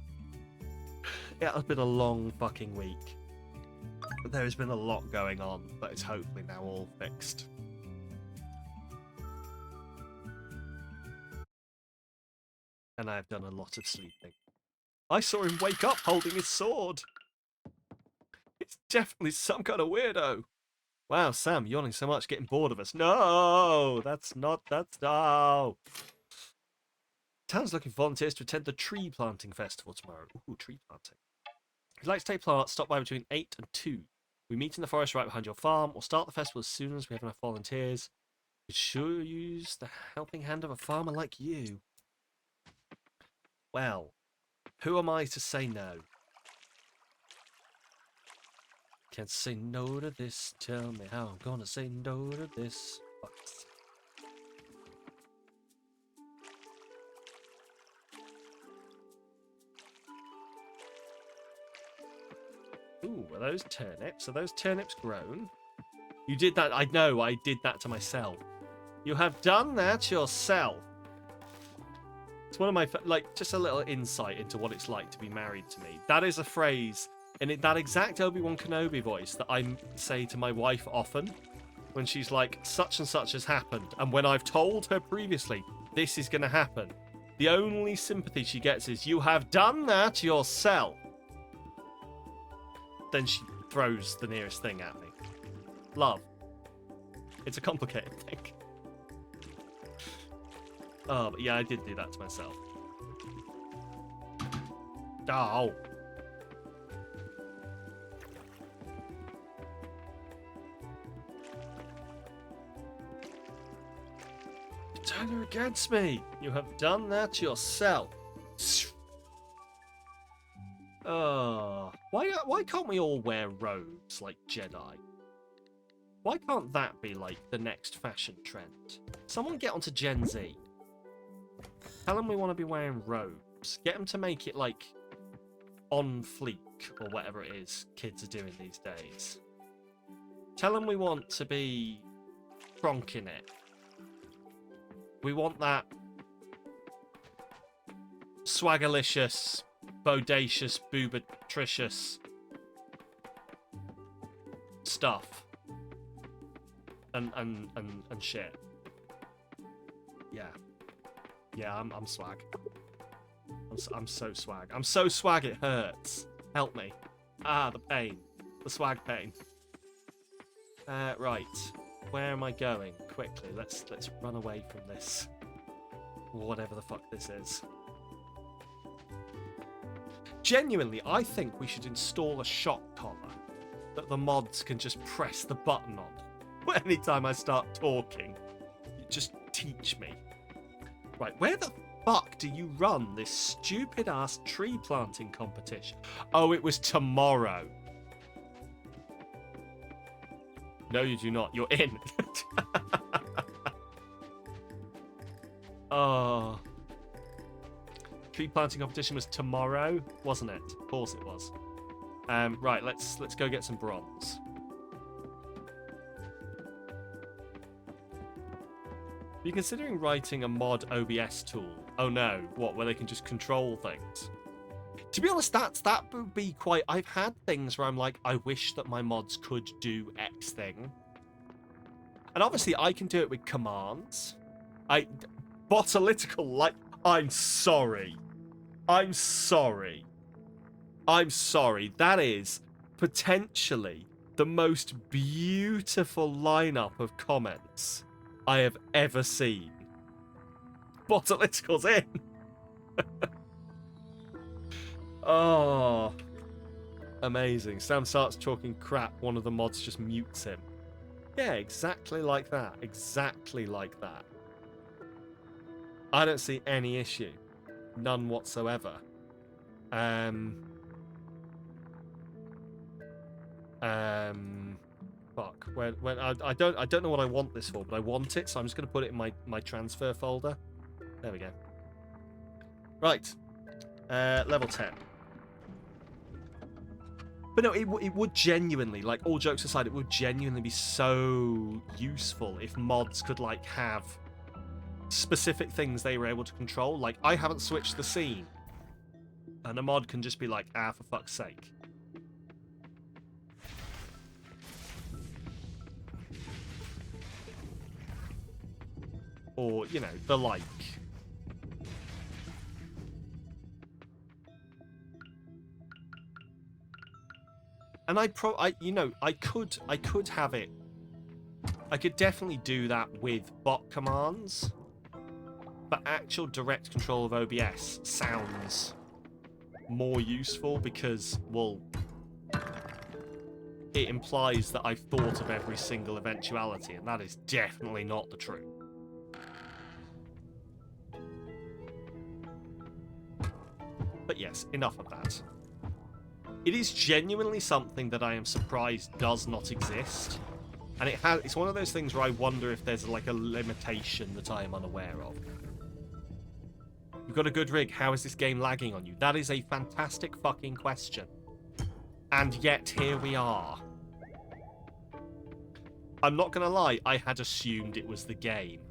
has been a long fucking week. There has been a lot going on, but it's hopefully now all fixed. And I've done a lot of sleeping. I saw him wake up holding his sword. It's definitely some kind of weirdo. Wow, Sam, yawning so much, getting bored of us. No, that's no. Town's looking for volunteers to attend the tree planting festival tomorrow. Ooh, tree planting. If you'd like to take part, stop by between 8 and 2. We meet in the forest right behind your farm. We'll start the festival as soon as we have enough volunteers. We'd sure use the helping hand of a farmer like you. Well, who am I to say no? Can't say no to this. Tell me how I'm gonna say no to this. Fucks. Ooh, are those turnips? Are those turnips grown? You did that. I know, I did that to myself. You have done that yourself. It's one of my, like, just a little insight into what it's like to be married to me. That is a phrase in that exact Obi-Wan Kenobi voice that I say to my wife often when she's like, such and such has happened. And when I've told her previously, this is going to happen, the only sympathy she gets is, you have done that yourself. Then she throws the nearest thing at me. Love. It's a complicated thing. Oh, but yeah, I did do that to myself. Oh. You turned her against me. You have done that yourself. Oh. Why can't we all wear robes like Jedi? Why can't that be like the next fashion trend? Someone get onto Gen Z. Tell them we want to be wearing robes. Get them to make it like on fleek or whatever it is kids are doing these days. Tell them we want to be cronking it. We want that swagalicious, bodacious, boobatricious stuff. And shit. Yeah. Yeah, I'm swag. I'm so swag. I'm so swag it hurts. Help me. Ah, the pain. The swag pain. Right. Where am I going? Quickly, let's run away from this. Whatever the fuck this is. Genuinely, I think we should install a shock collar that the mods can just press the button on. Anytime I start talking, just teach me. Right, where the fuck do you run this stupid ass tree planting competition? Oh, it was tomorrow. No, you do not. You're in. Oh. Tree planting competition was tomorrow, wasn't it? Of course it was. Right, let's go get some bronze. Are you considering writing a mod OBS tool? Oh no, what, where they can just control things? To be honest, that would be quite... I've had things where I'm like, I wish that my mods could do X thing. And obviously I can do it with commands. Botalytical, like, I'm sorry. I'm sorry. I'm sorry. That is potentially the most beautiful lineup of comments I have ever seen. Botalytical's in. Oh. Amazing. Sam starts talking crap, one of the mods just mutes him. Yeah, exactly like that. Exactly like that. I don't see any issue. None whatsoever. Fuck. When I don't know what I want this for, but I want it, so I'm just gonna put it in my transfer folder. There we go. Right. Level 10. But no, it would genuinely, like, all jokes aside, it would genuinely be so useful if mods could, like, have specific things they were able to control. Like, I haven't switched the scene. And a mod can just be like, for fuck's sake. Or, you know, the like. And I could have it. I could definitely do that with bot commands. But actual direct control of OBS sounds more useful because, well, it implies that I've thought of every single eventuality, and that is definitely not the truth. But yes, enough of that. It is genuinely something that I am surprised does not exist. And it's one of those things where I wonder if there's like a limitation that I am unaware of. You've got a good rig, how is this game lagging on you? That is a fantastic fucking question. And yet here we are. I'm not gonna lie, I had assumed it was the game.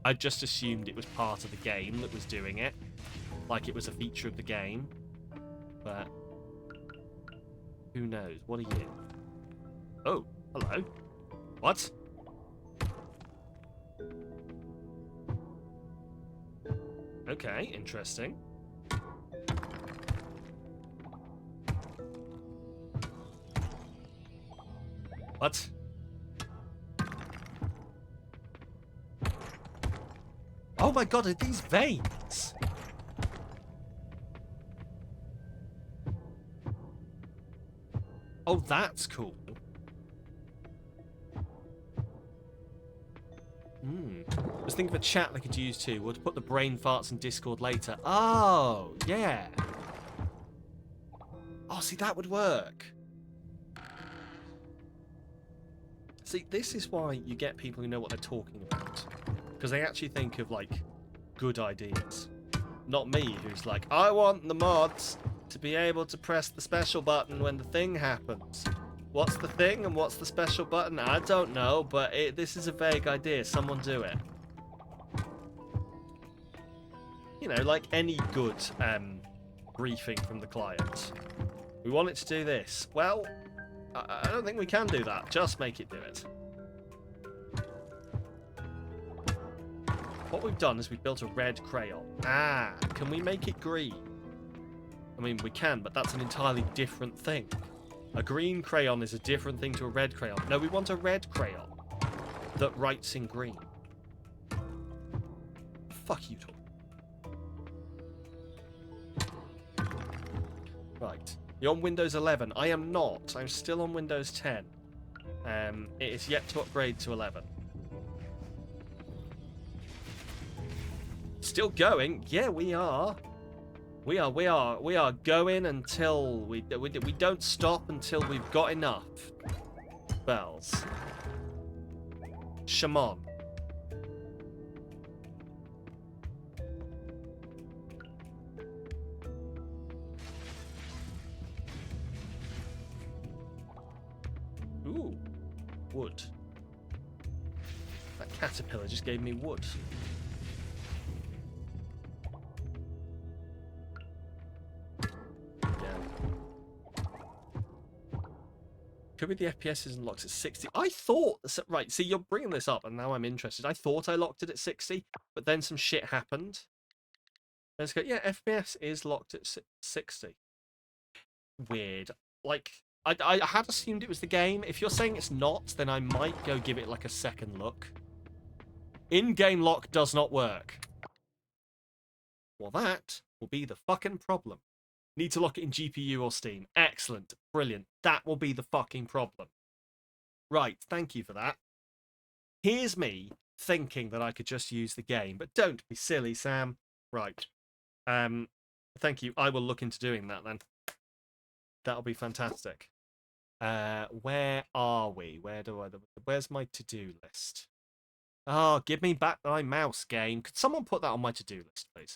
I just assumed it was part of the game that was doing it. Like it was a feature of the game. But who knows? What are you? Oh, hello. What? Okay, interesting. What? Oh my god, are these veins? Oh, that's cool. Just think of a chat they could use too. We'll put the brain farts in Discord later. Oh, yeah. Oh, see, that would work. See, this is why you get people who know what they're talking about. Because they actually think of, like, good ideas. Not me, who's like, I want the mods to be able to press the special button when the thing happens. What's the thing and what's the special button? I don't know, but this is a vague idea. Someone do it. You know, like any good briefing from the client. We want it to do this. Well, I don't think we can do that. Just make it do it. What we've done is we've built a red crayon. Can we make it green? I mean, we can, but that's an entirely different thing. A green crayon is a different thing to a red crayon. No, we want a red crayon that writes in green. Fuck you, Tom. Right. You're on Windows 11. I am not. I'm still on Windows 10. It is yet to upgrade to 11. Still going? Yeah, we are. We are going until we don't stop until we've got enough. Bells. Shaman. Ooh, wood. That caterpillar just gave me wood. Could be the FPS isn't locked at 60. I thought... Right, see, you're bringing this up, and now I'm interested. I thought I locked it at 60, but then some shit happened. Let's go, yeah, FPS is locked at 60. Weird. Like, I had assumed it was the game. If you're saying it's not, then I might go give it, like, a second look. In-game lock does not work. Well, that will be the fucking problem. Need to lock it in GPU or Steam. Excellent. Brilliant. That will be the fucking problem. Right, thank you for that. Here's me thinking that I could just use the game, but don't be silly, Sam. Right. Thank you. I will look into doing that then. That'll be fantastic. Where are we? Where's my to-do list? Oh, give me back my mouse, game. Could someone put that on my to-do list, please?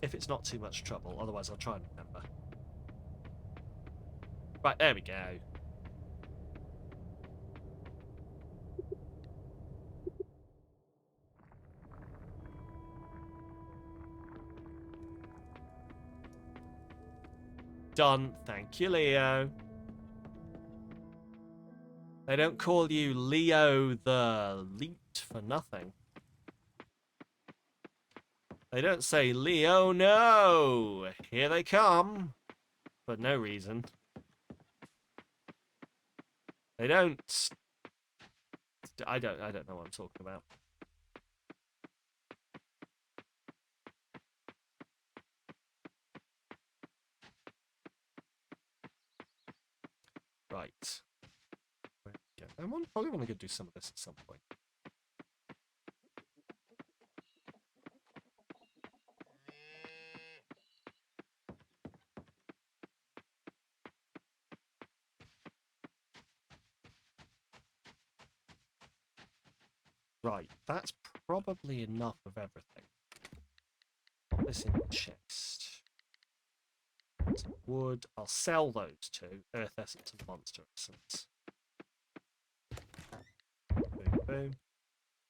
If it's not too much trouble, otherwise I'll try and remember. Right, there we go. Done. Thank you, Leo. They don't call you Leo the Leet for nothing. They don't say, Leo, no! Here they come! For no reason. They don't... I don't know what I'm talking about. Right. I probably want to go do some of this at some point. Right, that's probably enough of everything. Put this in the chest. Some wood. I'll sell those two. Earth essence and monster essence. Boom,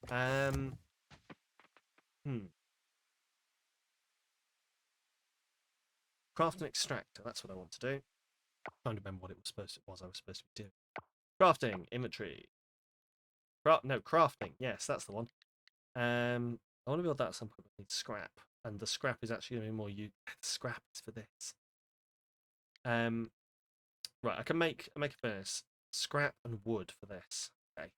boom. Craft an extractor. That's what I want to do. I can't remember what I was supposed to be doing. Crafting. Inventory. Crafting. Yes, that's the one. I want to build that at some point. I need scrap. And the scrap is actually going to be more scrap is for this. Right, I can make a furnace. Scrap and wood for this. Okay.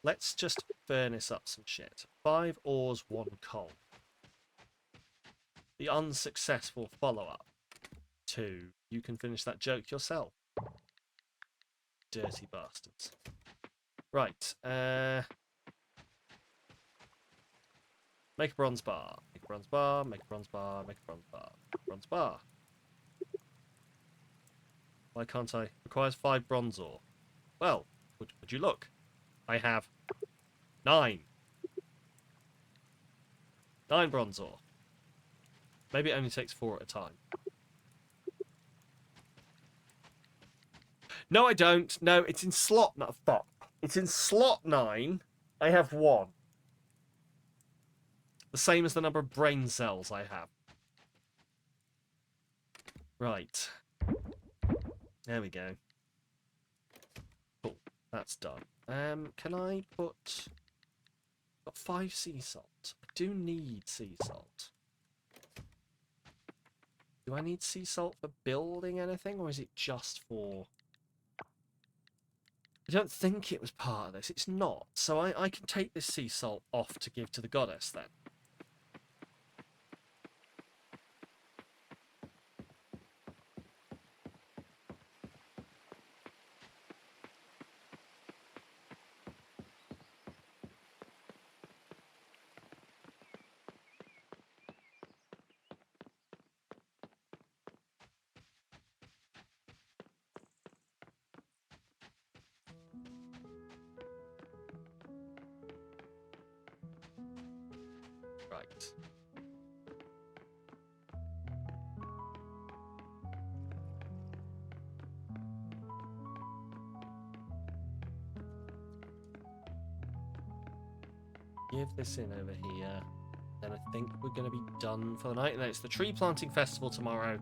Let's just furnace up some shit. 5 ores, 1 coal. The unsuccessful follow-up. 2. You can finish that joke yourself. Dirty bastards. Right. Make a bronze bar. Make a bronze bar. Make a bronze bar. Make a bronze bar. Bronze bar. Why can't I? Requires 5 bronze ore. Well, would you look? I have 9. 9 bronze ore. Maybe it only takes 4 at a time. No, I don't. No, it's in slot. Not fuck. It's in slot 9. I have 1. The same as the number of brain cells I have. Right. There we go. Cool. That's done. Can I put... Got 5 sea salt. I do need sea salt. Do I need sea salt for building anything, or is it just for... I don't think it was part of this. It's not. So I can take this sea salt off to give to the goddess then. Right. Give this in over here. Then I think we're going to be done for the night. And then it's the tree planting festival tomorrow.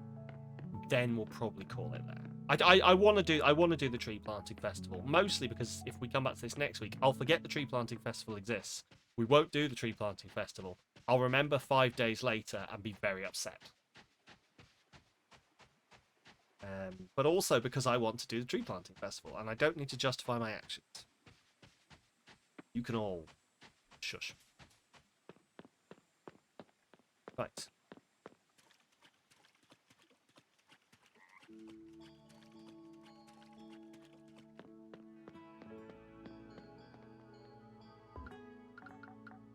Then we'll probably call it there. I want to do the tree planting festival, mostly because if we come back to this next week, I'll forget the tree planting festival exists. We won't do the tree planting festival. I'll remember 5 days later and be very upset. But also because I want to do the tree planting festival, and I don't need to justify my actions. You can all shush. Right.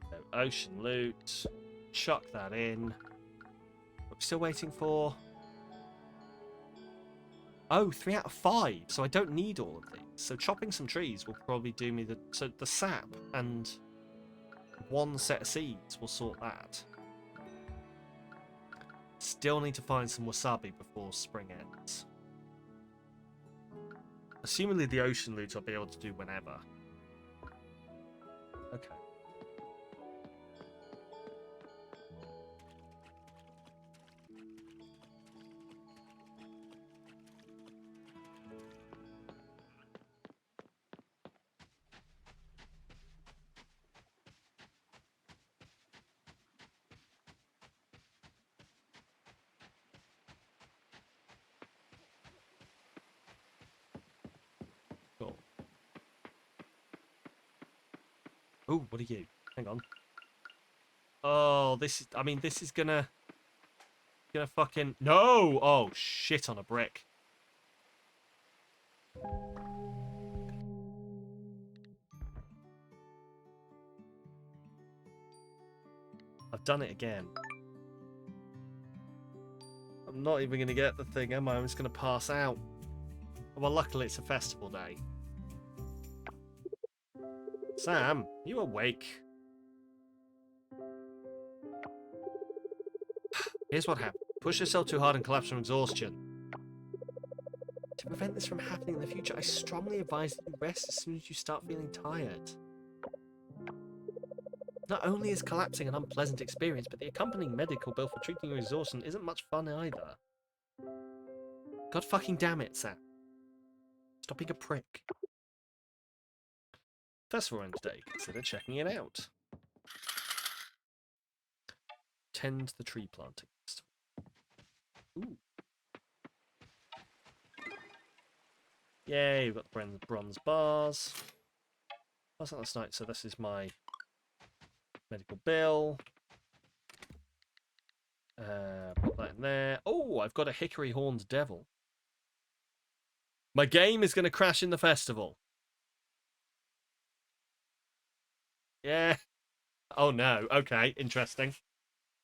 So, ocean loot. Chuck that in. We're still waiting for... Oh, 3 out of 5. So I don't need all of these. So chopping some trees will probably do me the... So the sap and 1 set of seeds will sort that. Still need to find some wasabi before spring ends. Assumingly the ocean loot I'll be able to do whenever. Okay. Cool. Oh, what are you? Hang on. Oh, this is... I mean, this is gonna fucking... No! Oh, shit on a brick. I've done it again. I'm not even going to get the thing, am I? I'm just going to pass out. Well, luckily it's a festival day. Sam, you awake? Here's what happened. Push yourself too hard and collapse from exhaustion. To prevent this from happening in the future, I strongly advise that you rest as soon as you start feeling tired. Not only is collapsing an unpleasant experience, but the accompanying medical bill for treating your exhaustion isn't much fun either. God fucking damn it, Sam. Stop being a prick. Festival ends today. Consider checking it out. Tend the tree planting festival. Ooh. Yay, we've got the bronze bars. That's not last night, so this is my medical bill. Put that in there. Oh, I've got a hickory horned devil. My game is going to crash in the festival. Yeah. Oh no. Okay, interesting.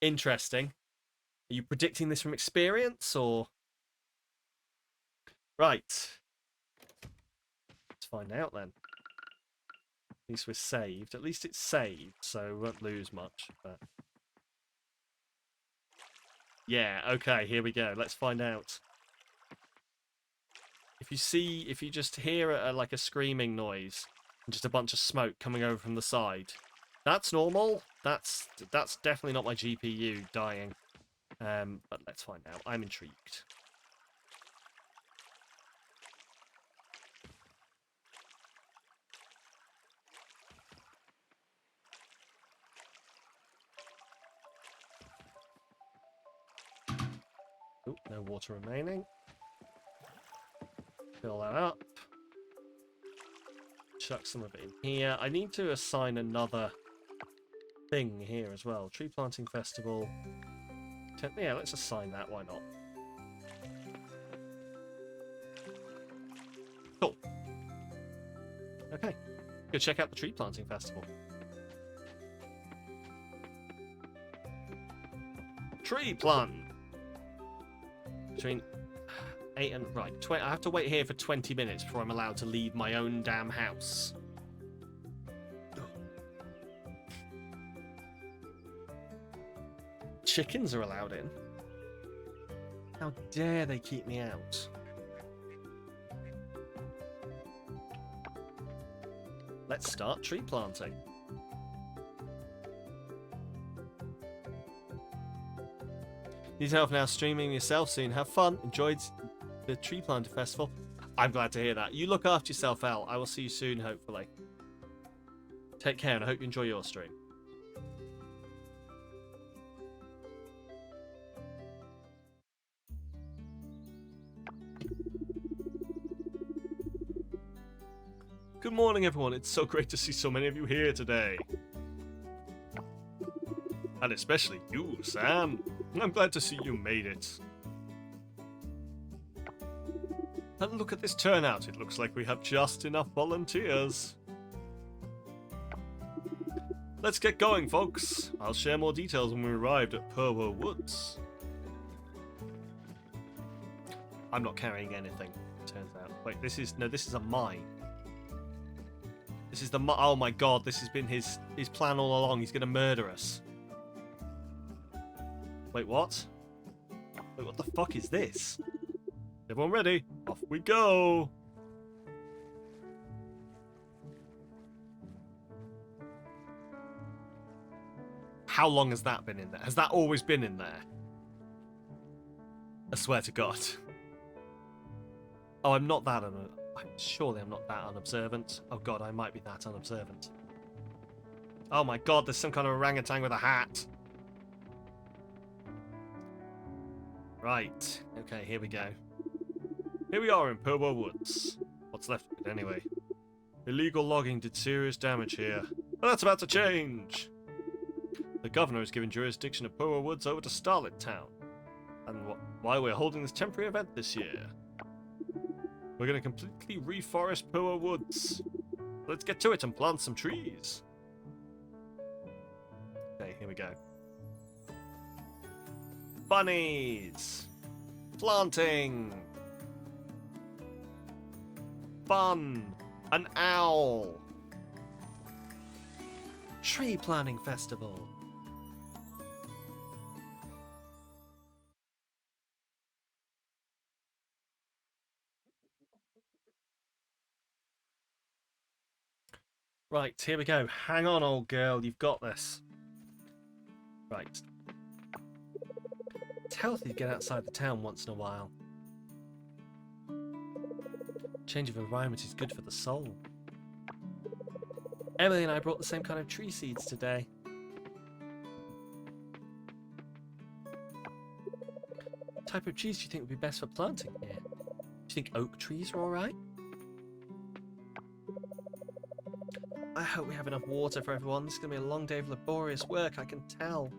Interesting. Are you predicting this from experience, or... Right. Let's find out then. At least we're saved. At least it's saved, so we won't lose much. But... Yeah, okay, here we go. Let's find out. If you just hear like a screaming noise and just a bunch of smoke coming over from the side, that's normal. That's definitely not my GPU dying. But let's find out. I'm intrigued. Oh, no water remaining. Fill that up. Chuck some of it in here. I need to assign another thing here as well. Tree planting festival. Yeah, let's assign that. Why not? Cool. Okay. Go check out the tree planting festival. Tree plant. Between 8 and... Right, I have to wait here for 20 minutes before I'm allowed to leave my own damn house. Chickens are allowed in. How dare they keep me out? Let's start tree planting. Need help now streaming yourself soon. Have fun. Enjoyed the tree planting festival. I'm glad to hear that. You look after yourself, Al. I will see you soon, hopefully. Take care, and I hope you enjoy your stream. Good morning, everyone. It's so great to see so many of you here today. And especially you, Sam. I'm glad to see you made it. And look at this turnout. It looks like we have just enough volunteers. Let's get going, folks. I'll share more details when we arrived at Purwo Woods. I'm not carrying anything, turns out. Wait, this is a mine. This is the oh my god, this has been his plan all along. He's gonna murder us. Wait, what? Wait, what the fuck is this? Everyone ready? Off we go! How long has that been in there? Has that always been in there? I swear to God. Oh, I'm not that surely I'm not that unobservant. Oh god, I might be that unobservant. Oh my god, there's some kind of orangutan with a hat. Right. Okay, here we go. Here we are in Purwo Woods. What's left of it, anyway? Illegal logging did serious damage here. But that's about to change! The governor has given jurisdiction of Purwo Woods over to Starlit Town. And why we're holding this temporary event this year. We're going to completely reforest Purwo Woods. Let's get to it and plant some trees. Okay, here we go. Bunnies! Planting! Fun! An owl! Tree planting festival! Right, here we go. Hang on, old girl, you've got this. Right. It's healthy to get outside the town once in a while. Change of environment is good for the soul. Emily and I brought the same kind of tree seeds today. What type of trees do you think would be best for planting here? Do you think oak trees are alright? I hope we have enough water for everyone. This is going to be a long day of laborious work, I can tell.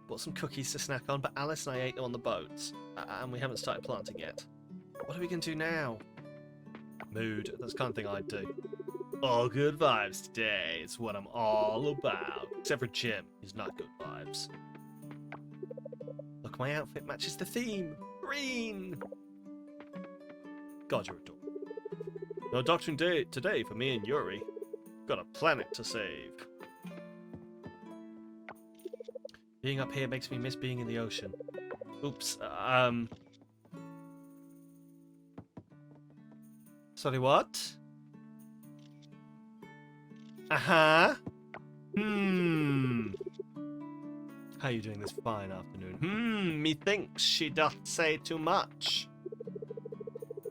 Bought some cookies to snack on, but Alice and I ate them on the boat. And we haven't started planting yet. What are we going to do now? Mood. That's the kind of thing I'd do. All good vibes today. It's what I'm all about. Except for Jim. He's not good vibes. Look, my outfit matches the theme. Green! God, you're adorable. No doctoring day today for me and Yuri. Got a planet to save. Being up here makes me miss being in the ocean. Oops. Sorry, what? Uh-huh. How are you doing this fine afternoon? Methinks she doth say too much.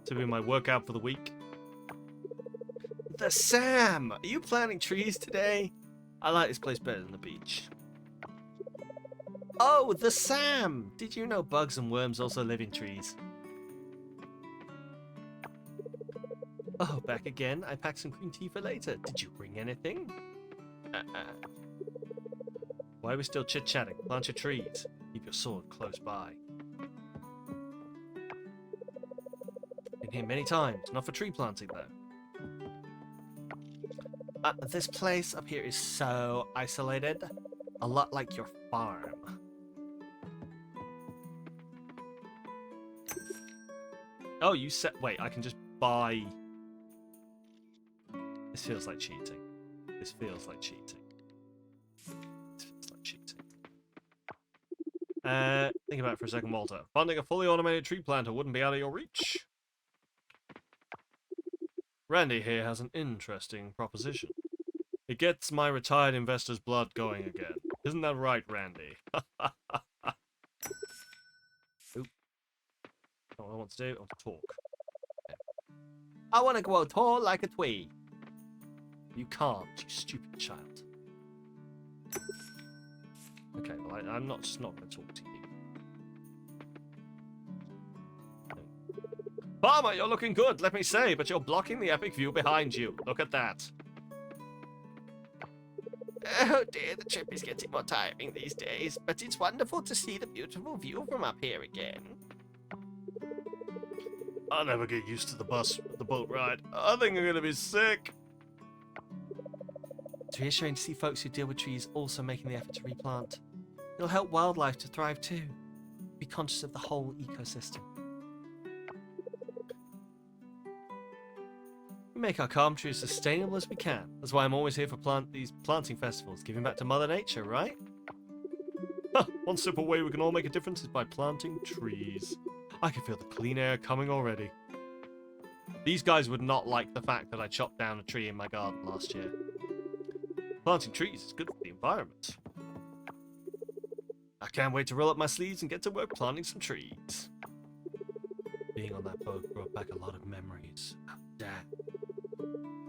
To be my workout for the week. The Sam! Are you planting trees today? I like this place better than the beach. Oh, the Sam! Did you know bugs and worms also live in trees? Oh, back again. I packed some green tea for later. Did you bring anything? Why are we still chit-chatting? Plant your trees. Keep your sword close by. Been here many times. Not for tree planting, though. This place up here is so isolated. A lot like your farm. Oh, you said... Wait, I can just buy... This feels like cheating. This feels like cheating. This feels like cheating. Think about it for a second, Walter. Funding a fully automated tree planter wouldn't be out of your reach. Randy here has an interesting proposition. It gets my retired investor's blood going again. Isn't that right, Randy? Oop. What I want to do, I want to talk. Okay. I want to grow tall like a tree. You can't, you stupid child. Okay, well, I'm just not going to talk to you. Farmer, you're looking good, let me say, but you're blocking the epic view behind you. Look at that. Oh dear, the trip is getting more tiring these days, but it's wonderful to see the beautiful view from up here again. I'll never get used to the boat ride. I think I'm gonna be sick. It's reassuring to see folks who deal with trees also making the effort to replant. It'll help wildlife to thrive too. Be conscious of the whole ecosystem. We make our calm trees as sustainable as we can. That's why I'm always here for these planting festivals, giving back to Mother Nature, right? Huh, one simple way we can all make a difference is by planting trees. I can feel the clean air coming already. These guys would not like the fact that I chopped down a tree in my garden last year. Planting trees is good for the environment. I can't wait to roll up my sleeves and get to work planting some trees. Being on that boat brought back a lot of memories. Dad.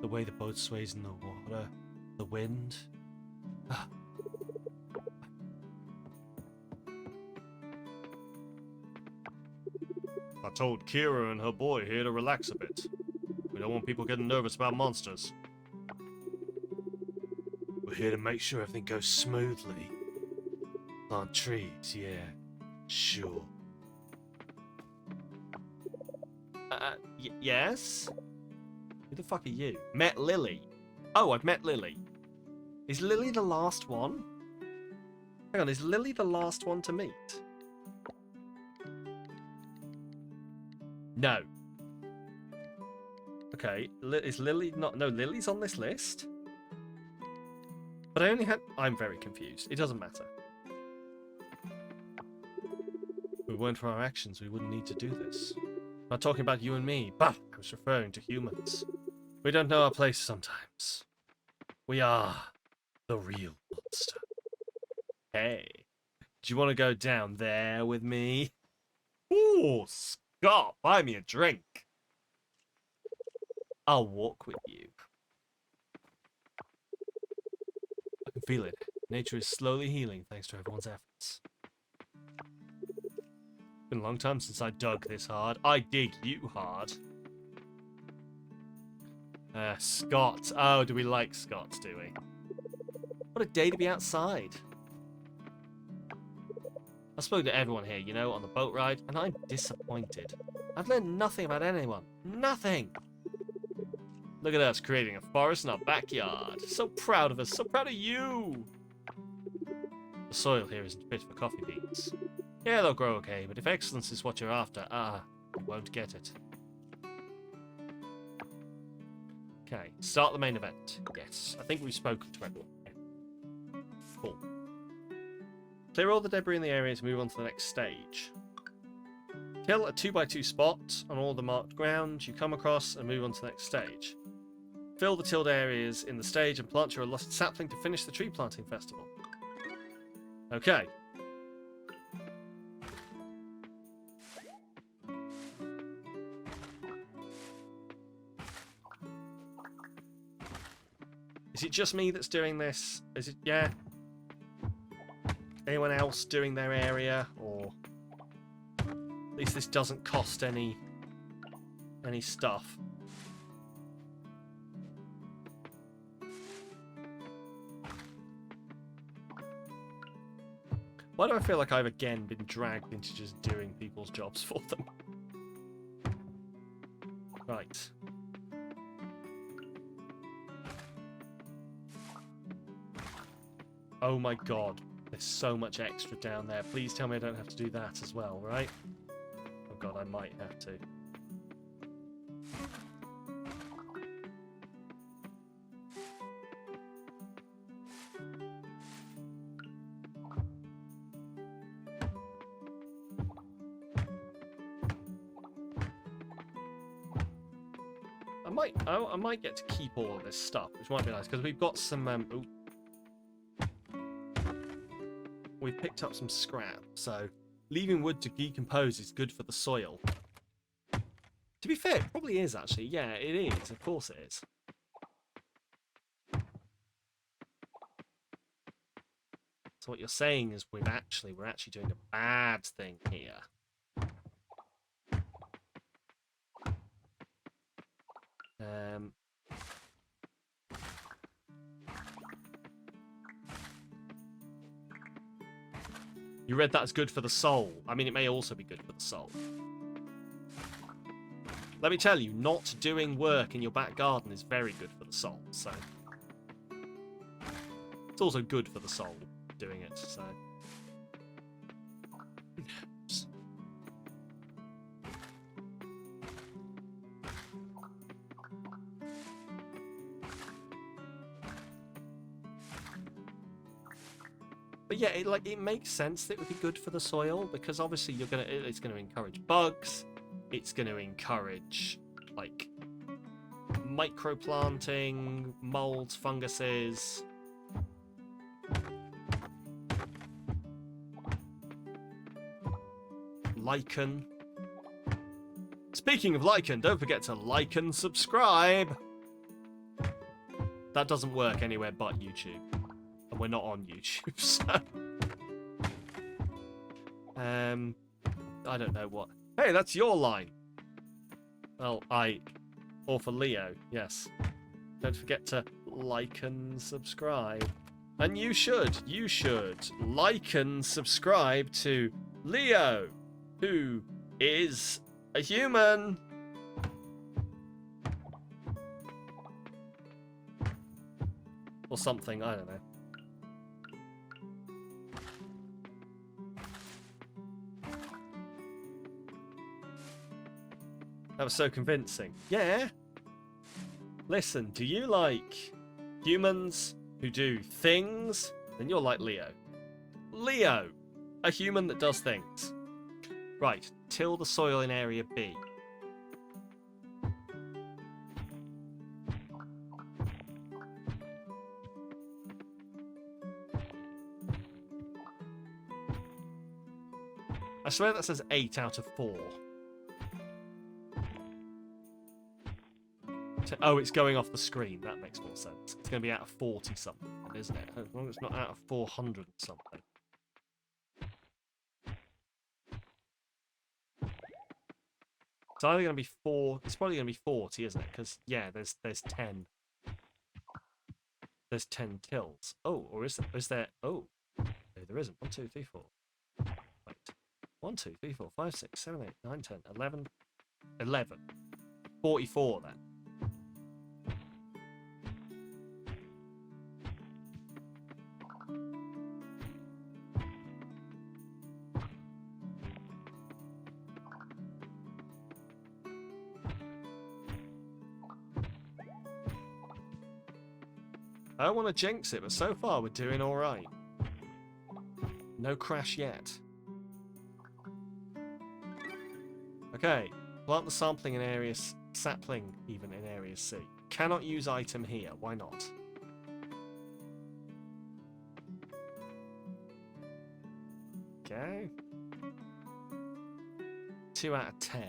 The way the boat sways in the water, the wind. I told Kira and her boy here to relax a bit. We don't want people getting nervous about monsters. We're here to make sure everything goes smoothly. Plant trees, yeah, sure. Yes? Who the fuck are you? Met Lily. Oh, I've met Lily. Is Lily the last one? Hang on, is Lily the last one to meet? No. Okay, is Lily not... No, Lily's on this list? But I only had... I'm very confused. It doesn't matter. If it weren't for our actions, we wouldn't need to do this. I'm not talking about you and me, but I was referring to humans. We don't know our place sometimes. We are the real monster. Hey, do you want to go down there with me? Ooh, Scott, buy me a drink. I'll walk with you. I can feel it. Nature is slowly healing thanks to everyone's efforts. It's been a long time since I dug this hard. I dig you hard. Scott. Oh, do we like Scott, do we? What a day to be outside. I spoke to everyone here, you know, on the boat ride, and I'm disappointed. I've learned nothing about anyone. Nothing! Look at us creating a forest in our backyard. So proud of us. So proud of you! The soil here isn't fit for coffee beans. Yeah, they'll grow okay, but if excellence is what you're after, you won't get it. Okay, start the main event. Yes, I think we've spoken to everyone. Cool. Clear all the debris in the area to move on to the next stage. Kill a 2x2 spot on all the marked ground you come across and move on to the next stage. Fill the tilled areas in the stage and plant your allotted sapling to finish the tree planting festival. Okay. Is it just me that's doing this? Is it, yeah? Anyone else doing their area? Or at least this doesn't cost any stuff. Why do I feel like I've again been dragged into just doing people's jobs for them? Right. Oh my god, there's so much extra down there. Please tell me I don't have to do that as well, right? Oh god, I might have to. I might get to keep all of this stuff, which might be nice, because we've got some, we've picked up some scrap, so leaving wood to decompose is good for the soil. To be fair, it probably is, actually. Yeah, it is. Of course it is. So what you're saying is we're actually doing a bad thing here. You read that as good for the soul. I mean, it may also be good for the soul. Let me tell you, not doing work in your back garden is very good for the soul, so... It's also good for the soul, doing it, so... But yeah, it makes sense that it would be good for the soil, because obviously it's gonna encourage bugs, it's gonna encourage like microplanting, molds, funguses. Lichen. Speaking of lichen, don't forget to like and subscribe. That doesn't work anywhere but YouTube. And we're not on YouTube, so... I don't know what... Hey, that's your line! Well, or for Leo, yes. Don't forget to like and subscribe. And you should like and subscribe to Leo, who is a human. Or something, I don't know. That was so convincing. Yeah. Listen, do you like humans who do things? Then you're like Leo. Leo, a human that does things. Right, till the soil in area B. I swear that says 8 out of 4. Oh, it's going off the screen. That makes more sense. It's going to be out of 40 something, isn't it? As long as it's not out of 400 something. It's either going to be 4. It's probably going to be 40, isn't it? Because yeah, there's 10. There's 10 tills. Oh, or is there? Oh, no, there isn't. 1, 2, 3, 4. Wait. 1, 2, 3, 4, 5, 6, 7, 8, 9, 10, 11. 11. 44 then. I don't want to jinx it, but so far we're doing alright. No crash yet. Okay, plant the sampling in area sapling even in area C. Cannot use item here. Why not? Okay. 2 out of 10.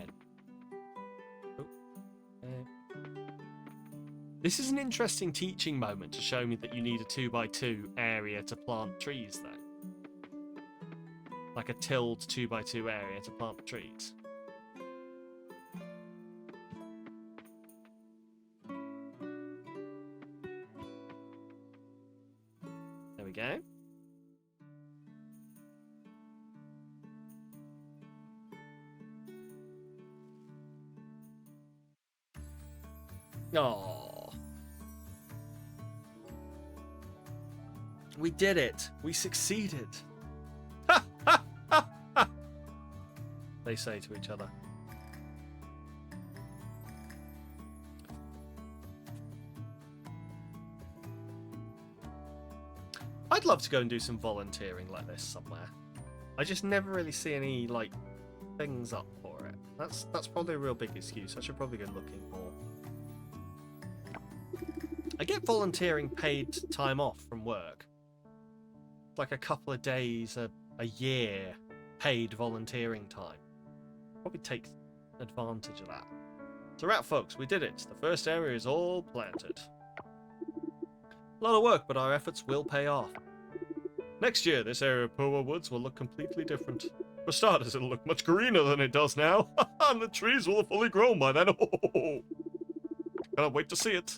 Oh. This is an interesting teaching moment to show me that you need a 2x2 area to plant trees, though. Like a tilled 2x2 area to plant trees. There we go. Oh. We did it. We succeeded. Ha, ha, ha, ha. They say to each other. I'd love to go and do some volunteering like this somewhere. I just never really see any like things up for it. That's probably a real big excuse. I should probably go looking more. I get volunteering paid time off from work. Like a couple of days a year paid volunteering time. Probably take advantage of that. So right, folks, we did it. The first area is all planted. A lot of work, but our efforts will pay off. Next year, this area of Poa Woods will look completely different. For starters, it'll look much greener than it does now. And the trees will have fully grown by then. Can't wait to see it.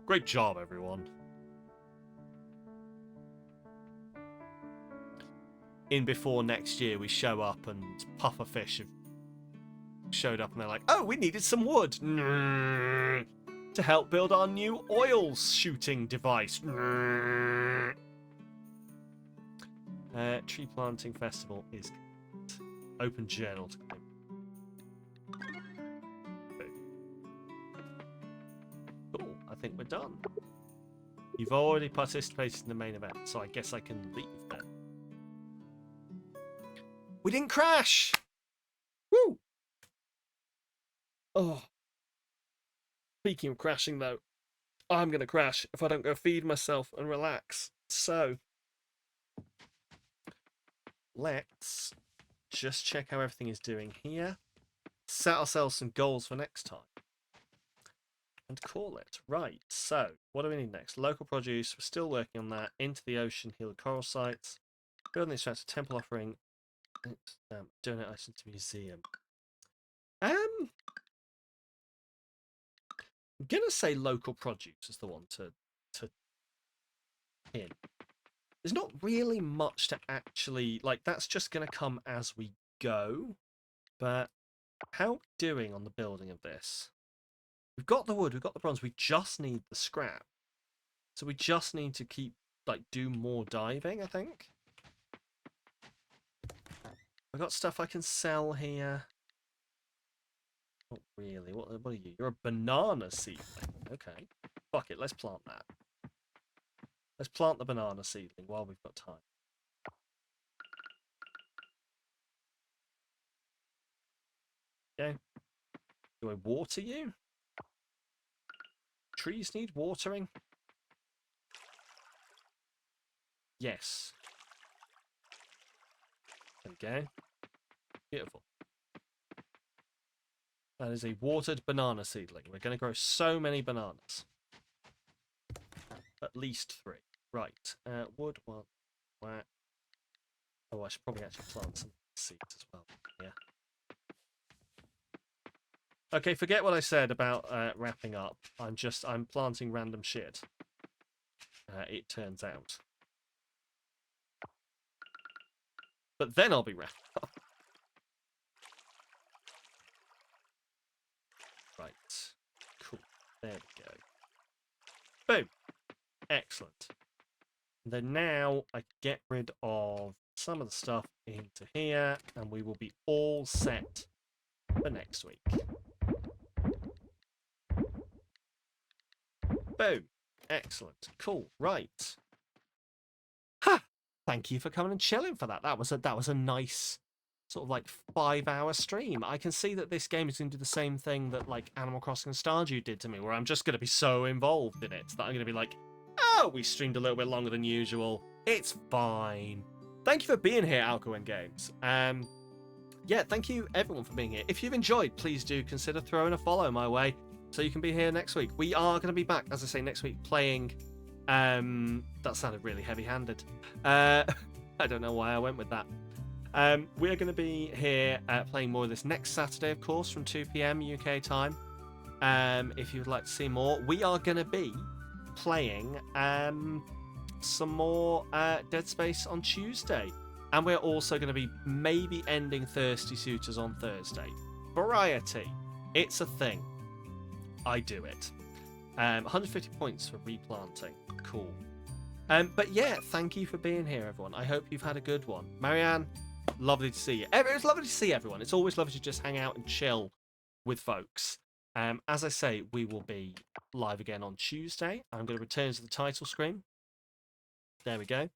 Great job, everyone. in before next year we show up and pufferfish have showed up and they're like, oh, we needed some wood to help build our new oil shooting device. Tree planting festival is open journal. Cool, I think we're done. You've already participated in the main event, so I guess I can leave then. We didn't crash! Woo! Oh. Speaking of crashing, though, I'm going to crash if I don't go feed myself and relax. So, let's just check how everything is doing here. Set ourselves some goals for next time. And call it. Right, so, what do we need next? Local produce, we're still working on that. Into the ocean, heal the coral sites. Building the extractor, temple offering. Donate items to museum. I'm gonna say local produce is the one to hit. There's not really much to actually like. That's just gonna come as we go. But how are we doing on the building of this? We've got the wood, we've got the bronze. We just need the scrap. So we just need to keep do more diving. I think. I've got stuff I can sell here. Not really. What are you? You're a banana seedling. Okay. Fuck it. Let's plant that. Let's plant the banana seedling while we've got time. Okay. Do I water you? Trees need watering? Yes. There we go. Beautiful. That is a watered banana seedling. We're going to grow so many bananas. At least 3. Right. Wood, one, whack. Oh, I should probably actually plant some seeds as well. Yeah. Okay, forget what I said about wrapping up. I'm planting random shit. It turns out. But then I'll be wrapping up. Right. Cool. There we go. Boom. Excellent. And then now I get rid of some of the stuff into here, and we will be all set for next week. Boom. Excellent. Cool. Right. Ha! Thank you for coming and chilling for that. That was a nice sort of 5-hour stream. I can see that this game is going to do the same thing that Animal Crossing and Stardew did to me, where I'm just going to be so involved in it that I'm going to be like, oh, we streamed a little bit longer than usual. It's fine. Thank you for being here, Alcoen Games. Yeah, thank you everyone for being here. If you've enjoyed, please do consider throwing a follow my way so you can be here next week. We are going to be back, as I say, next week playing... that sounded really heavy-handed. I don't know why I went with that. We are going to be here playing more of this next Saturday, of course, from 2 p.m. UK time. If you would like to see more, we are going to be playing some more Dead Space on Tuesday. And we're also going to be maybe ending Thirsty Suitors on Thursday. Variety. It's a thing. I do it. 150 points for replanting. Cool. But yeah, thank you for being here, everyone. I hope you've had a good one. Marianne, lovely to see you. It's lovely to see everyone. It's always lovely to just hang out and chill with folks. As I say, we will be live again on Tuesday. I'm going to return to the title screen. There we go.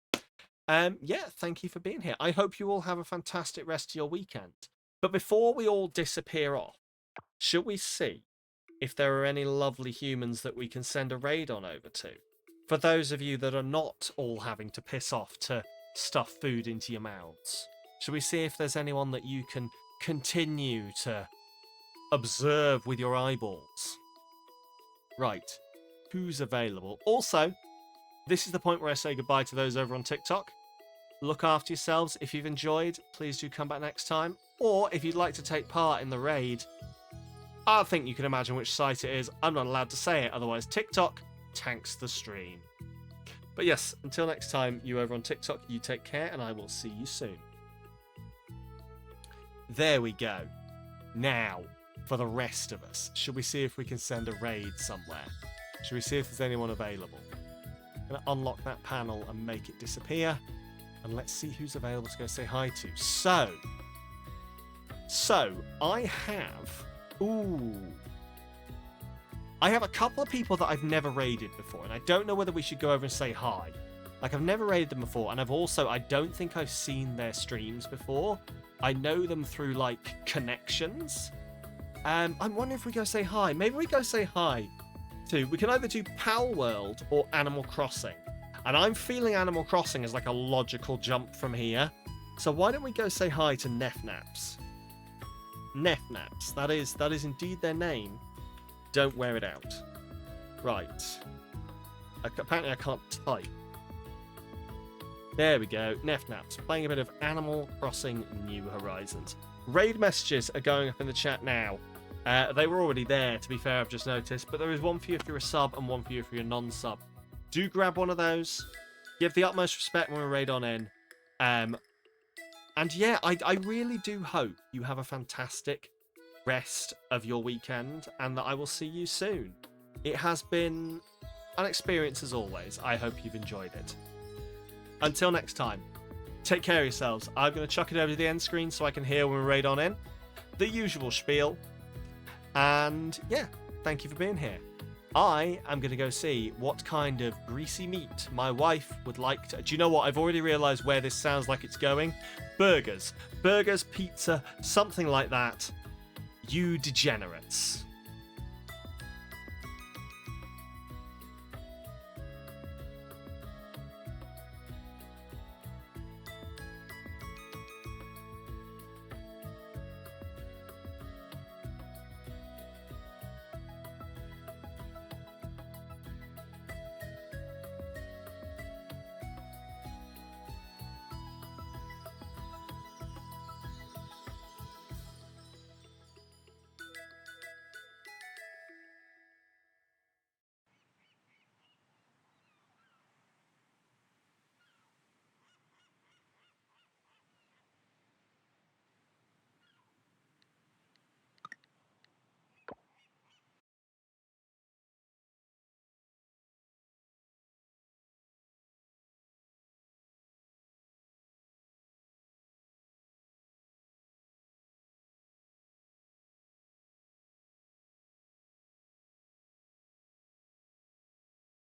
Yeah, thank you for being here. I hope you all have a fantastic rest of your weekend. But before we all disappear off, shall we see if there are any lovely humans that we can send a raid on over to? For those of you that are not all having to piss off to stuff food into your mouths. Shall we see if there's anyone that you can continue to observe with your eyeballs? Right. Who's available? Also, this is the point where I say goodbye to those over on TikTok. Look after yourselves. If you've enjoyed, please do come back next time. Or if you'd like to take part in the raid, I think you can imagine which site it is. I'm not allowed to say it, otherwise TikTok tanks the stream. But yes, until next time, you over on TikTok, you take care, and I will see you soon. There we go. Now, for the rest of us, should we see if we can send a raid somewhere? Should we see if there's anyone available? I'm going to unlock that panel and make it disappear. And let's see who's available to go say hi to. So, I have... Ooh. I have a couple of people that I've never raided before, and I don't know whether we should go over and say hi. Like, I've never raided them before, and I don't think I've seen their streams before. I know them through, like, connections. I'm wondering if we go say hi. Maybe we go say hi to... We can either do Pal World or Animal Crossing. And I'm feeling Animal Crossing is like a logical jump from here. So why don't we go say hi to Nefnaps? Nefnaps. That is indeed their name. Don't wear it out. Right. Apparently I can't type. There we go. Nefnaps. Playing a bit of Animal Crossing New Horizons. Raid messages are going up in the chat now. They were already there, to be fair, I've just noticed. But there is one for you if you're a sub and one for you if you're a non-sub. Do grab one of those. Give the utmost respect when we raid on in. And yeah, I really do hope you have a fantastic rest of your weekend and that I will see you soon. It has been an experience as always. I hope you've enjoyed it. Until next time, take care of yourselves. I'm going to chuck it over to the end screen so I can hear when we raid on in. The usual spiel. And yeah, thank you for being here. I am going to go see what kind of greasy meat my wife would like to... Do you know what? I've already realised where this sounds like it's going. Burgers. Burgers, pizza, something like that. You degenerates.